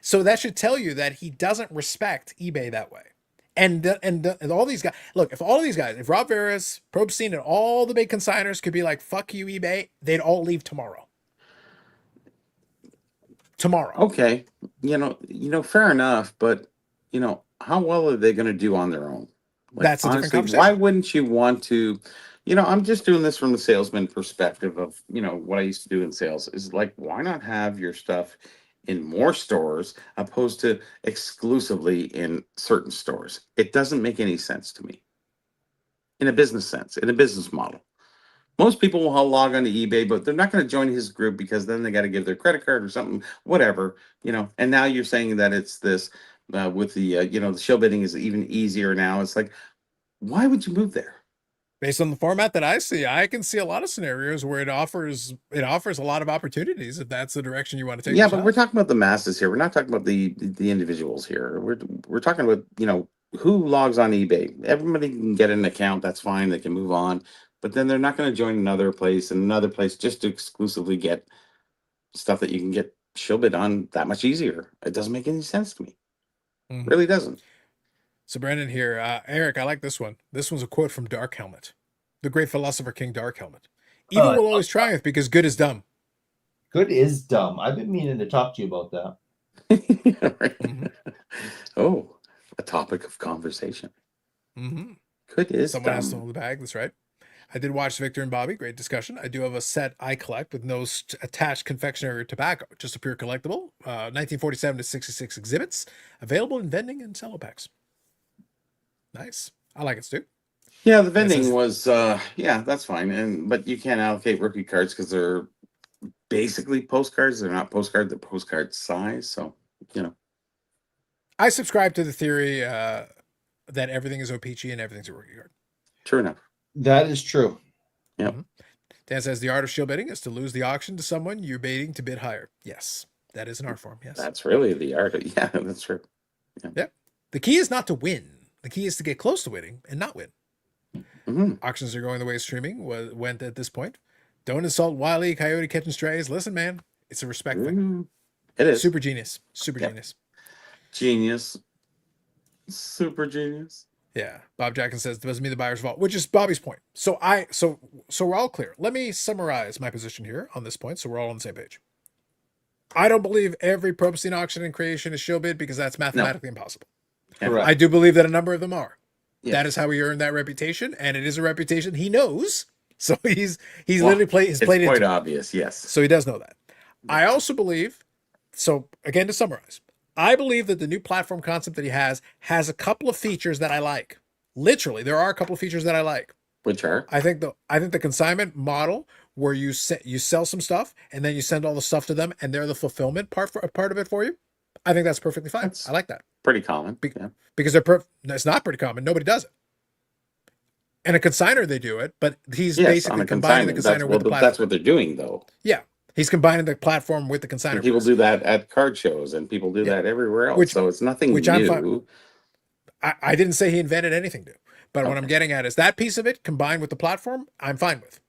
So that should tell you that he doesn't respect eBay that way. And all these guys, look, if all of these guys, if Rob Veras, Probstein, and all the big consigners could be like, fuck you, eBay, they'd all leave tomorrow. Tomorrow. Okay, fair enough, but how well are they going to do on their own? Like, That's a different honestly, why conversation. wouldn't you want to? I'm just doing this from the salesman perspective of what I used to do in sales. Is like, why not have your stuff in more stores opposed to exclusively in certain stores? It doesn't make any sense to me in a business sense, in a business model. Most people will log on to eBay, but they're not going to join his group because then they got to give their credit card or something, whatever, And now you're saying that it's this with the, the show bidding is even easier now. It's like, why would you move there? Based on the format that I see, I can see a lot of scenarios where it offers a lot of opportunities if that's the direction you want to take. Yeah, but we're talking about the masses here. We're not talking about the individuals here. We're talking about, who logs on eBay. Everybody can get an account. That's fine. They can move on. But then they're not going to join another place and another place just to exclusively get stuff that you can get show bid on that much easier. It doesn't make any sense to me. Really doesn't. So Brandon here, Eric, I like this one. This one's a quote from Dark Helmet, the great philosopher King Dark Helmet. Evil will always triumph because good is dumb. Good is dumb. I've been meaning to talk to you about that. Oh, a topic of conversation. Good is Someone dumb. has to hold the bag. That's right. I did watch Victor and Bobby. Great discussion. I do have a set I collect with no attached confectionery tobacco, just a pure collectible. 1947 to 66 exhibits, available in vending and cello packs. Nice. I like it, Stu. Yeah, the vending was, that's fine. But you can't allocate rookie cards because they're basically postcards. They're not postcard, they're postcard size. So, I subscribe to the theory that everything is OPG and everything's a rookie card. True enough. That is true. Yep. Dan says the art of shield bidding is to lose the auction to someone you're baiting to bid higher. Yes, that is an art form. Yes. That's really the art. Yeah, that's true. Yeah. The key is not to win. The key is to get close to winning and not win. Auctions are going the way streaming went at this point. Don't insult Wile E. Coyote catching strays. Listen, man, it's a respect thing. It is. Super genius. Super genius. Genius. Super genius. Yeah. Bob Jackson says doesn't mean the buyer's fault, which is Bobby's point. So we're all clear. Let me summarize my position here on this point so we're all on the same page. I don't believe every Probstein auction and creation is show bid because that's mathematically impossible. Correct. I do believe that a number of them are. Yes. That is how he earned that reputation, and it is a reputation he knows. So he's literally played it's into quite it. obvious, yes. So he does know that. I also believe, so again to summarize, I believe that the new platform concept that he has a couple of features that I like. Literally, there are a couple of features that I like. Which are? I think the consignment model where you sell some stuff and then you send all the stuff to them and they're the fulfillment part of it for you. I think that's perfectly fine. I like that. Pretty common. Because it's not pretty common. Nobody does it. And a consigner, they do it, but he's basically combining the consigner with the platform. That's what they're doing, though. Yeah. He's combining the platform with the consigner. And people do that at card shows, and people do that everywhere else. So it's nothing new. I'm fine. I didn't say he invented anything new, but what I'm getting at is that piece of it combined with the platform, I'm fine with.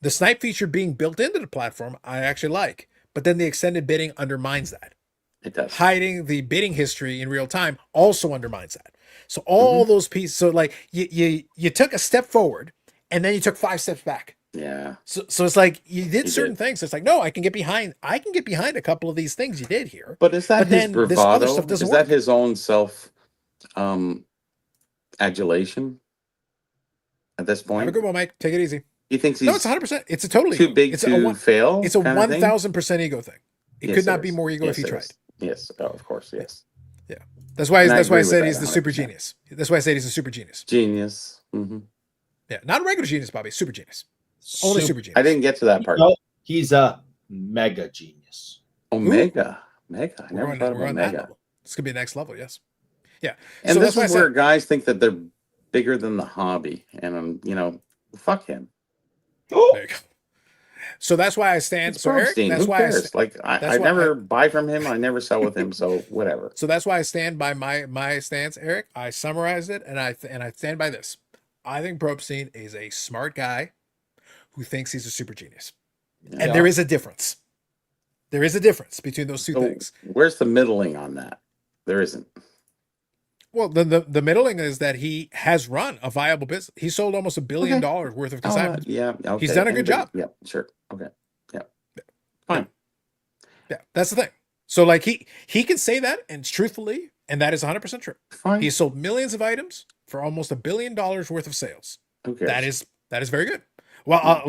The snipe feature being built into the platform, I actually like, but then the extended bidding undermines that. It does. Hiding the bidding history in real time also undermines that. So all those pieces, so like you took a step forward and then you took 5 steps back. Yeah. So it's like you did certain things. It's like, no, I can get behind a couple of these things you did here. But is that his bravado? This other stuff doesn't is work. that his own self adulation at this point? Have a good one, Mike. Take it easy. He thinks he's no, it's 100%. It's a totally too big to fail. It's a 1,000% ego thing. It could not be more ego if he tried. Yes, of course, yes. Yeah, that's why I said he's the super genius. That's why I said he's a super genius. Genius. Yeah, not a regular genius, Bobby. Super genius. Only super genius. I didn't get to that part. No, he's a mega genius. Oh, mega. I never thought about mega. This could be next level, yes. Yeah. And so this is where guys think that they're bigger than the hobby. And, fuck him. There you go. So that's why I stand. It's so Eric, that's who why cares? I never buy from him. I never sell with him. So whatever. So that's why I stand by my stance, Eric. I summarized it, and I stand by this. I think Probstein is a smart guy who thinks he's a super genius, and there is a difference. There is a difference between those two things. Where's the middling on that? There isn't. Well, the middling is that he has run a viable business. He sold almost $1 billion Okay. worth of Oh, consignments. yeah. Okay. He's done a good job. Yeah. Sure. Okay. Yeah. Fine. Yeah, that's the thing. So like he can say that, and truthfully, and that is 100% true. Fine. He sold millions of items for almost $1 billion worth of sales. Who cares? That is very good. Well,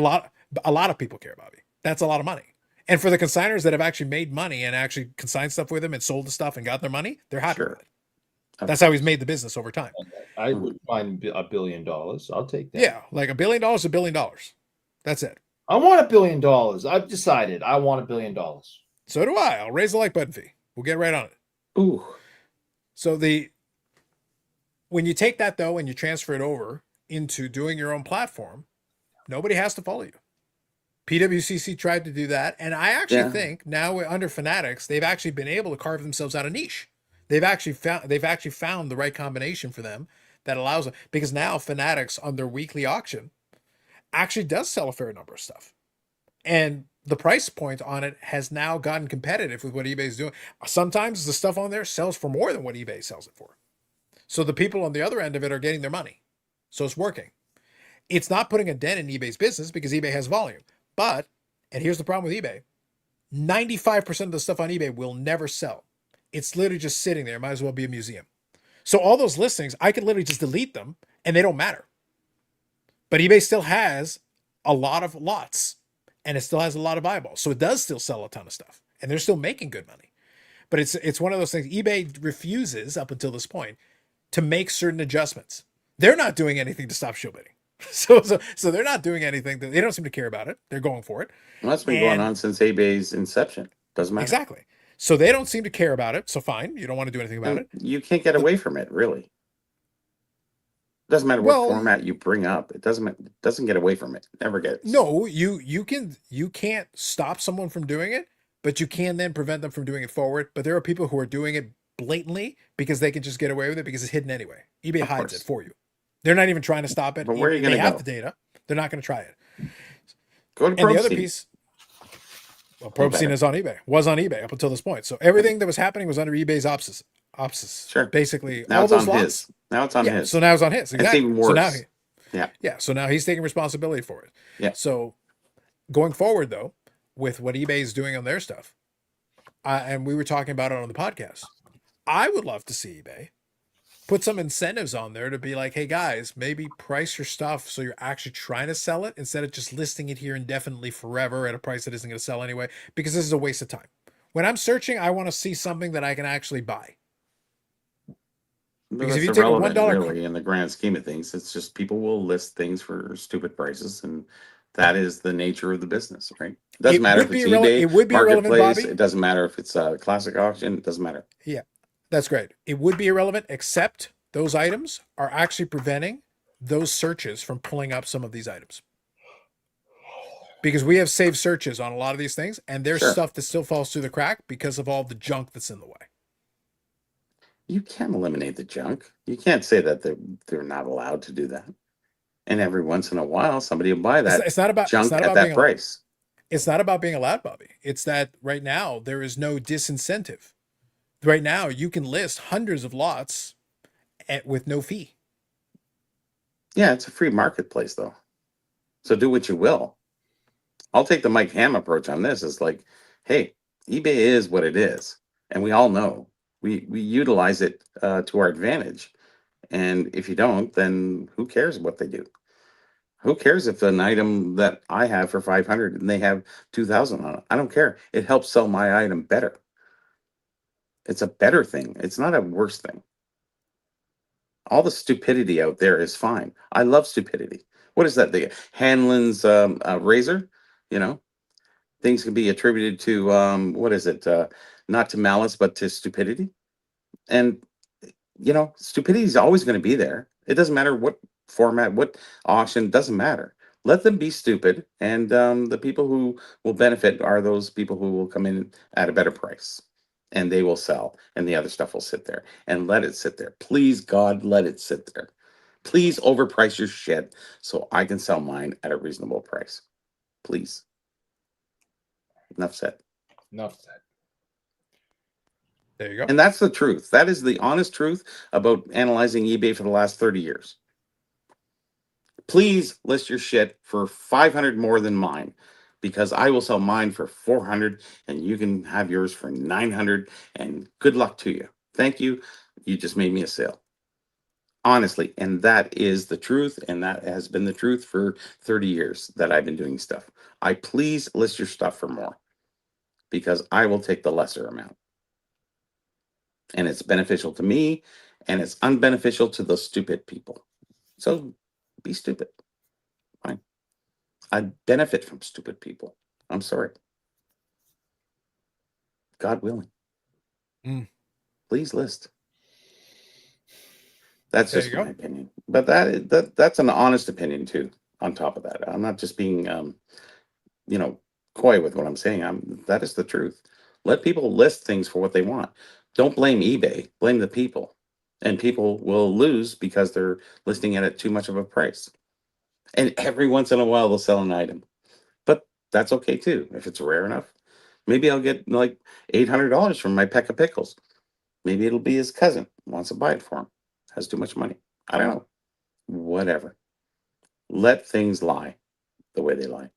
a lot of people care, Bobby. That's a lot of money. And for the consigners that have actually made money and actually consigned stuff with him and sold the stuff and got their money, they're happy Sure. with it. That's how he's made the business over time. I would find $1 billion. I'll take that. Yeah, like $1 billion, $1 billion. That's it. I want $1 billion. I've decided I want $1 billion. So do I. I'll raise the like button fee. We'll get right on it. Ooh. So when you take that though and you transfer it over into doing your own platform, nobody has to follow you. PWCC tried to do that, and I actually think now under Fanatics, they've actually been able to carve themselves out a niche. They've actually found the right combination for them that allows them, because now Fanatics on their weekly auction actually does sell a fair number of stuff. And the price point on it has now gotten competitive with what eBay's doing. Sometimes the stuff on there sells for more than what eBay sells it for. So the people on the other end of it are getting their money. So it's working. It's not putting a dent in eBay's business because eBay has volume. But, and here's the problem with eBay, 95% of the stuff on eBay will never sell. It's literally just sitting there. It might as well be a museum. So all those listings, I could literally just delete them and they don't matter. But eBay still has a lot of lots and it still has a lot of eyeballs. So it does still sell a ton of stuff and they're still making good money. But it's one of those things. eBay refuses up until this point to make certain adjustments. They're not doing anything to stop shill bidding. So they're not doing anything. They don't seem to care about it. They're going for it. Well, that's been going on since eBay's inception. Doesn't matter. Exactly. So they don't seem to care about it. So fine, you don't want to do anything about it. You can't get away from it, really. It doesn't matter what format you bring up. It doesn't get away from it. Never gets. No, you can't stop someone from doing it, but you can then prevent them from doing it forward. But there are people who are doing it blatantly because they can just get away with it because it's hidden anyway. eBay hides it for you. They're not even trying to stop it. But where are you going to go? They have the data. They're not going to try it. Go to Probstein. And the other piece, well, Probstein is on eBay. Was on eBay up until this point. So everything that was happening was under eBay's opsis. Sure. Basically, now all it's those on lots. His. Now it's on his. So now it's on his. Exactly. It's even worse. So now so now he's taking responsibility for it. Yeah. So going forward, though, with what eBay is doing on their stuff, and we were talking about it on the podcast, I would love to see eBay put some incentives on there to be like, hey guys, maybe price your stuff so you're actually trying to sell it instead of just listing it here indefinitely forever at a price that isn't going to sell anyway, because this is a waste of time. When I'm searching, I want to see something that I can actually buy. Because if you take a $1 really in the grand scheme of things, it's just people will list things for stupid prices, and that is the nature of the business, right? It doesn't matter if it's eBay, it would be irrelevant, Marketplace. Bobby. It doesn't matter if it's a classic auction. It doesn't matter. Yeah, that's great. It would be irrelevant, except those items are actually preventing those searches from pulling up some of these items. Because we have saved searches on a lot of these things, and there's stuff that still falls through the crack because of all the junk that's in the way. You can't eliminate the junk. You can't say that they're not allowed to do that. And every once in a while, somebody will buy that it's not about, junk at that price. It's not about being allowed, Bobby. It's that right now there is no disincentive. Right now, you can list hundreds of lots with no fee. Yeah, it's a free marketplace, though. So do what you will. I'll take the Mike Hamm approach on this. It's like, hey, eBay is what it is. And we all know. We utilize it to our advantage. And if you don't, then who cares what they do? Who cares if an item that I have for 500 and they have 2,000 on it? I don't care. It helps sell my item better. It's a better thing. It's not a worse thing. All the stupidity out there is fine. I love stupidity. What is that? The Hanlon's razor? You know, things can be attributed to, what is it? Not to malice, but to stupidity. And, you know, stupidity is always going to be there. It doesn't matter what format, what auction, doesn't matter. Let them be stupid. And the people who will benefit are those people who will come in at a better price. And they will sell. And the other stuff will sit there. And let it sit there. Please, God, let it sit there. Please overprice your shit so I can sell mine at a reasonable price. Please. Enough said. Enough said. There you go. And that's the truth. That is the honest truth about analyzing eBay for the last 30 years. Please list your shit for 500 more than mine, because I will sell mine for 400 and you can have yours for 900, and good luck to you. Thank you. You just made me a sale. Honestly, and that is the truth, and that has been the truth for 30 years that I've been doing stuff. Please list your stuff for more, because I will take the lesser amount. And it's beneficial to me, and it's unbeneficial to those stupid people. So be stupid. Fine. I benefit from stupid people. I'm sorry. God willing. Please list. That's There just you my go. opinion. But that's an honest opinion too. On top of that, I'm not just being coy with what I'm saying. That is the truth. Let people list things for what they want. Don't blame eBay. Blame the people. And people will lose because they're listing it at too much of a price. And every once in a while they'll sell an item. But that's okay too. If it's rare enough, maybe I'll get like $800 from my peck of pickles. Maybe it'll be his cousin wants to buy it for him. Has too much money. I don't know. Whatever. Let things lie the way they lie.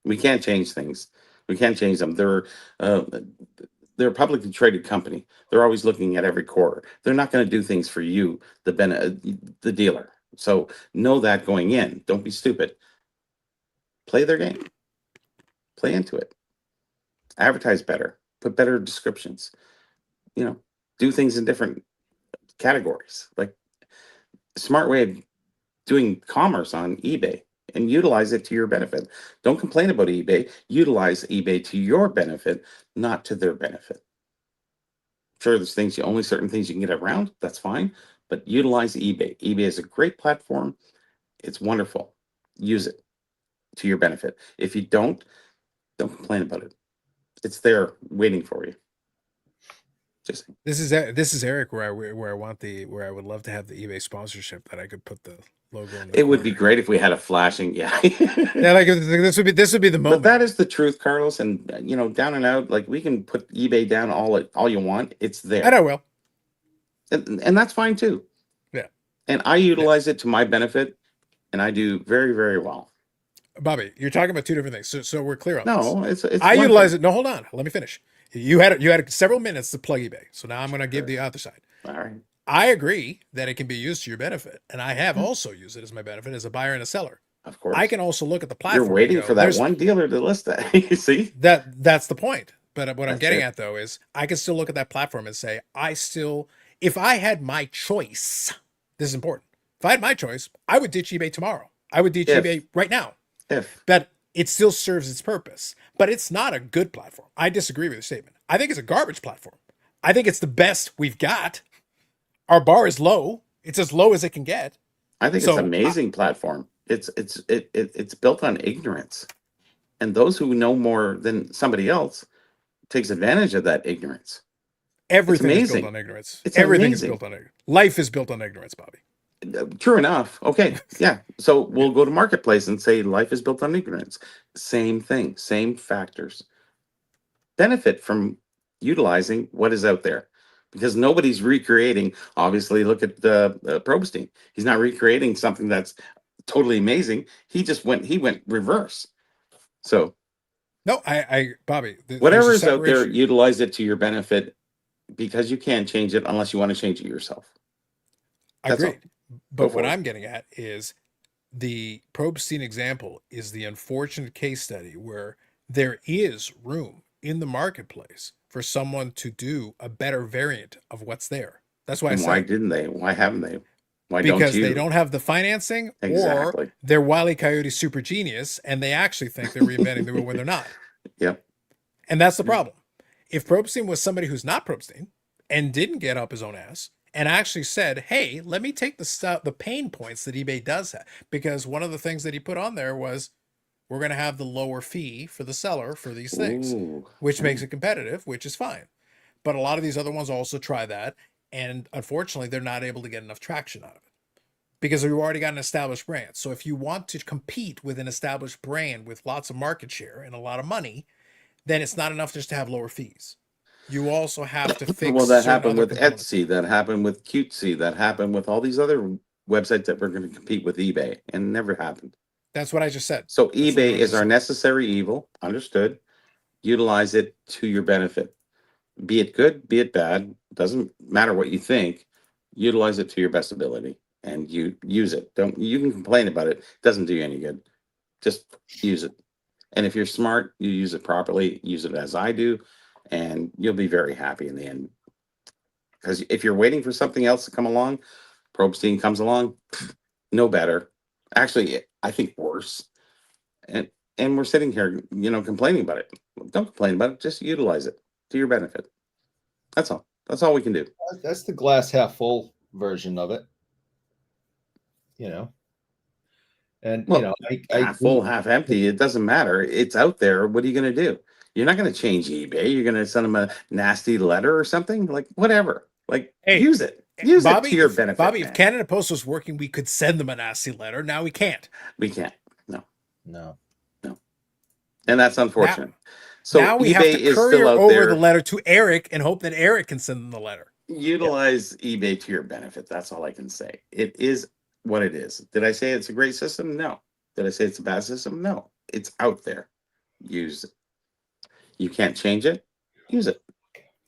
We can't change things. We can't change them. They're a publicly traded company. They're always looking at every quarter. They're not going to do things for you, the dealer. So know that going in. Don't be stupid. Play their game. Play into it. Advertise better. Put better descriptions. Do things in different categories. Like, smart way of doing commerce on eBay, and utilize it to your benefit. Don't complain about eBay. Utilize eBay to your benefit, not to their benefit. Sure, there's only certain things you can get around. That's fine. But utilize eBay. eBay is a great platform. It's wonderful. Use it to your benefit. If you don't complain about it. It's there waiting for you. Just This is Eric, where I would love to have the eBay sponsorship, that I could put the logo in the it would be corner. great if we had a flashing, Yeah, like this would be the But moment. that is the truth, Carlos. And down and out, like, we can put eBay down all you want. It's there. And I will. And that's fine too. Yeah. And I utilize it to my benefit, and I do very, very well. Bobby, you're talking about two different things. So we're clear on this. No, it's I one utilize thing. it. No, hold on. Let me finish. You had several minutes to plug eBay. So now I'm going to give the other side. All right. I agree that it can be used to your benefit, and I have also used it as my benefit as a buyer and a seller. Of course. I can also look at the platform. You're waiting and go, for that one dealer to list that. You see? That's the point. But what I'm That's getting it. at, though, is I can still look at that platform and say, if I had my choice, this is important. If I had my choice, I would ditch eBay tomorrow. I would ditch eBay right now. But it still serves its purpose. But it's not a good platform. I disagree with the statement. I think it's a garbage platform. I think it's the best we've got. Our bar is low. It's as low as it can get. I think it's an amazing platform. It's built on ignorance. And those who know more than somebody else takes advantage of that ignorance. Everything is built on ignorance. Everything is built on ignorance. Life is built on ignorance, Bobby. True enough. Okay. Yeah. So we'll go to Marketplace and say life is built on ignorance. Same thing. Same factors. Benefit from utilizing what is out there, because nobody's recreating. Obviously, look at Probstein. He's not recreating something that's totally amazing. He went reverse. So no, Bobby, whatever is out there, utilize it to your benefit, because you can't change it unless you want to change it yourself. Agreed. But what I'm getting at is the Probstein example is the unfortunate case study where there is room in the marketplace for someone to do a better variant of what's there. That's why why didn't they? Why haven't they? Why because they don't have the financing, exactly. Or they're Wile E. Coyote super genius and they actually think they're reinventing the wheel when they're not. Yep. And that's the problem. If Probstein was somebody who's not Probstein and didn't get up his own ass and actually said, hey, let me take the pain points that eBay does have, because one of the things that he put on there was, we're going to have the lower fee for the seller for these things, which makes it competitive, which is fine. But a lot of these other ones also try that. And unfortunately, they're not able to get enough traction out of it because you've already got an established brand. So if you want to compete with an established brand with lots of market share and a lot of money, then it's not enough just to have lower fees. You also have to fix. Well, that certain happened other with components. Etsy. That happened with Cutesy. That happened with all these other websites that were going to compete with eBay, and it never happened. That's what I just said. So That's literally eBay what I is just our said. necessary evil. Understood. Utilize it to your benefit. Be it good, be it bad. Doesn't matter what you think. Utilize it to your best ability, and you use it. Don't you can complain about it. Doesn't do you any good. Just use it. And if you're smart, you use it properly. Use it as I do, and you'll be very happy in the end. Because if you're waiting for something else to come along, Probstein comes along, no better. Actually, I think worse. And we're sitting here, complaining about it. Don't complain about it. Just utilize it to your benefit. That's all. That's all we can do. That's the glass half full version of it. And Well, I half full, half empty. It doesn't matter. It's out there. What are you going to do? You're not going to change eBay. You're going to send them a nasty letter or something. Like whatever. Like Hey, use it. Use it to your if, benefit. Bobby, man. if Canada Post was working, we could send them a nasty letter. Now we can't. We can't. No. no. And that's unfortunate. Now, So now we eBay have to is courier still out over there. the letter to Eric and hope that Eric can send them the letter. Utilize eBay to your benefit. That's all I can say. It is what it is. Did I say it's a great system? No. Did I say it's a bad system? No. It's out there. Use it. You can't change it. Use it.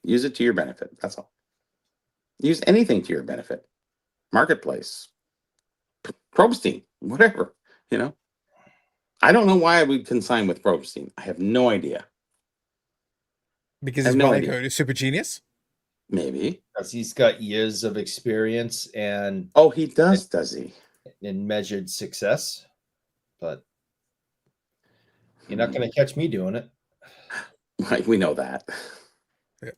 Use it to your benefit. That's all. Use anything to your benefit. Marketplace. Probstein. Whatever. I don't know why I would consign with Probstein. I have no idea. Because I have he's no probably idea. a super genius. Maybe. Because he's got years of experience and Oh, he does he? in measured success. But you're not going to catch me doing it. Right, we know that. Yeah.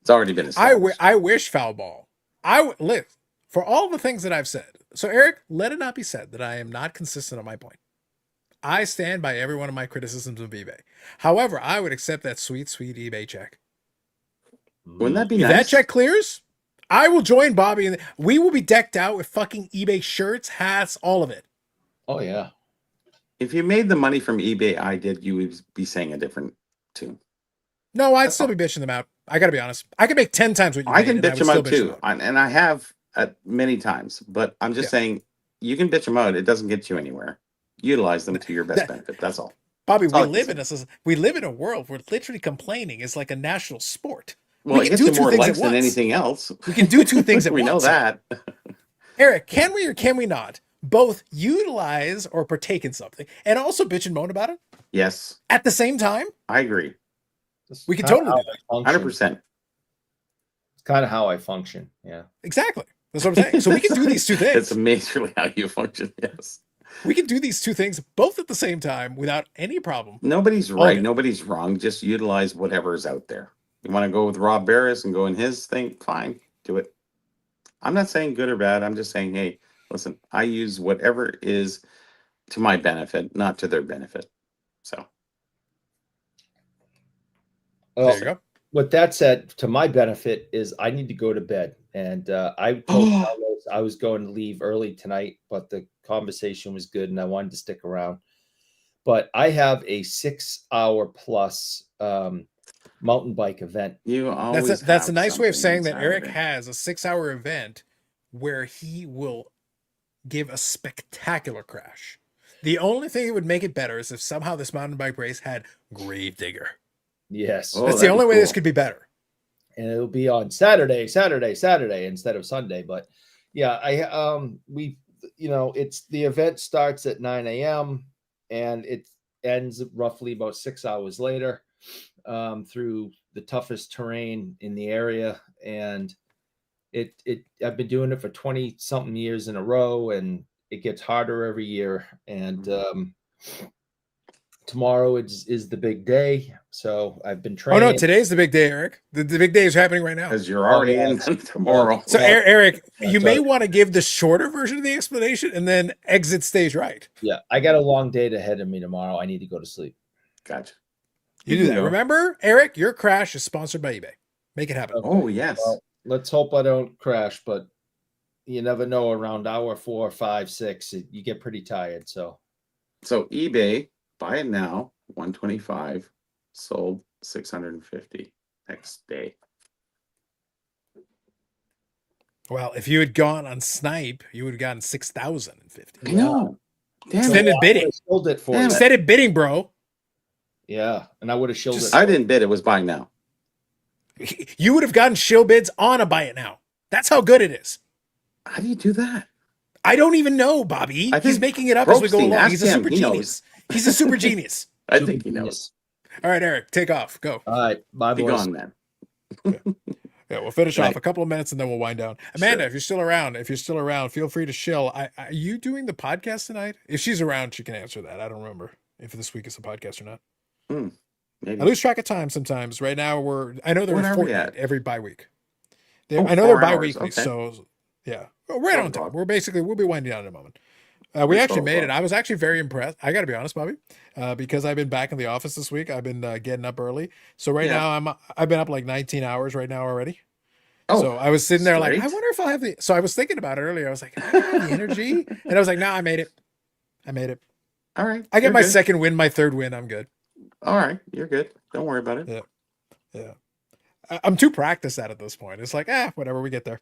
It's already been established. I wish foul ball. Live for all the things that I've said. So Eric, let it not be said that I am not consistent on my point. I stand by every one of my criticisms of eBay. However, I would accept that sweet, sweet eBay check. Wouldn't that be If nice? that check clears, I will join Bobby and we will be decked out with fucking eBay shirts, hats, all of it. Oh yeah. If you made the money from eBay, I did, you would be saying a different tune. No, I'd still be bitching them out. I gotta be honest. I could make 10 times what you I made, can and I bitch would them still out bitch them too, out. and I have many times. But I'm just saying, you can bitch them out. It doesn't get you anywhere. Utilize them to your best benefit. That's all. Bobby, That's all we live in a world where literally complaining is like a national sport. Well, We it can gets do you two more things likes at than once. anything else. We can do two things at We once. know that. Eric, can we or can we not both utilize or partake in something and also bitch and moan about it Yes, at the same time? I agree. We can totally do that. 100%. It's kind of how I function. Yeah. Exactly. That's what I'm saying. So we can do these two things. It's majorly how you function. Yes. We can do these two things both at the same time without any problem. Nobody's All right. good. Nobody's wrong. Just utilize whatever is out there. You want to go with Rob Barris and go in his thing? Fine, do it. I'm not saying good or bad. I'm just saying, hey, listen, I use whatever is to my benefit, not to their benefit. So Well, There you go. with that said, to my benefit is I need to go to bed. And I told Carlos I was going to leave early tonight, but the conversation was good and I wanted to stick around. But I have a 6-hour plus mountain bike event. you always That's a have nice way of something saying on that Eric Saturday. has a 6-hour event where he will give a spectacular crash. The only thing that would make it better is if somehow this mountain bike race had Gravedigger. Yes. Oh, That's the that'd be only way this cool. could be better. And it'll be on Saturday instead of Sunday. But yeah, it's the event starts at 9 a.m. and it ends roughly about 6 hours later through the toughest terrain in the area. And I've been doing it for 20 something years in a row, and it gets harder every year. And tomorrow is the big day. So I've been Oh training. no, today's the big day, Eric. The big day is happening right now. Because you're already yeah. in tomorrow. So Well, Eric, you that's may right. want to give the shorter version of the explanation and then exit stage right. Yeah, I got a long day ahead of me tomorrow. I need to go to sleep. Gotcha. You do can that. go. Remember, Eric, your crash is sponsored by eBay. Make it happen. Okay. Oh, yes. Well, let's hope I don't crash, but you never know. Around hour 4, 5, 6, you get pretty tired. So eBay, buy it now, 125, sold 650. next day. Well, if you had gone on Snipe, you would have gotten 6,050. I know. Damn Extended it. bidding. Shilled it for Damn you. it. Extended bidding, bro. Yeah, and I would have shilled Just- it. I didn't bid. It was buying now. You would have gotten shill bids on a buy it now. That's how good it is. How do you do that? I don't even know, Bobby. I He's think making it up as we go Probstein, along. ask He's a him. super He genius. He's a super genius. I Super think he knows. genius. All right, Eric, take off. Go. All right, bye, Be boys. gone, man. Yeah, we'll finish Right. off a couple of minutes and then we'll wind down. Amanda, Sure. if you're still around, feel free to shill. Are you doing the podcast tonight? If she's around, she can answer that. I don't remember if this week is a podcast or not. Maybe. I lose track of time sometimes. Right now, I know they're When a are we fortnight at? every bye week. Oh, I know they're 4 hours, bi-weekly, okay. so yeah, right on time. 12 We'll be winding down in a moment. We Like actually 12 made it. o'clock. I was actually very impressed. I got to be honest, Bobby, because I've been back in the office this week. I've been getting up early, so right Yeah. now I've been up like 19 hours right now already. Oh, So I was sitting there like, I straight? wonder if I'll have the. So I was thinking about it earlier. I was like, I don't have the energy, and I was like, no, I made it. I made it. all right. I get you're my good. second win, my third win. I'm good. All right. You're good. Don't worry about it. Yeah. Yeah. I'm too practiced at this point. It's like, whatever, we get there.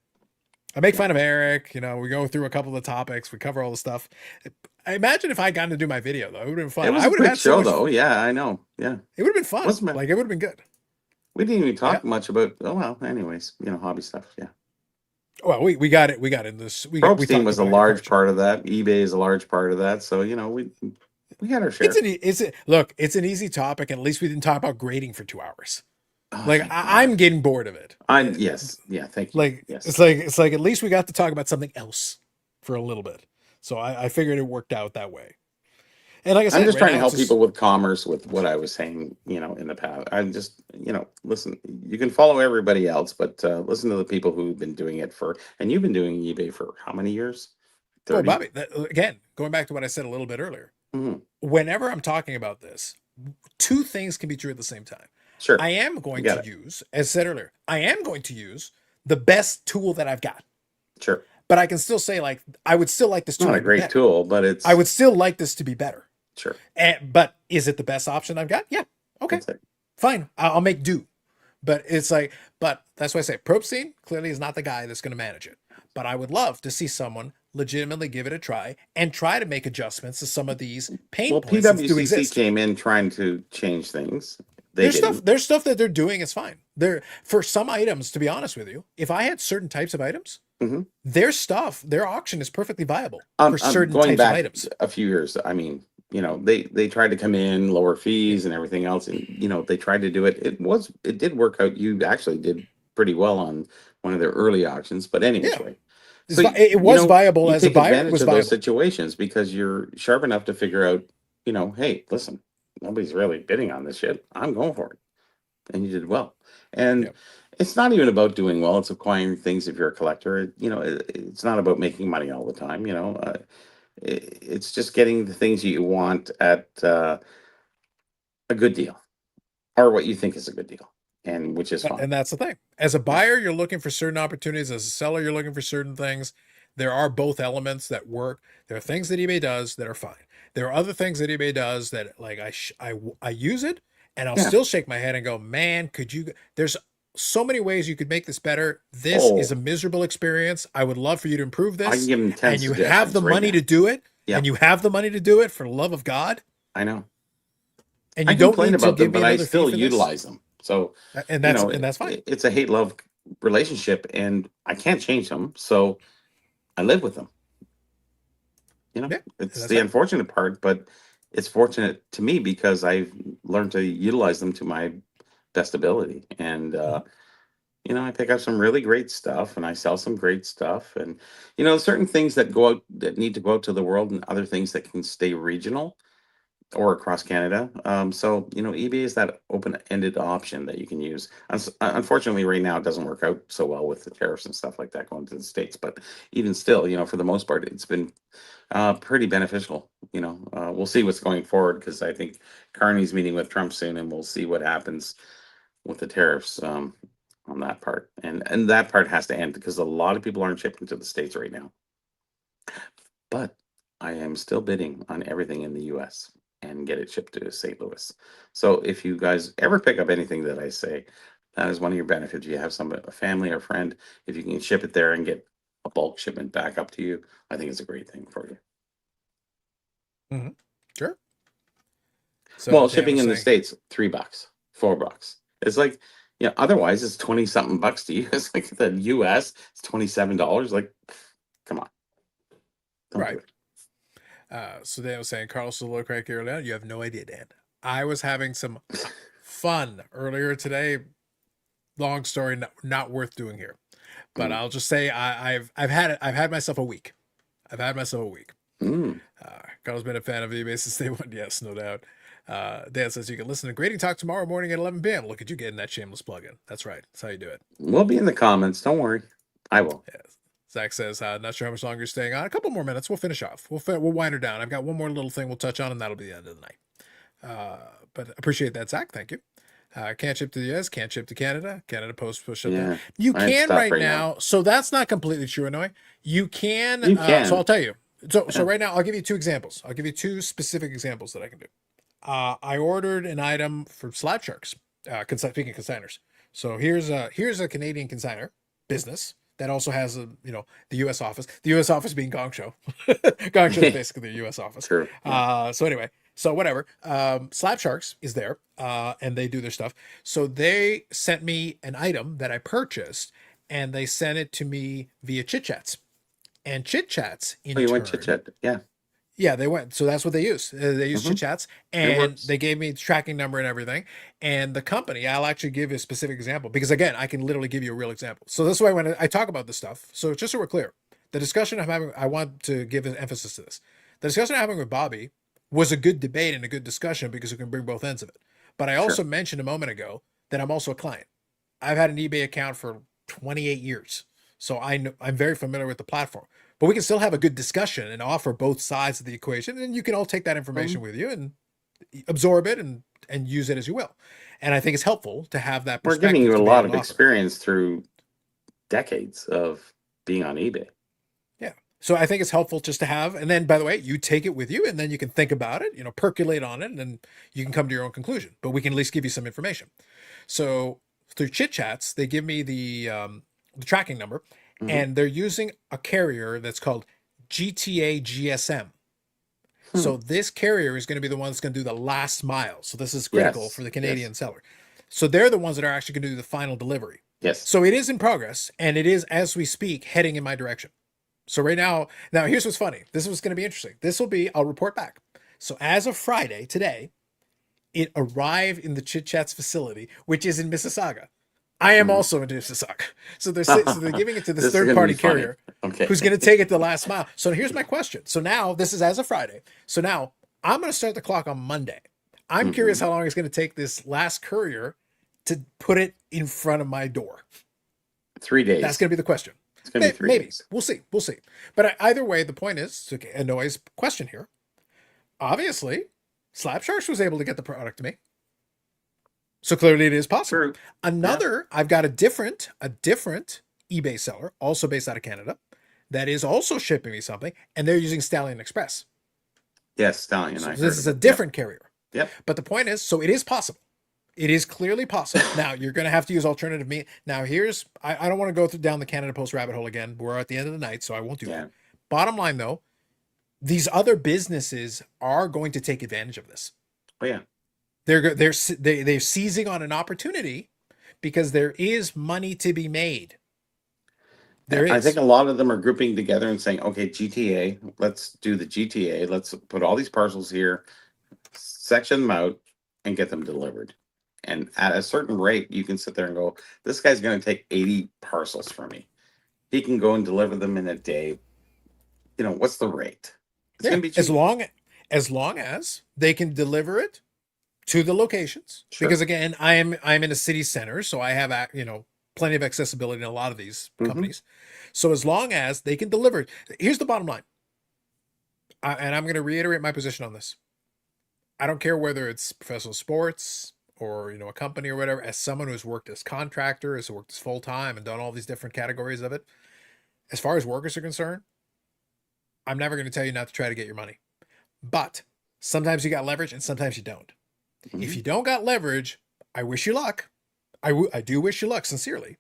I make fun of Eric, we go through a couple of the topics, we cover all the stuff. I imagine if I gotten to do my video though, it would have been fun. It was I a would have quick had so show, much, though. Yeah, I know. Yeah. It would have been fun. Wasn't bad. Like it would have been good. We didn't even talk much about, anyways, hobby stuff. Yeah. Well, we got it. We got in this. We Probstein talked was a about it large quite part of that. eBay is a large part of that. So, we had our share. it's an easy topic, and at least we didn't talk about grading for 2 hours. Oh, Like thank God. I'm getting bored of it. Yes. Yeah. Thank you. Like yes. it's like at least we got to talk about something else for a little bit. So I figured it worked out that way. And like I said, I'm just right trying to now help it's just- people with commerce with what I was saying, in the past. I'm just, listen, you can follow everybody else, but listen to the people who've been doing it and you've been doing eBay for how many years? Well, 30? Bobby, again, going back to what I said a little bit earlier, Mhm. whenever I'm talking about this, two things can be true at the same time. Sure. I am going Got to it. use, as said earlier, I am going to use the best tool that I've got. Sure. But I can still say, like, I would still like this It's tool not a to be great better. tool, but it's. I would still like this to be better. Sure. But is it the best option I've got? Yeah. Okay. That's it. Fine. I'll make do. But it's like, but that's why I say Probstein clearly is not the guy that's going to manage it. But I would love to see someone legitimately give it a try and try to make adjustments to some of these pain Well, points that do PWCC exist. came in trying to change things. They didn't. There's stuff that they're doing is fine. There for some items, to be honest with you, if I had certain types of items, Mhm. their auction is perfectly viable for I'm certain going types of back items. a few years. I mean, they tried to come in, lower fees and everything else, and they tried to do it. It did work out. You actually did pretty well on one of their early auctions, but anyway. Yeah. It was viable you as a take buyer. It advantage was of viable. those situations because you're sharp enough to figure out, hey, listen, nobody's really bidding on this shit. I'm going for it, and you did well. And Yep. it's not even about doing well. It's acquiring things. If you're a collector, it's not about making money all the time. It's just getting the things you want at a good deal, or what you think is a good deal, and which is fine. And that's the thing. As a buyer, you're looking for certain opportunities. As a seller, you're looking for certain things. There are both elements that work. There are things that eBay does that are fine. There are other things that eBay does that, like, I use it and I'll Yeah. still shake my head and go, man, there's so many ways you could make this better. This is a miserable experience. I would love for you to improve I this. can give them 10 And you have suggestions the right money now. to do it. Yeah. And you have the money to do it for the love of God. I know. And I you don't complain need to about them, give me but I another fee still for this. utilize them. So And that's fine. It's a hate-love relationship, and I can't change them, so I live with them. Yeah, It's that's the right. unfortunate part, but it's fortunate to me because I've learned to utilize them to my best ability. And I pick up some really great stuff, and I sell some great stuff, and certain things that go out that need to go out to the world, and other things that can stay regional or across Canada. So eBay is that open-ended option that you can use. Unfortunately, right now it doesn't work out so well with the tariffs and stuff like that going to the States. But even still, for the most part, it's been pretty beneficial. We'll see what's going forward because I think Carney's meeting with Trump soon, and we'll see what happens with the tariffs on that part. And that part has to end because a lot of people aren't shipping to the States right now. But I am still bidding on everything in the U.S. and get it shipped to St. Louis. So if you guys ever pick up anything that I say, That is one of your benefits. You have somebody, a family or friend, if you can ship it there and get a bulk shipment back up to you, I think it's a great thing for you. Sure. So Well, Dan shipping was in the saying, States, $3, $4. It's like, otherwise it's 20 something bucks to you. It's like the US, it's $27. Like, come on. Don't do right. it. So Dan was saying, Carlos is a little cranky earlier. You have no idea, Dan. I was having some fun earlier today. Long story, not worth doing here, but I'll just say I've had myself a week. I've had myself a week. Mm. Carl's been a fan of eBay since day one. Yes, no doubt. Dan says you can listen to Grading Talk tomorrow morning at 11 p.m. Look at you getting that shameless plug-in. That's right. That's how you do it. We'll be in the comments. Don't worry. I will. Yes. Zach says, not sure how much longer you're staying on. A couple more minutes. We'll finish off. We'll wind her down. I've got one more little thing we'll touch on, and that'll be the end of the night. But appreciate that, Zach. Thank you. Can't ship to the US, can't ship to Canada. Canada Post push up there. You I have can stuff right right now. So that's not completely true, Hanoi. You can. You can. So I'll tell you. So right now, I'll give you two examples. I'll give you two specific examples that I can do. I ordered an item from Slab Sharks, speaking of consigners. So here's a Canadian consigner business that also has the U.S. office. The U.S. office being Gong Show. Gong Show is basically the U.S. office. True. So anyway, so whatever. Slab Sharks is there, and they do their stuff. So they sent me an item that I purchased, and they sent it to me via Chit Chats. And Chit Chats in Oh, you turn, went chit chat. Yeah. yeah, they went. So that's what they use. They use Chit Chats, and works. they gave me the tracking number and everything. And the company, I'll actually give you a specific example because again, I can literally give you a real example. So this way, when I talk about this stuff, so just so we're clear, the discussion I'm having, I want to give an emphasis to this. The discussion I'm having with Bobby was a good debate and a good discussion because we can bring both ends of it. But I also mentioned a moment ago that I'm also a client. I've had an eBay account for 28 years, so I'm very familiar with the platform. But we can still have a good discussion and offer both sides of the equation, and you can all take that information with you and absorb it and use it as you will. And I think it's helpful to have that We're perspective. giving you a to be lot able of to offer. experience through decades of being on eBay. Yeah. So I think it's helpful just to have, and then by the way, you take it with you and then you can think about it, percolate on it, and then you can come to your own conclusion. But we can at least give you some information. So through Chit Chats, they give me the tracking number, and they're using a carrier that's called GTA GSM. So this carrier is going to be the one that's going to do the last mile. So this is critical for the Canadian seller. So they're the ones that are actually going to do the final delivery. Yes. So it is in progress, and it is, as we speak, heading in my direction. So right now here's what's funny. This is what's going to be interesting. I'll report back. So as of Friday, today, it arrived in the Chit Chats facility, which is in Mississauga. I am also in Mississauga. So they're giving it to this third-party carrier who's going to take it the last mile. So here's my question. So now, this is as of Friday. So now, I'm going to start the clock on Monday. I'm curious how long it's going to take this last courier to put it in front of my door. 3 days. That's going to be the question. It's going to be 3 Maybe. days. We'll see. But either way, the point is, to Anoy's question here, obviously, Slab Sharks was able to get the product to me. So clearly it is possible. True. I've got a different eBay seller, also based out of Canada, that is also shipping me something, and they're using Stallion Express. Yes, Stallion. So this is a different carrier. Yep. But the point is, so it is possible. It is clearly possible. Now, you're going to have to use alternative meat. Now, I don't want to go down the Canada Post rabbit hole again. We're at the end of the night, so I won't do that. Bottom line, though, these other businesses are going to take advantage of this. Oh, yeah. They're seizing on an opportunity because there is money to be made. I think a lot of them are grouping together and saying, okay, GTA, let's do the GTA. Let's put all these parcels here, section them out, and get them delivered. And at a certain rate, you can sit there and go, this guy's going to take 80 parcels from me. He can go and deliver them in a day. What's the rate? It's going to be cheap. As long as they can deliver it to the locations. Sure. Because again, I'm in a city center, so I have plenty of accessibility in a lot of these companies. So as long as they can deliver, here's the bottom line. And I'm going to reiterate my position on this. I don't care whether it's professional sports or a company or whatever. As someone who's worked as contractor, has worked as full time, and done all these different categories of it, as far as workers are concerned, I'm never going to tell you not to try to get your money. But sometimes you got leverage, and sometimes you don't. If you don't got leverage, I wish you luck. I do wish you luck, sincerely,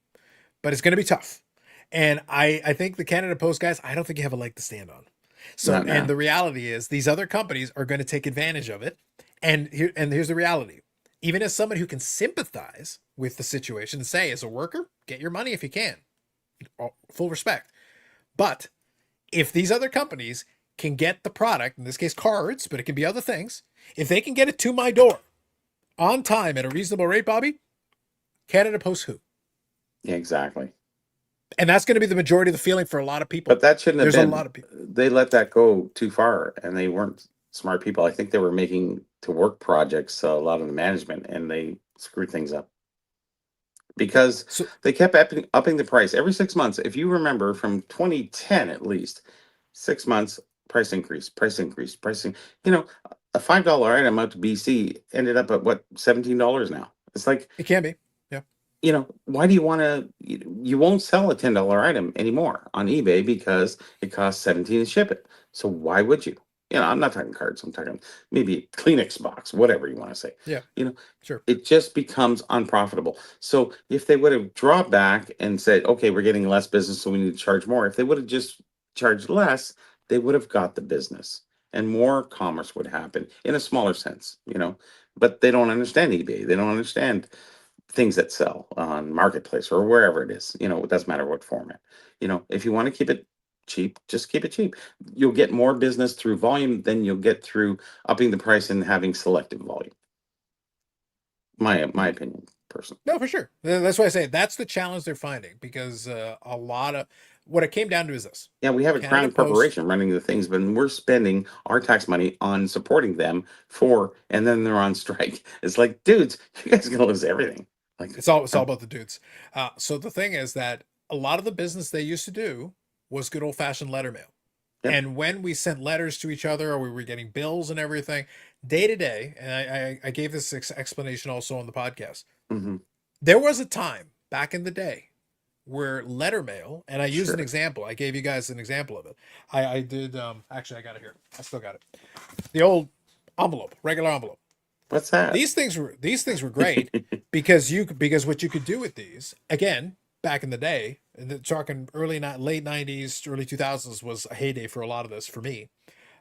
but it's going to be tough. And I think the Canada Post guys, I don't think you have a leg to stand on. So, Not and now. the reality is these other companies are going to take advantage of it. And here's the reality. Even as someone who can sympathize with the situation and say, as a worker, get your money if you can. Full respect. But if these other companies can get the product, in this case cards, but it can be other things, if they can get it to my door on time at a reasonable rate, Bobby, Canada Post who? Yeah, exactly. And that's going to be the majority of the feeling for a lot of people. But that shouldn't have There's a been. lot of people. They let that go too far, and they weren't smart people. I think they were making to work projects, a lot of the management, and they screwed things up because So they kept upping the price every 6 months. If you remember from 2010 at least, 6 months, price increase, price increase, pricing. You know, a $5 item out to BC ended up at what, $17 now. It's like, it can be. Yeah. why do you want to? You won't sell a $10 item anymore on eBay because it costs 17 to ship it. So why would you? I'm not talking cards. I'm talking maybe Kleenex box, whatever you want to say. Yeah. You know, Sure. it just becomes unprofitable. So if they would have dropped back and said, okay, we're getting less business, so we need to charge more. If they would have just charged less, they would have got the business and more commerce would happen in a smaller sense. But they don't understand eBay. They don't understand things that sell on marketplace or wherever it is. It doesn't matter what format. If you want to keep it cheap, just keep it cheap. You'll get more business through volume than you'll get through upping the price and having selective volume. My opinion, personally. No, for sure. That's why I say that's the challenge they're finding, because a lot of what it came down to is this. Yeah, we have a Canada crown Post. corporation running the things, but we're spending our tax money on supporting them and then they're on strike. It's like, dudes, you guys are gonna lose everything. Like, It's all about the dudes. So the thing is that a lot of the business they used to do was good old fashioned letter mail. Yep. And when we sent letters to each other, or we were getting bills and everything, day to day, and I gave this explanation also on the podcast. mm-hmm. There was a time back in the day where letter mail, and I used an Sure. example. I gave you guys an example of it. I did. Actually, I got it here. I still got it. The old envelope, regular envelope. What's that? These things were great because what you could do with these, again, back in the day, and talking late 90s, early 2000s was a heyday for a lot of this for me.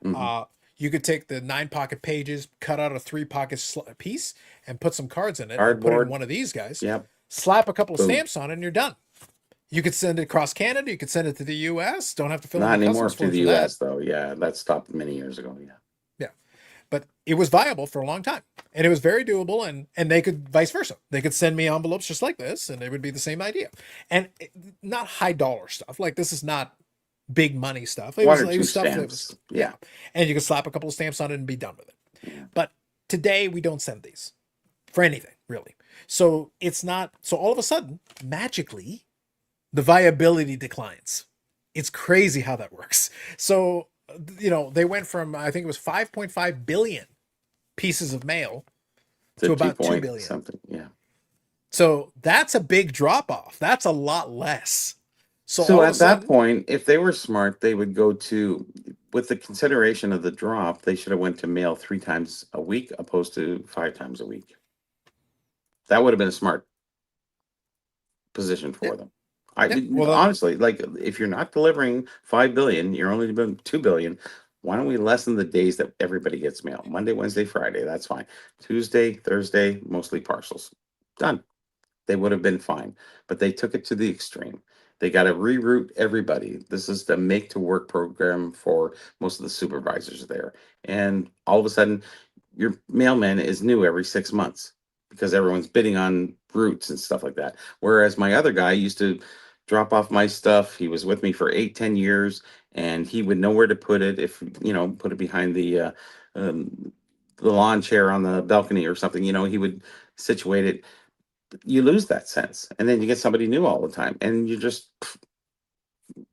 Mhm. You could take the 9-pocket pages, cut out a 3-pocket piece, and put some cards in it, and put it in Cardboard. one of these guys. Yep. Slap a couple of Boom. stamps on it, and you're done. You could send it across Canada. You could send it to the U.S. Don't have to fill Not in the anymore customs to form the for that. U.S. though. Yeah, that stopped many years ago. Yeah. Yeah, but it was viable for a long time, and it was very doable. And they could vice versa. They could send me envelopes just like this, and it would be the same idea. And not high dollar stuff. Like, this is not big money stuff. It One or it two was stuff that stamps. was Yeah. and you could slap a couple of stamps on it and be done with it. Yeah. But today we don't send these for anything really. So it's not. So all of a sudden, magically, the viability declines. It's crazy how that works. So, they went from, I think it was 5.5 billion pieces of mail to about 2 billion. Something. Yeah. So that's a big drop off. That's a lot less. So all of a at that sudden, point, if they were smart, they would go to, with the consideration of the drop, they should have went to mail 3 times a week opposed to 5 times a week. That would have been a smart position for them. Honestly, like, if you're not delivering 5 billion, you're only doing 2 billion. Why don't we lessen the days that everybody gets mail? Monday, Wednesday, Friday, that's fine. Tuesday, Thursday, mostly parcels. Done. They would have been fine. But they took it to the extreme. They got to reroute everybody. This is the make to work program for most of the supervisors there. And all of a sudden, your mailman is new every 6 months because everyone's bidding on routes and stuff like that. Whereas my other guy used to drop off my stuff. He was with me for 8-10 years, and he would know where to put it. If put it behind the lawn chair on the balcony or something. He would situate it. You lose that sense, and then you get somebody new all the time, and you just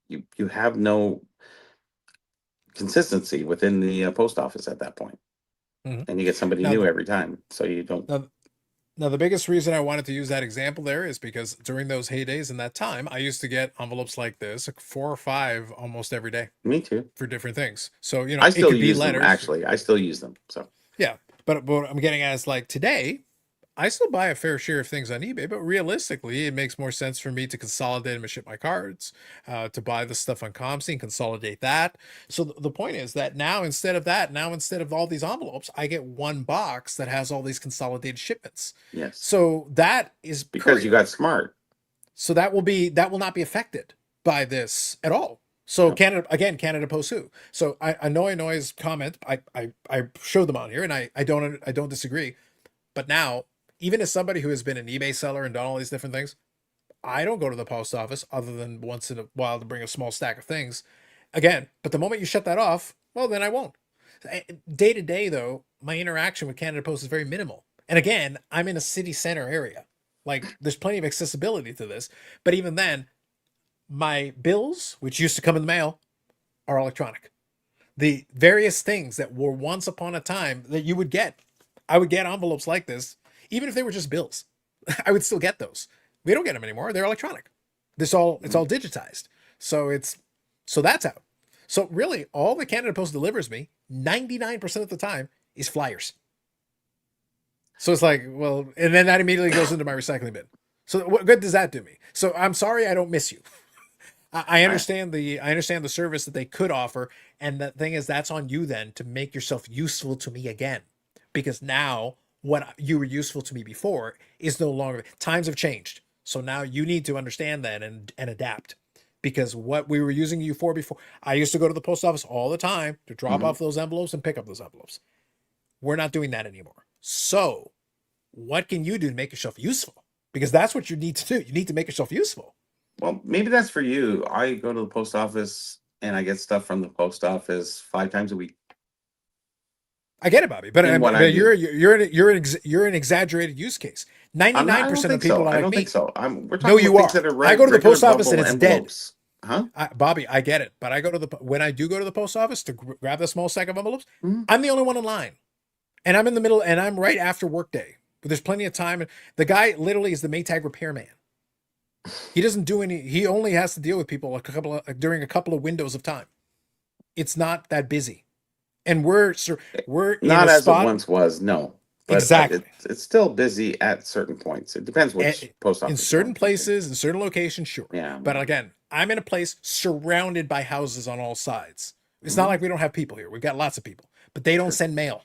you have no consistency within the post office at that point. Mhm. And you get somebody new every time, so you don't. Now, the biggest reason I wanted to use that example there is because during those heydays in that time, I used to get envelopes like this, like 4 or 5 almost every day Me too. for different things. So, I it still could be use them. letters. Actually, I still use them. So Yeah. But what I'm getting at is, like, today, I still buy a fair share of things on eBay, but realistically, it makes more sense for me to consolidate and ship my cards, to buy the stuff on ComC and consolidate that. So the point is that now instead of all these envelopes, I get one box that has all these consolidated shipments. Yes. So that is Because you courier. got smart. So that will not be affected by this at all. So Canada Post who? So I know his comment. I showed them on here, and I don't disagree. But now, even as somebody who has been an eBay seller and done all these different things, I don't go to the post office other than once in a while to bring a small stack of things. Again, but the moment you shut that off, well, then I won't. Day to day, though, my interaction with Canada Post is very minimal. And again, I'm in a city center area. Like, there's plenty of accessibility to this. But even then, my bills, which used to come in the mail, are electronic. The various things that were once upon a time that you would get, I would get envelopes like this, even if they were just bills. I would still get those. We don't get them anymore. They're electronic. It's all digitized. So that's out. So really, all the Canada Post delivers me 99% of the time is flyers. So it's like, well, and then that immediately goes into my recycling bin. So what good does that do me? So I'm sorry I don't miss you. I understand the service that they could offer, and the thing is that's on you then to make yourself useful to me again, because now what you were useful to me before is no longer. Times have changed, so now you need to understand that and adapt, because what we were using you for before, I used to go to the post office all the time to drop off those envelopes and pick up those envelopes. We're not doing that anymore. So what can you do to make yourself useful? Because that's what you need to do. You need to make yourself useful. Well, maybe that's for you. I go to the post office and I get stuff from the post office 5 times a week. I get it, Bobby, but, In what I but do. you're an exaggerated use case. I 99% don't of think people so. are I like don't me. think so. We're talking No, you about things are. that are I go to the regular post office and bubble it's dead. envelopes. Huh? Bobby, I get it, but I go to when I do go to the post office to grab the small stack of envelopes, Mhm. I'm the only one in line, and I'm in the middle, and I'm right after work day. But there's plenty of time. The guy literally is the Maytag repairman. He doesn't do any. He only has to deal with people during a couple of windows of time. It's not that busy, and we're in Not a as it spot once was, no. But exactly. it's still busy at certain points. It depends which post In office. certain places, in certain locations, sure. Yeah. But again, I'm in a place surrounded by houses on all sides. It's not like we don't have people here. We've got lots of people, but they don't send mail.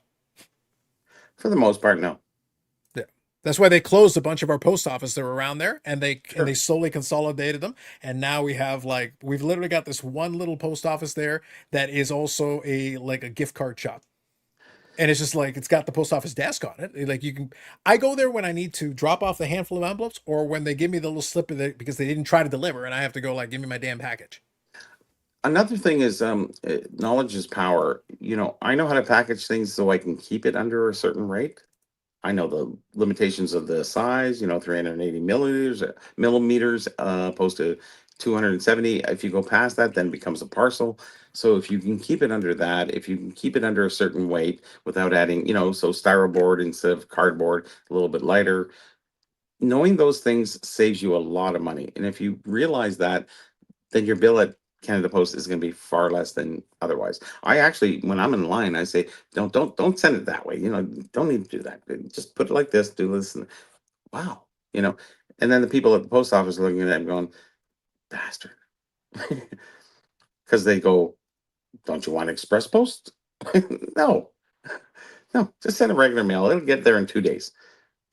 For the most part, no. Yeah. That's why they closed a bunch of our post offices that were around there, and they Sure. slowly consolidated them. And now we've literally got this one little post office there that is also a gift card shop. And it's just like it's got the post office desk on it. Like I go there when I need to drop off the handful of envelopes, or when they give me the little slip of it because they didn't try to deliver, and I have to go give me my damn package. Another thing is knowledge is power. I know how to package things so I can keep it under a certain rate. I know the limitations of the size, 380 millimeters, opposed to 270. If you go past that, then it becomes a parcel. So if you can keep it under that, if you can keep it under a certain weight without adding, so styroboard instead of cardboard, a little bit lighter, knowing those things saves you a lot of money. And if you realize that, then your bill at Canada Post is going to be far less than otherwise. I actually, when I'm in line, I say, don't send it that way. Don't need to do that. Just put it like this, do this. And wow, and then the people at the post office are looking at it and going, bastard. Because they go, don't you want express post? No, no, just send a regular mail. It'll get there in 2 days.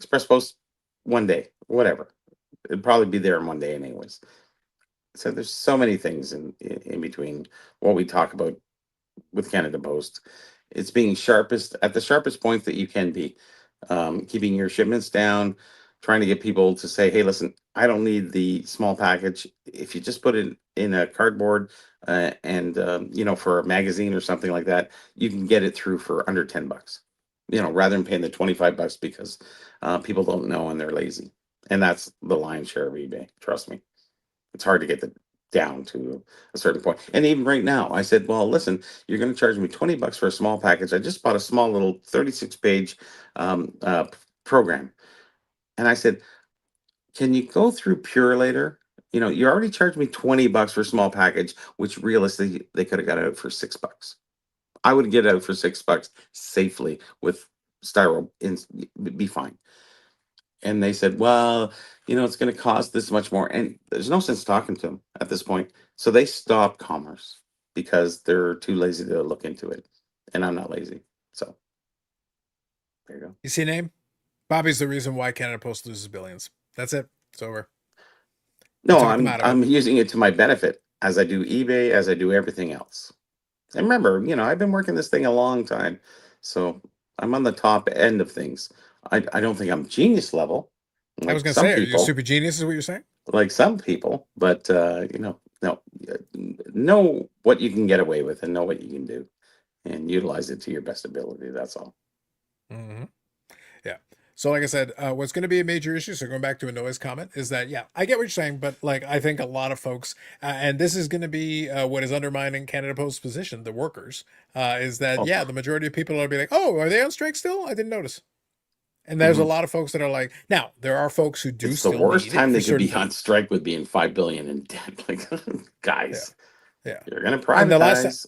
Express post, 1 day, whatever. It'll probably be there in 1 day anyways. So there's so many things in between what we talk about with Canada Post. It's being at the sharpest points that you can be, keeping your shipments down, trying to get people to say, hey, listen, I don't need the small package. If you just put it in a cardboard and for a magazine or something like that, you can get it through for under $10, rather than paying the $25 because people don't know and they're lazy. And that's the lion's share of eBay. Trust me. It's hard to get down to a certain point. And even right now, I said, well, listen, you're going to charge me $20 for a small package. I just bought a small little 36-page program. And I said, can you go through Purelator? You already charged me $20 for a small package, which realistically they could have got it out for $6. I would get it out for $6 safely with styro, be fine. and they said, well, it's going to cost this much more. And there's no sense talking to them at this point. So they stopped commerce because they're too lazy to look into it. And I'm not lazy. So there you go. You see a name? Bobby's the reason why Canada Post loses billions. That's it. It's over. No, talk them out of I'm using it to my benefit as I do eBay, as I do everything else. And remember, I've been working this thing a long time. So I'm on the top end of things. I don't think I'm genius level. I was like going to some say, are you a people. super genius is what you're saying? Like some people, but no, know what you can get away with and know what you can do and utilize it to your best ability. That's all. Mm-hmm. Yeah. So like I said, what's going to be a major issue, so going back to a noise comment, is that, yeah, I get what you're saying, but like I think a lot of folks, and this is going to be what is undermining Canada Post's position, the workers, is that, yeah, the majority of people are be like, oh, are they on strike still? I didn't notice. And there's a lot of folks that are like, now there are folks who do It's still the worst need time it they for could be certain on strike with being $5 billion in debt. Like, guys, yeah. you're gonna And the privatize.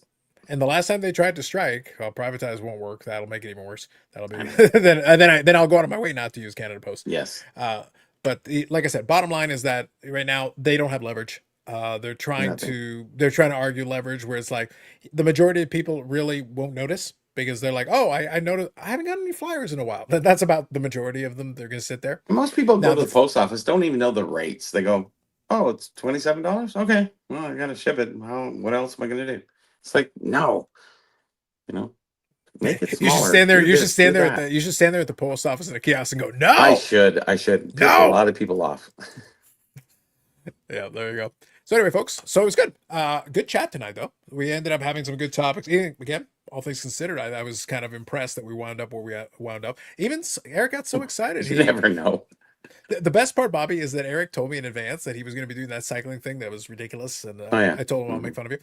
last time they tried to strike, well, privatize won't work. That'll make it even worse. That'll be then I'll go out of my way not to use Canada Post. Yes. But like I said, bottom line is that right now they don't have leverage. They're trying to argue leverage where it's like the majority of people really won't notice because they're like, oh, I noticed I haven't gotten any flyers in a while. That's about the majority of them. They're going to sit there. Most people Now, go to the post office, don't even know the rates. They go, oh, it's $27. Okay, well, I gotta ship it. Well, what else am I gonna do? It's like, no, make it smaller. You should stand there. Do You should this, stand do there that. you should stand there at the post office in a kiosk and go, no. I should piss a lot of people off. Yeah, there you go. So anyway, folks, so it was good. Good chat tonight, though. We ended up having some good topics. Again, all things considered, I was kind of impressed that we wound up where we wound up. Even Eric got so excited. You never know. The best part, Bobby, is that Eric told me in advance that he was going to be doing that cycling thing that was ridiculous, and I told him I'll make fun of you.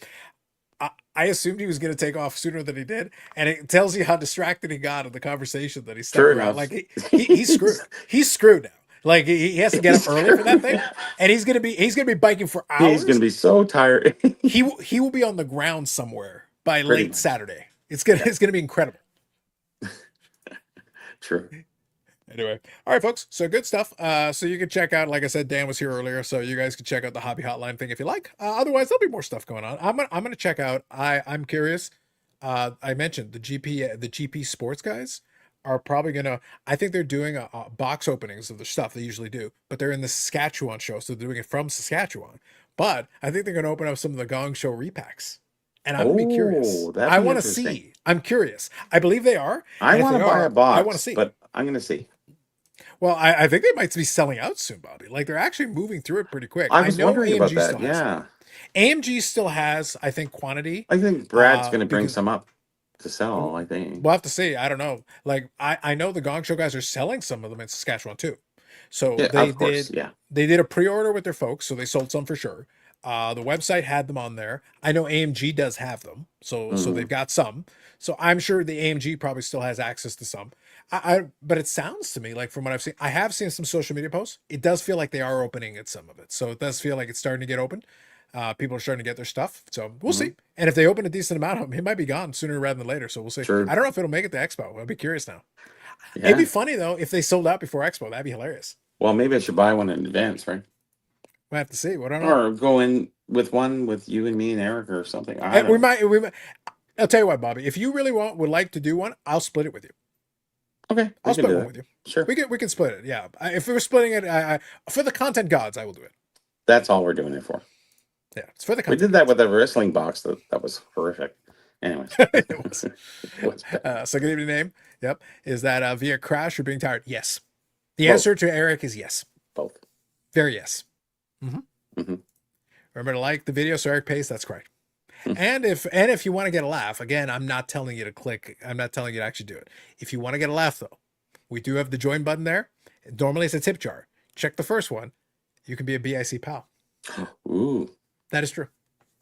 I assumed he was going to take off sooner than he did, and it tells you how distracted he got in the conversation that he stuck around. Like he's screwed. He's screwed now. Like he has to get up early for that thing, and he's gonna be biking for hours. He's gonna be so tired. he will be on the ground somewhere by late Saturday. It's gonna be incredible. True. Anyway, all right, folks. So good stuff. So you can check out, like I said, Dan was here earlier, so you guys can check out the hobby hotline thing if you like. Otherwise, there'll be more stuff going on. I'm gonna check out. I'm curious. I mentioned the GP sports guys are probably gonna. I think they're doing a box openings of the stuff they usually do, but they're in the Saskatchewan show, so they're doing it from Saskatchewan. But I think they're gonna open up some of the Gong Show repacks. And I'm gonna be curious. I want to see. I'm curious. I believe they are. I want to buy a box. I want to see. But I'm going to see. Well, I think they might be selling out soon, Bobby. Like they're actually moving through it pretty quick. I was know wondering AMG about that. Yeah. AMG still has, I think, quantity. I think Brad's going to bring some up to sell, I think. We'll have to see. I don't know. Like I know the Gong Show guys are selling some of them in Saskatchewan too. So they did a pre-order with their folks, so they sold some for sure. The website had them on there. I know AMG does have them, so they've got some. So I'm sure the AMG probably still has access to some. But it sounds to me like from what I've seen, I have seen some social media posts. It does feel like they are opening at some of it, so it does feel like it's starting to get open. People are starting to get their stuff, so we'll see. And if they open a decent amount of them, it might be gone sooner rather than later. So we'll see. Sure. I don't know if it'll make it to Expo. I'll be curious now. Yeah. It'd be funny though if they sold out before Expo. That'd be hilarious. Well, maybe I should buy one in advance, right? We'll have to see. What I don't know. Or go in with one with you and me and Eric or something. We might. I'll tell you what, Bobby. If you really would like to do one, I'll split it with you. Okay, I'll split one with you. Sure, we can split it. Yeah, if we're splitting it, for the content gods, I will do it. That's all we're doing it for. Yeah, it's for the content. We did that with a wrestling box. That was horrific. Anyways, so good evening, name. Yep, is that via crash or being tired? Yes. The answer to Eric is yes. Both. Very yes. Remember to like the video so Eric pays. That's correct. And if you want to get a laugh, again, I'm not telling you to click. I'm not telling you to actually do it. If you want to get a laugh, though, we do have the join button there. Normally, it's a tip jar. Check the first one. You can be a BIC pal. Ooh, that is true.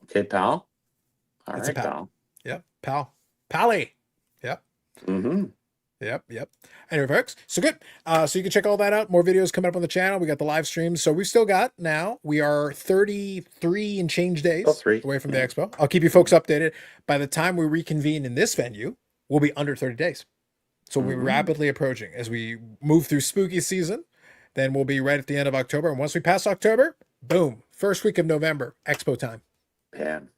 Okay, pal. All it's right, a pal. Yep, pal. Pally. Yep. Yep. Anyway, folks, so good. So you can check all that out. More videos coming up on the channel. We got the live streams. So we still got now. We are 33 and change days away from the expo. I'll keep you folks updated. By the time we reconvene in this venue, we'll be under 30 days. So we're rapidly approaching as we move through spooky season. Then we'll be right at the end of October. And once we pass October, boom, first week of November, Expo time. Man,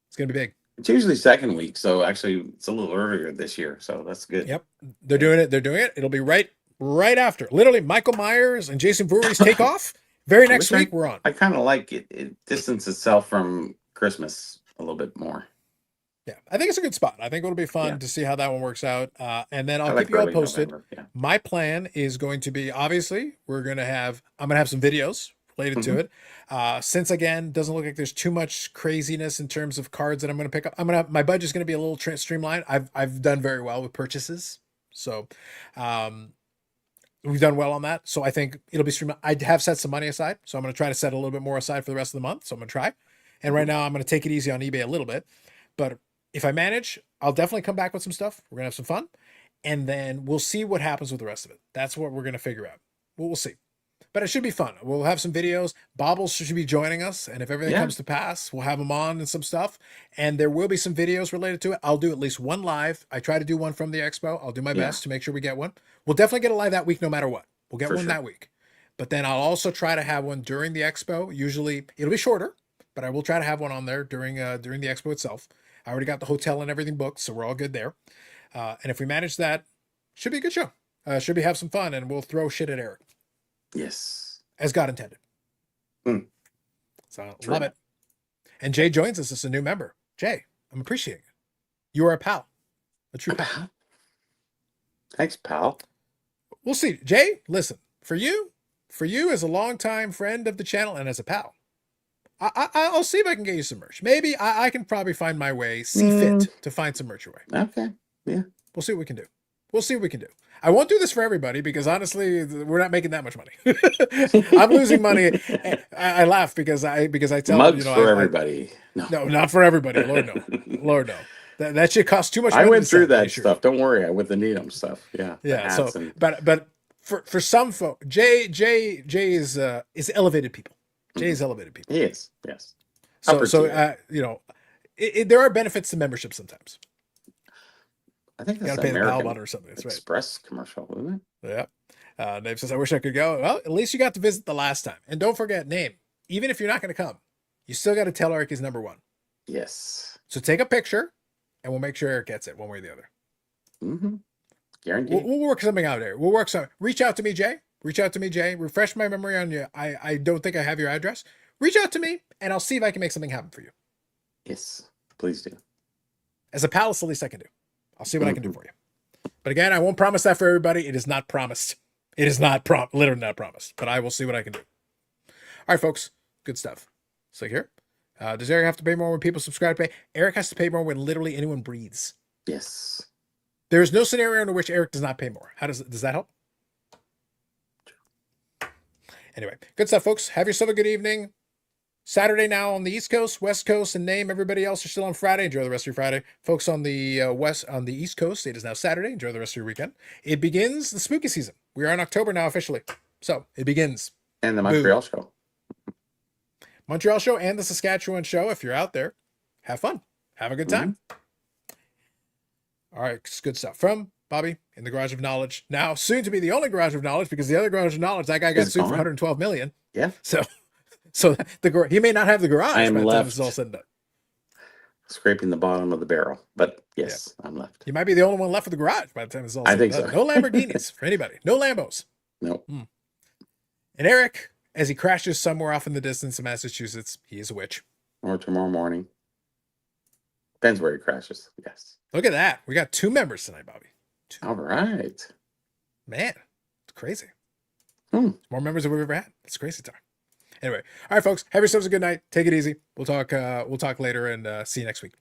It's going to be big. it's usually second week, so actually it's a little earlier this year, so that's good. Yep. They're doing it. They're doing it. It'll be right after. Literally, Michael Myers and Jason Voorhees take off. Very next Which week, we're on. I kind of like it. It distances itself from Christmas a little bit more. Yeah, I think it's a good spot. I think it'll be fun Yeah. to see how that one works out. And then I'll I like keep you all early posted. November, yeah. My plan is going to be, obviously, I'm going to have some videos related to it. Since again, doesn't look like there's too much craziness in terms of cards that I'm going to pick up. My budget's going to be a little streamlined. I've done very well with purchases. So, we've done well on that. So I think it'll be streamlined. I have set some money aside. So I'm going to try to set a little bit more aside for the rest of the month. So I'm going to try. And right now I'm going to take it easy on eBay a little bit, but if I manage, I'll definitely come back with some stuff. We're going to have some fun. And then we'll see what happens with the rest of it. That's what we're going to figure out. We'll see. But it should be fun. We'll have some videos. Bobbles should be joining us. And if everything comes to pass, we'll have him on and some stuff. And there will be some videos related to it. I'll do at least one live. I try to do one from the expo. I'll do my best to make sure we get one. We'll definitely get a live that week no matter what. We'll get one that week. But then I'll also try to have one during the expo. Usually it'll be shorter, but I will try to have one on there during the expo itself. I already got the hotel and everything booked, so we're all good there. And if we manage that, should be a good show. Should be have some fun, and we'll throw shit at Eric. Yes. As God intended. So True. love it. And Jay joins us as a new member. Jay, I'm appreciating it. You are a pal. A true pal. Thanks, pal. We'll see. Jay, listen, for you as a longtime friend of the channel and as a pal, I'll see if I can get you some merch. Maybe I can probably find my way, see fit to find some merch away. Okay. Yeah. We'll see what we can do. We'll see what we can do. I won't do this for everybody because honestly, we're not making that much money. I'm losing money. I laugh because I tell Mugs them, for everybody. No, not for everybody. Lord no. Lord no. That shit costs too much money. I went through that sure. stuff. Don't worry. I went the Needham stuff. Yeah. Yeah. So, but for some folk, Jay is elevated people. Jay is elevated people. He is. Yes. So there are benefits to membership sometimes. I think You that's got to pay the American bell or something. That's right. Express commercial, isn't it? Yeah. Name says, I wish I could go. Well, at least you got to visit the last time. And don't forget, Name, even if you're not going to come, you still got to tell Eric he's number one. Yes. So take a picture and we'll make sure Eric gets it one way or the other. Guaranteed. We'll work something out there. We'll work something. Reach out to me, Jay. Refresh my memory on you. I don't think I have your address. Reach out to me and I'll see if I can make something happen for you. Yes. Please do. As a pal, it's the least I can do. I'll see what I can do for you. But again, I won't promise that for everybody. It is not promised. It is not literally not promised. But I will see what I can do. All right, folks. Good stuff. So here. Does Eric have to pay more when people subscribe to pay? Eric has to pay more when literally anyone breathes. Yes. There is no scenario under which Eric does not pay more. Does that help? Anyway, good stuff, folks. Have yourself a good evening. Saturday now on the East Coast, West Coast, and Name. Everybody else are still on Friday. Enjoy the rest of your Friday. Folks on the East Coast, it is now Saturday. Enjoy the rest of your weekend. It begins the spooky season. We are in October now officially. So it begins. And the Montreal show. Montreal show and the Saskatchewan show. If you're out there, have fun. Have a good time. All right, good stuff. From Bobby in the Garage of Knowledge. Now, soon to be the only Garage of Knowledge, because the other Garage of Knowledge, that guy got sued for 112 million. Yeah. So he may not have the garage I am by the time left it's all said and done. Scraping the bottom of the barrel. But yes, I'm left. You might be the only one left with the garage by the time it's all said and done. so. No Lamborghinis for anybody. No Lambos. No. And Eric, as he crashes somewhere off in the distance in Massachusetts, he is a witch. Or tomorrow morning. Depends where he crashes. Yes. Look at that. We got 2 members tonight, Bobby. 2. All right. Man, it's crazy. More members than we've ever had. It's crazy time. Anyway, all right, folks. Have yourselves a good night. Take it easy. We'll talk later and see you next week.